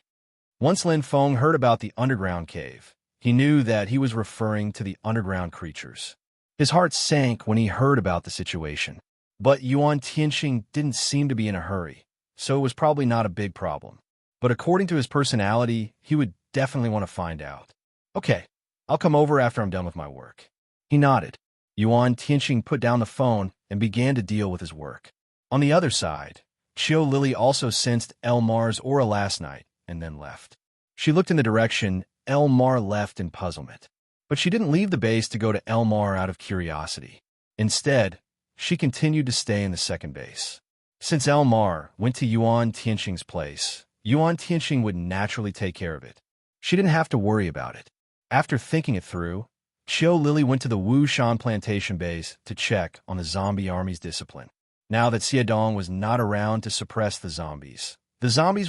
Once Lin Feng heard about the underground cave, he knew that he was referring to the underground creatures. His heart sank when he heard about the situation. But Yuan Tianxing didn't seem to be in a hurry, so it was probably not a big problem. But according to his personality, he would definitely want to find out. Okay, I'll come over after I'm done with my work. He nodded. Yuan Tianxing put down the phone and began to deal with his work. On the other side, Qiu Lily also sensed Elmar's aura last night and then left. She looked in the direction Elmar left in puzzlement. But she didn't leave the base to go to Elmar out of curiosity. Instead, she continued to stay in the second base. Since Elmar went to Yuan Tianxing's place, Yuan Tianxing would naturally take care of it. She didn't have to worry about it. After thinking it through, Qiu Lily went to the Wu Shan plantation base to check on the zombie army's discipline. Now that Xiadong was not around to suppress the zombies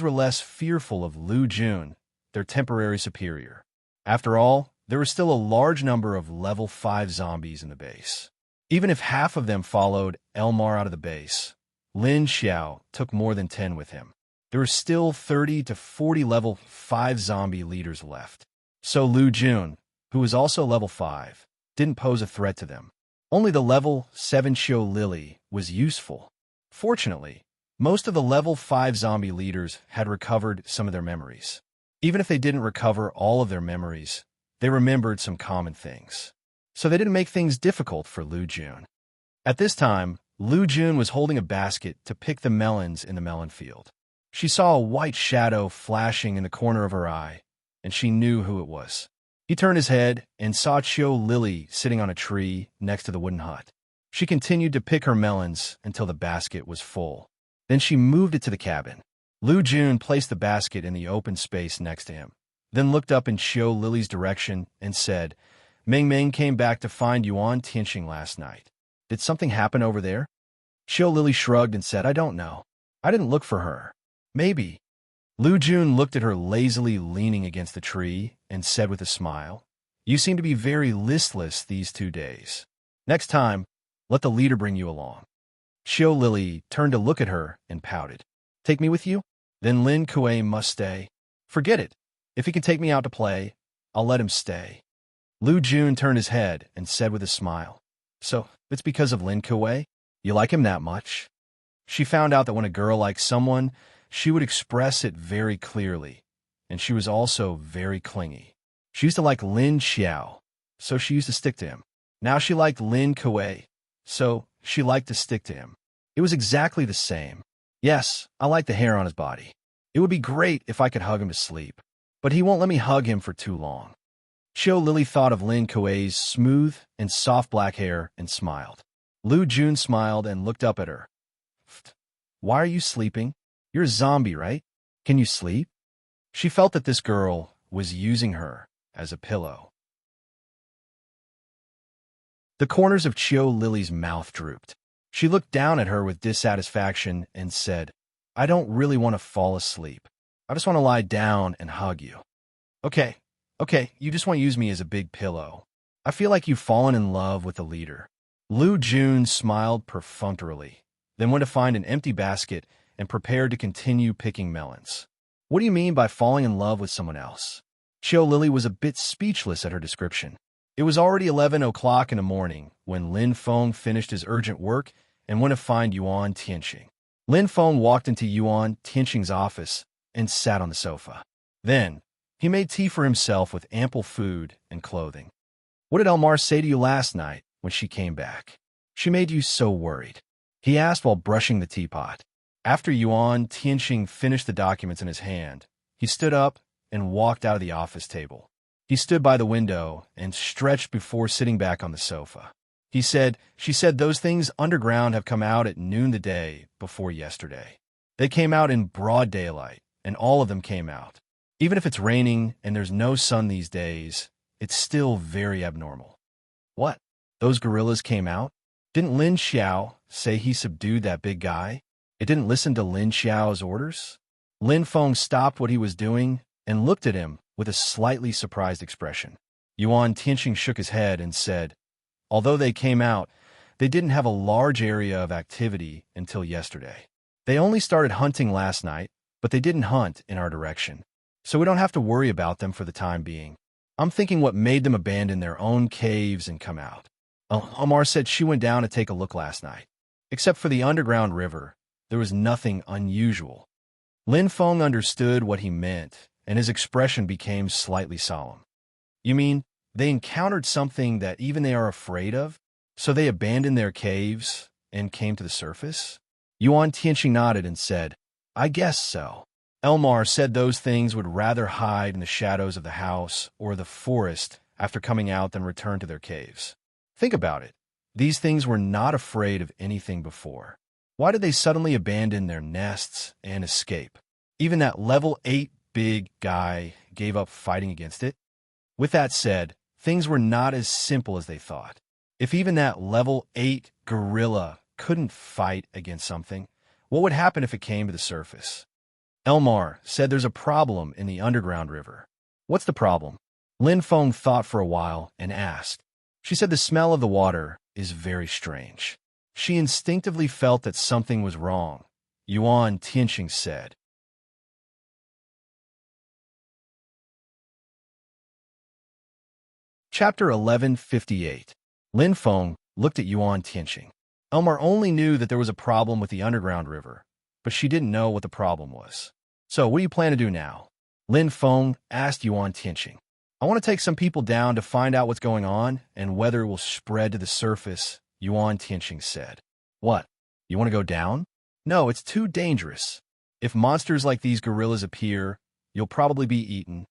were less fearful of Lu Jun, their temporary superior. After all, there were still a large number of level 5 zombies in the base. Even if half of them followed Elmar out of the base, Lin Xiao took more than 10 with him. There were still 30 to 40 level 5 zombie leaders left. So Lu Jun, who was also level 5, didn't pose a threat to them. Only the level 7 Qiu Lily was useful. Fortunately, most of the level 5 zombie leaders had recovered some of their memories. Even if they didn't recover all of their memories, they remembered some common things. So they didn't make things difficult for Lu Jun. At this time, Lu Jun was holding a basket to pick the melons in the melon field. She saw a white shadow flashing in the corner of her eye, and she knew who it was. He turned his head and saw Qiu Lily sitting on a tree next to the wooden hut. She continued to pick her melons until the basket was full. Then she moved it to the cabin. Lu Jun placed the basket in the open space next to him, then looked up in Xiao Lily's direction and said, Ming Ming came back to find Yuan Tianxing last night. Did something happen over there? Xiao Lily shrugged and said, I don't know. I didn't look for her. Maybe. Lu Jun looked at her lazily leaning against the tree and said with a smile, You seem to be very listless these 2 days. Next time, let the leader bring you along. Xiao Lily turned to look at her and pouted. Take me with you? Then Lin Kuei must stay. Forget it. If he can take me out to play, I'll let him stay. Lu Jun turned his head and said with a smile, So, it's because of Lin Kuei? You like him that much? She found out that when a girl likes someone, she would express it very clearly, and she was also very clingy. She used to like Lin Xiao, so she used to stick to him. Now she liked Lin Kuei, so she liked to stick to him. It was exactly the same. Yes, I like the hair on his body. It would be great if I could hug him to sleep, but he won't let me hug him for too long. Xiao Lily thought of Lin Kuei's smooth and soft black hair and smiled. Lu Jun smiled and looked up at her. Why are you sleeping? You're a zombie, right? Can you sleep? She felt that this girl was using her as a pillow. The corners of Xiao Lily's mouth drooped. She looked down at her with dissatisfaction and said, I don't really want to fall asleep. I just want to lie down and hug you. Okay, you just want to use me as a big pillow. I feel like you've fallen in love with the leader. Lu Jun smiled perfunctorily, then went to find an empty basket and prepared to continue picking melons. What do you mean by falling in love with someone else? Xiao Lily was a bit speechless at her description. It was already 11 o'clock in the morning when Lin Feng finished his urgent work and went to find Yuan Tianxing. Lin Feng walked into Yuan Tianxing's office and sat on the sofa. Then, he made tea for himself with ample food and clothing. What did Elmar say to you last night when she came back? She made you so worried, he asked while brushing the teapot. After Yuan Tianxing finished the documents in his hand, he stood up and walked out of the office table. He stood by the window and stretched before sitting back on the sofa. She said those things underground have come out at noon the day before yesterday. They came out in broad daylight, and all of them came out. Even if it's raining and there's no sun these days, it's still very abnormal. What? Those gorillas came out? Didn't Lin Xiao say he subdued that big guy? It didn't listen to Lin Xiao's orders? Lin Feng stopped what he was doing and looked at him with a slightly surprised expression. Yuan Tianxing shook his head and said, Although they came out, they didn't have a large area of activity until yesterday. They only started hunting last night, but they didn't hunt in our direction. So we don't have to worry about them for the time being. I'm thinking what made them abandon their own caves and come out. Omar said she went down to take a look last night. Except for the underground river, there was nothing unusual. Lin Feng understood what he meant, and his expression became slightly solemn. You mean, they encountered something that even they are afraid of, so they abandoned their caves and came to the surface? Yuan Tianxing nodded and said, I guess so. Elmar said those things would rather hide in the shadows of the house or the forest after coming out than return to their caves. Think about it. These things were not afraid of anything before. Why did they suddenly abandon their nests and escape? Even that level 8 big guy gave up fighting against it. With that said, things were not as simple as they thought. If even that level 8 gorilla couldn't fight against something, what would happen if it came to the surface? Elmar said there's a problem in the underground river. What's the problem? Lin Feng thought for a while and asked. She said the smell of the water is very strange. She instinctively felt that something was wrong. Yuan Tianxing said. Chapter 1158. Lin Feng looked at Yuan Tianxing. Elmar only knew that there was a problem with the underground river, but she didn't know what the problem was. So what do you plan to do now? Lin Feng asked Yuan Tianxing. I want to take some people down to find out what's going on and whether it will spread to the surface, Yuan Tianxing said. What? You want to go down? No, it's too dangerous. If monsters like these gorillas appear, you'll probably be eaten.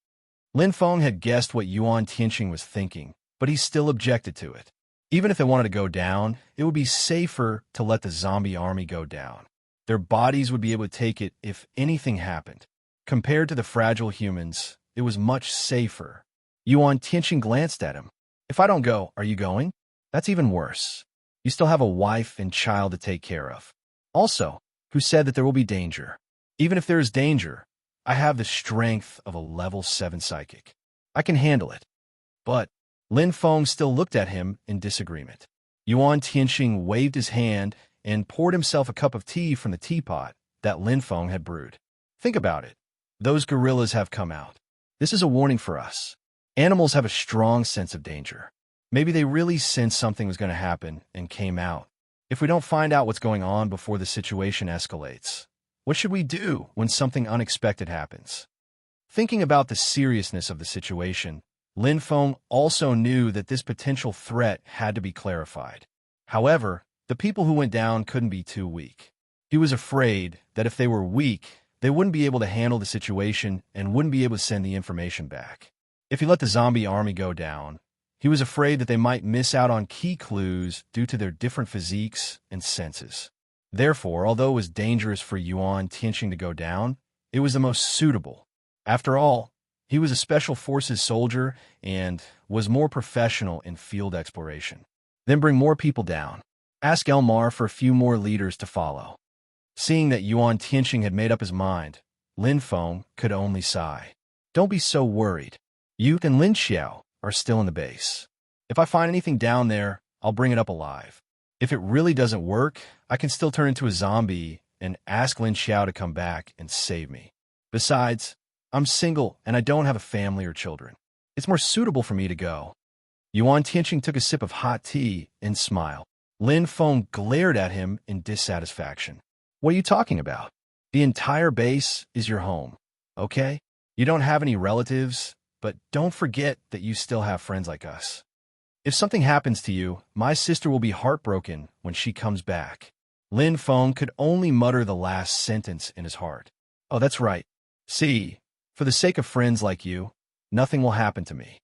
Lin Feng had guessed what Yuan Tianxing was thinking, but he still objected to it. Even if they wanted to go down, it would be safer to let the zombie army go down. Their bodies would be able to take it if anything happened. Compared to the fragile humans, it was much safer. Yuan Tianqing glanced at him. If I don't go, are you going? That's even worse. You still have a wife and child to take care of. Also, who said that there will be danger? Even if there is danger, I have the strength of a level 7 psychic. I can handle it. But Lin Feng still looked at him in disagreement. Yuan Tianqing waved his hand and poured himself a cup of tea from the teapot that Lin Feng had brewed. Think about it. Those gorillas have come out. This is a warning for us. Animals have a strong sense of danger. Maybe they really sensed something was going to happen and came out. If we don't find out what's going on before the situation escalates, what should we do when something unexpected happens? Thinking about the seriousness of the situation, Lin Feng also knew that this potential threat had to be clarified. However, the people who went down couldn't be too weak. He was afraid that if they were weak, they wouldn't be able to handle the situation and wouldn't be able to send the information back. If he let the zombie army go down, he was afraid that they might miss out on key clues due to their different physiques and senses. Therefore, although it was dangerous for Yuan Tianqing to go down, it was the most suitable. After all, he was a special forces soldier and was more professional in field exploration. Then bring more people down. Ask Elmar for a few more leaders to follow. Seeing that Yuan Tianqing had made up his mind, Lin Feng could only sigh. Don't be so worried. You and Lin Xiao are still in the base. If I find anything down there, I'll bring it up alive. If it really doesn't work, I can still turn into a zombie and ask Lin Xiao to come back and save me. Besides, I'm single and I don't have a family or children. It's more suitable for me to go. Yuan Tianqing took a sip of hot tea and smiled. Lin Feng glared at him in dissatisfaction. What are you talking about? The entire base is your home, okay? You don't have any relatives, but don't forget that you still have friends like us. If something happens to you, my sister will be heartbroken when she comes back. Lin Feng could only mutter the last sentence in his heart. Oh, that's right. See, for the sake of friends like you, nothing will happen to me.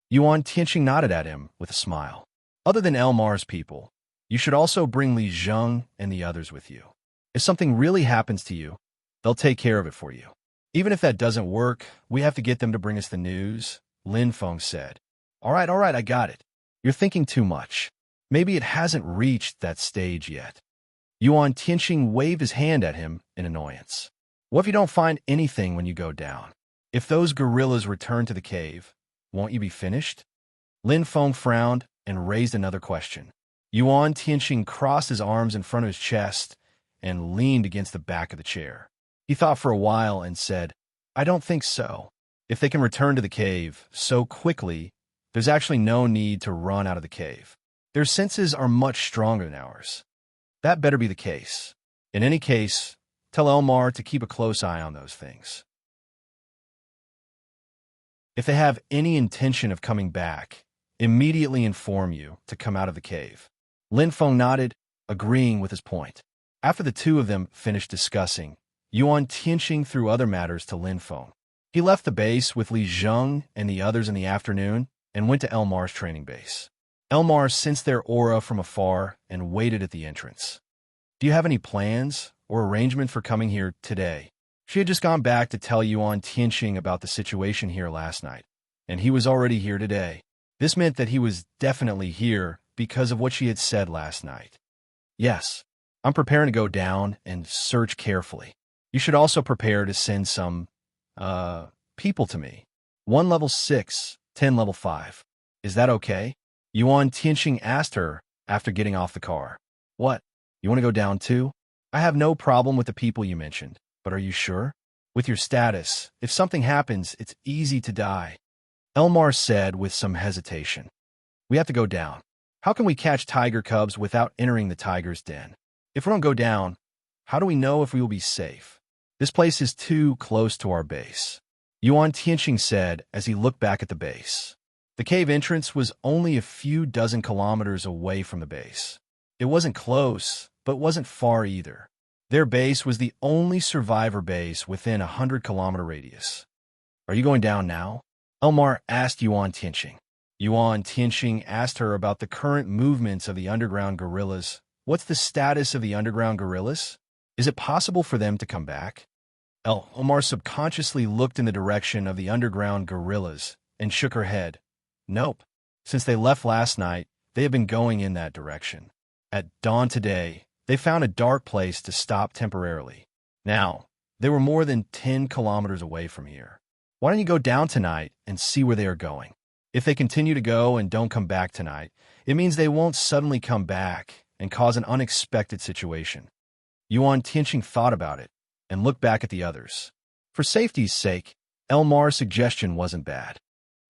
Yuan Tianqing nodded at him with a smile. Other than Elmar's people, you should also bring Li Zheng and the others with you. If something really happens to you, they'll take care of it for you. Even if that doesn't work, we have to get them to bring us the news, Lin Feng said. All right, I got it. You're thinking too much. Maybe it hasn't reached that stage yet. Yuan Tianqing waved his hand at him in annoyance. What if you don't find anything when you go down? If those gorillas return to the cave, won't you be finished? Lin Feng frowned and raised another question. Yuan Tianqing crossed his arms in front of his chest and leaned against the back of the chair. He thought for a while and said, I don't think so. If they can return to the cave so quickly, there's actually no need to run out of the cave. Their senses are much stronger than ours. That better be the case. In any case, tell Elmar to keep a close eye on those things. If they have any intention of coming back, immediately inform you to come out of the cave. Lin Feng nodded, agreeing with his point. After the two of them finished discussing, Yuan Tianqing threw other matters to Lin Feng. He left the base with Li Zheng and the others in the afternoon and went to Elmar's training base. Elmar sensed their aura from afar and waited at the entrance. Do you have any plans or arrangement for coming here today? She had just gone back to tell Yuan Tianqing about the situation here last night, and he was already here today. This meant that he was definitely here because of what she had said last night. Yes, I'm preparing to go down and search carefully. You should also prepare to send some, people to me. 1 level 6, 10 level 5. Is that okay? Yuan Tianqing asked her after getting off the car. What? You want to go down too? I have no problem with the people you mentioned, but are you sure? With your status, if something happens, it's easy to die. Elmar said with some hesitation. We have to go down. How can we catch tiger cubs without entering the tiger's den? If we don't go down, how do we know if we will be safe? This place is too close to our base. Yuan Tianqing said as he looked back at the base. The cave entrance was only a few dozen kilometers away from the base. It wasn't close, but wasn't far either. Their base was the only survivor base within a 100-kilometer radius. Are you going down now? Elmar asked Yuan Tianqing. Yuan Tianxing asked her about the current movements of the underground guerrillas. What's the status of the underground guerrillas? Is it possible for them to come back? Omar subconsciously looked in the direction of the underground guerrillas and shook her head. Nope. Since they left last night, they have been going in that direction. At dawn today, they found a dark place to stop temporarily. Now, they were more than 10 kilometers away from here. Why don't you go down tonight and see where they are going? If they continue to go and don't come back tonight, it means they won't suddenly come back and cause an unexpected situation. Yuan Tianxing thought about it and looked back at the others. For safety's sake, Elmar's suggestion wasn't bad.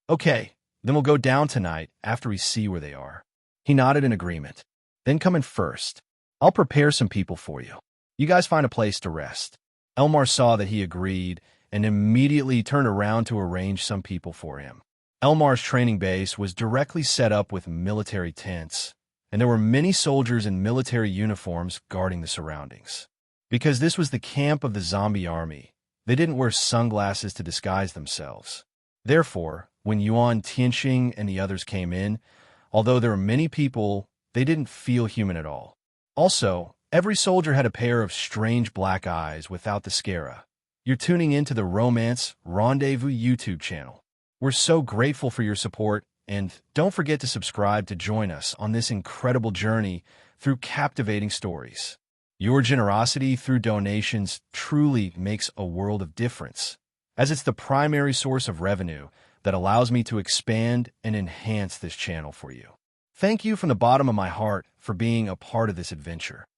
Okay, then we'll go down tonight after we see where they are. He nodded in agreement. Then come in first. I'll prepare some people for you. You guys find a place to rest. Elmar saw that he agreed and immediately turned around to arrange some people for him. Elmar's training base was directly set up with military tents, and there were many soldiers in military uniforms guarding the surroundings. Because this was the camp of the zombie army, they didn't wear sunglasses to disguise themselves. Therefore, when Yuan Tianxing and the others came in, although there were many people, they didn't feel human at all. Also, every soldier had a pair of strange black eyes without the scara. You're tuning into the Romance Rendezvous YouTube channel. We're so grateful for your support, and don't forget to subscribe to join us on this incredible journey through captivating stories. Your generosity through donations truly makes a world of difference, as it's the primary source of revenue that allows me to expand and enhance this channel for you. Thank you from the bottom of my heart for being a part of this adventure.